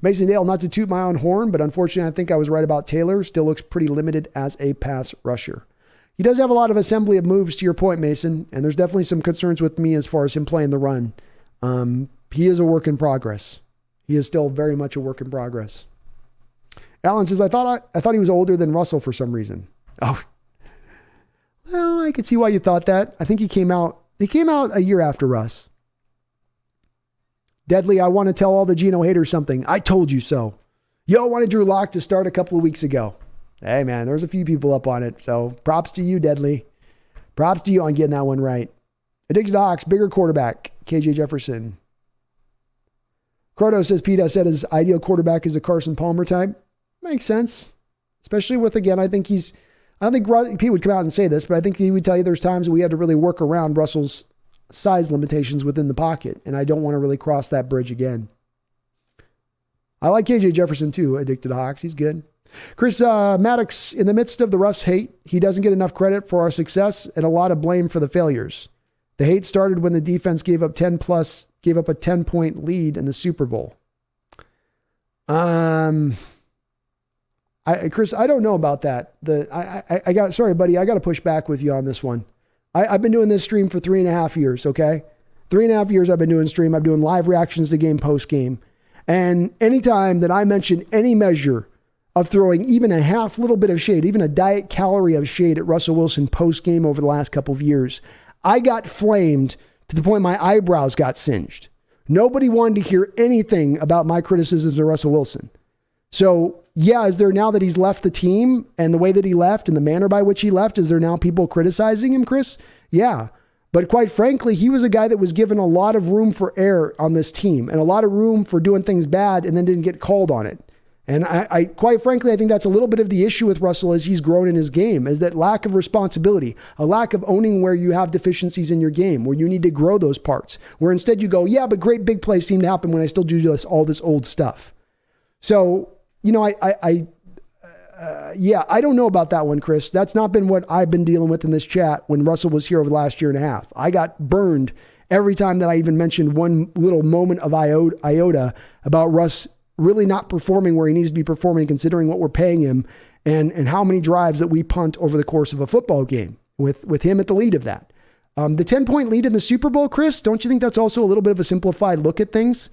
Mason Dale, not to toot my own horn, but unfortunately, I think I was right about Taylor. Still looks pretty limited as a pass rusher. He does have a lot of assembly of moves, to your point, Mason, and there's definitely some concerns with me as far as him playing the run. He is a work in progress. He is still very much a work in progress. Alan says, I thought he was older than Russell for some reason. Oh, well, I could see why you thought that. I think he came out a year after Russ. Deadly, I want to tell all the Geno haters something. I told you so. Yo, wanted Drew Lock to start a couple of weeks ago. Hey, man, there's a few people up on it. So props to you, Deadly. Props to you on getting that one right. Addicted Hawks, bigger quarterback, KJ Jefferson. Croto says, Pete, I said his ideal quarterback is a Carson Palmer type. Makes sense. Especially with, again, I don't think Pete would come out and say this, but I think he would tell you there's times we had to really work around Russell's size limitations within the pocket, and I don't want to really cross that bridge again. I like KJ Jefferson too, Addicted Hawks. He's good. Chris Maddox, in the midst of the Russ hate, he doesn't get enough credit for our success and a lot of blame for the failures. The hate started when the defense gave up a 10-point lead in the Super Bowl. Chris, I don't know about that. Sorry, buddy, I got to push back with you on this one. I've been doing this stream for 3.5 years, okay? 3.5 years I've been doing stream. I'm doing live reactions to game post-game. And anytime that I mention any measure of throwing even a half little bit of shade, even a diet calorie of shade at Russell Wilson post-game over the last couple of years, I got flamed to the point my eyebrows got singed. Nobody wanted to hear anything about my criticisms of Russell Wilson. So, yeah, is there now that he's left the team and the way that he left and the manner by which he left, is there now people criticizing him, Chris? Yeah. But quite frankly, he was a guy that was given a lot of room for error on this team and a lot of room for doing things bad and then didn't get called on it. And I quite frankly, I think that's a little bit of the issue with Russell as he's grown in his game, is that lack of responsibility, a lack of owning where you have deficiencies in your game, where you need to grow those parts, where instead you go, yeah, but great big plays seem to happen when I still do all this old stuff. So, you know, Yeah, I don't know about that one, Chris. That's not been what I've been dealing with in this chat when Russell was here over the last year and a half. I got burned every time that I even mentioned one little moment of iota about Russ really not performing where he needs to be performing, considering what we're paying him and how many drives that we punt over the course of a football game with him at the lead of that. The 10-point lead in the Super Bowl, Chris, don't you think that's also a little bit of a simplified look at things?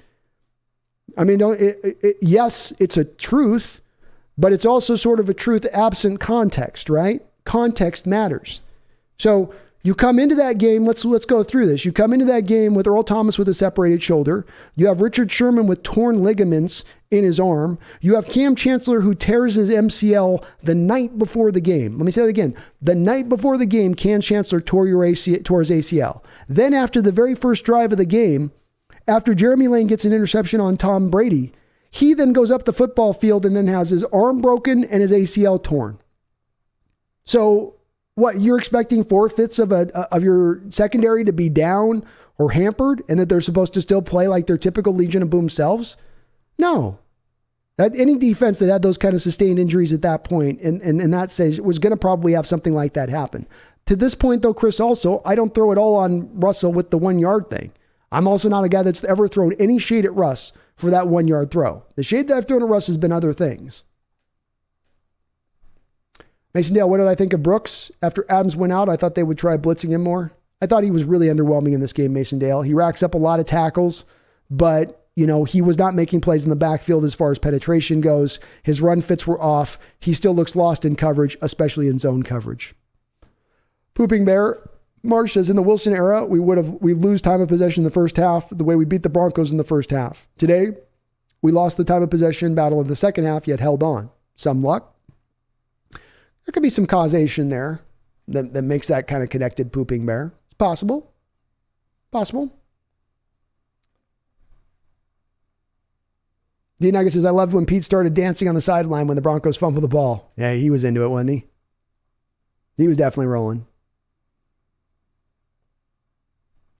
I mean, yes, it's a truth, but it's also sort of a truth absent context, right? Context matters. So you come into that game, let's go through this. You come into that game with Earl Thomas with a separated shoulder. You have Richard Sherman with torn ligaments in his arm. You have Cam Chancellor who tears his MCL the night before the game. Let me say that again. The night before the game, Cam Chancellor tore his ACL. Then after the very first drive of the game, after Jeremy Lane gets an interception on Tom Brady, he then goes up the football field and then has his arm broken and his ACL torn. So what, you're expecting 4/5 of your secondary to be down or hampered and that they're supposed to still play like their typical Legion of Boom selves? No. That any defense that had those kind of sustained injuries at that point and that stage was going to probably have something like that happen. To this point though, Chris, also, I don't throw it all on Russell with the 1 yard thing. I'm also not a guy that's ever thrown any shade at Russ for that 1 yard throw. The shade that I've thrown at Russ has been other things. Mason Dale, what did I think of Brooks? After Adams went out, I thought they would try blitzing him more. I thought he was really underwhelming in this game, Mason Dale. He racks up a lot of tackles, but he was not making plays in the backfield as far as penetration goes. His run fits were off. He still looks lost in coverage, especially in zone coverage. Pooping Bear, Marsh says, in the Wilson era, we lose time of possession in the first half the way we beat the Broncos in the first half. Today, we lost the time of possession battle in the second half, yet held on. Some luck. There could be some causation there that makes that kind of connected, Pooping Bear. It's possible. Possible. D. Nugget says, I loved when Pete started dancing on the sideline when the Broncos fumbled the ball. Yeah, he was into it, wasn't he? He was definitely rolling.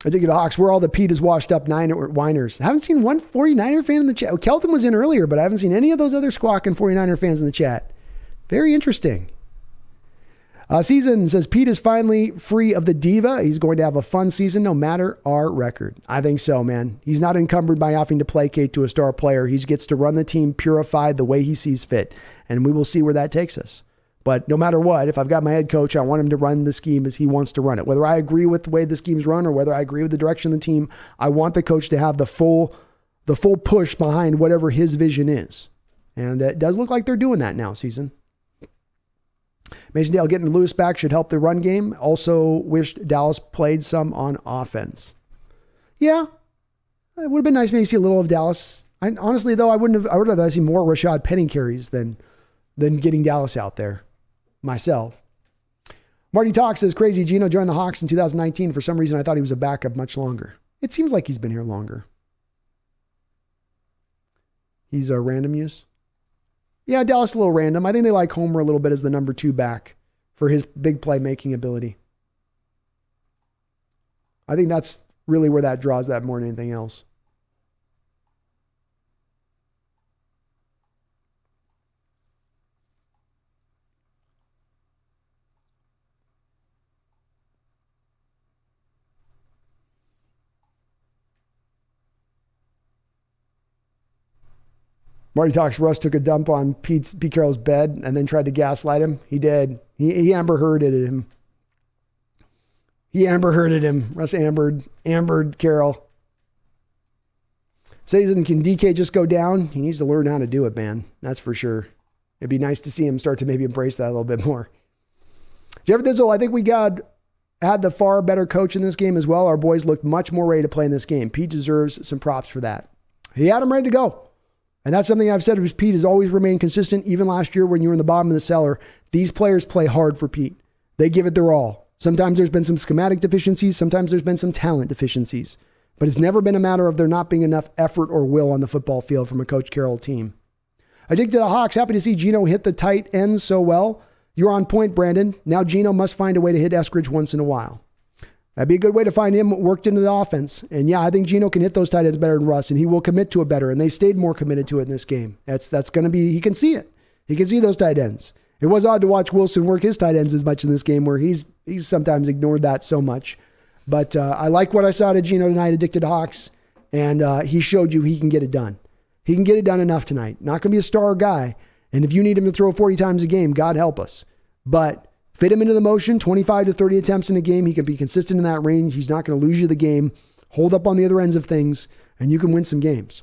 I think the Hawks, where all the Pete is washed up whiners. I haven't seen one 49er fan in the chat. Kelton was in earlier, but I haven't seen any of those other squawking 49er fans in the chat. Very interesting. Season says, Pete is finally free of the diva. He's going to have a fun season no matter our record. I think so, man. He's not encumbered by having to placate to a star player. He gets to run the team purified the way he sees fit. And we will see where that takes us. But no matter what, if I've got my head coach, I want him to run the scheme as he wants to run it. Whether I agree with the way the scheme's run or whether I agree with the direction of the team, I want the coach to have the full push behind whatever his vision is. And it does look like they're doing that now, Season. Mason Dale getting Lewis back should help the run game. Also wished Dallas played some on offense. Yeah, it would have been nice maybe to see a little of Dallas. Honestly, though, I would have rather see more Rashad Penny carries than getting Dallas out there myself. Marty Talk says, crazy Gino joined the Hawks in 2019. For some reason, I thought he was a backup much longer. It seems like he's been here longer. He's a random use. Yeah, Dallas a little random. I think they like Homer a little bit as the number 2 back for his big playmaking ability. I think that's really where that draws that more than anything else. Marty Talks, Russ took a dump on Pete Carroll's bed and then tried to gaslight him. He did. He Amber Hearded him. He Amber Hearded him. Russ ambered Carroll. Season, can DK just go down? He needs to learn how to do it, man. That's for sure. It'd be nice to see him start to maybe embrace that a little bit more. Jeff Dizzle, I think we had the far better coach in this game as well. Our boys looked much more ready to play in this game. Pete deserves some props for that. He had them ready to go. And that's something I've said, is Pete has always remained consistent. Even last year when you were in the bottom of the cellar, these players play hard for Pete. They give it their all. Sometimes there's been some schematic deficiencies. Sometimes there's been some talent deficiencies. But it's never been a matter of there not being enough effort or will on the football field from a Coach Carroll team. Addicted to the Hawks. Happy to see Gino hit the tight ends so well. You're on point, Brandon. Now Gino must find a way to hit Eskridge once in a while. That'd be a good way to find him worked into the offense. And yeah, I think Gino can hit those tight ends better than Russ, and he will commit to it better. And they stayed more committed to it in this game. That's going to be, he can see it. He can see those tight ends. It was odd to watch Wilson work his tight ends as much in this game where he's sometimes ignored that so much. But I like what I saw to Geno tonight, addicted to Hawks, and he showed you he can get it done. He can get it done enough tonight. Not going to be a star guy, and if you need him to throw 40 times a game, God help us. But fit him into the motion, 25 to 30 attempts in a game. He can be consistent in that range. He's not going to lose you the game. Hold up on the other ends of things, and you can win some games.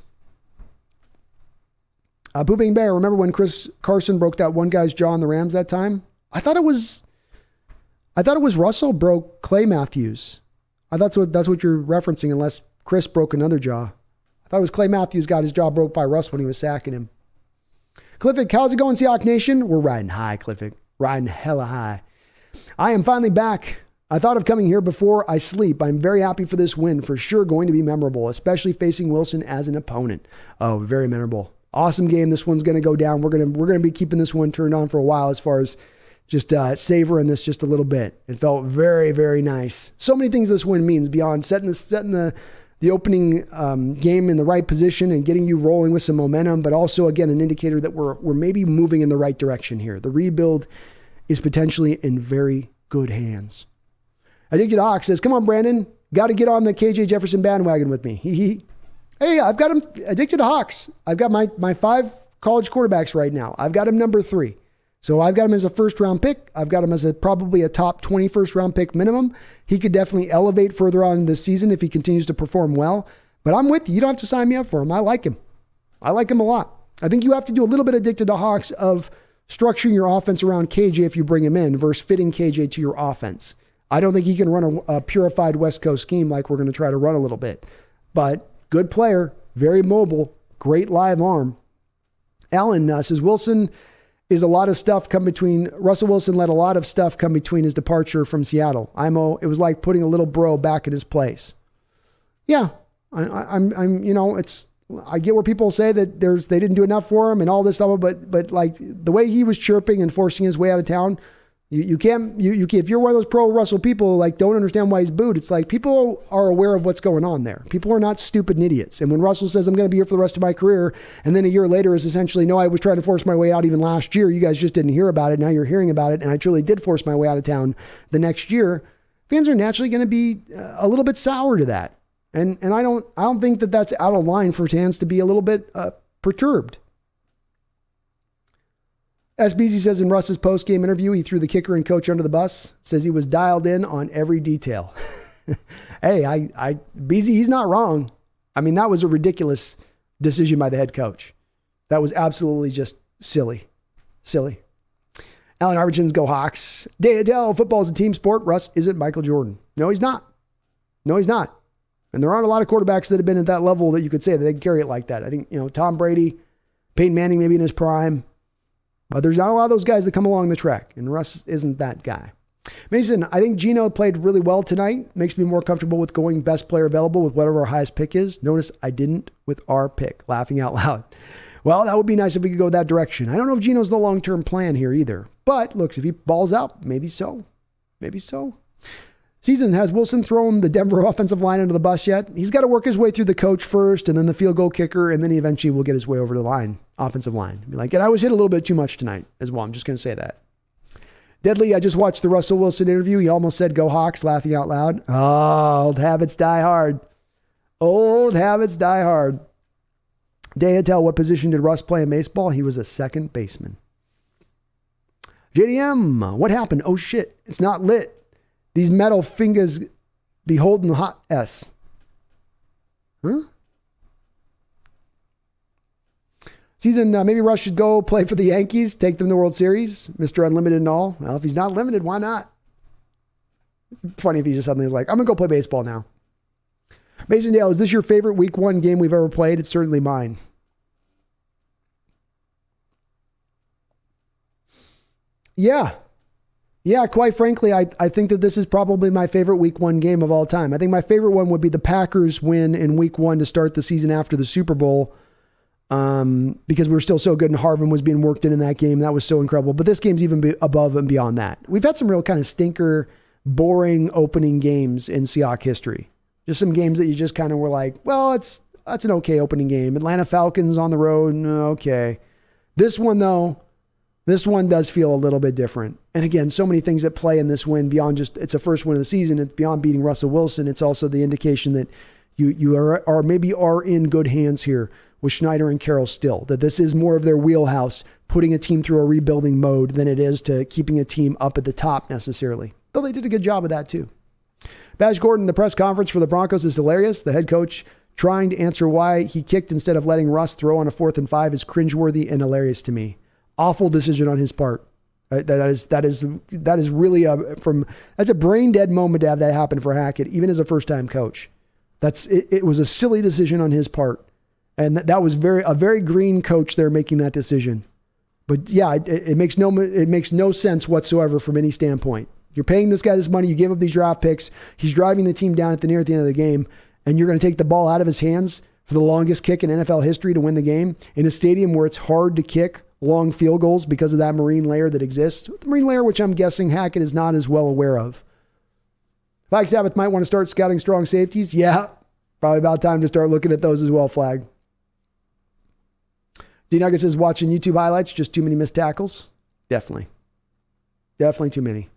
Pooping Bear, remember when Chris Carson broke that one guy's jaw in the Rams that time? I thought it was Russell broke Clay Matthews. That's what you're referencing, unless Chris broke another jaw. I thought it was Clay Matthews got his jaw broke by Russ when he was sacking him. Cliffick, how's it going, Seahawks Nation? We're riding high, Cliffick. Riding hella high. I am finally back. I thought of coming here before I sleep. I'm very happy for this win. For sure going to be memorable, especially facing Wilson as an opponent. Oh, very memorable. Awesome game. This one's going to go down. We're going to be keeping this one turned on for a while as far as just savoring this just a little bit. It felt very, very nice. So many things this win means beyond setting the opening game in the right position and getting you rolling with some momentum, but also, again, an indicator that we're maybe moving in the right direction here. The rebuild is potentially in very good hands. Addicted Hawk says, come on, Brandon. Got to get on the KJ Jefferson bandwagon with me. Hey, I've got him addicted to Hawks. I've got my 5 college quarterbacks right now. I've got him number 3. So I've got him as a first-round pick. I've got him as probably a top 20 first-round pick minimum. He could definitely elevate further on this season if he continues to perform well. But I'm with you. You don't have to sign me up for him. I like him. I like him a lot. I think you have to do a little bit addicted to Hawks of structuring your offense around KJ if you bring him in versus fitting KJ to your offense. I don't think he can run a purified West Coast scheme like we're going to try to run a little bit. But good player, very mobile, great live arm. Alan says, Wilson is a lot of stuff come between. Russell Wilson let a lot of stuff come between his departure from Seattle. It was like putting a little bro back in his place. Yeah, I get where people say that they didn't do enough for him and all this stuff, but like the way he was chirping and forcing his way out of town, you can't if you're one of those pro Russell people like don't understand why he's booed. It's like people are aware of what's going on there. People are not stupid and idiots. And when Russell says I'm going to be here for the rest of my career, and then a year later is essentially no, I was trying to force my way out even last year. You guys just didn't hear about it. Now you're hearing about it, and I truly did force my way out of town the next year. Fans are naturally going to be a little bit sour to that, and I don't think that that's out of line for fans to be a little bit perturbed. SBZ says in Russ's post-game interview, he threw the kicker and coach under the bus, says he was dialed in on every detail. Hey, BZ, he's not wrong. I mean, that was a ridiculous decision by the head coach. That was absolutely just silly. Silly. Alan Arvidson's go Hawks. Dale, football is a team sport. Russ isn't Michael Jordan. No, he's not. And there aren't a lot of quarterbacks that have been at that level that you could say that they can carry it like that. I think, Tom Brady, Peyton Manning maybe in his prime. But there's not a lot of those guys that come along the track, and Russ isn't that guy. Mason, I think Geno played really well tonight. Makes me more comfortable with going best player available with whatever our highest pick is. Notice I didn't with our pick, laughing out loud. Well, that would be nice if we could go that direction. I don't know if Geno's the long-term plan here either. But, looks, if he balls out, maybe so. Season, has Wilson thrown the Denver offensive line under the bus yet? He's got to work his way through the coach first and then the field goal kicker, and then he eventually will get his way over the line, offensive line. Be like, and I was hit a little bit too much tonight as well. I'm just going to say that. Deadly, I just watched the Russell Wilson interview. He almost said, go Hawks, laughing out loud. Oh, old habits die hard. Dayatel, what position did Russ play in baseball? He was a second baseman. JDM, what happened? Oh, shit, it's not lit. These metal fingers be holding hot S. Huh? Season, maybe Russ should go play for the Yankees, take them to the World Series, Mr. Unlimited and all. Well, if he's not limited, why not? It's funny if he just suddenly was like, I'm going to go play baseball now. Mason Dale, is this your favorite week 1 game we've ever played? It's certainly mine. Yeah, quite frankly, I think that this is probably my favorite week 1 game of all time. I think my favorite one would be the Packers win in week 1 to start the season after the Super Bowl, because we were still so good and Harvin was being worked in that game. That was so incredible. But this game's even above and beyond that. We've had some real kind of stinker, boring opening games in Seahawks history. Just some games that you just kind of were like, well, that's an okay opening game. Atlanta Falcons on the road, okay. This one, though, This one does feel a little bit different. And again, so many things at play in this win beyond just it's a first win of the season. It's beyond beating Russell Wilson. It's also the indication that you are maybe in good hands here with Schneider and Carroll still, that this is more of their wheelhouse, putting a team through a rebuilding mode than it is to keeping a team up at the top necessarily. Though they did a good job of that too. Badge Gordon, the press conference for the Broncos is hilarious. The head coach trying to answer why he kicked instead of letting Russ throw on a 4th and 5 is cringeworthy and hilarious to me. Awful decision on his part. That is really that's a brain dead moment to have that happen for Hackett, even as a first time coach. It was a silly decision on his part. And that was a very green coach there making that decision. But yeah, it makes no sense whatsoever from any standpoint. You're paying this guy this money. You give up these draft picks. He's driving the team down near the end of the game, and you're going to take the ball out of his hands for the longest kick in NFL history to win the game in a stadium where it's hard to kick long field goals because of that marine layer that exists. The marine layer, which I'm guessing Hackett is not as well aware of. Flag Sabbath might want to start scouting strong safeties. Yeah, probably about time to start looking at those as well, Flag. D-Nugget says, watching YouTube highlights, just too many missed tackles. Definitely too many.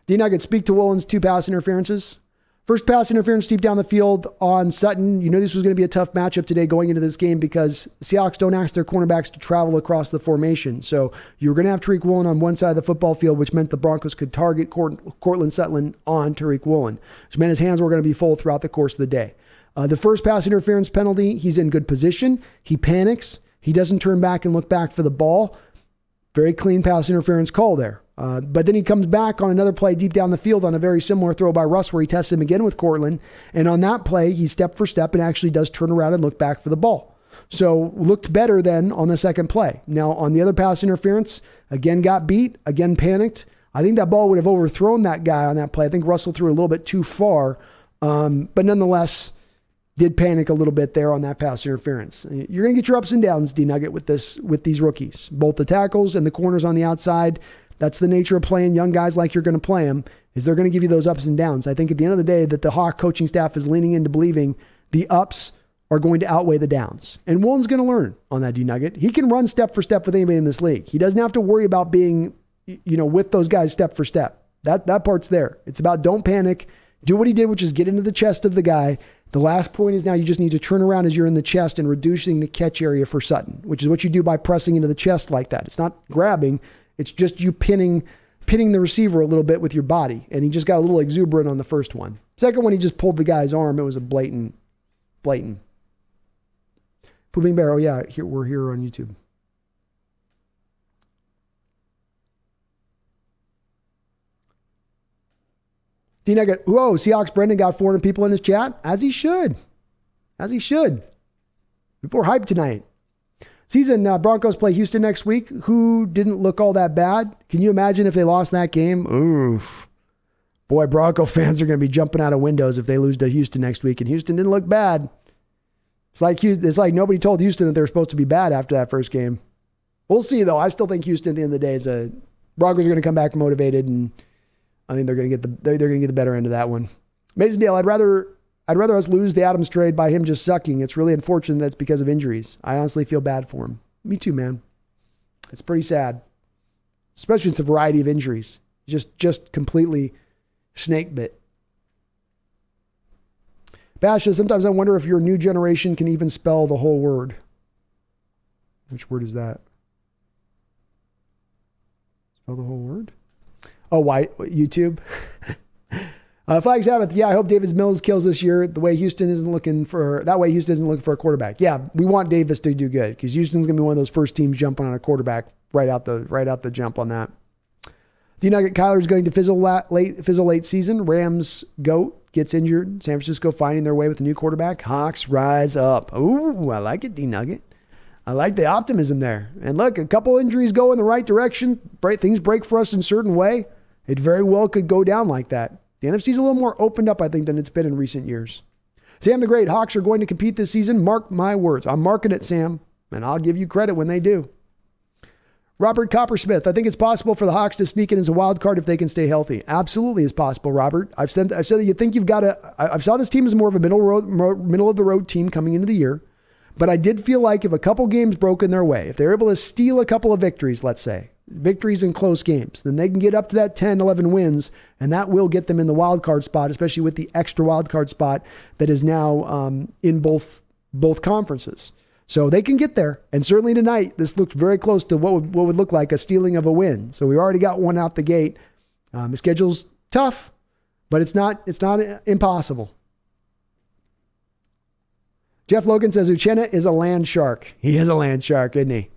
D-Nugget, speak to Woolen's 2 pass interferences. First pass interference deep down the field on Sutton. You know this was going to be a tough matchup today going into this game because the Seahawks don't ask their cornerbacks to travel across the formation. So you were going to have Tariq Woolen on one side of the football field, which meant the Broncos could target Cortland Sutton on Tariq Woolen, which meant his hands were going to be full throughout the course of the day. The first pass interference penalty, he's in good position. He panics. He doesn't turn back and look back for the ball. Very clean pass interference call there. But then he comes back on another play deep down the field on a very similar throw by Russ where he tests him again with Cortland. And on that play, he step for step and actually does turn around and look back for the ball. So looked better than on the second play. Now on the other pass interference, again got beat, again panicked. I think that ball would have overthrown that guy on that play. I think Russell threw a little bit too far. But nonetheless, did panic a little bit there on that pass interference. You're going to get your ups and downs, D-Nugget, with these rookies. Both the tackles and the corners on the outside. That's the nature of playing young guys like you're going to play them, is they're going to give you those ups and downs. I think at the end of the day that the Hawk coaching staff is leaning into believing the ups are going to outweigh the downs. And Woolen's going to learn on that, D-Nugget. He can run step for step with anybody in this league. He doesn't have to worry about being, with those guys step for step. That part's there. It's about don't panic. Do what he did, which is get into the chest of the guy. The last point is now you just need to turn around as you're in the chest and reducing the catch area for Sutton, which is what you do by pressing into the chest like that. It's not grabbing. It's just you pinning the receiver a little bit with your body. And he just got a little exuberant on the first one. Second one, he just pulled the guy's arm. It was a blatant. Pooping Barrel, yeah, we're here on YouTube. D-Nugget, whoa, Seahawks Brendan got 400 people in his chat, as he should. People are hyped tonight. Season, Broncos play Houston next week, who didn't look all that bad. Can you imagine if they lost that game? Oof. Boy, Bronco fans are going to be jumping out of windows if they lose to Houston next week, and Houston didn't look bad. It's like nobody told Houston that they were supposed to be bad after that first game. We'll see, though. I still think Houston, at the end of the day, Broncos are going to come back motivated, and I think they're going to get the better end of that one. Mason Dale, I'd rather us lose the Adams trade by him just sucking. It's really unfortunate that's because of injuries. I honestly feel bad for him. Me too, man. It's pretty sad, especially it's a variety of injuries. Just completely snake bit. Basha, sometimes I wonder if your new generation can even spell the whole word. Which word is that? Spell the whole word? Oh, why? YouTube? Flag Sabbath, yeah, I hope Davis Mills kills this year. Houston isn't looking for a quarterback. Yeah, we want Davis to do good because Houston's going to be one of those first teams jumping on a quarterback right out the jump on that. D-Nugget, Kyler's going to fizzle late season. Rams GOAT gets injured. San Francisco finding their way with a new quarterback. Hawks rise up. Ooh, I like it, D-Nugget. I like the optimism there. And look, a couple injuries go in the right direction. Things break for us in a certain way. It very well could go down like that. The NFC's a little more opened up, I think, than it's been in recent years. Sam the Great, Hawks are going to compete this season. Mark my words. I'm marking it, Sam, and I'll give you credit when they do. Robert Coppersmith, I think it's possible for the Hawks to sneak in as a wild card if they can stay healthy. Absolutely is possible, Robert. I've said that you think you've got to. I saw this team as more of a middle of the road team coming into the year. But I did feel like if a couple games broke in their way, if they're able to steal a couple of victories, let's say, victories in close games, then they can get up to that 10, 11 wins, and that will get them in the wild card spot, especially with the extra wild card spot that is now in both conferences. So they can get there. And certainly tonight, this looked very close to what would look like a stealing of a win. So we already got one out the gate. The schedule's tough, but it's not impossible. Jeff Logan says Uchenna is a land shark. He is a land shark, isn't he?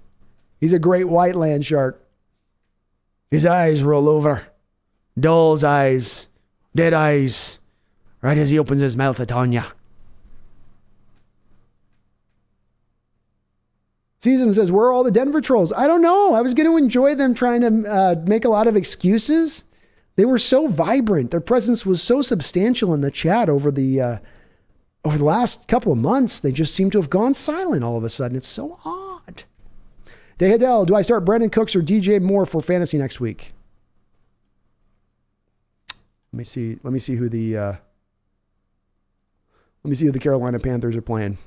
He's a great white land shark. His eyes roll over. Doll's eyes. Dead eyes. Right as he opens his mouth at Tanya. Season says, where are all the Denver trolls? I don't know. I was going to enjoy them trying to make a lot of excuses. They were so vibrant. Their presence was so substantial in the chat over the last couple of months. They just seem to have gone silent all of a sudden. It's so odd. Dehadel, do I start Brandon Cooks or DJ Moore for fantasy next week? Let me see who the Carolina Panthers are playing.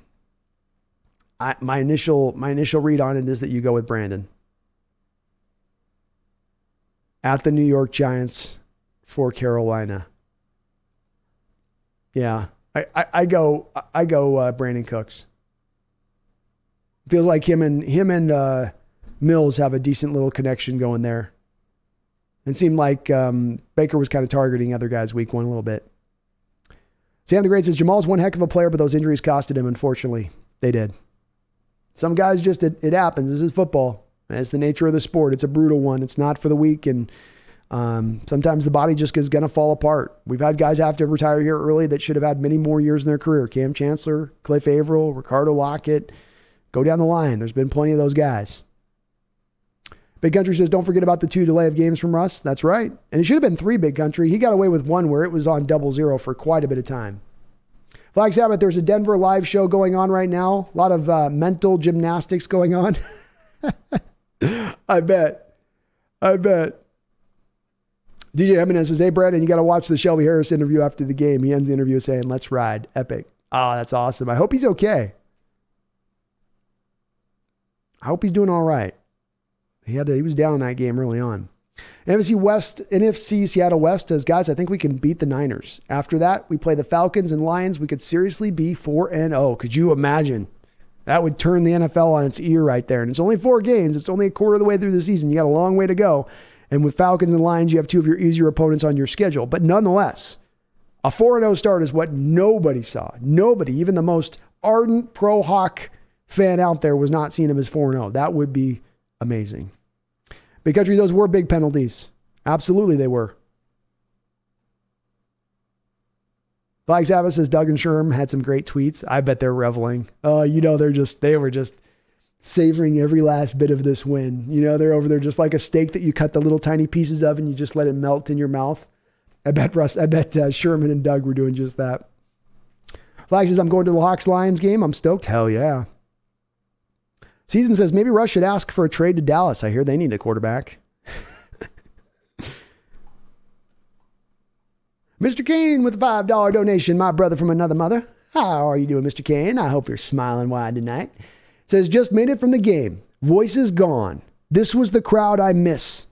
My initial read on it is that you go with Brandon. At the New York Giants for Carolina. Yeah. I go Brandon Cooks. Feels like him and Mills have a decent little connection going there. It seemed like Baker was kind of targeting other guys week one a little bit. Sam the Great says Jamal's one heck of a player, but those injuries costed him. Unfortunately, they did. Some guys just it happens. This is football. It's the nature of the sport. It's a brutal one. It's not for the weak, and sometimes the body just is going to fall apart. We've had guys have to retire here early that should have had many more years in their career. Cam Chancellor, Cliff Averill, Ricardo Lockett. Go down the line. There's been plenty of those guys. Big Country says, don't forget about the 2 delay of games from Russ. That's right. And it should have been 3, Big Country. He got away with 1 where it was on 00 for quite a bit of time. Flag Sabbath, there's a Denver live show going on right now. A lot of mental gymnastics going on. I bet. DJ Jimenez says, hey, Brandon, you got to watch the Shelby Harris interview after the game. He ends the interview saying, let's ride. Epic. Oh, that's awesome. I hope he's okay. I hope he's doing all right. He was down in that game early on. NFC Seattle West says, guys, I think we can beat the Niners. After that, we play the Falcons and Lions. We could seriously be 4-0. Could you imagine? That would turn the NFL on its ear right there. And it's only 4 games. It's only a quarter of the way through the season. You got a long way to go. And with Falcons and Lions, you have 2 of your easier opponents on your schedule. But nonetheless, a 4-0 start is what nobody saw. Nobody, even the most ardent pro-Hawk fan out there, was not seeing him as 4-0. That would be amazing. Big Country, those were big penalties. Absolutely they were. Flag Sabbath says Doug and Sherm had some great tweets. I bet they're reveling. Oh, they were just savoring every last bit of this win. They're over there just like a steak that you cut the little tiny pieces of and you just let it melt in your mouth. I bet Sherman and Doug were doing just that. Flag says, I'm going to the Hawks-Lions game. I'm stoked. Hell yeah. Season says, maybe Russ should ask for a trade to Dallas. I hear they need a quarterback. Mr. Kane with a $5 donation. My brother from another mother. How are you doing, Mr. Kane? I hope you're smiling wide tonight. Says, just made it from the game. Voices gone. This was the crowd I miss.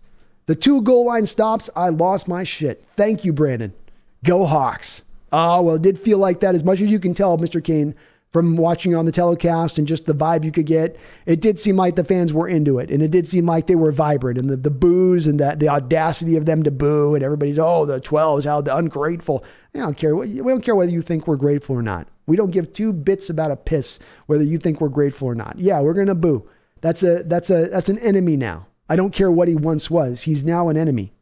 The 2 goal line stops, I lost my shit. Thank you, Brandon. Go Hawks. Oh, well, it did feel like that. As much as you can tell, Mr. Kane, from watching on the telecast and just the vibe you could get, it did seem like the fans were into it. And it did seem like they were vibrant. And the boos and the audacity of them to boo. And everybody's, the 12s, how ungrateful. I don't care. We don't care whether you think we're grateful or not. We don't give 2 bits about a piss whether you think we're grateful or not. Yeah, we're going to boo. That's an enemy now. I don't care what he once was. He's now an enemy.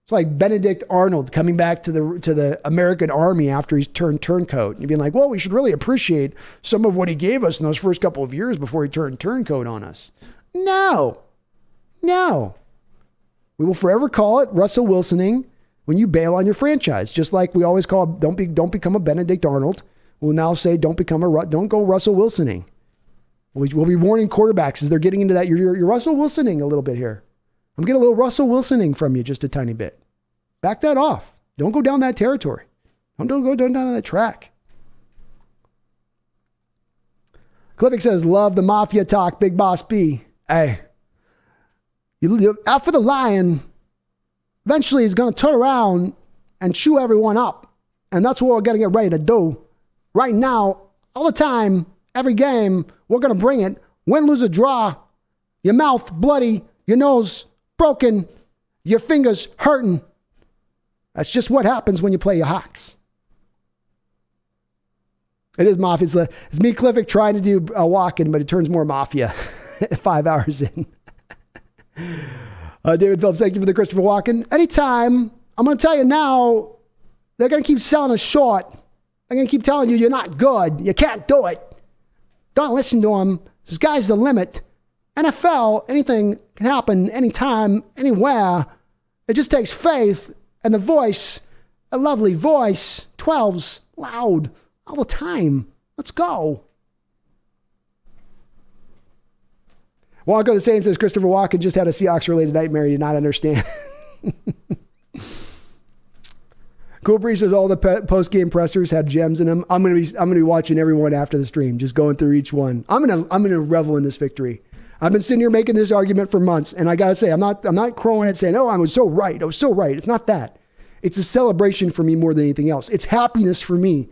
It's like Benedict Arnold coming back to the American Army after he's turned turncoat. And you'd be like, well, we should really appreciate some of what he gave us in those first couple of years before he turned turncoat on us. No. We will forever call it Russell Wilsoning when you bail on your franchise. Just like we always call, don't become a Benedict Arnold. We'll now say, don't go Russell Wilsoning. We'll be warning quarterbacks as they're getting into that. You're Russell Wilsoning a little bit here. I'm getting a little Russell Wilsoning from you just a tiny bit. Back that off. Don't go down that territory. Don't go down that track. Clivic says, love the mafia talk, Big Boss B. Hey, you out for the lion, eventually he's going to turn around and chew everyone up. And that's what we're going to get ready to do. Right now, all the time, every game, we're going to bring it. Win, lose, or draw. Your mouth bloody, your nose broken, your fingers hurting. That's just what happens when you play your Hawks. It is mafia. It's me, Clivic, trying to do a walk-in, but it turns more mafia 5 hours in. David Phillips, thank you for the Christopher Walken. Anytime, I'm going to tell you now, they're going to keep selling us short. They're going to keep telling you you're not good. You can't do it. Don't listen to them. The sky's the limit. NFL, anything can happen anytime, anywhere. It just takes faith and the voice, a lovely voice, 12s, loud, all the time. Let's go. Walker the Saint says Christopher Walken just had a Seahawks-related nightmare he did not understand. Cool Breeze says all the post-game pressers had gems in them. I'm gonna be watching everyone after the stream, just going through each one. I'm gonna revel in this victory. I've been sitting here making this argument for months, and I gotta say, I'm not crowing it saying, "Oh, I was so right. I was so right." It's not that. It's a celebration for me more than anything else. It's happiness for me,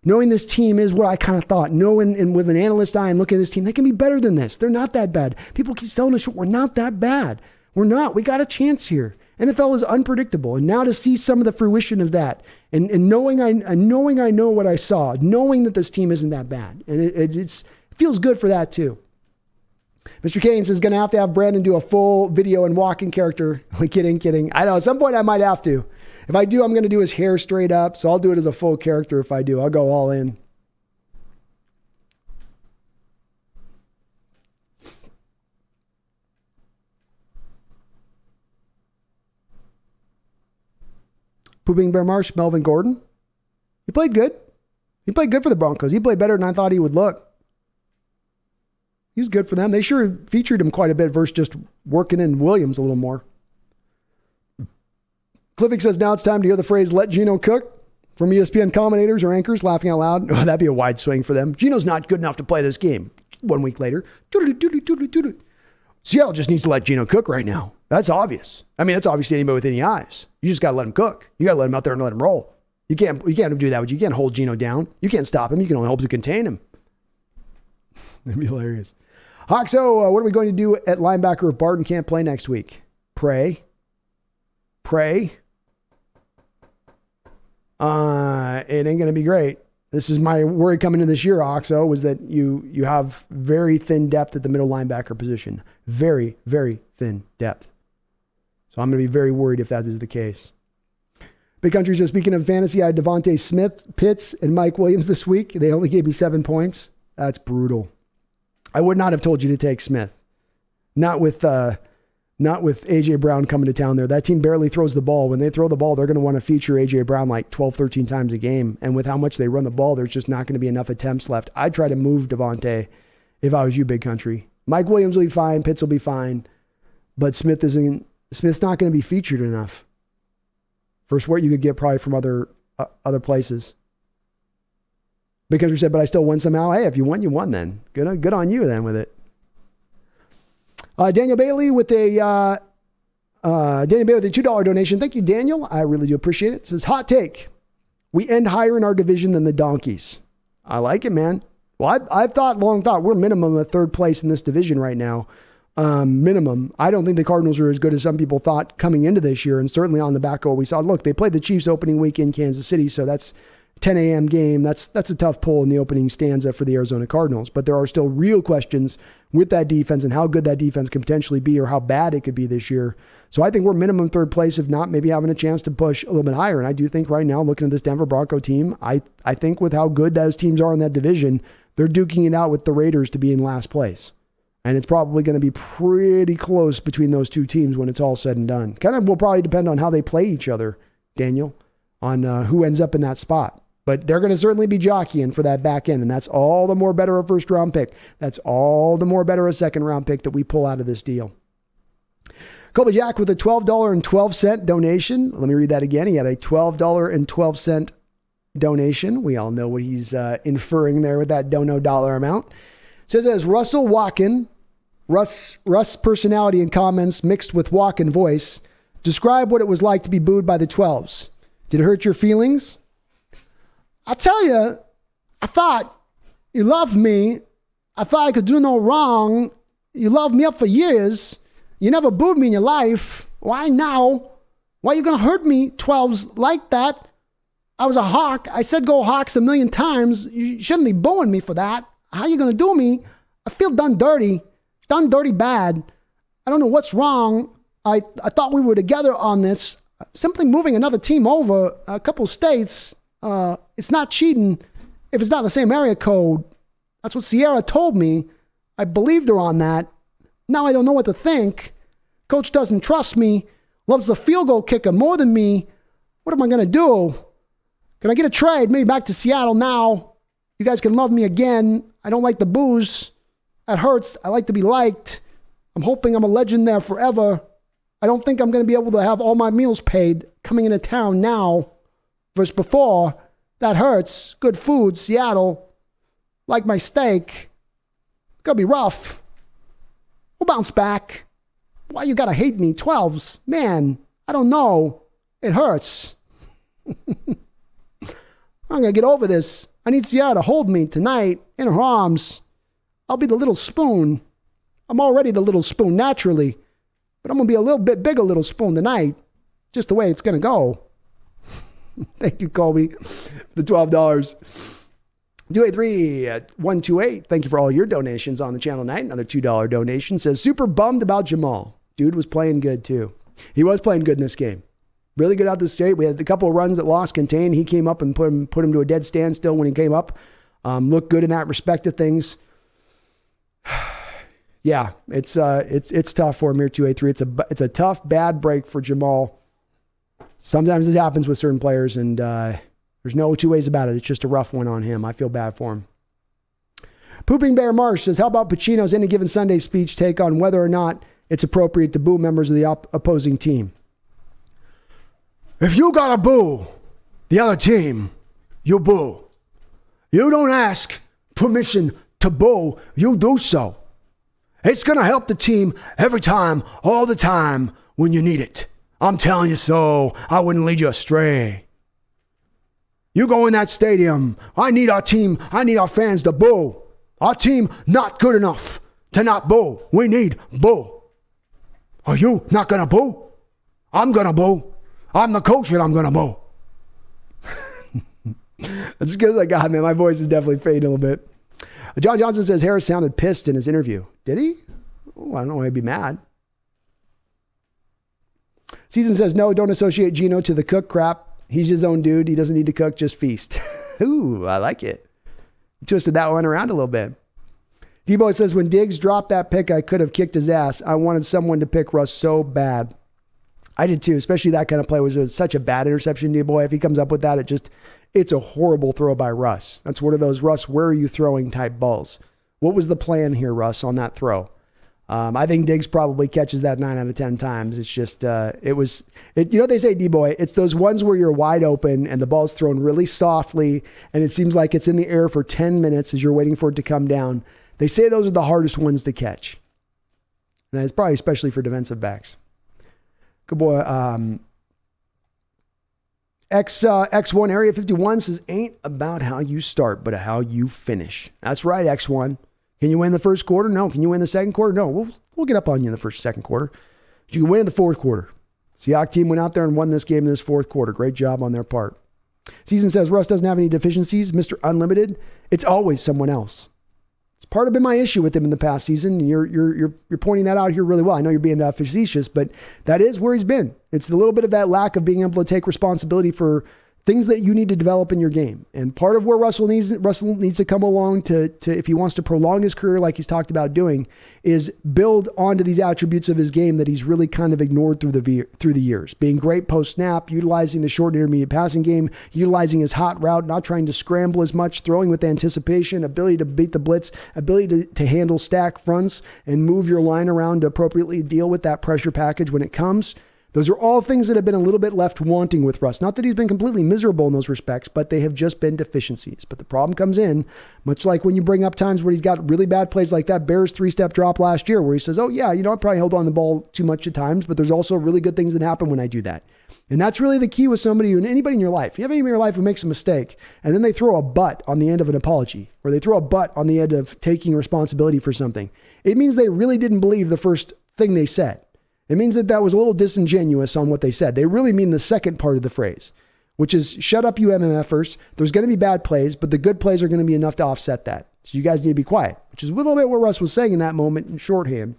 knowing this team is what I kind of thought. Knowing and with an analyst eye and looking at this team, they can be better than this. They're not that bad. People keep telling us we're not that bad. We're not. We got a chance here. NFL is unpredictable, and now to see some of the fruition of that, and knowing I know what I saw, knowing that this team isn't that bad, and it feels good for that too. Mr. Kane says going to have Brandon do a full video and walking character. Kidding. I know at some point I might have to. If I do, I'm going to do his hair straight up, so I'll do it as a full character. If I do, I'll go all in. Pooping Bear Marsh, Melvin Gordon. He played good. He played good for the Broncos. He played better than I thought he would look. He was good for them. They sure featured him quite a bit versus just working in Williams a little more. Clivic says now it's time to hear the phrase, let Geno cook, from ESPN commentators or anchors laughing out loud. Oh, that'd be a wide swing for them. Geno's not good enough to play this game. 1 week later. Seattle just needs to let Geno cook right now. That's obvious. I mean, that's obvious to anybody with any eyes. You just got to let him cook. You got to let him out there and let him roll. You can't do that. You can't hold Geno down. You can't stop him. You can only hope to contain him. That'd be hilarious. Hawkso, what are we going to do at linebacker if Barton can't play next week? Pray. It ain't going to be great. This is my worry coming into this year, Hawkso, was that you have very thin depth at the middle linebacker position. Very, very thin depth. So I'm going to be very worried if that is the case. Big Country says, speaking of fantasy, I had Devontae Smith, Pitts, and Mike Williams this week. They only gave me 7 points. That's brutal. I would not have told you to take Smith. Not with A.J. Brown coming to town there. That team barely throws the ball. When they throw the ball, they're going to want to feature A.J. Brown like 12, 13 times a game. And with how much they run the ball, there's just not going to be enough attempts left. I'd try to move Devontae if I was you, Big Country. Mike Williams will be fine. Pitts will be fine. But Smith's not going to be featured enough for what you could get probably from other places. Because we said, but I still won somehow. Hey, if you won, you won then. Good on you then with it. Daniel Bailey with a $2 donation. Thank you, Daniel. I really do appreciate it. It says, hot take. We end higher in our division than the Donkeys. I like it, man. Well, I've long thought we're minimum a third place in this division right now. Minimum. I don't think the Cardinals are as good as some people thought coming into this year, and certainly on the back of what we saw. Look, they played the Chiefs opening week in Kansas City, so that's 10 a.m. game. That's a tough pull in the opening stanza for the Arizona Cardinals. But there are still real questions with that defense and how good that defense can potentially be or how bad it could be this year. So I think we're minimum third place, if not maybe having a chance to push a little bit higher. And I do think right now, looking at this Denver Bronco team, I think with how good those teams are in that division, they're duking it out with the Raiders to be in last place. And it's probably going to be pretty close between those two teams when it's all said and done. Kind of will probably depend on how they play each other, Daniel, on who ends up in that spot. But they're going to certainly be jockeying for that back end, and that's all the more better a first-round pick. That's all the more better a second-round pick that we pull out of this deal. Colby Jack with a $12.12 donation. Let me read that again. He had a $12.12 donation. We all know what he's inferring there with that dono dollar amount. Says as Russell Walken, Russ personality and comments mixed with Walken voice, describe what it was like to be booed by the 12s. Did it hurt your feelings? I tell you, I thought you loved me. I thought I could do no wrong. You loved me up for years. You never booed me in your life. Why now? Why are you going to hurt me, 12s, like that? I was a Hawk. I said go Hawks a million times. You shouldn't be booing me for that. How are you going to do me? I feel done dirty bad. I don't know what's wrong. I thought we were together on this. Simply moving another team over a couple states, it's not cheating if it's not the same area code. That's what Sierra told me. I believed her on that. Now I don't know what to think. Coach doesn't trust me. Loves the field goal kicker more than me. What am I going to do? Can I get a trade? Maybe back to Seattle now. You guys can love me again. I don't like the booze. That hurts. I like to be liked. I'm hoping I'm a legend there forever. I don't think I'm going to be able to have all my meals paid coming into town now versus before. That hurts. Good food, Seattle. Like my steak. Gonna be rough. We'll bounce back. Why you gotta hate me, 12s? Man, I don't know. It hurts. I'm gonna get over this. I need Sierra to hold me tonight in her arms. I'll be the little spoon. I'm already the little spoon naturally, but I'm gonna be a little bit bigger little spoon tonight. Just the way it's gonna go. Thank you, Colby, for the $12. 283-128. Thank you for all your donations on the channel tonight. Another $2 donation. Says, super bummed about Jamal. Dude was playing good too. He was playing good in this game. Really good out the state. We had a couple of runs that lost contained. He came up and put him to a dead standstill when he came up. Looked good in that respect of things. Yeah, it's tough for him here, 283. It's a tough, bad break for Jamal. Sometimes this happens with certain players, and there's no two ways about it. It's just a rough one on him. I feel bad for him. Pooping Bear Marsh says, how about Pacino's Any Given Sunday speech take on whether or not it's appropriate to boo members of the opposing team? If you got to boo the other team, you boo. You don't ask permission to boo. You do so. It's going to help the team every time, all the time when you need it. I'm telling you so. I wouldn't lead you astray. You go in that stadium. I need our team. I need our fans to boo. Our team not good enough to not boo. We need boo. Are you not going to boo? I'm going to boo. I'm the coach and I'm going to boo. That's as good as I got, man. My voice is definitely fading a little bit. John Johnson says Harris sounded pissed in his interview. Did he? Oh, I don't know why he'd be mad. Season says, no, don't associate Gino to the cook crap. He's his own dude. He doesn't need to cook, just feast. Ooh, I like it. Twisted that one around a little bit. Debo says, when Diggs dropped that pick, I could have kicked his ass. I wanted someone to pick Russ so bad. I did too, especially that kind of play was such a bad interception, Debo. If he comes up with that, it's a horrible throw by Russ. That's one of those, Russ, where are you throwing type balls? What was the plan here, Russ, on that throw? I think Diggs probably catches that 9 out of 10 times. It's just, you know what they say, D-Boy? It's those ones where you're wide open and the ball's thrown really softly and it seems like it's in the air for 10 minutes as you're waiting for it to come down. They say those are the hardest ones to catch. And it's probably especially for defensive backs. Good boy. X1 Area 51 says, ain't about how you start, but how you finish. That's right, X1. Can you win the first quarter? No. Can you win the second quarter? No. We'll get up on you in the first, second quarter. But you can win in the fourth quarter. Seahawks team went out there and won this game in this fourth quarter. Great job on their part. Season says Russ doesn't have any deficiencies. Mr. Unlimited, it's always someone else. It's part of been my issue with him in the past season. And you're pointing that out here really well. I know you're being facetious, but that is where he's been. It's a little bit of that lack of being able to take responsibility for things that you need to develop in your game. And part of where Russell needs to come along to if he wants to prolong his career like he's talked about doing, is build onto these attributes of his game that he's really kind of ignored through the years. Being great post-snap, utilizing the short intermediate passing game, utilizing his hot route, not trying to scramble as much, throwing with anticipation, ability to beat the blitz, ability to handle stack fronts and move your line around to appropriately deal with that pressure package when it comes. Those are all things that have been a little bit left wanting with Russ. Not that he's been completely miserable in those respects, but they have just been deficiencies. But the problem comes in, much like when you bring up times where he's got really bad plays like that Bears 3-step drop last year, where he says, oh yeah, I probably held on the ball too much at times, but there's also really good things that happen when I do that. And that's really the key with somebody, anybody in your life. If you have anybody in your life who makes a mistake, and then they throw a but on the end of an apology, or they throw a but on the end of taking responsibility for something, it means they really didn't believe the first thing they said. It means that was a little disingenuous on what they said. They really mean the second part of the phrase, which is shut up, you MMFers. There's going to be bad plays, but the good plays are going to be enough to offset that. So you guys need to be quiet, which is a little bit what Russ was saying in that moment in shorthand.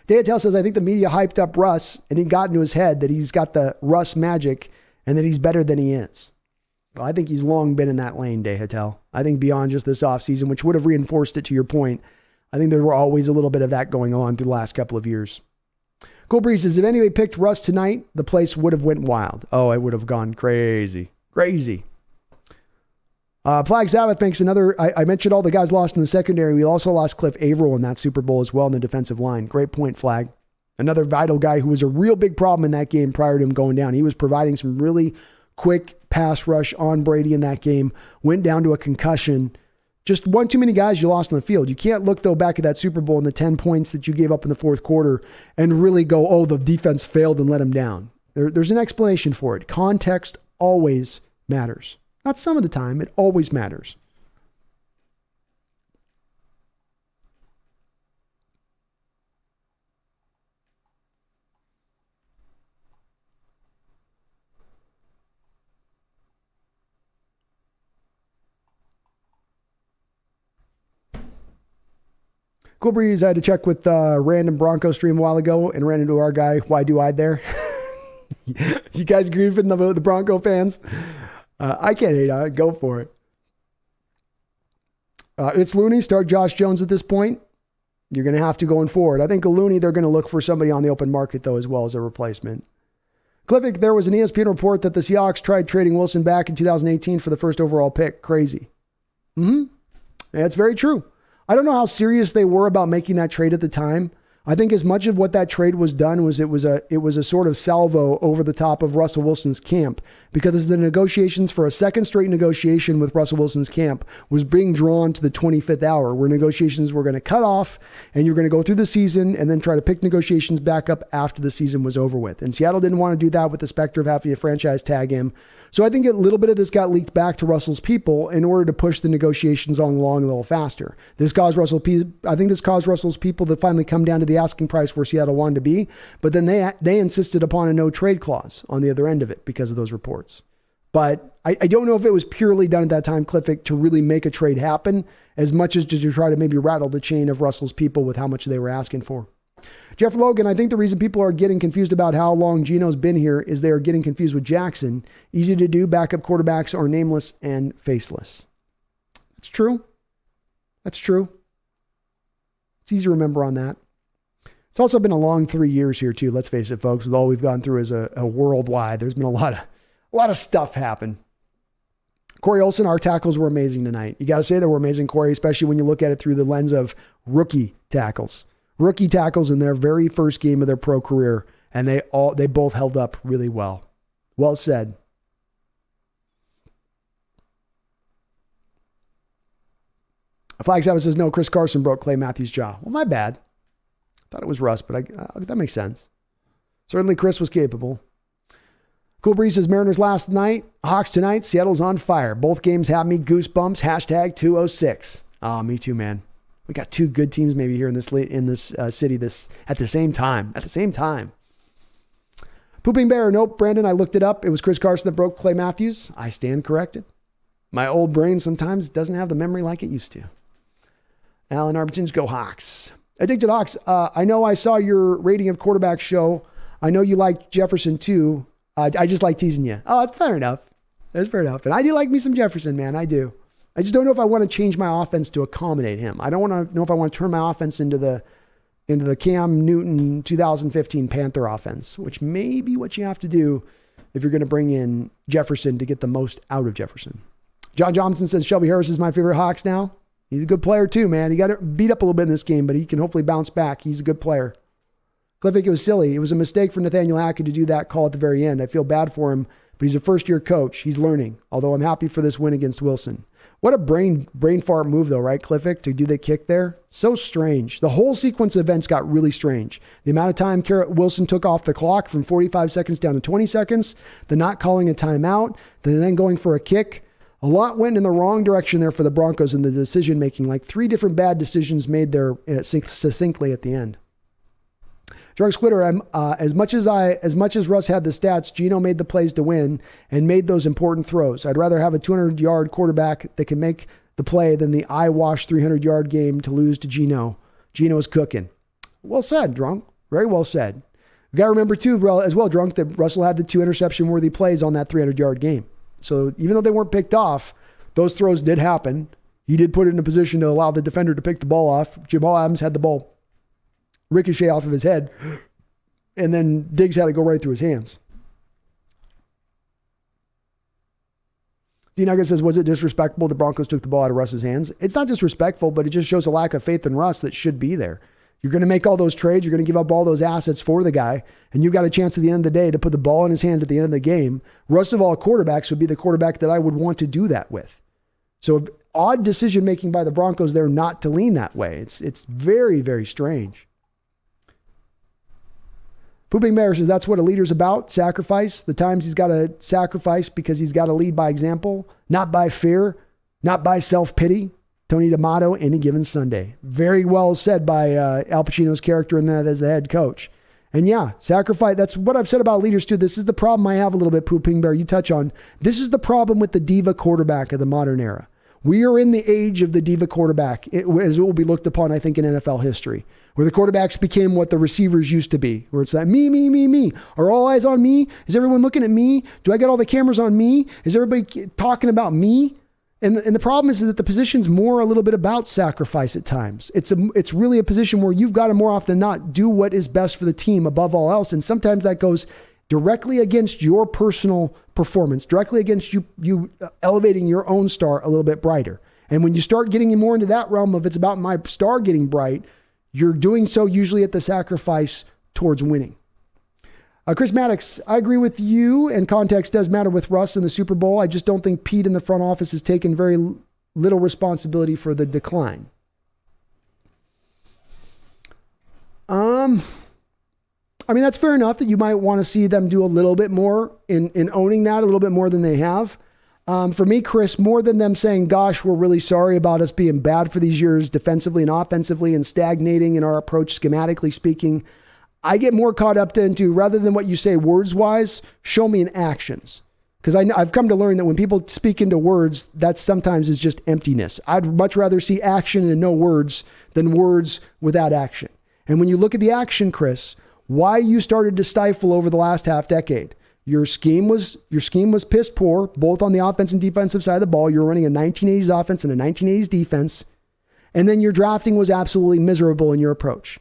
Deatel says, I think the media hyped up Russ and he got into his head that he's got the Russ magic and that he's better than he is. Well, I think he's long been in that lane, Deatel. I think beyond just this offseason, which would have reinforced it to your point, I think there were always a little bit of that going on through the last couple of years. Cool Breeze says, if anybody picked Russ tonight, the place would have went wild. Oh, it would have gone crazy. Crazy. Flag Sabbath makes another, I mentioned all the guys lost in the secondary. We also lost Cliff Averill in that Super Bowl as well in the defensive line. Great point, Flag. Another vital guy who was a real big problem in that game prior to him going down. He was providing some really quick pass rush on Brady in that game. Went down to a concussion. Just one too many guys you lost on the field. You can't look, though, back at that Super Bowl and the 10 points that you gave up in the fourth quarter and really go, oh, the defense failed and let him down. There's an explanation for it. Context always matters. Not some of the time. It always matters. Cool Breeze, I had to check with random Bronco stream a while ago and ran into our guy, Why Do I there? You guys agree with the Bronco fans? I can't hate on it. Go for it. It's Looney. Start Josh Jones at this point. You're going to have to going forward. I think a Looney, they're going to look for somebody on the open market, though, as well as a replacement. Clivic, there was an ESPN report that the Seahawks tried trading Wilson back in 2018 for the first overall pick. Crazy. That's very true. I don't know how serious they were about making that trade at the time. I think as much of what that trade was done was it was a sort of salvo over the top of Russell Wilson's camp, because the negotiations for a second straight negotiation with Russell Wilson's camp was being drawn to the 25th hour, where negotiations were going to cut off and you're going to go through the season and then try to pick negotiations back up after the season was over with. And Seattle didn't want to do that with the specter of having to franchise tag him. So I think a little bit of this got leaked back to Russell's people in order to push the negotiations along a little faster. I think this caused Russell's people to finally come down to the asking price where Seattle wanted to be, but then they insisted upon a no trade clause on the other end of it because of those reports. But I don't know if it was purely done at that time, Cliffick, to really make a trade happen as much as to try to maybe rattle the chain of Russell's people with how much they were asking for. Jeff Logan, I think the reason people are getting confused about how long Geno's been here is they are getting confused with Jackson. Easy to do. Backup quarterbacks are nameless and faceless. That's true. That's true. It's easy to remember on that. It's also been a long 3 years here too. Let's face it, folks, with all we've gone through as a worldwide, there's been a lot of stuff happen. Corey Olsen, our tackles were amazing tonight. You got to say they were amazing, Corey, especially when you look at it through the lens of rookie tackles. Rookie tackles in their very first game of their pro career, and they both held up really well. Well said. Flag 7 says, no, Chris Carson broke Clay Matthews' jaw. Well, my bad. I thought it was Russ, but that makes sense. Certainly Chris was capable. Cool Breeze says, Mariners last night, Hawks tonight, Seattle's on fire. Both games have me goosebumps, hashtag 206. Oh, me too, man. We got two good teams maybe here in this city at the same time. Pooping Bear, nope, Brandon, I looked it up. It was Chris Carson that broke Clay Matthews. I stand corrected. My old brain sometimes doesn't have the memory like it used to. Alan Arbiton's go Hawks. Addicted Hawks, I know I saw your rating of quarterback show. I know you liked Jefferson too. I just like teasing you. Oh, that's fair enough. That's fair enough. And I do like me some Jefferson, man. I do. I just don't know if I want to change my offense to accommodate him. I don't want to know if I want to turn my offense into the Cam Newton 2015 Panther offense, which may be what you have to do if you're going to bring in Jefferson to get the most out of Jefferson. John Johnson says Shelby Harris is my favorite Hawks now. He's a good player too, man. He got beat up a little bit in this game, but he can hopefully bounce back. He's a good player. Cliff, it was silly. It was a mistake for Nathaniel Hackett to do that call at the very end. I feel bad for him, but he's a first-year coach. He's learning, although I'm happy for this win against Wilson. What a brain fart move, though, right, Cliffick, to do the kick there? So strange. The whole sequence of events got really strange. The amount of time Wilson took off the clock from 45 seconds down to 20 seconds, the not calling a timeout, the then going for a kick. A lot went in the wrong direction there for the Broncos in the decision-making, like 3 different bad decisions made there succinctly at the end. Drunk Squitter, as much as Russ had the stats, Geno made the plays to win and made those important throws. I'd rather have a 200-yard quarterback that can make the play than the eye-wash 300-yard game to lose to Geno. Geno's cooking. Well said, Drunk. Very well said. You got to remember, too, as well, Drunk, that Russell had the 2 interception-worthy plays on that 300-yard game. So even though they weren't picked off, those throws did happen. He did put it in a position to allow the defender to pick the ball off. Jamal Adams had the ball ricochet off of his head, and then Diggs had to go right through his hands. D-Nugget says, was it disrespectful the Broncos took the ball out of Russ's hands? It's not disrespectful, but it just shows a lack of faith in Russ that should be there. You're going to make all those trades. You're going to give up all those assets for the guy, and you've got a chance at the end of the day to put the ball in his hand at the end of the game. Russ of all quarterbacks would be the quarterback that I would want to do that with. So odd decision-making by the Broncos there not to lean that way. It's very, very strange. Pooping Bear says that's what a leader's about, sacrifice. The times he's got to sacrifice because he's got to lead by example, not by fear, not by self-pity. Tony D'Amato, any given Sunday. Very well said by Al Pacino's character in that as the head coach. And yeah, sacrifice, that's what I've said about leaders too. This is the problem I have a little bit, Pooping Bear, you touch on. This is the problem with the diva quarterback of the modern era. We are in the age of the diva quarterback, as it will be looked upon, I think, in NFL history, where the quarterbacks became what the receivers used to be, where it's like, me, me, me, me. Are all eyes on me? Is everyone looking at me? Do I get all the cameras on me? Is everybody talking about me? And the problem is that the position's more a little bit about sacrifice at times. It's really a position where you've got to more often than not do what is best for the team above all else. And sometimes that goes directly against your personal performance, directly against you elevating your own star a little bit brighter. And when you start getting more into that realm of it's about my star getting bright, you're doing so usually at the sacrifice towards winning. Chris Maddox, I agree with you, and context does matter with Russ in the Super Bowl. I just don't think Pete in the front office has taken very little responsibility for the decline. I mean, that's fair enough that you might want to see them do a little bit more in owning that a little bit more than they have. For me, Chris, more than them saying, gosh, we're really sorry about us being bad for these years defensively and offensively and stagnating in our approach, schematically speaking, I get more caught up into, rather than what you say words-wise, show me in actions. Because I've come to learn that when people speak into words, that sometimes is just emptiness. I'd much rather see action and no words than words without action. And when you look at the action, Chris, why you started to stifle over the last half decade. Your scheme was piss poor, both on the offense and defensive side of the ball. You're running a 1980s offense and a 1980s defense. And then your drafting was absolutely miserable in your approach.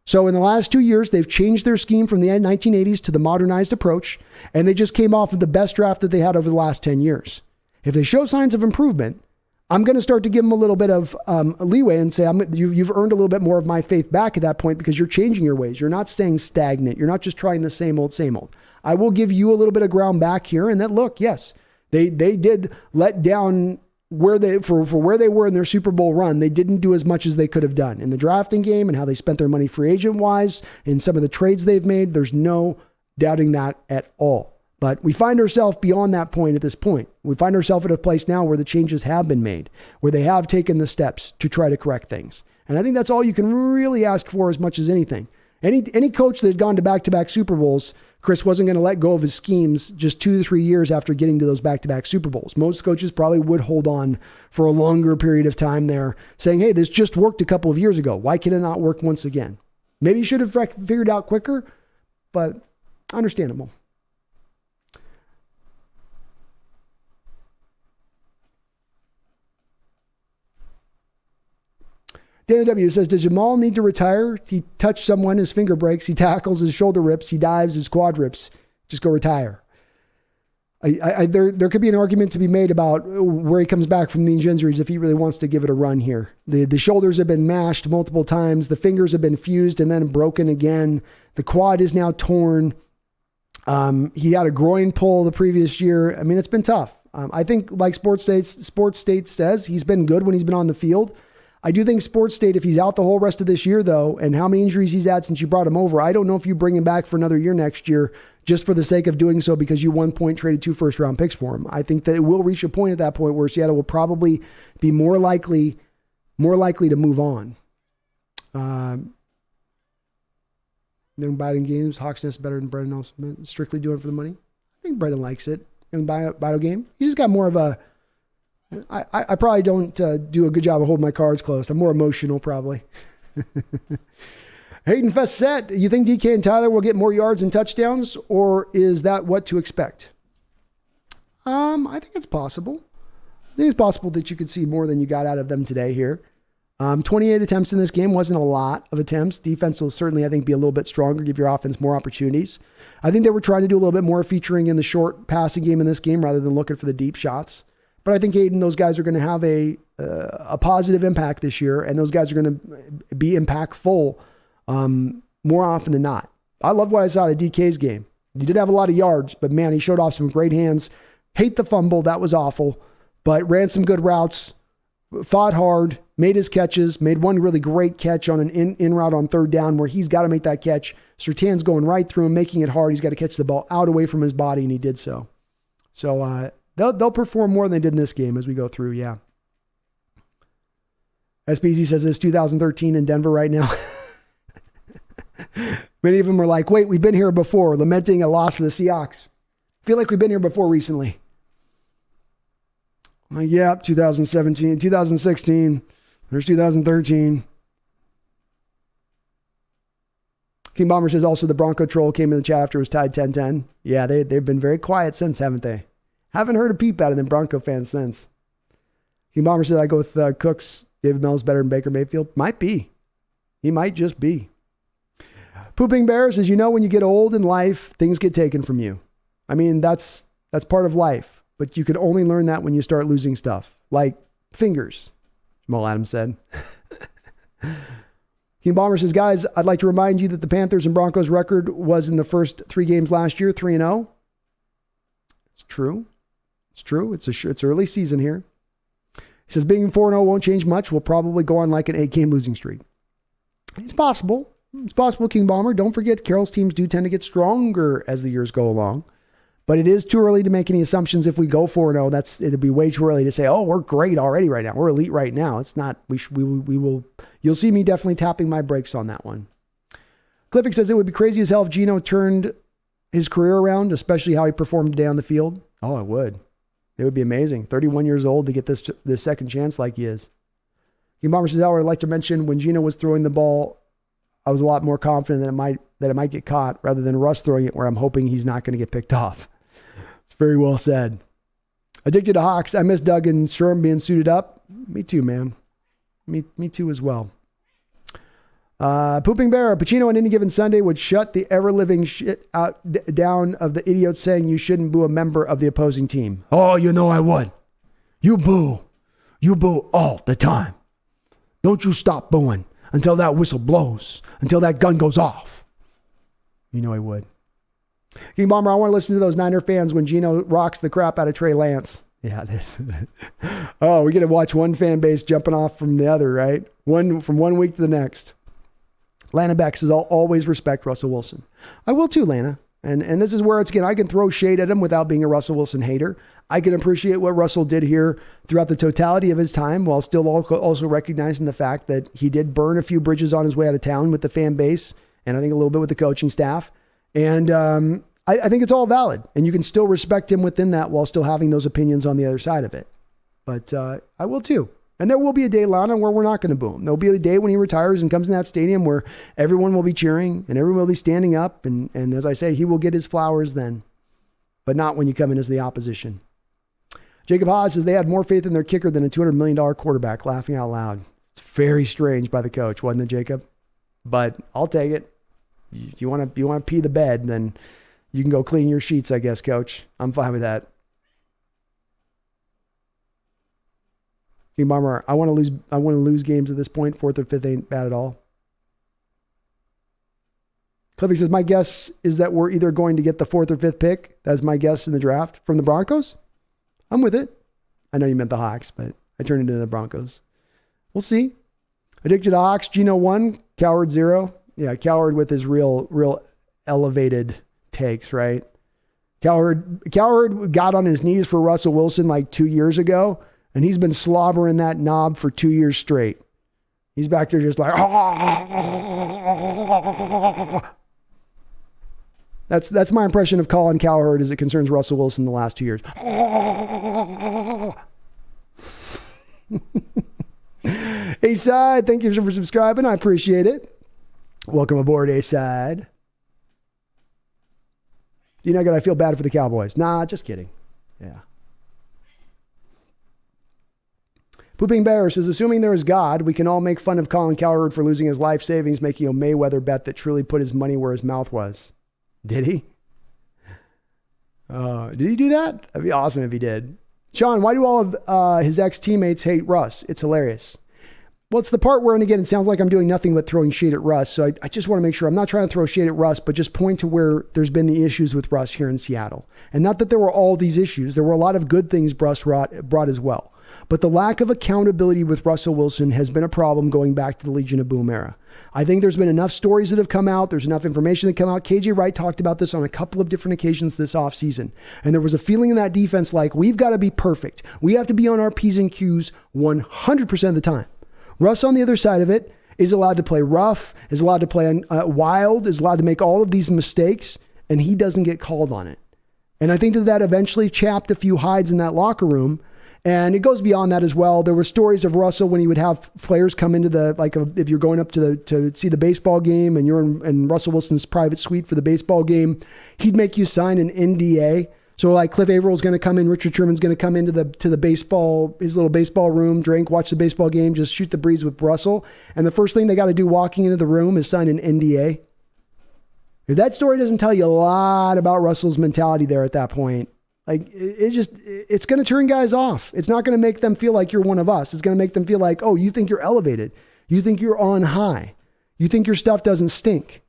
So in the last 2 years, they've changed their scheme from the 1980s to the modernized approach, and they just came off of the best draft that they had over the last 10 years. If they show signs of improvement, I'm going to start to give them a little bit of leeway and say, you've earned a little bit more of my faith back at that point because you're changing your ways. You're not staying stagnant. You're not just trying the same old, same old. I will give you a little bit of ground back here. And that, look, yes, they did let down where they were in their Super Bowl run. They didn't do as much as they could have done in the drafting game and how they spent their money free agent wise in some of the trades they've made. There's no doubting that at all. But we find ourselves beyond that point at this point. We find ourselves at a place now where the changes have been made, where they have taken the steps to try to correct things. And I think that's all you can really ask for as much as anything. Any coach that had gone to back-to-back Super Bowls, Chris, wasn't going to let go of his schemes just 2 to 3 years after getting to those back-to-back Super Bowls. Most coaches probably would hold on for a longer period of time there, saying, hey, this just worked a couple of years ago. Why can it not work once again? Maybe you should have figured out quicker, but understandable. Dan W. says, does Jamal need to retire? He touched someone, his finger breaks, he tackles, his shoulder rips, he dives, his quad rips. Just go retire. There could be an argument to be made about where he comes back from these injuries if he really wants to give it a run here. The shoulders have been mashed multiple times. The fingers have been fused and then broken again. The quad is now torn. He had a groin pull the previous year. I mean, it's been tough. I think, like Sports State says, he's been good when he's been on the field. I do think Sports State, if he's out the whole rest of this year, though, and how many injuries he's had since you brought him over, I don't know if you bring him back for another year next year just for the sake of doing so because you 1 point traded 2 first-round picks for him. I think that it will reach a point at that point where Seattle will probably be more likely to move on. Then Biden games, Hawks Nest better than Brendan Nelson. Strictly doing it for the money. I think Brendan likes it. And Biden game, he just got more of a. I probably don't do a good job of holding my cards close. I'm more emotional, probably. Hayden Fessett, you think DK and Tyler will get more yards and touchdowns, or is that what to expect? I think it's possible. I think it's possible that you could see more than you got out of them today here. 28 attempts in this game wasn't a lot of attempts. Defense will certainly, I think, be a little bit stronger, give your offense more opportunities. I think they were trying to do a little bit more featuring in the short passing game in this game rather than looking for the deep shots. But I think Aiden, those guys are going to have a positive impact this year, and those guys are going to be impactful more often than not. I love what I saw at DK's game. He did have a lot of yards, but man, he showed off some great hands. Hate the fumble. That was awful, but ran some good routes, fought hard, made his catches, made one really great catch on an in route on third down where he's got to make that catch. Surtain's going right through him, making it hard. He's got to catch the ball out away from his body, and he did so. So they'll perform more than they did in this game as we go through, yeah. SBZ says it's 2013 in Denver right now. Many of them are like, wait, we've been here before, lamenting a loss to the Seahawks. Feel like we've been here before recently. Like, yeah, 2017, 2016, there's 2013. King Bomber says also the Bronco troll came in the chat after it was tied 10-10. Yeah, they've been very quiet since, haven't they? Haven't heard a peep out of them Bronco fans since. King Bomber says I go with Cooks. David Mel's better than Baker Mayfield. Might be. He might just be. Pooping Bear says, you know, when you get old in life, things get taken from you. I mean, that's part of life. But you can only learn that when you start losing stuff. Like fingers, Jamal Adams said. King Bomber says, guys, I'd like to remind you that the Panthers and Broncos record was in the first 3 games last year, 3-0. It's true. It's true. It's early season here. He says, being 4-0 won't change much. We'll probably go on like an 8-game losing streak. It's possible. It's possible, King Bomber. Don't forget, Carroll's teams do tend to get stronger as the years go along. But it is too early to make any assumptions if we go 4-0. It'd be way too early to say, oh, we're great already right now. We're elite right now. It's not. We will. You'll see me definitely tapping my brakes on that one. Cliffick says it would be crazy as hell if Geno turned his career around, especially how he performed today on the field. Oh, it would. It would be amazing. 31 years old to get this second chance like he is. King Bomber says, I'd like to mention when Geno was throwing the ball, I was a lot more confident that it might get caught rather than Russ throwing it where I'm hoping he's not going to get picked off. It's very well said. Addicted to Hawks. I miss Doug and Sherm being suited up. Me too, man. Me too as well. Pooping Bear. Pacino on any given Sunday would shut the ever-living shit out down of the idiots saying you shouldn't boo a member of the opposing team. Oh, you know I would. You boo. You boo all the time. Don't you stop booing until that whistle blows, until that gun goes off. You know I would. King Bomber, I want to listen to those Niner fans when Geno rocks the crap out of Trey Lance. Yeah. Oh, we get to watch one fan base jumping off from the other, right? From one week to the next. Lana Beck says, I'll always respect Russell Wilson. I will too, Lana. And this is where it's, again, I can throw shade at him without being a Russell Wilson hater. I can appreciate what Russell did here throughout the totality of his time while still also recognizing the fact that he did burn a few bridges on his way out of town with the fan base and I think a little bit with the coaching staff. And I think it's all valid. And you can still respect him within that while still having those opinions on the other side of it. But I will too. And there will be a day, Lana, where we're not going to boo him. There'll be a day when he retires and comes in that stadium where everyone will be cheering and everyone will be standing up. And as I say, he will get his flowers then, but not when you come in as the opposition. Jacob Haas says they had more faith in their kicker than a $200 million quarterback, laughing out loud. It's very strange by the coach, wasn't it, Jacob? But I'll take it. You want to pee the bed, then You can go clean your sheets, I guess, coach. I'm fine with that. Team Bomber, I want to lose games at this point. 4th or 5th ain't bad at all. Cliffy says, my guess is that we're either going to get the 4th or 5th pick. That's my guess in the draft from the Broncos. I'm with it. I know you meant the Hawks, but I turned it into the Broncos. We'll see. Addicted to Hawks, Gino 1, Coward 0. Yeah, Coward with his real elevated takes, right? Coward got on his knees for Russell Wilson like 2 years ago, and he's been slobbering that knob for 2 years straight. He's back there just like, That's my impression of Colin Cowherd as it concerns Russell Wilson the last 2 years. A-Side, thank you for subscribing. I appreciate it. Welcome aboard, A-Side. Do you know, I feel bad for the Cowboys? Nah, just kidding. Yeah. Pooping Bear says, assuming there is God, we can all make fun of Colin Cowherd for losing his life savings, making a Mayweather bet that truly put his money where his mouth was. Did he? Did he do that? That'd be awesome if he did. Sean, why do all of his ex-teammates hate Russ? It's hilarious. Well, it's the part where, and again, it sounds like I'm doing nothing but throwing shade at Russ. So I just want to make sure I'm not trying to throw shade at Russ, but just point to where there's been the issues with Russ here in Seattle. And not that there were all these issues. There were a lot of good things Russ brought as well. But the lack of accountability with Russell Wilson has been a problem going back to the Legion of Boom era. I think there's been enough stories that have come out. There's enough information that come out. KJ Wright talked about this on a couple of different occasions this offseason. And there was a feeling in that defense like, we've got to be perfect. We have to be on our P's and Q's 100% of the time. Russ on the other side of it is allowed to play rough, is allowed to play wild, is allowed to make all of these mistakes, and he doesn't get called on it. And I think that eventually chapped a few hides in that locker room. And it goes beyond that as well. There were stories of Russell when he would have players come into if you're going up to see the baseball game and you're in Russell Wilson's private suite for the baseball game, he'd make you sign an NDA. So like Cliff Avrill's going to come in, Richard Sherman's going to come into the baseball, his little baseball room, drink, watch the baseball game, just shoot the breeze with Russell. And the first thing they got to do walking into the room is sign an NDA. If that story doesn't tell you a lot about Russell's mentality there at that point, like it's going to turn guys off. It's not going to make them feel like you're one of us. It's going to make them feel like, oh, you think you're elevated. You think you're on high. You think your stuff doesn't stink.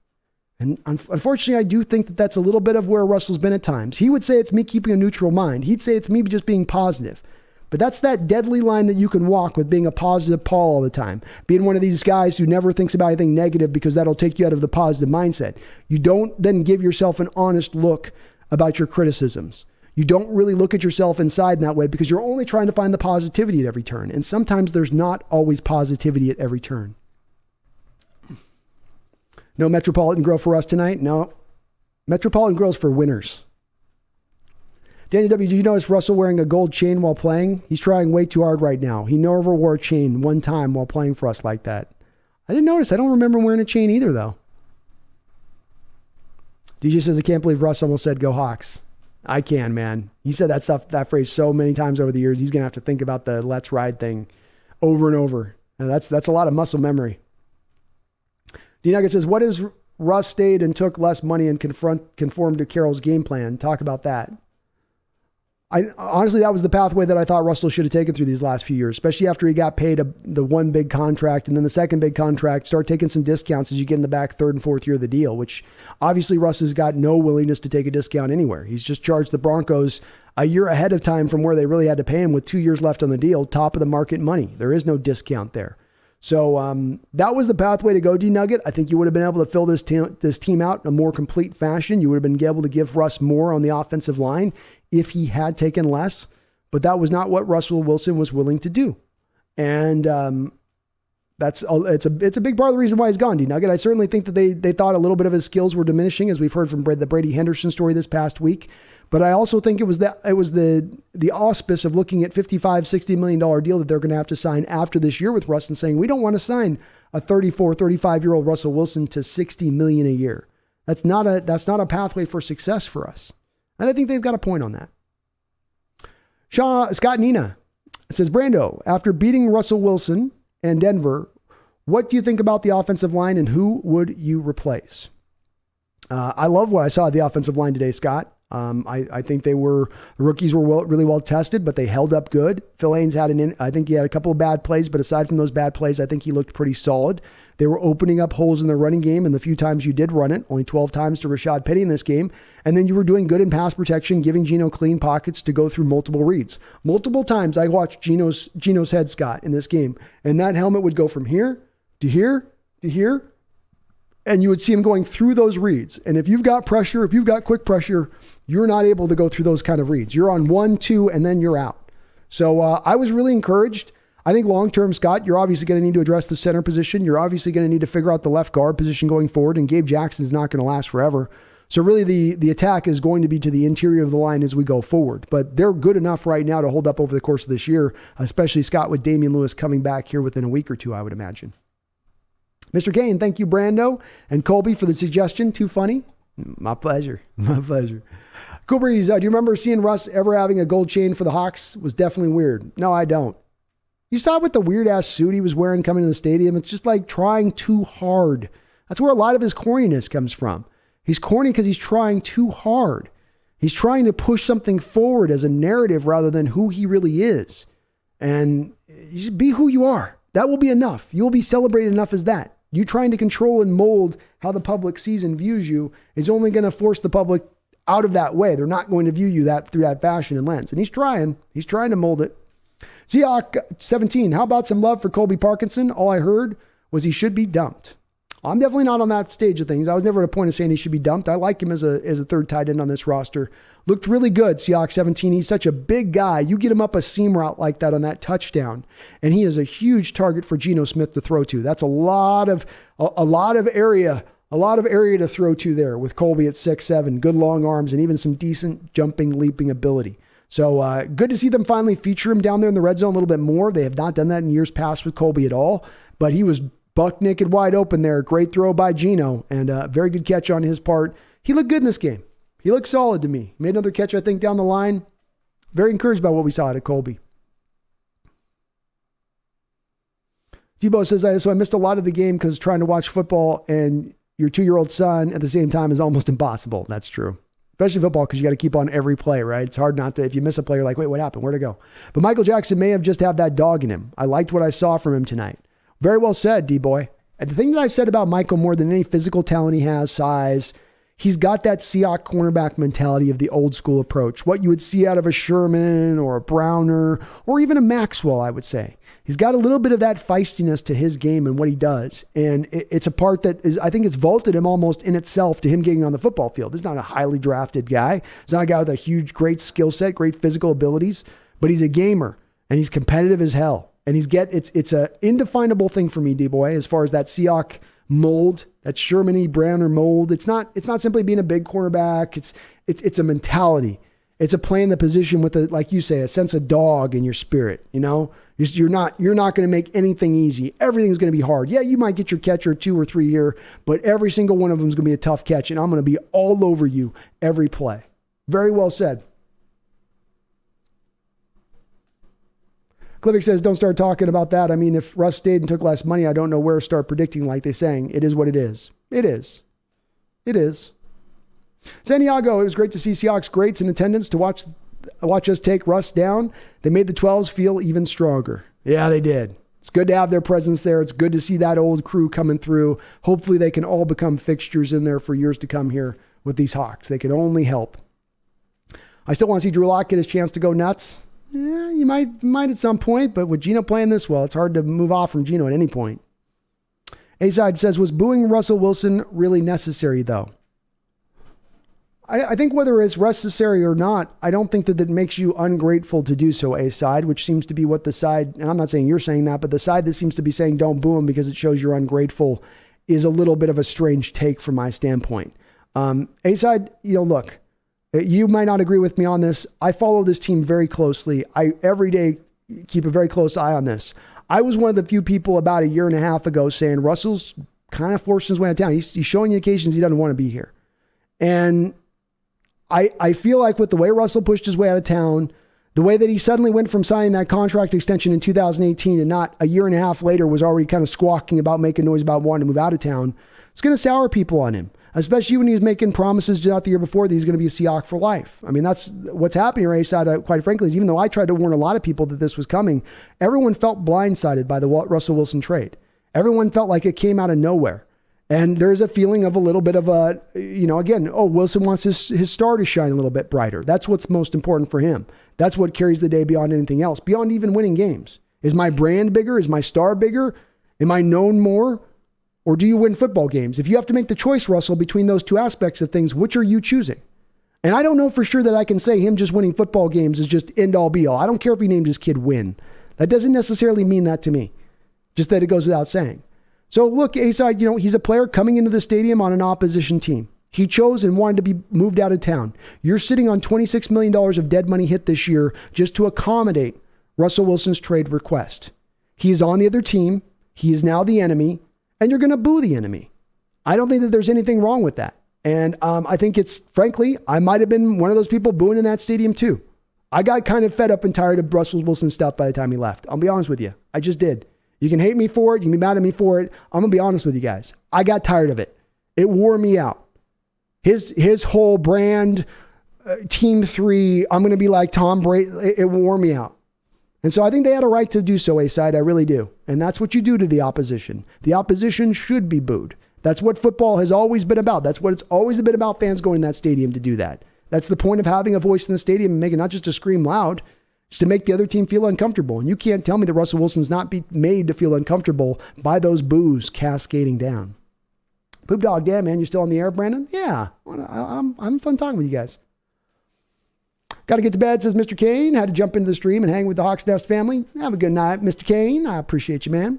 And unfortunately, I do think that that's a little bit of where Russell's been at times. He would say it's me keeping a neutral mind. He'd say it's me just being positive. But that's that deadly line that you can walk with being a positive Paul all the time. Being one of these guys who never thinks about anything negative because that'll take you out of the positive mindset. You don't then give yourself an honest look about your criticisms. You don't really look at yourself inside in that way because you're only trying to find the positivity at every turn. And sometimes there's not always positivity at every turn. No Metropolitan Grill for us tonight? No. Metropolitan Grill's for winners. Danny W., do you notice Russell wearing a gold chain while playing? He's trying way too hard right now. He never wore a chain one time while playing for us like that. I didn't notice. I don't remember him wearing a chain either, though. DJ says, I can't believe Russ almost said go Hawks. I can, man. He said that phrase so many times over the years. He's going to have to think about the let's ride thing over and over. And that's a lot of muscle memory. D-Nugget says, what is Russ stayed and took less money and conformed to Carroll's game plan? Talk about that. Honestly, that was the pathway that I thought Russell should have taken through these last few years, especially after he got paid the one big contract and then the second big contract, start taking some discounts as you get in the back third and fourth year of the deal, which obviously Russ has got no willingness to take a discount anywhere. He's just charged the Broncos a year ahead of time from where they really had to pay him with 2 years left on the deal, top of the market money. There is no discount there. So that was the pathway to go, D-Nugget. I think you would have been able to fill this team out in a more complete fashion. You would have been able to give Russ more on the offensive line if he had taken less, but that was not what Russell Wilson was willing to do. And it's a big part of the reason why he's gone, D-Nugget. I certainly think that they thought a little bit of his skills were diminishing, as we've heard from the Brady Henderson story this past week. But I also think it was the auspice of looking at $55-60 million deal that they're going to have to sign after this year with Russ and saying, we don't want to sign a 34, 35-year-old Russell Wilson to $60 million a year. That's not a pathway for success for us. And I think they've got a point on that. Scott Nina says, Brando, after beating Russell Wilson and Denver, what do you think about the offensive line and who would you replace? I love what I saw at the offensive line today, Scott. I think the rookies were really well tested, but they held up good. Phil Haynes I think he had a couple of bad plays, but aside from those bad plays, I think he looked pretty solid. They were opening up holes in the running game, and the few times you did run it, only 12 times to Rashad Penny in this game, and then you were doing good in pass protection, giving Geno clean pockets to go through multiple reads. Multiple times I watched Geno's head, Scott, in this game, and that helmet would go from here to here to here, and you would see him going through those reads. And if you've got pressure, if you've got quick pressure, you're not able to go through those kind of reads. You're on 1, 2, and then you're out. So I was really encouraged. I think long-term, Scott, you're obviously going to need to address the center position. You're obviously going to need to figure out the left guard position going forward, and Gabe Jackson's not going to last forever. So really the attack is going to be to the interior of the line as we go forward. But they're good enough right now to hold up over the course of this year, especially, Scott, with Damian Lewis coming back here within a week or two, I would imagine. Mr. Kane, thank you, Brando and Colby, for the suggestion. Too funny? My pleasure. My pleasure. Cool Breeze, do you remember seeing Russ ever having a gold chain for the Hawks? Was definitely weird. No, I don't. You saw with the weird-ass suit he was wearing coming to the stadium. It's just like trying too hard. That's where a lot of his corniness comes from. He's corny because he's trying too hard. He's trying to push something forward as a narrative rather than who he really is. And you just be who you are. That will be enough. You'll be celebrated enough as that. You trying to control and mold how the public sees and views you is only going to force the public out of that way. They're not going to view you that through that fashion and lens. And he's trying to mold it. Seahawk 17, how about some love for Colby Parkinson? All I heard was he should be dumped. I'm definitely not on that stage of things. I was never at a point of saying he should be dumped. I like him as a third tight end on this roster. Looked really good, Seahawks 17. He's such a big guy. You get him up a seam route like that on that touchdown, and he is a huge target for Geno Smith to throw to. That's a lot of area to throw to there with Colby at 6'7", good long arms, and even some decent jumping, leaping ability. So good to see them finally feature him down there in the red zone a little bit more. They have not done that in years past with Colby at all, but he was buck naked wide open there. Great throw by Geno, and a very good catch on his part. He looked good in this game. He looked solid to me. Made another catch, I think, down the line. Very encouraged by what we saw out of Colby. Debo says, so I missed a lot of the game because trying to watch football and your 2-year-old son at the same time is almost impossible. That's true. Especially football, because you got to keep on every play, right? It's hard not to, if you miss a play, you're like, wait, what happened? Where'd it go? But Michael Jackson may have just had that dog in him. I liked what I saw from him tonight. Very well said, D-Boy. And the thing that I've said about Michael more than any physical talent he has, size, he's got that Seahawks cornerback mentality of the old school approach. What you would see out of a Sherman or a Browner or even a Maxwell, I would say. He's got a little bit of that feistiness to his game and what he does. And it's a part that is, I think it's vaulted him almost in itself to him getting on the football field. He's not a highly drafted guy. He's not a guy with a huge, great skill set, great physical abilities, but he's a gamer and he's competitive as hell. And it's a indefinable thing for me, D-Boy, as far as that Seahawks mold, that Sherman-y, Browner mold. It's not simply being a big cornerback. It's a mentality. It's a playing the position with like you say, a sense of dog in your spirit. You know, you're not going to make anything easy. Everything's going to be hard. Yeah, you might get your catch or 2 or 3 here, but every single one of them is going to be a tough catch, and I'm going to be all over you every play. Very well said. Clivic says, don't start talking about that. I mean, if Russ stayed and took less money, I don't know where to start predicting like they're saying. It is what it is. It is. It is. Santiago, it was great to see Seahawks greats in attendance to watch us take Russ down. They made the 12s feel even stronger. Yeah, they did. It's good to have their presence there. It's good to see that old crew coming through. Hopefully they can all become fixtures in there for years to come here with these Hawks. They can only help. I still want to see Drew Lock get his chance to go nuts. Yeah, you might at some point, but with Geno playing this well, it's hard to move off from Geno at any point. A-Side says, was booing Russell Wilson really necessary, though? I think whether it's necessary or not, I don't think that makes you ungrateful to do so, A-Side, which seems to be what the side, and I'm not saying you're saying that, but the side that seems to be saying don't boo him because it shows you're ungrateful is a little bit of a strange take from my standpoint. A-Side, look, you might not agree with me on this. I follow this team very closely. I every day keep a very close eye on this. I was one of the few people about a year and a half ago saying Russell's kind of forcing his way out of town. He's showing you occasions he doesn't want to be here. And I feel like with the way Russell pushed his way out of town, the way that he suddenly went from signing that contract extension in 2018 and not a year and a half later was already kind of squawking about making noise about wanting to move out of town, it's going to sour people on him. especially when he was making promises not the year before that he's going to be a Seahawk for life. I mean, that's what's happening here, A-side, quite frankly, is even though I tried to warn a lot of people that this was coming, everyone felt blindsided by the Russell Wilson trade. Everyone felt like it came out of nowhere. And there's a feeling of a little bit of a, again, Wilson wants his star to shine a little bit brighter. That's what's most important for him. That's what carries the day beyond anything else, beyond even winning games. Is my brand bigger? Is my star bigger? Am I known more? Or do you win football games? If you have to make the choice, Russell, between those two aspects of things, which are you choosing? And I don't know for sure that I can say him just winning football games is just end all be all. I don't care if he named his kid Win. That doesn't necessarily mean that to me. Just that it goes without saying. So look, A-side, he's a player coming into the stadium on an opposition team. He chose and wanted to be moved out of town. You're sitting on $26 million of dead money hit this year just to accommodate Russell Wilson's trade request. He is on the other team. He is now the enemy, and you're going to boo the enemy. I don't think that there's anything wrong with that. And I think frankly, I might have been one of those people booing in that stadium too. I got kind of fed up and tired of Russell Wilson stuff by the time he left. I'll be honest with you. I just did. You can hate me for it. You can be mad at me for it. I'm going to be honest with you guys. I got tired of it. It wore me out. His whole brand, Team 3, I'm going to be like Tom Brady. It wore me out. And so I think they had a right to do so, A-side. I really do. And that's what you do to the opposition. The opposition should be booed. That's what football has always been about. That's what it's always been about, fans going to that stadium to do that. That's the point of having a voice in the stadium and making not just to scream loud, it's to make the other team feel uncomfortable. And you can't tell me that Russell Wilson's not made to feel uncomfortable by those boos cascading down. Poop Dog, damn, man, you still on the air, Brandon? Yeah, I'm fun talking with you guys. Got to get to bed, says Mr. Kane. Had to jump into the stream and hang with the Hawks Nest family. Have a good night, Mr. Kane. I appreciate you, man.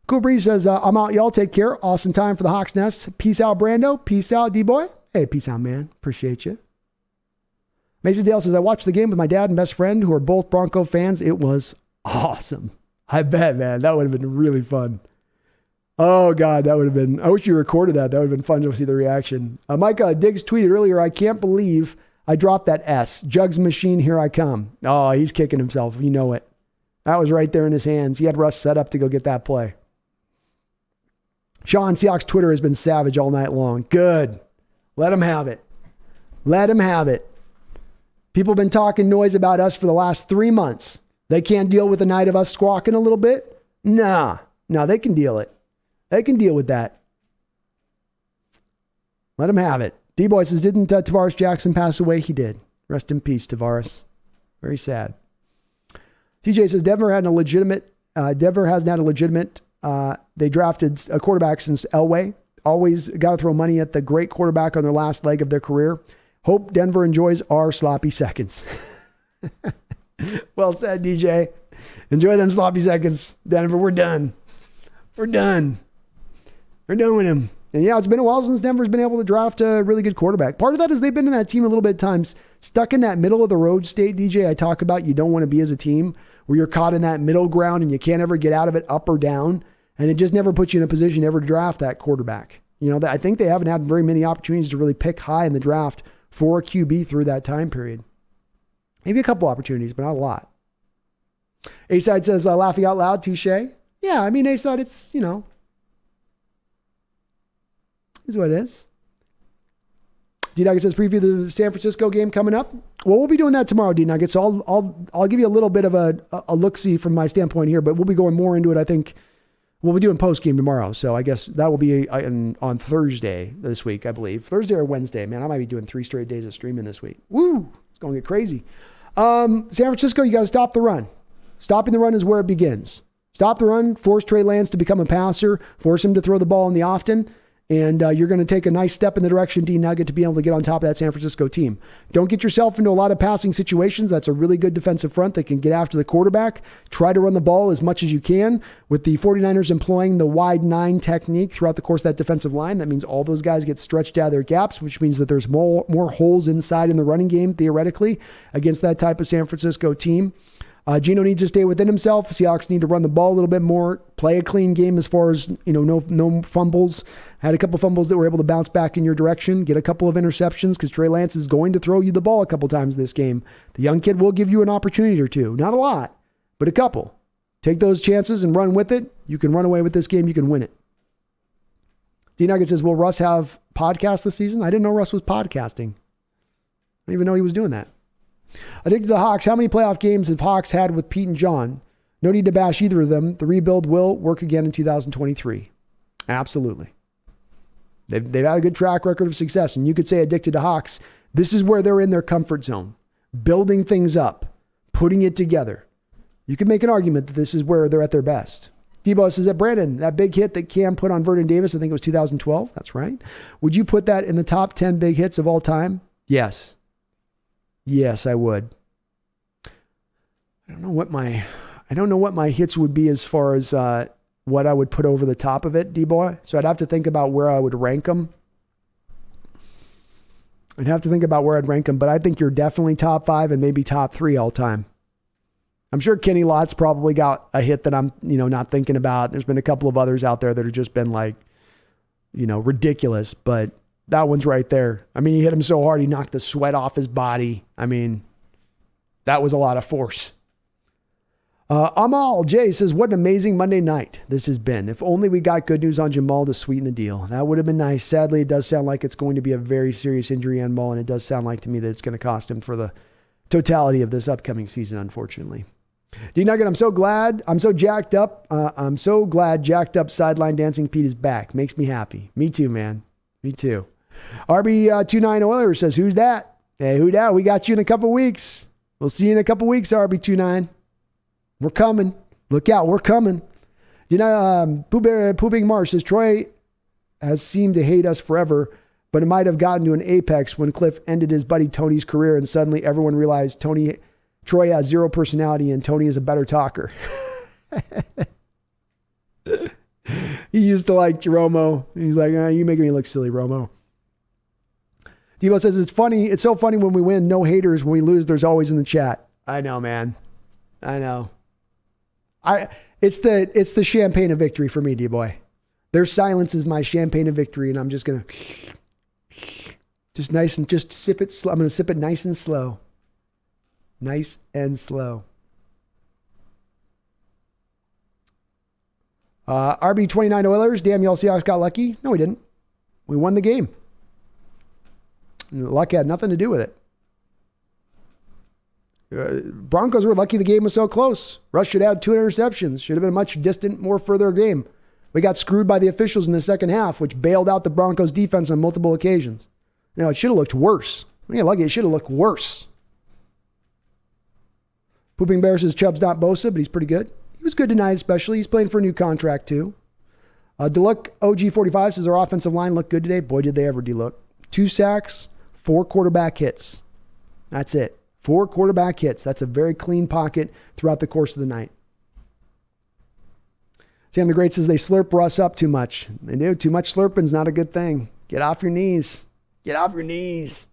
Cool Breeze says, I'm out. Y'all take care. Awesome time for the Hawks Nest. Peace out, Brando. Peace out, D-Boy. Hey, peace out, man. Appreciate you. Mason Dale says, I watched the game with my dad and best friend who are both Bronco fans. It was awesome. I bet, man. That would have been really fun. Oh, God, that would have been, I wish you recorded that. That would have been fun to see the reaction. Mike Diggs tweeted earlier, I can't believe I dropped that S. Jugs machine, here I come. Oh, he's kicking himself. You know it. That was right there in his hands. He had Russ set up to go get that play. Sean, Seahawks Twitter has been savage all night long. Good. Let him have it. Let him have it. People have been talking noise about us for the last 3 months. They can't deal with the night of us squawking a little bit? Nah, they can deal it. They can deal with that. Let them have it. D-Boy says, didn't Tavares Jackson pass away? He did. Rest in peace, Tavares. Very sad. TJ says, Denver hasn't had a legitimate, they drafted a quarterback since Elway. Always got to throw money at the great quarterback on their last leg of their career. Hope Denver enjoys our sloppy seconds. Well said, DJ. Enjoy them sloppy seconds. Denver, we're done. We're done. We're done with him. And yeah, it's been a while since Denver's been able to draft a really good quarterback. Part of that is they've been in that team a little bit of times, stuck in that middle of the road state, DJ, I talk about you don't want to be as a team, where you're caught in that middle ground and you can't ever get out of it up or down. And it just never puts you in a position ever to draft that quarterback. I think they haven't had very many opportunities to really pick high in the draft for a QB through that time period. Maybe a couple opportunities, but not a lot. A-Side says, laughing out loud, touche. Yeah, I mean, A-Side, it's, is what it is. D-Nuggets says, preview the San Francisco game coming up. Well, we'll be doing that tomorrow, D-Nuggets. So I'll give you a little bit of a look-see from my standpoint here, but we'll be going more into it, I think. We'll be doing post-game tomorrow, so I guess that will be on Thursday this week, I believe. Thursday or Wednesday. Man, I might be doing 3 straight days of streaming this week. Woo! It's going to get crazy. San Francisco, you got to stop the run. Stopping the run is where it begins. Stop the run, force Trey Lance to become a passer, force him to throw the ball in the often, and you're going to take a nice step in the direction, D-Nugget, to be able to get on top of that San Francisco team. Don't get yourself into a lot of passing situations. That's a really good defensive front that can get after the quarterback. Try to run the ball as much as you can. With the 49ers employing the wide 9 technique throughout the course of that defensive line, that means all those guys get stretched out of their gaps, which means that there's more holes inside in the running game, theoretically, against that type of San Francisco team. Geno needs to stay within himself. Seahawks need to run the ball a little bit more, play a clean game as far as, no fumbles. Had a couple fumbles that were able to bounce back in your direction. Get a couple of interceptions because Trey Lance is going to throw you the ball a couple times this game. The young kid will give you an opportunity or two. Not a lot, but a couple. Take those chances and run with it. You can run away with this game. You can win it. D-Nugget says, will Russ have podcasts this season? I didn't know Russ was podcasting. I didn't even know he was doing that. Addicted to the Hawks. How many playoff games have Hawks had with Pete and John? No need to bash either of them. The rebuild will work again in 2023. Absolutely. They've had a good track record of success. And you could say Addicted to Hawks, this is where they're in their comfort zone. Building things up. Putting it together. You could make an argument that this is where they're at their best. Debo says that Brandon, that big hit that Cam put on Vernon Davis, I think it was 2012. That's right. Would you put that in the top 10 big hits of all time? Yes. Yes, I would. I don't know what my hits would be as far as what I would put over the top of it, D-Boy. So I'd have to think about where I would rank them. But I think you're definitely top 5 and maybe top 3 all time. I'm sure Kenny Lott's probably got a hit that I'm, not thinking about. There's been a couple of others out there that have just been like, ridiculous, but that one's right there. I mean, he hit him so hard, he knocked the sweat off his body. I mean, that was a lot of force. Amal J says, what an amazing Monday night this has been. If only we got good news on Jamal to sweeten the deal. That would have been nice. Sadly, it does sound like it's going to be a very serious injury on Ball, and it does sound like to me that it's going to cost him for the totality of this upcoming season, unfortunately. D-Nugget, I'm so glad jacked up sideline dancing Pete is back. Makes me happy. Me too, man. Me too. RB29 Oilers says, who's that? Hey, who dat? We got you in a couple weeks. We'll see you in a couple weeks, RB29. We're coming. Look out, we're coming. Pooping Marsh says, Troy has seemed to hate us forever, but it might have gotten to an apex when Cliff ended his buddy Tony's career and suddenly everyone realized Troy has zero personality and Tony is a better talker. He used to like Romo. He's like, you making me look silly, Romo. Devo says, it's funny. It's so funny when we win. No haters. When we lose, there's always in the chat. I know, man. I know. It's the champagne of victory for me, D-Boy. Their silence is my champagne of victory, and I'm just going to just sip it slow. I'm going to sip it nice and slow. Nice and slow. RB29 Oilers. Damn, y'all Seahawks got lucky. No, we didn't. We won the game. Luck had nothing to do with it. Broncos were lucky the game was so close. Russ should have had 2 interceptions. Should have been a much distant, more further game. We got screwed by the officials in the second half, which bailed out the Broncos defense on multiple occasions. Now, it should have looked worse. We got lucky. It should have looked worse. Pooping Bear says Chubb's not Bosa, but he's pretty good. He was good tonight, especially. He's playing for a new contract, too. Deluck OG45 says our offensive line looked good today. Boy, did they ever, Deluck. 2 sacks, 4 quarterback hits. That's it. 4 quarterback hits. That's a very clean pocket throughout the course of the night. Sam the Great says they slurp Russ up too much. They do. Too much slurping's not a good thing. Get off your knees. Get off your knees.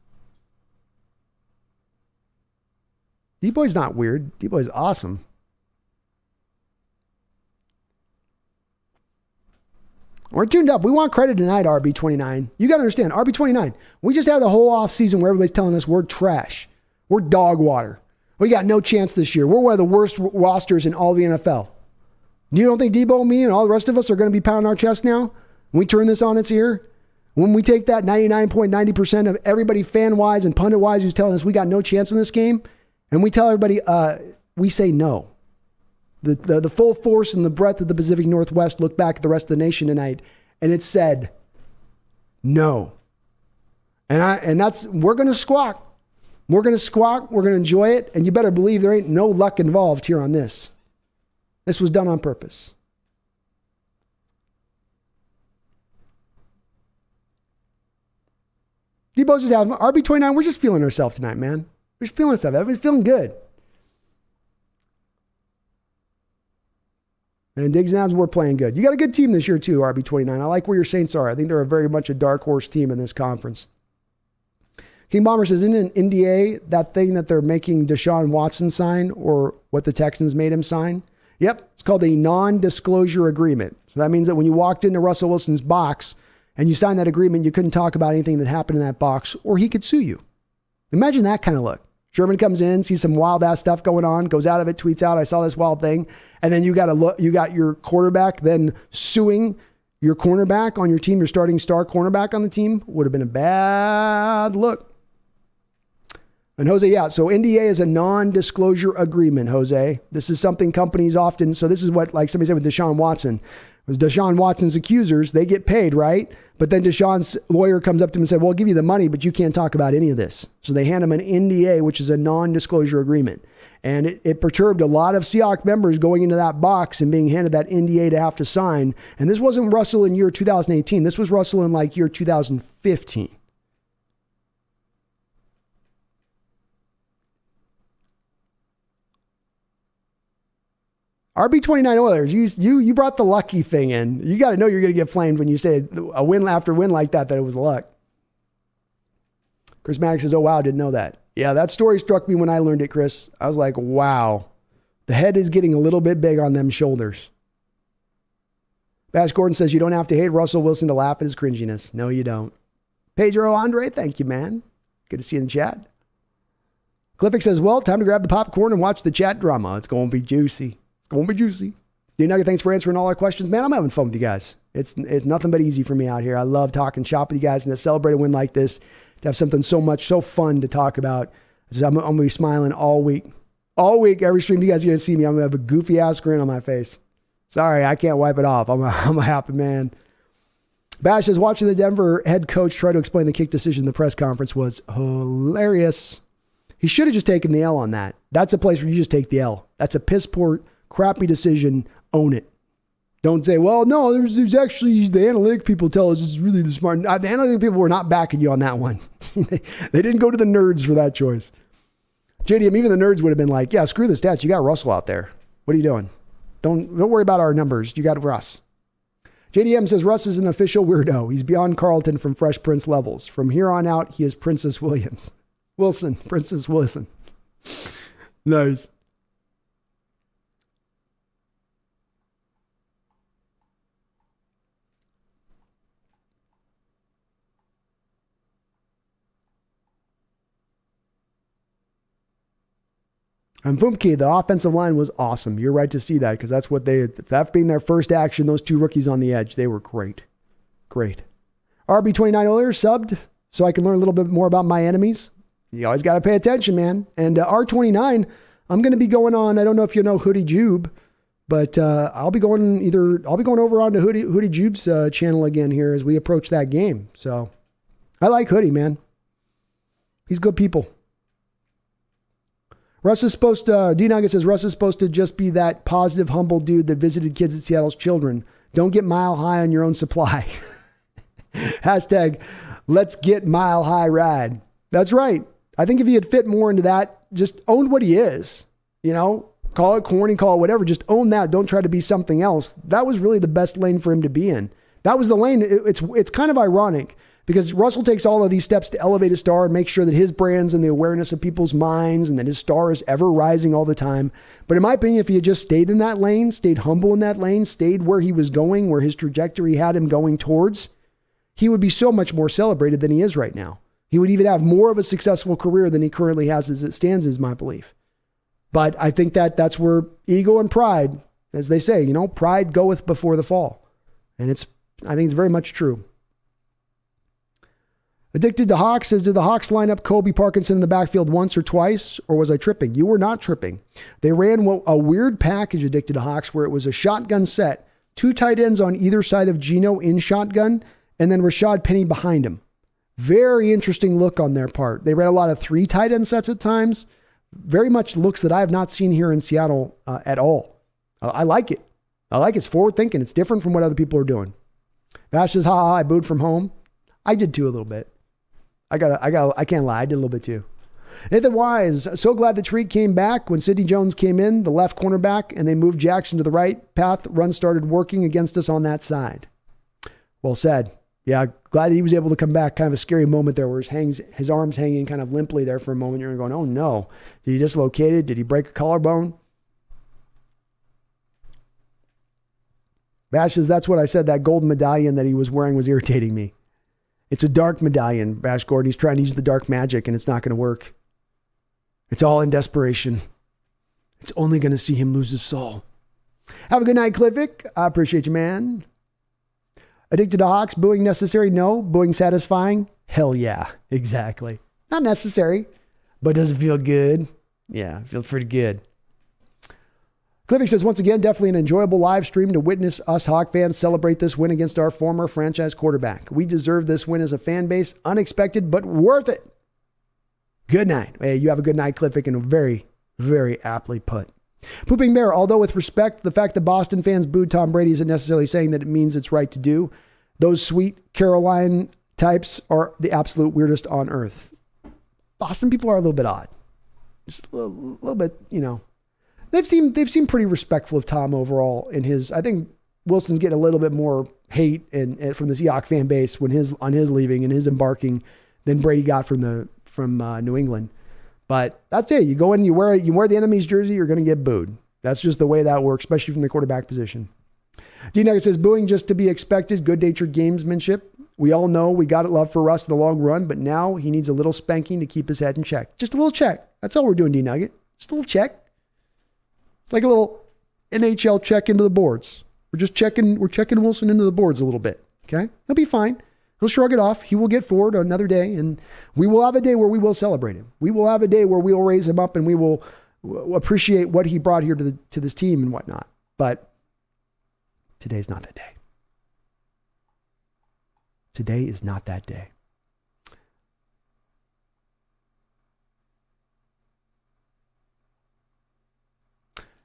D-Boy's not weird. D-Boy's awesome. We're tuned up. We want credit tonight, RB29. You got to understand, RB29, we just had the whole offseason where everybody's telling us we're trash. We're dog water. We got no chance this year. We're one of the worst rosters in all the NFL. You don't think Debo, me, and all the rest of us are going to be pounding our chest now? When we turn this on its ear? When we take that 99.90% of everybody fan-wise and pundit-wise who's telling us we got no chance in this game, and we tell everybody, we say no. The full force and the breadth of the Pacific Northwest looked back at the rest of the nation tonight, and it said no. And that's, we're going to squawk. We're going to squawk. We're going to enjoy it. And you better believe there ain't no luck involved here on this. This was done on purpose. Debo's just having RB29. We're just feeling ourselves tonight, man. We're just feeling ourselves. Everybody's feeling good. And Diggs and Abs, we're playing good. You got a good team this year too, RB29. I like where your Saints are. I think they're very much a dark horse team in this conference. King Bomber says, isn't an NDA that thing that they're making Deshaun Watson sign or what the Texans made him sign? Yep. It's called a non-disclosure agreement. So that means that when you walked into Russell Wilson's box and you signed that agreement, you couldn't talk about anything that happened in that box or he could sue you. Imagine that kind of look. Sherman comes in, sees some wild ass stuff going on, goes out of it, tweets out, I saw this wild thing. And then you got your quarterback then suing your cornerback on your team, your starting star cornerback on the team, would have been a bad look. And Jose, yeah, so NDA is a non-disclosure agreement, Jose. This is something companies often, so this is what, like somebody said with Deshaun Watson. With Deshaun Watson's accusers, they get paid, right? But then Deshaun's lawyer comes up to him and said, well, I'll give you the money, but you can't talk about any of this. So they hand him an NDA, which is a non-disclosure agreement. And it perturbed a lot of Seahawks members going into that box and being handed that NDA to have to sign. And this wasn't Russell in year 2018. This was Russell in like year 2015. RB29 Oilers, you brought the lucky thing in. You got to know you're going to get flamed when you say a win after win like that it was luck. Chris Maddox says, oh, wow, didn't know that. Yeah, that story struck me when I learned it, Chris. I was like, wow, the head is getting a little bit big on them shoulders. Bash Gordon says, you don't have to hate Russell Wilson to laugh at his cringiness. No, you don't. Pedro Andre, thank you, man. Good to see you in the chat. Cliffick says, well, time to grab the popcorn and watch the chat drama. It's going to be juicy. It's going to be juicy. D-Nugget, thanks for answering all our questions. Man, I'm having fun with you guys. It's nothing but easy for me out here. I love talking shop with you guys and to celebrate a win like this, to have something so fun to talk about. I'm going to be smiling all week. All week, every stream you guys are going to see me, I'm going to have a goofy ass grin on my face. Sorry, I can't wipe it off. I'm a happy man. Bash says, watching the Denver head coach try to explain the kick decision in the press conference was hilarious. He should have just taken the L on that. That's a place where you just take the L. That's a piss poor, crappy decision. Own it. Don't say, well, no, there's actually the analytic people tell us it's really the smart. The analytic people were not backing you on that one. They didn't go to the nerds for that choice. JDM, even the nerds would have been like, yeah, screw the stats. You got Russell out there. What are you doing? Don't worry about our numbers. You got Russ. JDM says Russ is an official weirdo. He's beyond Carlton from Fresh Prince levels. From here on out, he is Princess Wilson. Princess Wilson. Nice. And Fumke, the offensive line was awesome. You're right to see that because that's what that being their first action, those two rookies on the edge, they were great. Great. RB29 Oilers subbed so I can learn a little bit more about my enemies. You always got to pay attention, man. And R29, I'm going to be going on, I don't know if you know Hoodie Jube, but I'll be going over onto Hoodie Jube's channel again here as we approach that game. So I like Hoodie, man. He's good people. Russ is supposed to, D-Nugget says, Russ is supposed to just be that positive, humble dude that visited kids at Seattle's children. Don't get mile high on your own supply. Hashtag, let's get mile high ride. That's right. I think if he had fit more into that, just own what he is, call it corny, call it whatever, just own that. Don't try to be something else. That was really the best lane for him to be in. That was the lane. It's kind of ironic because Russell takes all of these steps to elevate his star and make sure that his brands and the awareness of people's minds and that his star is ever rising all the time. But in my opinion, if he had just stayed in that lane, stayed humble in that lane, stayed where he was going, where his trajectory had him going towards, he would be so much more celebrated than he is right now. He would even have more of a successful career than he currently has as it stands, is my belief. But I think that's where ego and pride, as they say, pride goeth before the fall. And I think it's very much true. Addicted to Hawks says, did the Hawks line up Kobe Parkinson in the backfield once or twice, or was I tripping? You were not tripping. They ran a weird package, Addicted to Hawks, where it was a shotgun set, 2 tight ends on either side of Geno in shotgun, and then Rashad Penny behind him. Very interesting look on their part. They ran a lot of 3 tight end sets at times. Very much looks that I have not seen here in Seattle at all. I like it. It's forward thinking. It's different from what other people are doing. Bash says, I booed from home. I did too a little bit. I can't lie. I did a little bit too. Nathan Wise, so glad that Tariq came back when Sidney Jones came in, the left cornerback, and they moved Jackson to the right path. Run started working against us on that side. Well said. Yeah, glad that he was able to come back. Kind of a scary moment there where his arms hanging kind of limply there for a moment. You're going, oh no. Did he dislocate it? Did he break a collarbone? Bash says, that's what I said. That golden medallion that he was wearing was irritating me. It's a dark medallion, Bash Gordon. He's trying to use the dark magic, and it's not going to work. It's all in desperation. It's only going to see him lose his soul. Have a good night, Cliffick. I appreciate you, man. Addicted to Hawks, booing necessary? No. Booing satisfying? Hell yeah. Exactly. Not necessary, but does it feel good? Yeah, it feels pretty good. Cliffy says, once again, definitely an enjoyable live stream to witness us Hawk fans celebrate this win against our former franchise quarterback. We deserve this win as a fan base. Unexpected, but worth it. Good night. Hey, you have a good night, Cliffy, and very, very aptly put. Pooping Bear, although with respect, the fact that Boston fans booed Tom Brady isn't necessarily saying that it means it's right to do. Those sweet Caroline types are the absolute weirdest on earth. Boston people are a little bit odd. Just a little bit, they've seemed pretty respectful of Tom overall in his, I think Wilson's getting a little bit more hate and from the Seahawks fan base on his leaving and his embarking than Brady got from New England. But that's it. You go in, you wear the enemy's jersey, you're going to get booed. That's just the way that works, especially from the quarterback position. D-Nugget says, booing just to be expected, good-natured gamesmanship. We all know we got it love for Russ in the long run, but now he needs a little spanking to keep his head in check. Just a little check. That's all we're doing, D-Nugget. Just a little check. It's like a little NHL check into the boards. We're checking Wilson into the boards a little bit. Okay? He'll be fine. He'll shrug it off. He will get forward another day, and we will have a day where we will celebrate him. We will have a day where we will raise him up and we will appreciate what he brought here to this team and whatnot. But today's not that day. Today is not that day.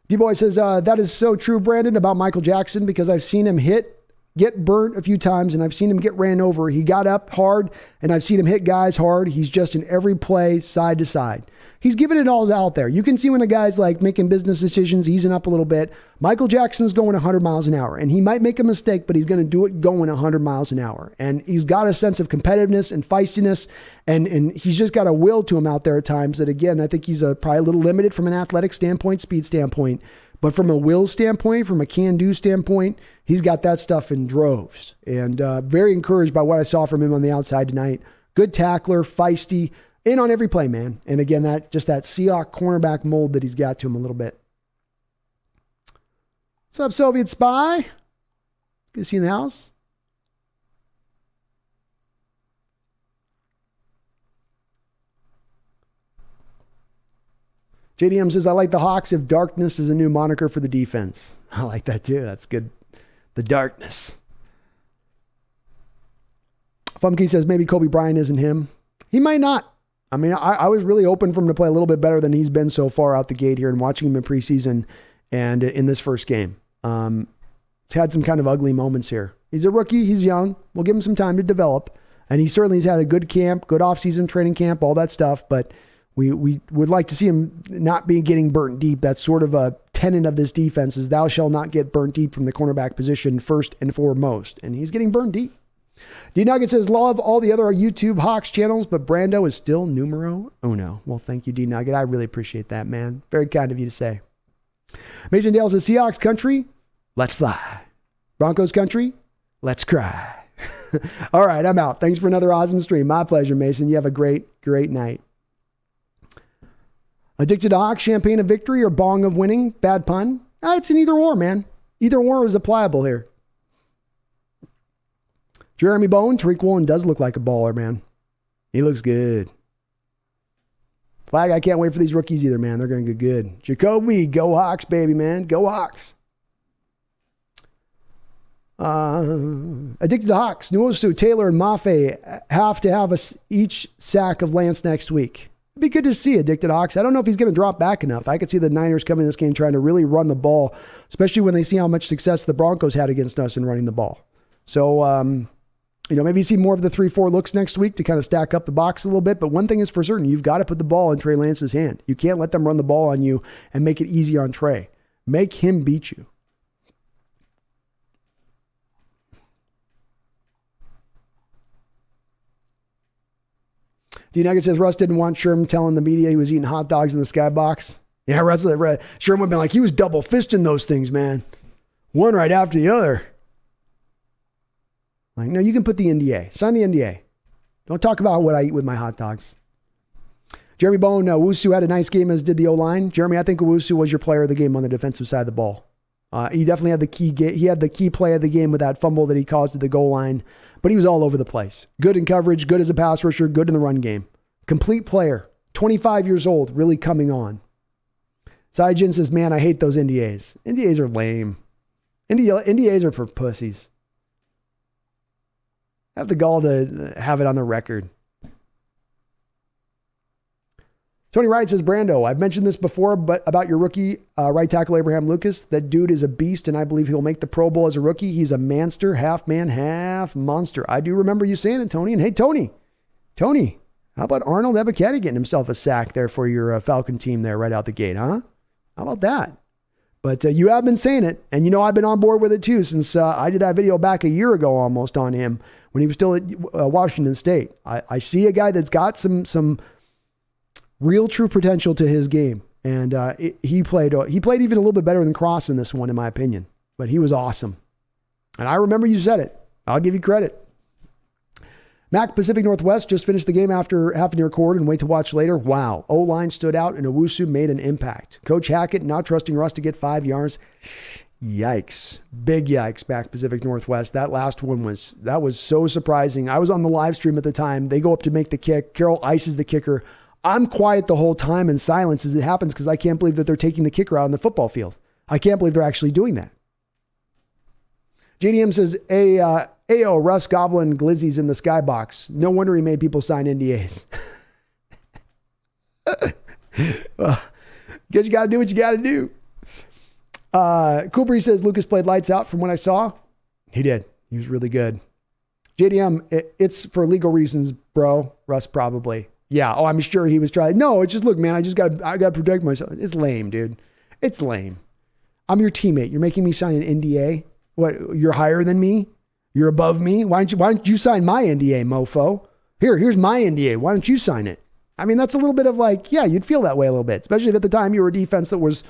D-Boy says, that is so true, Brandon, about Michael Jackson, because I've seen him get burnt a few times, and I've seen him get ran over. He got up hard, and I've seen him hit guys hard. He's just in every play, side to side. He's giving it all out there. You can see when a guy's like making business decisions, easing up a little bit. Michael Jackson's going 100 miles an hour, and he might make a mistake, but he's going to do it going 100 miles an hour. And he's got a sense of competitiveness and feistiness, and he's just got a will to him out there at times that, again, I think he's probably a little limited from an athletic standpoint, speed standpoint. But from a will standpoint, from a can-do standpoint, he's got that stuff in droves. And very encouraged by what I saw from him on the outside tonight. Good tackler, feisty, in on every play, man. And again, that Seahawks cornerback mold that he's got to him a little bit. What's up, Soviet Spy? Good to see you in the house. JDM says, I like the Hawks if darkness is a new moniker for the defense. I like that too. That's good. The darkness. Fumkey says, maybe Kobe Bryant isn't him. He might not. I mean, I was really hoping for him to play a little bit better than he's been so far out the gate here and watching him in preseason and in this first game. He's had some kind of ugly moments here. He's a rookie. He's young. We'll give him some time to develop. And he certainly has had a good camp, good offseason training camp, all that stuff. But we would like to see him not be getting burnt deep. That's sort of a tenet of this defense is thou shalt not get burnt deep from the cornerback position first and foremost. And he's getting burnt deep. D-Nugget says, love all the other YouTube Hawks channels, but Brando is still numero uno. Well, thank you, D-Nugget. I really appreciate that, man. Very kind of you to say. Mason Dale says, Seahawks country, let's fly. Broncos country, let's cry. All right, I'm out. Thanks for another awesome stream. My pleasure, Mason. You have a great, great night. Addicted to Hawks, champagne of victory or bong of winning? Bad pun. It's an either or, man. Either or is applicable here. Jeremy Bone, Tariq Woolen does look like a baller, man. He looks good. Flag, I can't wait for these rookies either, man. They're going to get good. Jacoby, go Hawks, baby, man. Go Hawks. Addicted to Hawks. Nwosu, Taylor, and Mafe have to have each sack of Lance next week. It'd be good to see Addicted to Hawks. I don't know if he's going to drop back enough. I could see the Niners coming in this game trying to really run the ball, especially when they see how much success the Broncos had against us in running the ball. So, maybe you see more of the 3-4 looks next week to kind of stack up the box a little bit. But one thing is for certain, you've got to put the ball in Trey Lance's hand. You can't let them run the ball on you and make it easy on Trey. Make him beat you. D-Nugget says, Russ didn't want Sherm telling the media he was eating hot dogs in the skybox. Yeah, Sherm would have been like, he was double fisting those things, man. One right after the other. Like, no, you can put the NDA. Sign the NDA. Don't talk about what I eat with my hot dogs. Jeremy Bone, Owusu had a nice game, as did the O-line. Jeremy, I think Owusu was your player of the game on the defensive side of the ball. He definitely had the key. He had the key play of the game with that fumble that he caused at the goal line, but he was all over the place. Good in coverage, good as a pass rusher, good in the run game. Complete player. 25 years old, really coming on. Saijin says, man, I hate those NDAs. NDAs are lame. NDAs are for pussies. Have the gall to have it on the record. Tony Wright says, Brando, I've mentioned this before, but about your rookie right tackle Abraham Lucas. That dude is a beast, and I believe he'll make the Pro Bowl as a rookie. He's a manster, half man, half monster. I do remember you saying it, Tony. And hey, Tony, how about Arnold Ebiketie getting himself a sack there for your Falcon team there right out the gate, huh? How about that? But you have been saying it, and you know I've been on board with it too since I did that video back a year ago almost on him when he was still at Washington State. I see a guy that's got some real true potential to his game, and he played even a little bit better than Cross in this one, in my opinion. But he was awesome, and I remember you said it. I'll give you credit. Mac Pacific Northwest just finished the game after having to record and wait to watch later. Wow. O-line stood out and Owusu made an impact. Coach Hackett not trusting Russ to get 5 yards. Yikes. Big yikes, Mac Pacific Northwest. That last one was so surprising. I was on the live stream at the time. They go up to make the kick. Carroll ices the kicker. I'm quiet the whole time in silence as it happens because I can't believe that they're taking the kicker out on the football field. I can't believe they're actually doing that. JDM says, Ayo, Russ Goblin Glizzy's in the skybox. No wonder he made people sign NDAs. Well, guess you got to do what you got to do. Cool Breeze says, Lucas played lights out from what I saw. He did. He was really good. JDM, it's for legal reasons, bro. Russ probably. Yeah. Oh, I'm sure he was trying. No, it's just, look, man, I got to protect myself. It's lame, dude. It's lame. I'm your teammate. You're making me sign an NDA. What? You're higher than me? You're above me? Why don't you sign my NDA, mofo? Here's my NDA. Why don't you sign it? I mean, that's a little bit of like, yeah, you'd feel that way a little bit, especially if at the time you were a defense that was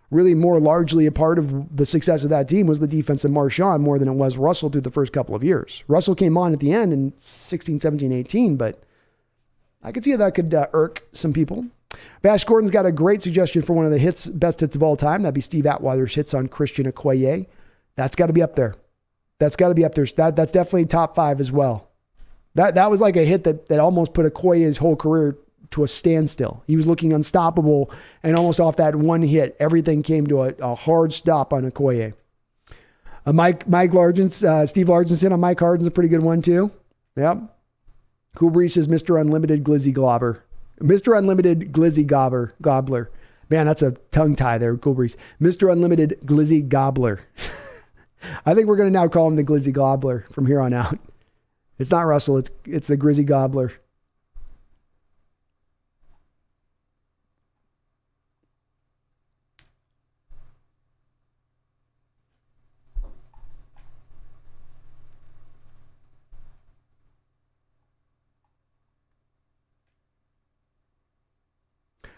really more largely a part of the success of that team was the defense of Marshawn more than it was Russell through the first couple of years. Russell came on at the end in 16, 17, 18, but I could see how that could irk some people. Bash Gordon's got a great suggestion for one of the best hits of all time. That'd be Steve Atwater's hits on Christian Okoye. That's got to be up there. That's got to be up there. That's definitely top 5 as well. That was like a hit that almost put Okoye's whole career to a standstill. He was looking unstoppable, and almost off that one hit, everything came to a hard stop on Okoye. Mike Largent, Steve Largent's hit on Mike Harden's a pretty good one too. Yep. Cool Breeze says Mr. Unlimited Glizzy Globber. Mr. Unlimited Glizzy Gobbler. Man, that's a tongue tie there, Cool Breeze. Mr. Unlimited Glizzy Gobbler. I think we're going to now call him the Glizzy Gobbler from here on out. It's not Russell. It's the Grizzy Gobbler.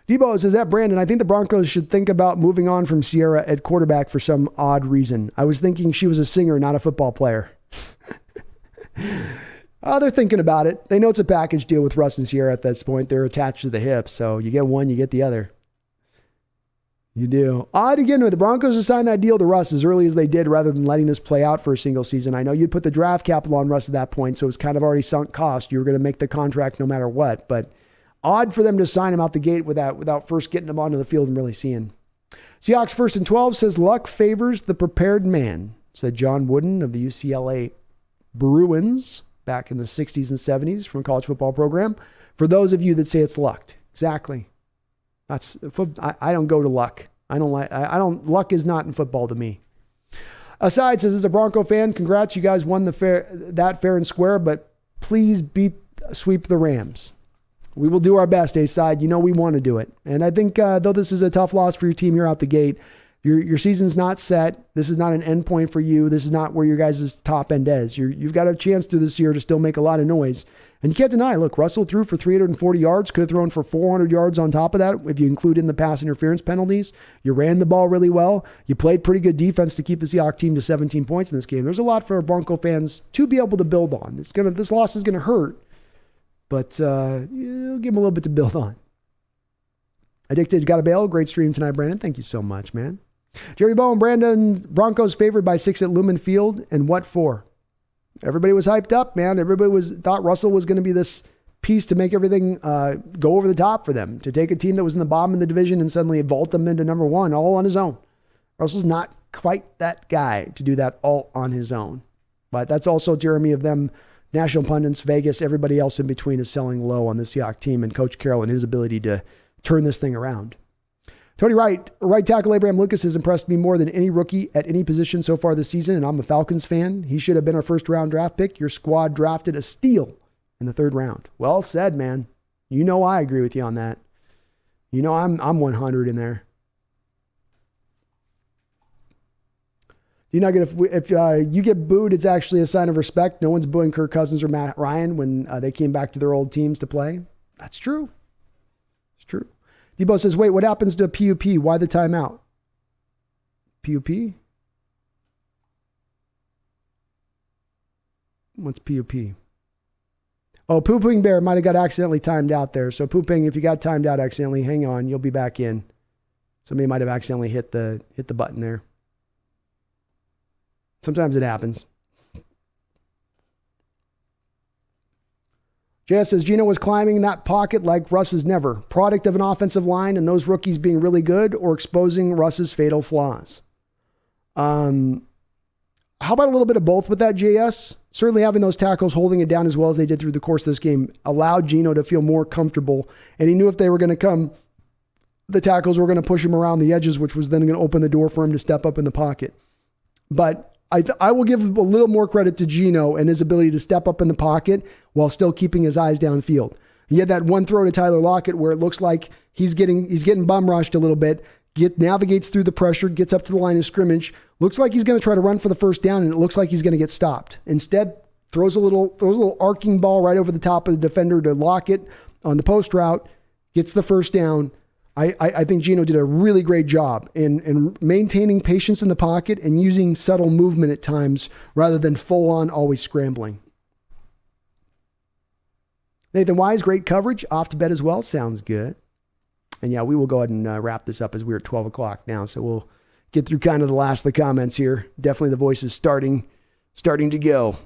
Debo says that, Brandon, I think the Broncos should think about moving on from Sierra at quarterback for some odd reason. I was thinking she was a singer, not a football player. Oh, they're thinking about it. They know it's a package deal with Russ and Sierra at this point. They're attached to the hip, so you get one, you get the other. You do. Odd again with the Broncos to sign that deal to Russ as early as they did rather than letting this play out for a single season. I know you'd put the draft capital on Russ at that point, so it was kind of already sunk cost. You were going to make the contract no matter what, but odd for them to sign him out the gate without first getting him onto the field and really seeing. Seahawks 1st and 12 says luck favors the prepared man, said John Wooden of the UCLA Bruins back in the 60s and 70s from a college football program. For those of you that say it's luck, exactly. I don't go to luck. Luck is not in football to me. Aside says, as a Bronco fan, congrats, you guys won fair and square, but please sweep the Rams. We will do our best, A-side. You know we want to do it. And I think though this is a tough loss for your team here out the gate, your season's not set. This is not an end point for you. This is not where your guys' top end is. You've got a chance through this year to still make a lot of noise. And you can't deny, look, Russell threw for 340 yards, could have thrown for 400 yards on top of that if you include in the pass interference penalties. You ran the ball really well. You played pretty good defense to keep the Seahawks team to 17 points in this game. There's a lot for Bronco fans to be able to build on. This loss is going to hurt. But you'll give him a little bit to build on. Addicted got a bail. Great stream tonight, Brandon. Thank you so much, man. Jerry Bowen, Brandon, Broncos favored by 6 at Lumen Field. And what for? Everybody was hyped up, man. Everybody thought Russell was going to be this piece to make everything go over the top for them, to take a team that was in the bottom of the division and suddenly vault them into number 1 all on his own. Russell's not quite that guy to do that all on his own. But that's also Jeremy of them, national pundits, Vegas, everybody else in between is selling low on the Seahawks team and Coach Carroll and his ability to turn this thing around. Tony Wright, right tackle Abraham Lucas has impressed me more than any rookie at any position so far this season, and I'm a Falcons fan. He should have been our first-round draft pick. Your squad drafted a steal in the 3rd round. Well said, man. You know I agree with you on that. You know I'm 100 in there. You're not gonna if you get booed, it's actually a sign of respect. No one's booing Kirk Cousins or Matt Ryan when they came back to their old teams to play. That's true. It's true. Debo says, wait, what happens to PUP? Why the timeout? PUP? What's PUP? Oh, Pooping Bear might have got accidentally timed out there. So Pooping, if you got timed out accidentally, hang on. You'll be back in. Somebody might have accidentally hit the button there. Sometimes it happens. JS says, Gino was climbing that pocket like Russ is never. Product of an offensive line and those rookies being really good or exposing Russ's fatal flaws. How about a little bit of both with that, JS? Certainly having those tackles holding it down as well as they did through the course of this game allowed Gino to feel more comfortable. And he knew if they were going to come, the tackles were going to push him around the edges, which was then going to open the door for him to step up in the pocket. But I will give a little more credit to Gino and his ability to step up in the pocket while still keeping his eyes downfield. He had that one throw to Tyler Lockett where it looks like he's getting bum rushed a little bit, navigates through the pressure, gets up to the line of scrimmage, looks like he's going to try to run for the first down, and it looks like he's going to get stopped. Instead, throws a little arcing ball right over the top of the defender to Lockett on the post route, gets the first down. I think Gino did a really great job in maintaining patience in the pocket and using subtle movement at times rather than full on always scrambling. Nathan Wise, great coverage. Off to bed as well. Sounds good. And yeah, we will go ahead and wrap this up as we're at 12 o'clock now. So we'll get through kind of the last of the comments here. Definitely the voice is starting to go.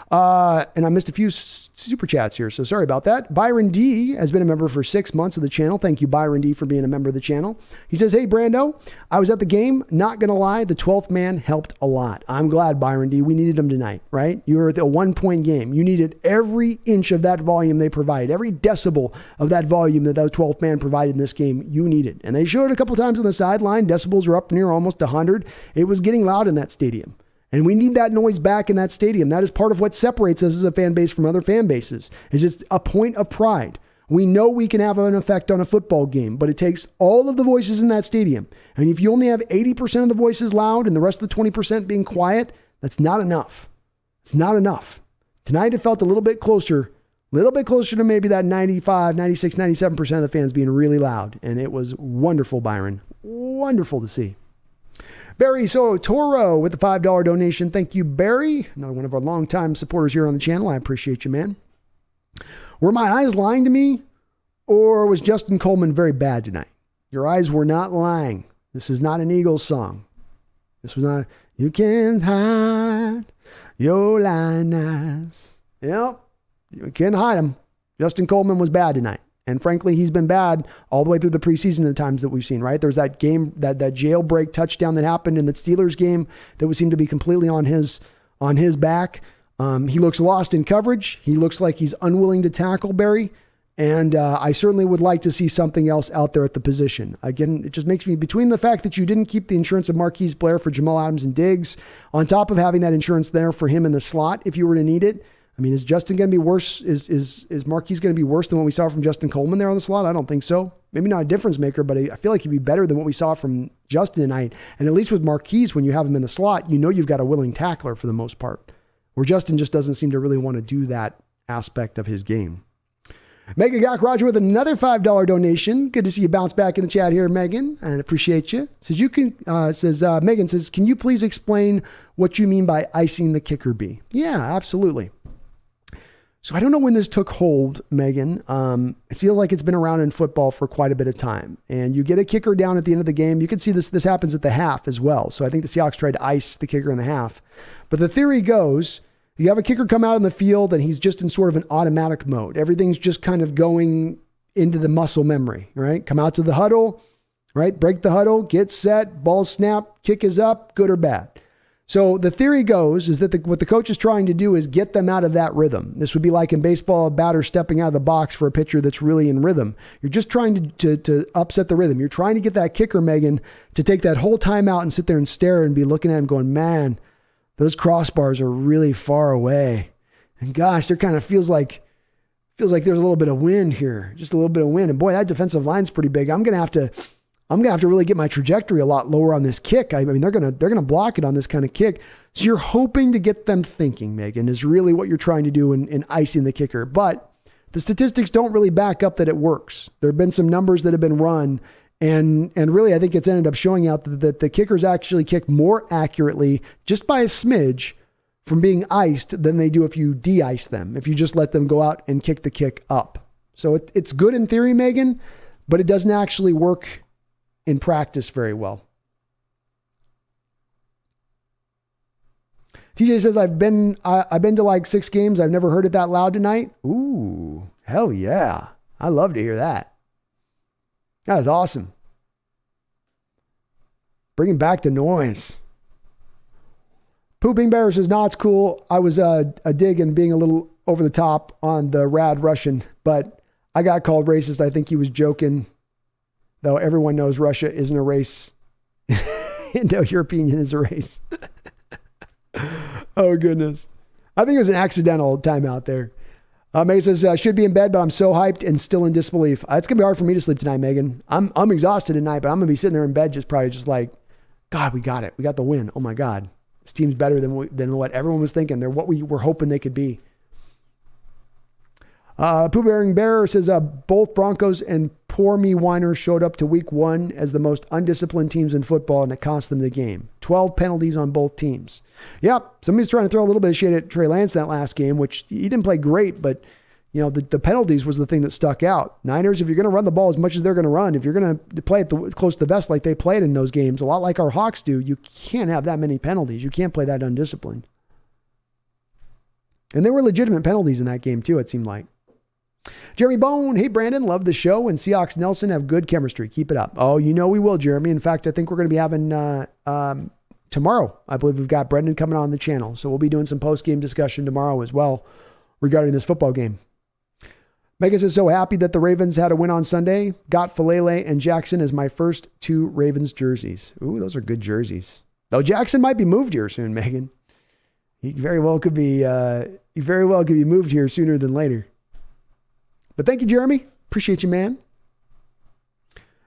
And I missed a few super chats here, so sorry about that. Byron D has been a member for 6 months of the channel. Thank you, Byron D, for being a member of the channel. He says, hey, Brando, I was at the game. Not going to lie, the 12th man helped a lot. I'm glad, Byron D. We needed him tonight, right? You were at a 1-point game. You needed every inch of that volume they provided, every decibel of that volume that 12th man provided in this game, you needed. And they showed a couple times on the sideline. Decibels were up near almost 100. It was getting loud in that stadium. And we need that noise back in that stadium. That is part of what separates us as a fan base from other fan bases, is it's a point of pride. We know we can have an effect on a football game, but it takes all of the voices in that stadium. And if you only have 80% of the voices loud and the rest of the 20% being quiet, that's not enough. It's not enough. Tonight it felt a little bit closer to maybe that 95, 96, 97% of the fans being really loud. And it was wonderful, Byron. Wonderful to see. Barry Toro with the $5 donation. Thank you, Barry. Another one of our longtime supporters here on the channel. I appreciate you, man. Were my eyes lying to me, or was Justin Coleman very bad tonight? Your eyes were not lying. This is not an Eagles song. This was not, you can't hide your lying eyes. Yep, you can't hide them. Justin Coleman was bad tonight. And frankly, he's been bad all the way through the preseason, the times that we've seen, right? There's that game, that jailbreak touchdown that happened in the Steelers game that would seem to be completely on his back. He looks lost in coverage. He looks like he's unwilling to tackle Barry. And I certainly would like to see something else out there at the position. Again, it just makes me, between the fact that you didn't keep the insurance of Marquise Blair for Jamal Adams and Diggs, on top of having that insurance there for him in the slot if you were to need it, I mean, is Justin going to be worse? Is Marquise going to be worse than what we saw from Justin Coleman there on the slot? I don't think so. Maybe not a difference maker, but I feel like he'd be better than what we saw from Justin tonight. And at least with Marquise, when you have him in the slot, you know you've got a willing tackler for the most part. Where Justin just doesn't seem to really want to do that aspect of his game. Megan Gok Roger with another $5 donation. Good to see you bounce back in the chat here, Megan. And appreciate you. Megan says, can you please explain what you mean by icing the kicker bee? Yeah, absolutely. So I don't know when this took hold, Megan. I feel like it's been around in football for quite a bit of time. And you get a kicker down at the end of the game. You can see this happens at the half as well. So I think the Seahawks tried to ice the kicker in the half. But the theory goes, you have a kicker come out in the field and he's just in sort of an automatic mode. Everything's just kind of going into the muscle memory, right? Come out to the huddle, right? Break the huddle, get set, ball snap, kick is up, good or bad. So the theory goes is that what the coach is trying to do is get them out of that rhythm. This would be like in baseball, a batter stepping out of the box for a pitcher that's really in rhythm. You're just trying to upset the rhythm. You're trying to get that kicker, Megan, to take that whole time out and sit there and stare and be looking at him going, man, those crossbars are really far away. And gosh, there kind of feels like there's a little bit of wind here, just a little bit of wind. And boy, that defensive line's pretty big. I'm going to have to really get my trajectory a lot lower on this kick. I mean, they're going to block it on this kind of kick. So you're hoping to get them thinking, Megan, is really what you're trying to do in icing the kicker. But the statistics don't really back up that it works. There have been some numbers that have been run, and really I think it's ended up showing out that the kickers actually kick more accurately just by a smidge from being iced than they do if you de-ice them, if you just let them go out and kick the kick up. So it's good in theory, Megan, but it doesn't actually work in practice very well. TJ says, I've been to like 6 games. I've never heard it that loud tonight. Ooh, hell yeah. I love to hear that. That is awesome. Bringing back the noise. Pooping Bear says, no, it's cool. I was a dig and being a little over the top on the rad Russian, but I got called racist. I think he was joking. Though everyone knows Russia isn't a race. No, your opinion is a race. Oh, goodness. I think it was an accidental timeout there. Megan says, should be in bed, but I'm so hyped and still in disbelief. It's going to be hard for me to sleep tonight, Megan. I'm exhausted tonight, but I'm going to be sitting there in bed probably like, God, we got it. We got the win. Oh, my God. This team's better than what everyone was thinking. They're what we were hoping they could be. Pooh Bearing Bear says, both Broncos and Poor Me Whiner showed up to week 1 as the most undisciplined teams in football, and it cost them the game. 12 penalties on both teams. Yep, somebody's trying to throw a little bit of shade at Trey Lance that last game, which he didn't play great, but the penalties was the thing that stuck out. Niners, if you're going to run the ball as much as they're going to run, if you're going to play it close to the vest like they played in those games, a lot like our Hawks do, you can't have that many penalties. You can't play that undisciplined. And there were legitimate penalties in that game too, it seemed like. Jeremy Bone, hey Brandon, love the show, and Seahawks Nelson have good chemistry. Keep it up. Oh, we will, Jeremy. In fact, I think we're going to be having tomorrow. I believe we've got Brendan coming on the channel, so we'll be doing some post-game discussion tomorrow as well regarding this football game. Megan says, so happy that the Ravens had a win on Sunday. Got Falele and Jackson as my first 2 Ravens jerseys. Ooh, those are good jerseys. Though Jackson might be moved here soon, Megan. He very well could be moved here sooner than later. But thank you, Jeremy. Appreciate you, man.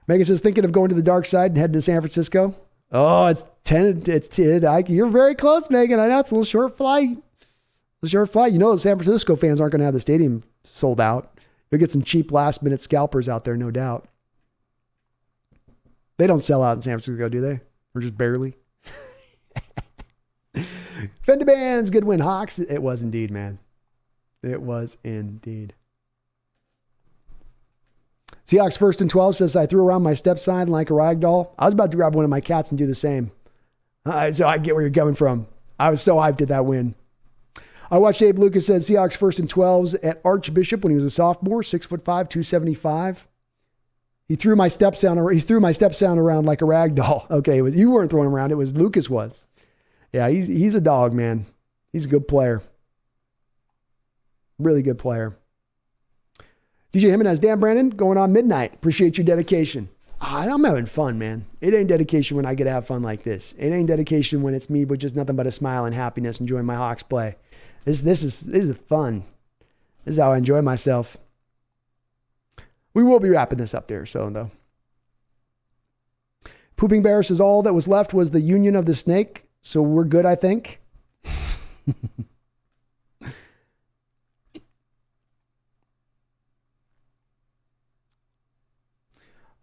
Megan says, thinking of going to the dark side and heading to San Francisco. Oh, it's 10. You're very close, Megan. I know it's a little short flight. The San Francisco fans aren't going to have the stadium sold out. You'll get some cheap last-minute scalpers out there, no doubt. They don't sell out in San Francisco, do they? Or just barely? Fender Bands, good win, Hawks. It was indeed, man. It was indeed. Seahawks 1st and 12 says, I threw around my step sign like a rag doll. I was about to grab one of my cats and do the same. So I get where you're coming from. I was so hyped at that win. I watched Abe Lucas said Seahawks 1st and 12s at Archbishop when he was a sophomore, 6'5", 275. He threw my step sound around like a rag doll. Okay, you weren't throwing around. It was Lucas was. Yeah, he's a dog, man. He's a good player. Really good player. DJ Jimenez, Dan Brandon, going on midnight. Appreciate your dedication. I'm having fun, man. It ain't dedication when I get to have fun like this. It ain't dedication when it's me with just nothing but a smile and happiness enjoying my Hawks play. This is fun. This is how I enjoy myself. We will be wrapping this up there, though. Pooping Bear says all that was left was the union of the snake, so we're good, I think.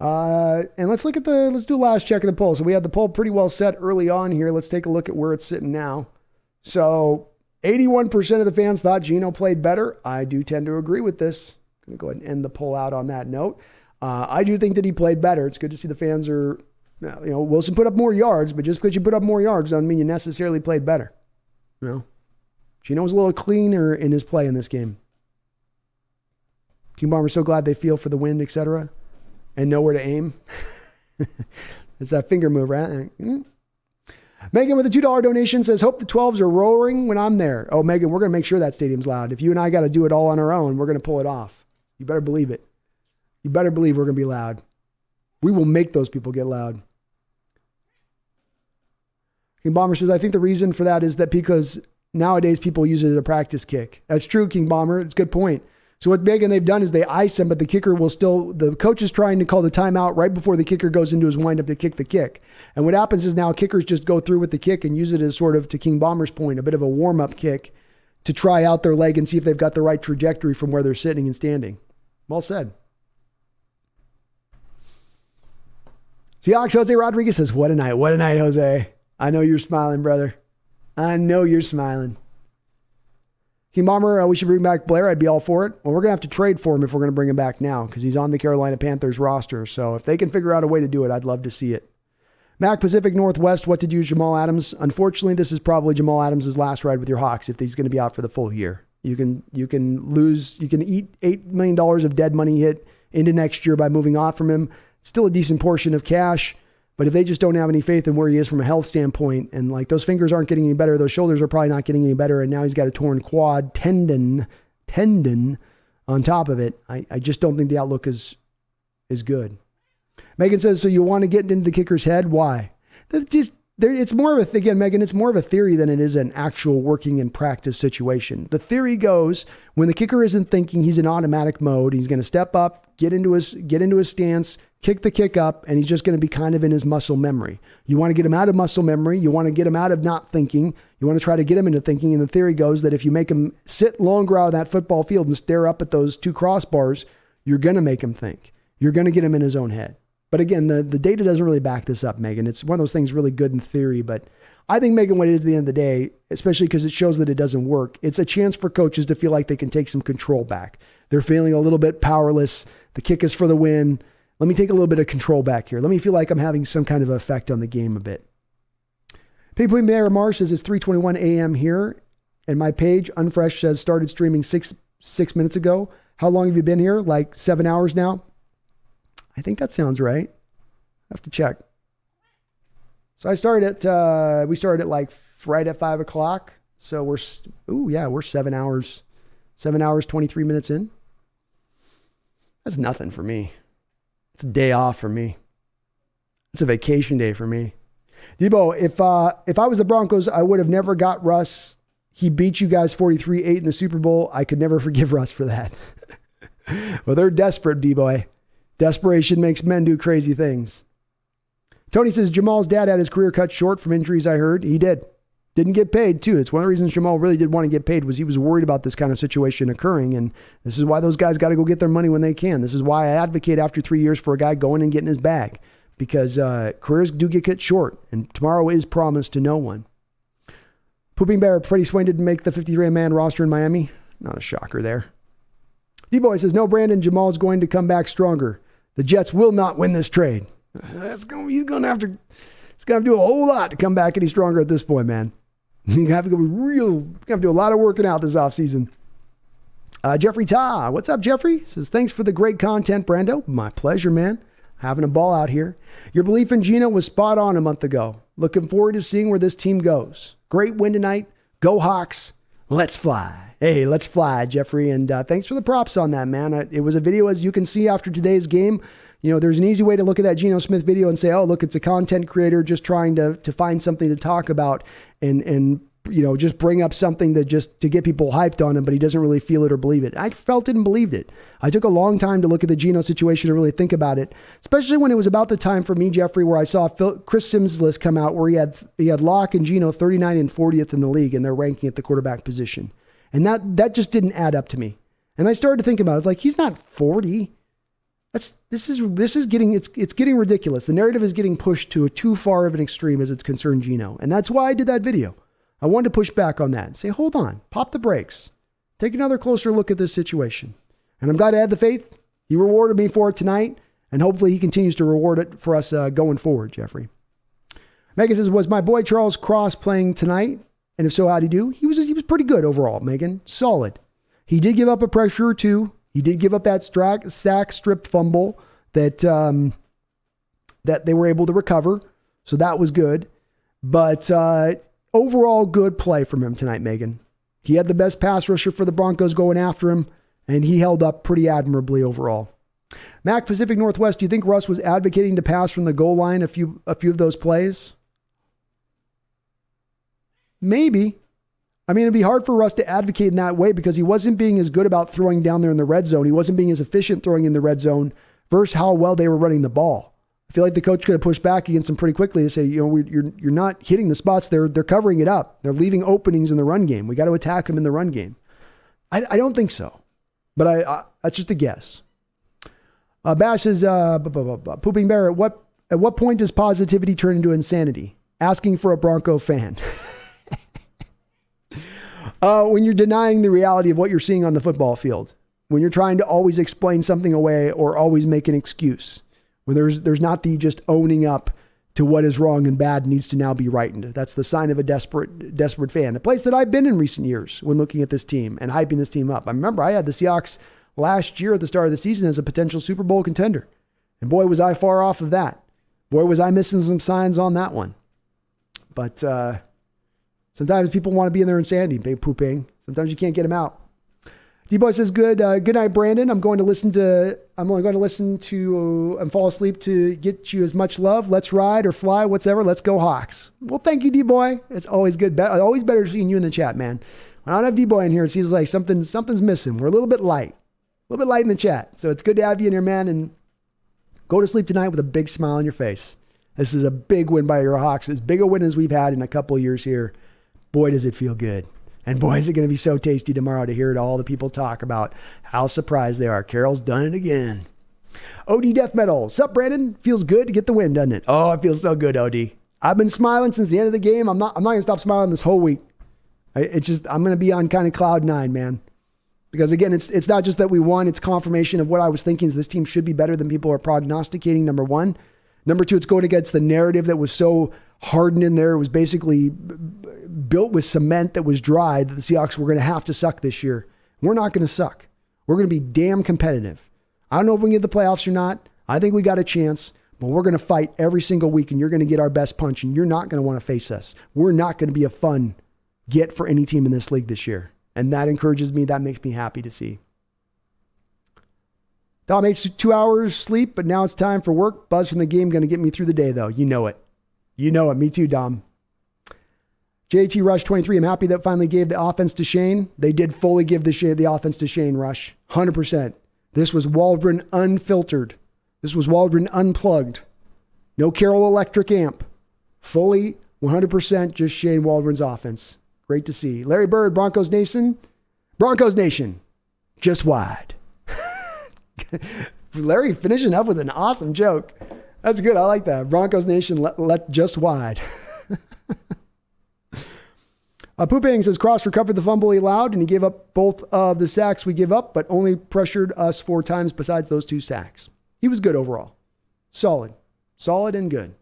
And let's do a last check of the poll. So we had the poll pretty well set early on here. Let's take a look at where it's sitting now. So 81% of the fans thought Geno played better. I do tend to agree with this. I'm going to go ahead and end the poll out on that note. I do think that he played better. It's good to see the fans are, Wilson put up more yards, but just because you put up more yards doesn't mean you necessarily played better. Geno was a little cleaner in his play in this game. King Bomber's so glad they feel for the wind, etc., and know where to aim. It's that finger move, right? Megan with a $2 donation says, hope the 12s are roaring when I'm there. Oh, Megan, we're going to make sure that stadium's loud. If you and I got to do it all on our own, we're going to pull it off. You better believe it. You better believe we're going to be loud. We will make those people get loud. King Bomber says, I think the reason for that is that because nowadays people use it as a practice kick. That's true, King Bomber. It's a good point. So what Megan they've done is they ice him, but the kicker will still, the coach is trying to call the timeout right before the kicker goes into his windup to kick the kick. And what happens is now kickers just go through with the kick and use it as sort of, to King Bomber's point, a bit of a warm-up kick to try out their leg and see if they've got the right trajectory from where they're sitting and standing. Well said. Seahawks Jose Rodriguez says, what a night, Jose. I know you're smiling, brother. I know you're smiling. King Bomber, we should bring back Blair. I'd be all for it. Well, we're going to have to trade for him if we're going to bring him back now because he's on the Carolina Panthers roster. So if they can figure out a way to do it, I'd love to see it. Mac Pacific Northwest, what to do, Jamal Adams? Unfortunately, this is probably Jamal Adams' last ride with your Hawks if he's going to be out for the full year. You can eat $8 million of dead money hit into next year by moving off from him. Still a decent portion of cash. But if they just don't have any faith in where he is from a health standpoint, and like those fingers aren't getting any better, those shoulders are probably not getting any better, and now he's got a torn quad tendon on top of it, I just don't think the outlook is good. Megan says, so you want to get into the kicker's head? Why? It's more of a, again, Megan, it's more of a theory than it is an actual working in practice situation. The theory goes, when the kicker isn't thinking, he's in automatic mode. He's going to step up, get into his stance, kick the kick up, and he's just going to be kind of in his muscle memory. You want to get him out of muscle memory. You want to get him out of not thinking. You want to try to get him into thinking. And the theory goes that if you make him sit longer out of that football field and stare up at those two crossbars, you're going to make him think. You're going to get him in his own head. But again, the data doesn't really back this up, Megan. It's one of those things really good in theory, but I think, Megan, what it is at the end of the day, especially because it shows that it doesn't work, it's a chance for coaches to feel like they can take some control back. They're feeling a little bit powerless. The kick is for the win. Let me take a little bit of control back here. Let me feel like I'm having some kind of effect on the game a bit. People Mayor Marsh says it's 3:21 a.m. here, and my page, Unfresh, says started streaming six minutes ago. How long have you been here? Like 7 hours now? I think that sounds right. I have to check. So we started at right at 5 o'clock. So we're 7 hours, 23 minutes in. That's nothing for me. It's a day off for me. It's a vacation day for me. Debo, if I was the Broncos, I would have never got Russ. He beat you guys 43-8 in the Super Bowl. I could never forgive Russ for that. Well, they're desperate, D-boy. Desperation makes men do crazy things. Tony says Jamal's dad had his career cut short from injuries, I heard. He did. Didn't get paid, too. It's one of the reasons Jamal really did want to get paid was he was worried about this kind of situation occurring, and this is why those guys got to go get their money when they can. This is why I advocate after 3 years for a guy going and getting his bag, because careers do get cut short, and tomorrow is promised to no one. Pooping Bear, Freddie Swain didn't make the 53-man roster in Miami. Not a shocker there. D-Boy says, no, Brandon, Jamal's going to come back stronger. The Jets will not win this trade. He's going to have to do a whole lot to come back any stronger at this point, man. You have to do a lot of working out this offseason. Jeffrey Ta. What's up, Jeffrey? Says, thanks for the great content, Brando. My pleasure, man. Having a ball out here. Your belief in Geno was spot on a month ago. Looking forward to seeing where this team goes. Great win tonight. Go Hawks. Let's fly. Hey, let's fly, Jeffrey. And thanks for the props on that, man. It was a video, as you can see after today's game. You know, there's an easy way to look at that Geno Smith video and say, oh, look, it's a content creator just trying to find something to talk about and you know, just bring up something to get people hyped on him, but he doesn't really feel it or believe it. I felt it and believed it. I took a long time to look at the Geno situation and really think about it, especially when it was about the time for me, Jeffrey, where I saw Chris Sims' list come out where he had Locke and Geno 39 and 40th in the league in their ranking at the quarterback position. And that just didn't add up to me. And I started to think about it. Like, he's not 40. This is getting ridiculous. The narrative is getting pushed to too far of an extreme as it's concerned Geno. And that's why I did that video. I wanted to push back on that and say, hold on, pop the brakes. Take another closer look at this situation. And I'm glad I had the faith. He rewarded me for it tonight, and hopefully he continues to reward it for us going forward, Jeffrey. Megan says, was my boy Charles Cross playing tonight? And if so, how'd he do? He was pretty good overall, Megan. Solid. He did give up a pressure or two. He did give up that sack strip fumble that they were able to recover. So that was good. But overall, good play from him tonight, Megan. He had the best pass rusher for the Broncos going after him, and he held up pretty admirably overall. Mac Pacific Northwest, do you think Russ was advocating to pass from the goal line a few of those plays? Maybe. I mean, it'd be hard for Russ to advocate in that way because he wasn't being as good about throwing down there in the red zone. He wasn't being as efficient throwing in the red zone versus how well they were running the ball. I feel like the coach could have pushed back against him pretty quickly to say, you're not hitting the spots. They're covering it up. They're leaving openings in the run game. We got to attack them in the run game. I don't think so, but that's just a guess. Bash says, Pooping Bear, at what point does positivity turn into insanity? Asking for a Bronco fan. When you're denying the reality of what you're seeing on the football field, when you're trying to always explain something away or always make an excuse, when there's not the just owning up to what is wrong and bad needs to now be rightened. That's the sign of a desperate fan. A place that I've been in recent years when looking at this team and hyping this team up. I remember I had the Seahawks last year at the start of the season as a potential Super Bowl contender. And boy, was I far off of that. Boy, was I missing some signs on that one. But sometimes people want to be in their insanity, big pooping. Sometimes you can't get them out. D-Boy says, good night, Brandon. I'm only going to listen to and fall asleep to get you as much love. Let's ride or fly, whatever. Let's go Hawks. Well, thank you, D-Boy. It's always good. Always better seeing you in the chat, man. When I don't have D-Boy in here, it seems like something's missing. We're a little bit light in the chat. So it's good to have you in here, man. And go to sleep tonight with a big smile on your face. This is a big win by your Hawks. As big a win as we've had in a couple of years here. Boy, does it feel good. And boy, is it going to be so tasty tomorrow to hear all the people talk about how surprised they are. Carol's done it again. OD Death Metal. Sup, Brandon? Feels good to get the win, doesn't it? Oh, it feels so good, OD. I've been smiling since the end of the game. I'm not going to stop smiling this whole week. I'm going to be on kind of cloud nine, man. Because again, it's not just that we won. It's confirmation of what I was thinking is this team should be better than people are prognosticating, number one. Number two, it's going against the narrative that was so hardened in there. It was basically built with cement that was dry that the Seahawks were going to have to suck this year. We're not going to suck. We're going to be damn competitive. I don't know if we can get the playoffs or not. I think we got a chance, but we're going to fight every single week and you're going to get our best punch and you're not going to want to face us. We're not going to be a fun get for any team in this league this year. And that encourages me. That makes me happy to see. Dom, 2 hours sleep, but now it's time for work. Buzz from the game going to get me through the day, though. You know it. You know it. Me too, Dom. JT Rush 23. I'm happy that finally gave the offense to Shane. They did fully give the offense to Shane, Rush. 100%. This was Waldron unfiltered. This was Waldron unplugged. No Carroll electric amp. Fully 100% just Shane Waldron's offense. Great to see. Larry Bird, Broncos Nation. Broncos Nation. Just wide. Larry finishing up with an awesome joke. That's good. I like that. Broncos Nation, let just wide. Pooping says Cross recovered the fumble he allowed, and he gave up both of the sacks we give up, but only pressured us 4 times besides those 2 sacks. He was good overall. Solid. Solid and good.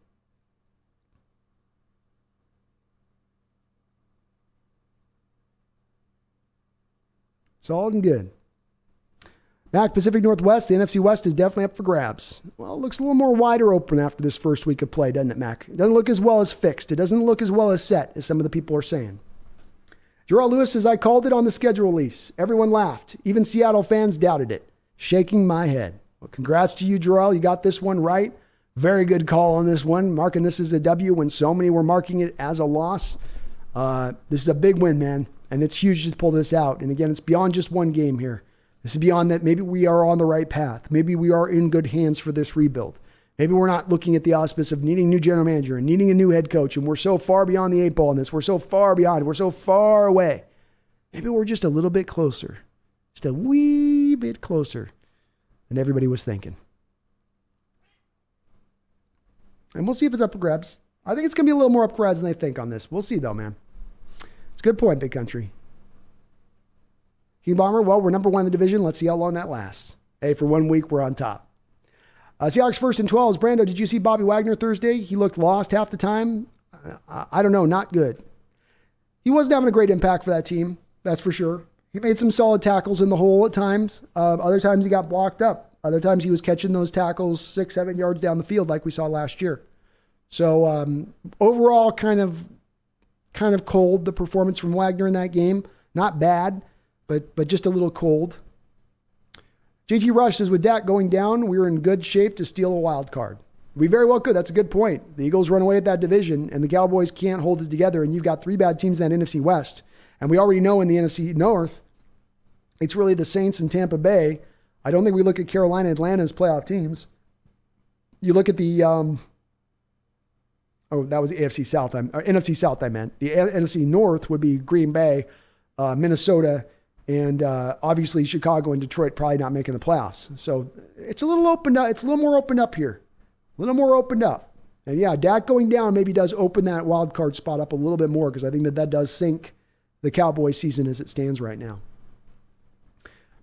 Solid and good. Mac Pacific Northwest, the NFC West is definitely up for grabs. Well, it looks a little more wider open after this first week of play, doesn't it, Mac? It doesn't look as well as fixed. It doesn't look as well as set as some of the people are saying. Gerald Lewis says, I called it on the schedule release. Everyone laughed. Even Seattle fans doubted it. Shaking my head. Well, congrats to you, Gerald. You got this one right. Very good call on this one. Marking this as a W when so many were marking it as a loss. This is a big win, man. And it's huge to pull this out. And again, it's beyond just one game here. This is beyond that. Maybe we are on the right path. Maybe we are in good hands for this rebuild. Maybe we're not looking at the auspice of needing a new general manager and needing a new head coach. And we're so far beyond the 8 ball in this. We're so far beyond. We're so far away. Maybe we're just a little bit closer. Just a wee bit closer than everybody was thinking. And we'll see if it's up for grabs. I think it's going to be a little more up for grabs than they think on this. We'll see though, man. It's a good point, Big Country. King Bomber, well, we're number one in the division. Let's see how long that lasts. Hey, for 1 week, we're on top. Seahawks 1st and 12. Brando, did you see Bobby Wagner Thursday? He looked lost half the time. I don't know, not good. He wasn't having a great impact for that team, that's for sure. He made some solid tackles in the hole at times. Other times he got blocked up. Other times he was catching those tackles 6-7 yards down the field like we saw last year. So overall, kind of cold, the performance from Wagner in that game. Not bad, but just a little cold. JT Rush says, with Dak going down, we're in good shape to steal a wild card. We very well could. That's a good point. The Eagles run away at that division, and the Cowboys can't hold it together, and you've got 3 bad teams in that NFC West. And we already know in the NFC North, it's really the Saints and Tampa Bay. I don't think we look at Carolina and Atlanta as playoff teams. You look at the, that was the AFC South, NFC South I meant. The NFC North would be Green Bay, Minnesota, and obviously Chicago and Detroit probably not making the playoffs. So it's a little opened up. It's a little more opened up here. A little more opened up. And yeah, Dak going down maybe does open that wild card spot up a little bit more because I think that does sink the Cowboys season as it stands right now.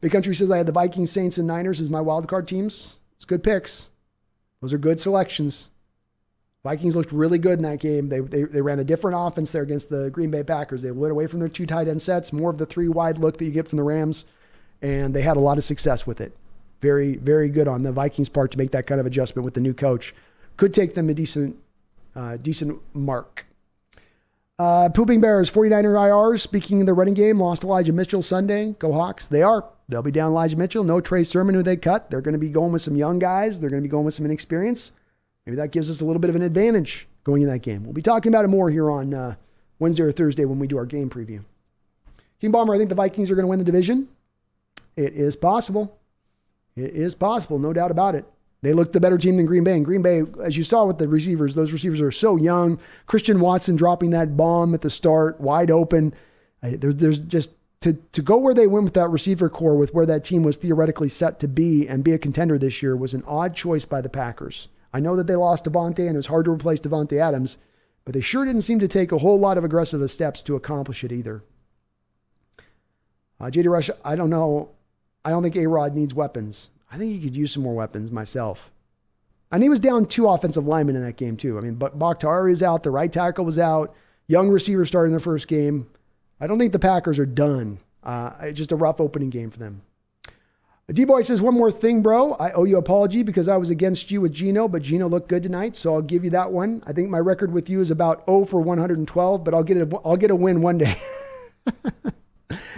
Big Country says, I had the Vikings, Saints, and Niners as my wild card teams. It's good picks. Those are good selections. Vikings looked really good in that game. They ran a different offense there against the Green Bay Packers. They went away from their 2 tight end sets, more of the 3 wide look that you get from the Rams, and they had a lot of success with it. Very, very good on the Vikings' part to make that kind of adjustment with the new coach. Could take them a decent mark. Pooping Bears, 49er IRs. Speaking of the running game, lost Elijah Mitchell Sunday. Go Hawks. They are. They'll be down Elijah Mitchell. No Trey Sermon who they cut. They're going to be going with some young guys. They're going to be going with some inexperience. Maybe that gives us a little bit of an advantage going in that game. We'll be talking about it more here on Wednesday or Thursday when we do our game preview. King Bomber, I think the Vikings are going to win the division. It is possible. It is possible, no doubt about it. They look the better team than Green Bay. And Green Bay, as you saw with the receivers, those receivers are so young. Christian Watson dropping that bomb at the start, wide open. There's just, to go where they went with that receiver core, with where that team was theoretically set to be and be a contender this year, was an odd choice by the Packers. I know that they lost Devontae, and it was hard to replace Devontae Adams, but they sure didn't seem to take a whole lot of aggressive steps to accomplish it either. JD Rush, I don't know. I don't think A-Rod needs weapons. I think he could use some more weapons myself. And he was down 2 offensive linemen in that game too. I mean, Bakhtiari is out. The right tackle was out. Young receiver starting their first game. I don't think the Packers are done. Just a rough opening game for them. D-Boy says, one more thing, bro. I owe you an apology because I was against you with Gino, but Gino looked good tonight, so I'll give you that one. I think my record with you is about 0 for 112, but I'll get a win one day.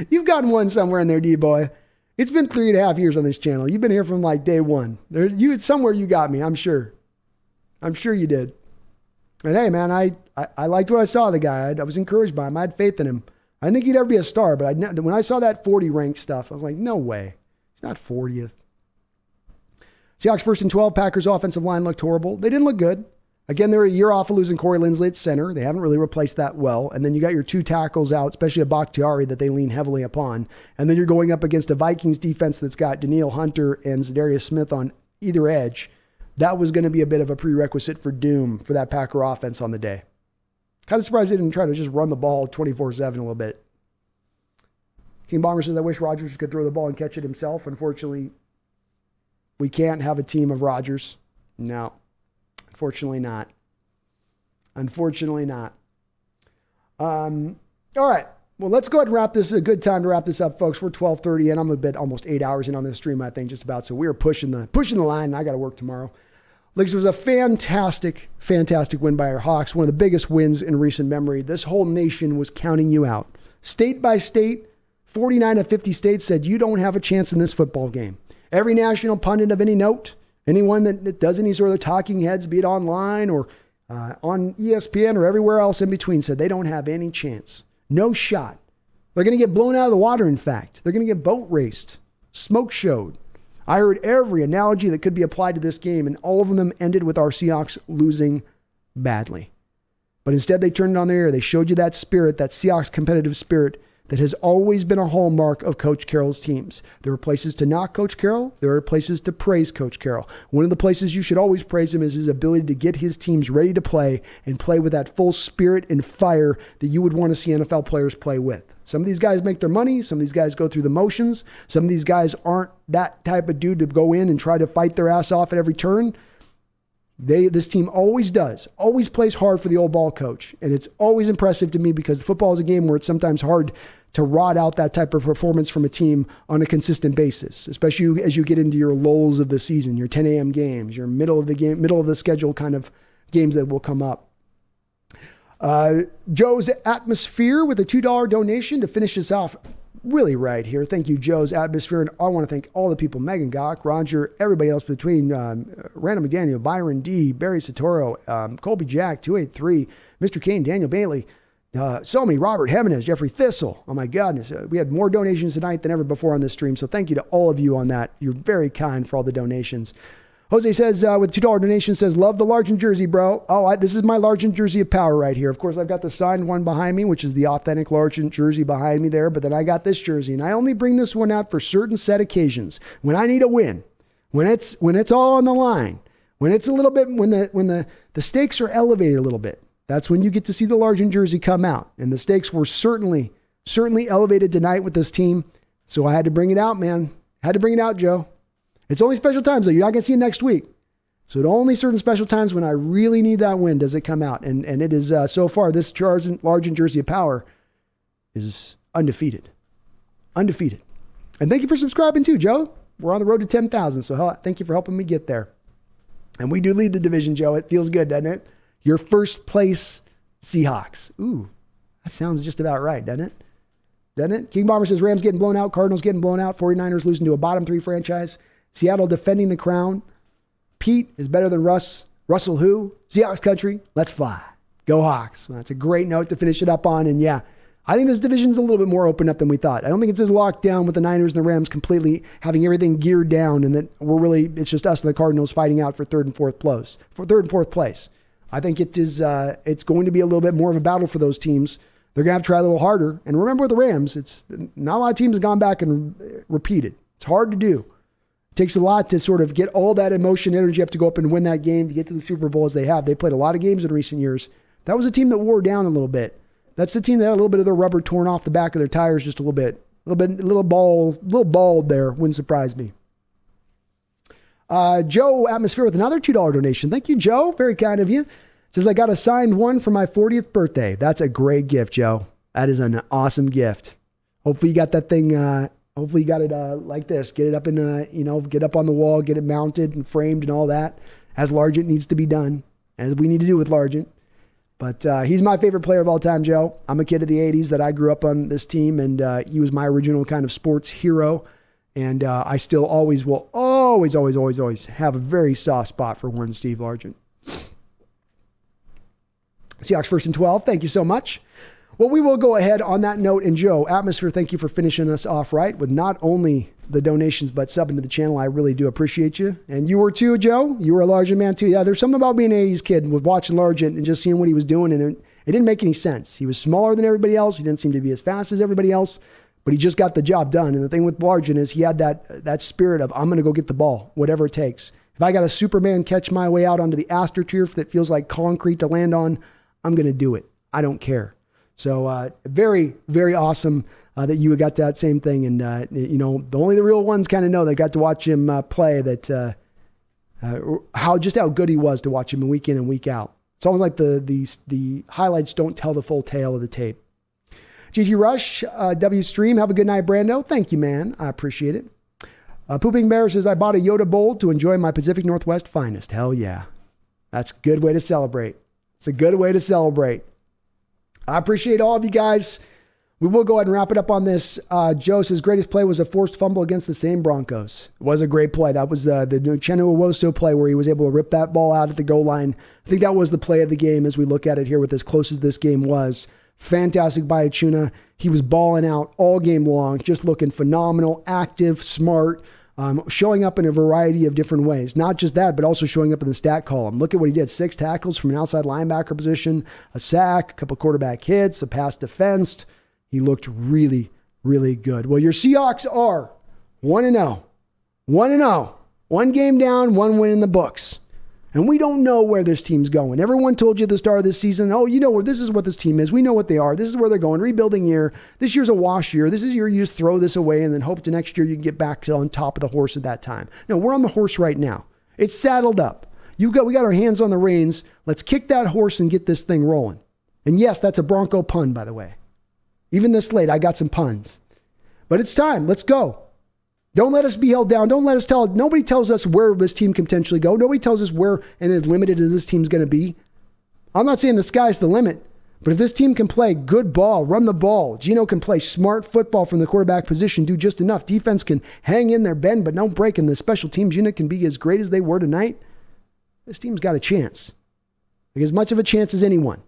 You've gotten one somewhere in there, D-Boy. It's been 3.5 years on this channel. You've been here from like day one. Somewhere you got me, I'm sure. I'm sure you did. And hey, man, I liked what I saw of the guy. I was encouraged by him. I had faith in him. I didn't think he'd ever be a star, but when I saw that 40 rank stuff, I was like, no way. He's not 40th. Seahawks 1st and 12. Packers offensive line looked horrible. They didn't look good. Again, they're a year off of losing Corey Linsley at center. They haven't really replaced that well. And then you got your 2 tackles out, especially a Bakhtiari that they lean heavily upon. And then you're going up against a Vikings defense that's got Danielle Hunter and Zadarius Smith on either edge. That was going to be a bit of a prerequisite for doom for that Packer offense on the day. Kind of surprised they didn't try to just run the ball 24/7 a little bit. King Bomber says, I wish Rodgers could throw the ball and catch it himself. Unfortunately, we can't have a team of Rodgers. No. Unfortunately not. Unfortunately not. All right. Well, let's go ahead and wrap this. This is a good time to wrap this up, folks. We're 12:30 and I'm a bit almost 8 hours in on this stream, I think, just about. So we're pushing the line, and I got to work tomorrow. Like, it was a fantastic, fantastic win by our Hawks. One of the biggest wins in recent memory. This whole nation was counting you out. State by state, 49 of 50 states said you don't have a chance in this football game. Every national pundit of any note, anyone that does any sort of talking heads, be it online or on ESPN or everywhere else in between, said they don't have any chance. No shot. They're going to get blown out of the water, in fact. They're going to get boat raced, smoke showed. I heard every analogy that could be applied to this game, and all of them ended with our Seahawks losing badly. But instead, they turned it on their ear. They showed you that spirit, that Seahawks competitive spirit that has always been a hallmark of Coach Carroll's teams. There are places to knock Coach Carroll. There are places to praise Coach Carroll. One of the places you should always praise him is his ability to get his teams ready to play and play with that full spirit and fire that you would want to see NFL players play with. Some of these guys make their money. Some of these guys go through the motions. Some of these guys aren't that type of dude to go in and try to fight their ass off at every turn. This team always plays hard for the old ball coach. And it's always impressive to me because football is a game where it's sometimes hard to rot out that type of performance from a team on a consistent basis, especially as you get into your lulls of the season, your 10 a.m. games, your middle of the schedule kind of games that will come up. Joe's Atmosphere with a $2 donation to finish us off really right here. Thank you, Joe's Atmosphere. And I want to thank all the people, Megan Gock, Roger, everybody else between Randall McDaniel, Byron D, Barry Satoro, Colby Jack, 283, Mr. Kane, Daniel Bailey, so many, Robert Jimenez, Jeffrey Thistle. Oh my goodness. We had more donations tonight than ever before on this stream. So thank you to all of you on that. You're very kind for all the donations. Jose says, with $2 donation, says, love the Largent jersey, bro. Oh, this is my Largent jersey of power right here. Of course, I've got the signed one behind me, which is the authentic Largent jersey behind me there. But then I got this jersey, and I only bring this one out for certain set occasions. When I need a win, when it's all on the line, when it's a little bit, when the stakes are elevated a little bit, that's when you get to see the Largent jersey come out. And the stakes were certainly elevated tonight with this team. So I had to bring it out, man. Had to bring it out, Joe. It's only special times, though. You're not going to see it next week. So at only certain special times when I really need that win does it come out. And it is, so far, this Largent jersey of power is undefeated. Undefeated. And thank you for subscribing too, Joe. We're on the road to 10,000, so thank you for helping me get there. And we do lead the division, Joe. It feels good, doesn't it? Your first place Seahawks. Ooh, that sounds just about right, doesn't it? Doesn't it? King Bomber says Rams getting blown out, Cardinals getting blown out, 49ers losing to a bottom 3 franchise. Seattle defending the crown. Pete is better than Russ. Russell who? Seahawks country. Let's fly. Go Hawks. Well, that's a great note to finish it up on. And yeah, I think this division's a little bit more open up than we thought. I don't think it's as locked down with the Niners and the Rams completely having everything geared down and that it's just us and the Cardinals fighting out for third and fourth place. I think it is, it's going to be a little bit more of a battle for those teams. They're going to have to try a little harder. And remember with the Rams, it's not a lot of teams have gone back and repeated. It's hard to do. It takes a lot to sort of get all that emotion, energy up to go up and win that game to get to the Super Bowl as they have. They played a lot of games in recent years. That was a team that wore down a little bit. That's the team that had a little bit of the rubber torn off the back of their tires just a little bald there. Wouldn't surprise me. Joe Atmosphere with another $2 donation. Thank you, Joe. Very kind of you. Says, I got a signed one for my 40th birthday. That's a great gift, Joe. That is an awesome gift. Hopefully you got that thing, hopefully you got it like this. Get it up in, get up on the wall, get it mounted and framed and all that, as Largent needs to be done, as we need to do with Largent. But he's my favorite player of all time, Joe. I'm a kid of the 80s that I grew up on this team, and he was my original kind of sports hero. And I still always will always have a very soft spot for one Steve Largent. Seahawks 1st and 12. Thank you so much. Well, we will go ahead on that note. And Joe, Atmosphere, thank you for finishing us off right with not only the donations, but subbing to the channel. I really do appreciate you. And you were too, Joe. You were a Largent man too. Yeah, there's something about being an 80s kid with watching Largent and just seeing what he was doing. And it didn't make any sense. He was smaller than everybody else. He didn't seem to be as fast as everybody else, but he just got the job done. And the thing with Largent is he had that spirit of, I'm going to go get the ball, whatever it takes. If I got a Superman catch my way out onto the AstroTurf that feels like concrete to land on, I'm going to do it. I don't care. So very, very awesome that you got that same thing. And, only the real ones kind of know. They got to watch him play that how good he was to watch him week in and week out. It's almost like the highlights don't tell the full tale of the tape. GG Rush, W Stream, have a good night, Brando. Thank you, man. I appreciate it. Pooping Bear says, I bought a Yoda bowl to enjoy my Pacific Northwest finest. Hell yeah. That's a good way to celebrate. It's a good way to celebrate. I appreciate all of you guys. We will go ahead and wrap it up on this. Joe says, greatest play was a forced fumble against the same Broncos. It was a great play. That was the Uchenna Nwosu play where he was able to rip that ball out at the goal line. I think that was the play of the game as we look at it here with as close as this game was. Fantastic by Uchenna. He was balling out all game long, just looking phenomenal, active, smart, showing up in a variety of different ways. Not just that, but also showing up in the stat column. Look at what he did. 6 tackles from an outside linebacker position, a sack, a couple quarterback hits, a pass defensed. he looked really, really good. Well, your Seahawks are 1-0. 1-0. One game down, one win in the books. And we don't know where this team's going. Everyone told you at the start of this season, oh, you know where this is what this team is. We know what they are. This is where they're going. Rebuilding year. This year's a wash year. This is your year you just throw this away and then hope to next year you can get back on top of the horse at that time. No, we're on the horse right now. It's saddled up. We got our hands on the reins. Let's kick that horse and get this thing rolling. And yes, that's a Bronco pun, by the way. Even this late, I got some puns. But it's time. Let's go. Don't let us be held down. Don't let us nobody tells us where this team can potentially go. Nobody tells us where and as limited as this team's going to be. I'm not saying the sky's the limit, but if this team can play good ball, run the ball, Gino can play smart football from the quarterback position, do just enough. Defense can hang in there, bend, but don't break, and the special teams unit can be as great as they were tonight. This team's got a chance. Like as much of a chance as anyone.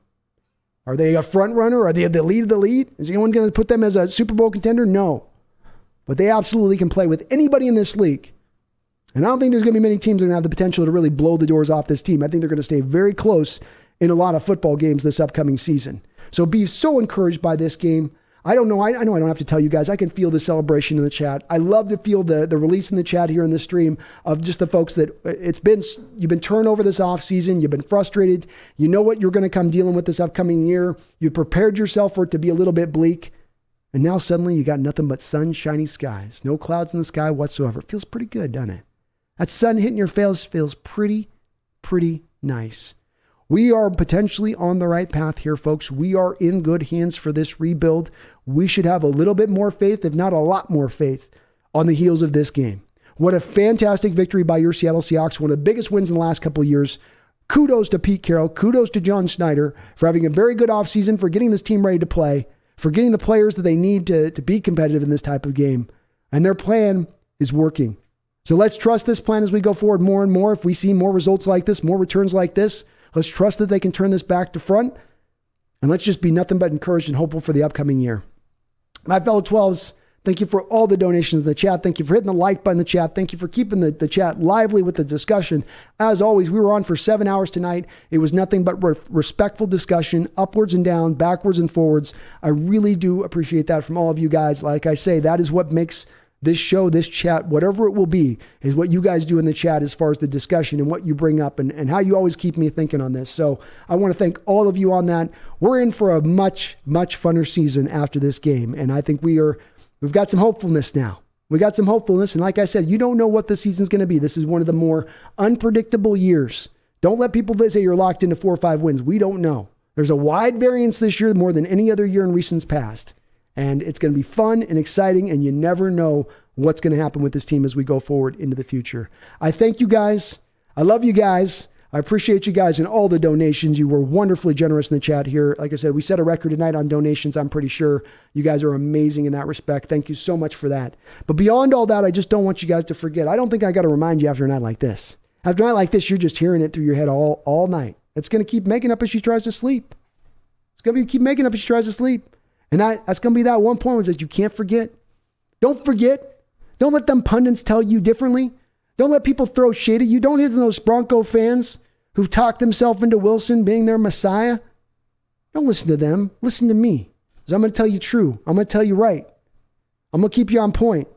Are they a front runner? Are they the lead of the lead? Is anyone going to put them as a Super Bowl contender? No. But they absolutely can play with anybody in this league. And I don't think there's going to be many teams that are going to have the potential to really blow the doors off this team. I think they're going to stay very close in a lot of football games this upcoming season. So be so encouraged by this game. I know I don't have to tell you guys. I can feel the celebration in the chat. I love to feel the release in the chat here in the stream of just the folks that you've been turned over this offseason. You've been frustrated. You know what you're going to come dealing with this upcoming year. You prepared yourself for it to be a little bit bleak. And now suddenly you got nothing but sunshiny skies. No clouds in the sky whatsoever. It feels pretty good, doesn't it? That sun hitting your face feels pretty nice. We are potentially on the right path here, folks. We are in good hands for this rebuild. We should have a little bit more faith, if not a lot more faith, on the heels of this game. What a fantastic victory by your Seattle Seahawks. One of the biggest wins in the last couple of years. Kudos to Pete Carroll. Kudos to John Schneider for having a very good offseason, for getting this team ready to play, for getting the players that they need to be competitive in this type of game. And their plan is working. So let's trust this plan as we go forward more and more. If we see more results like this, more returns like this, let's trust that they can turn this back to front. And let's just be nothing but encouraged and hopeful for the upcoming year. My fellow 12s, thank you for all the donations in the chat. Thank you for hitting the like button in the chat. Thank you for keeping the chat lively with the discussion. As always, we were on for 7 hours tonight. It was nothing but respectful discussion, upwards and down, backwards and forwards. I really do appreciate that from all of you guys. Like I say, that is what makes this show, this chat, whatever it will be, is what you guys do in the chat as far as the discussion and what you bring up and how you always keep me thinking on this. So I want to thank all of you on that. We're in for a much funner season after this game. And I think we've got some hopefulness now. We got some hopefulness. And like I said, you don't know what this season's going to be. This is one of the more unpredictable years. Don't let people say you're locked into 4 or 5 wins. We don't know. There's a wide variance this year, more than any other year in recent past. And it's going to be fun and exciting, and you never know what's going to happen with this team as we go forward into the future. I thank you guys. I love you guys. I appreciate you guys and all the donations. You were wonderfully generous in the chat here. Like I said, we set a record tonight on donations. I'm pretty sure you guys are amazing in that respect. Thank you so much for that. But beyond all that, I just don't want you guys to forget. I don't think I got to remind you after a night like this. After a night like this, you're just hearing it through your head all night. It's going to keep making up as she tries to sleep. It's going to keep making up as she tries to sleep. And that's going to be that one point that you can't forget. Don't forget. Don't let them pundits tell you differently. Don't let people throw shade at you. Don't listen to those Bronco fans who've talked themselves into Wilson being their Messiah. Don't listen to them. Listen to me. Because I'm going to tell you true. I'm going to tell you right. I'm going to keep you on point.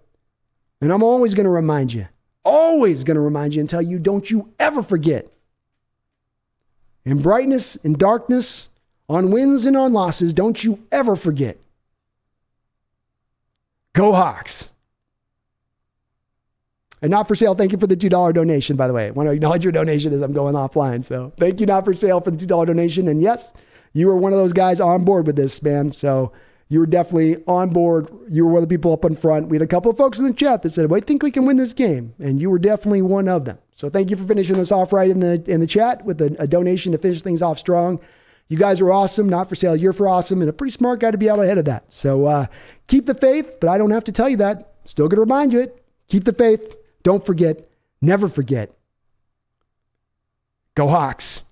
And I'm always going to remind you. Always going to remind you and tell you, don't you ever forget. In brightness, in darkness, on wins and on losses, don't you ever forget. Go Hawks. And Not For Sale, thank you for the $2 donation, by the way. I want to acknowledge your donation as I'm going offline. So thank you, Not For Sale, for the $2 donation. And yes, you were one of those guys on board with this, man. So you were definitely on board. You were one of the people up in front. We had a couple of folks in the chat that said, well, I think we can win this game. And you were definitely one of them. So thank you for finishing us off right in the chat with a donation to finish things off strong. You guys are awesome. Not For Sale, you're for awesome, and a pretty smart guy to be out ahead of that. So keep the faith, but I don't have to tell you that. Still going to remind you it. Keep the faith. Don't forget. Never forget. Go Hawks.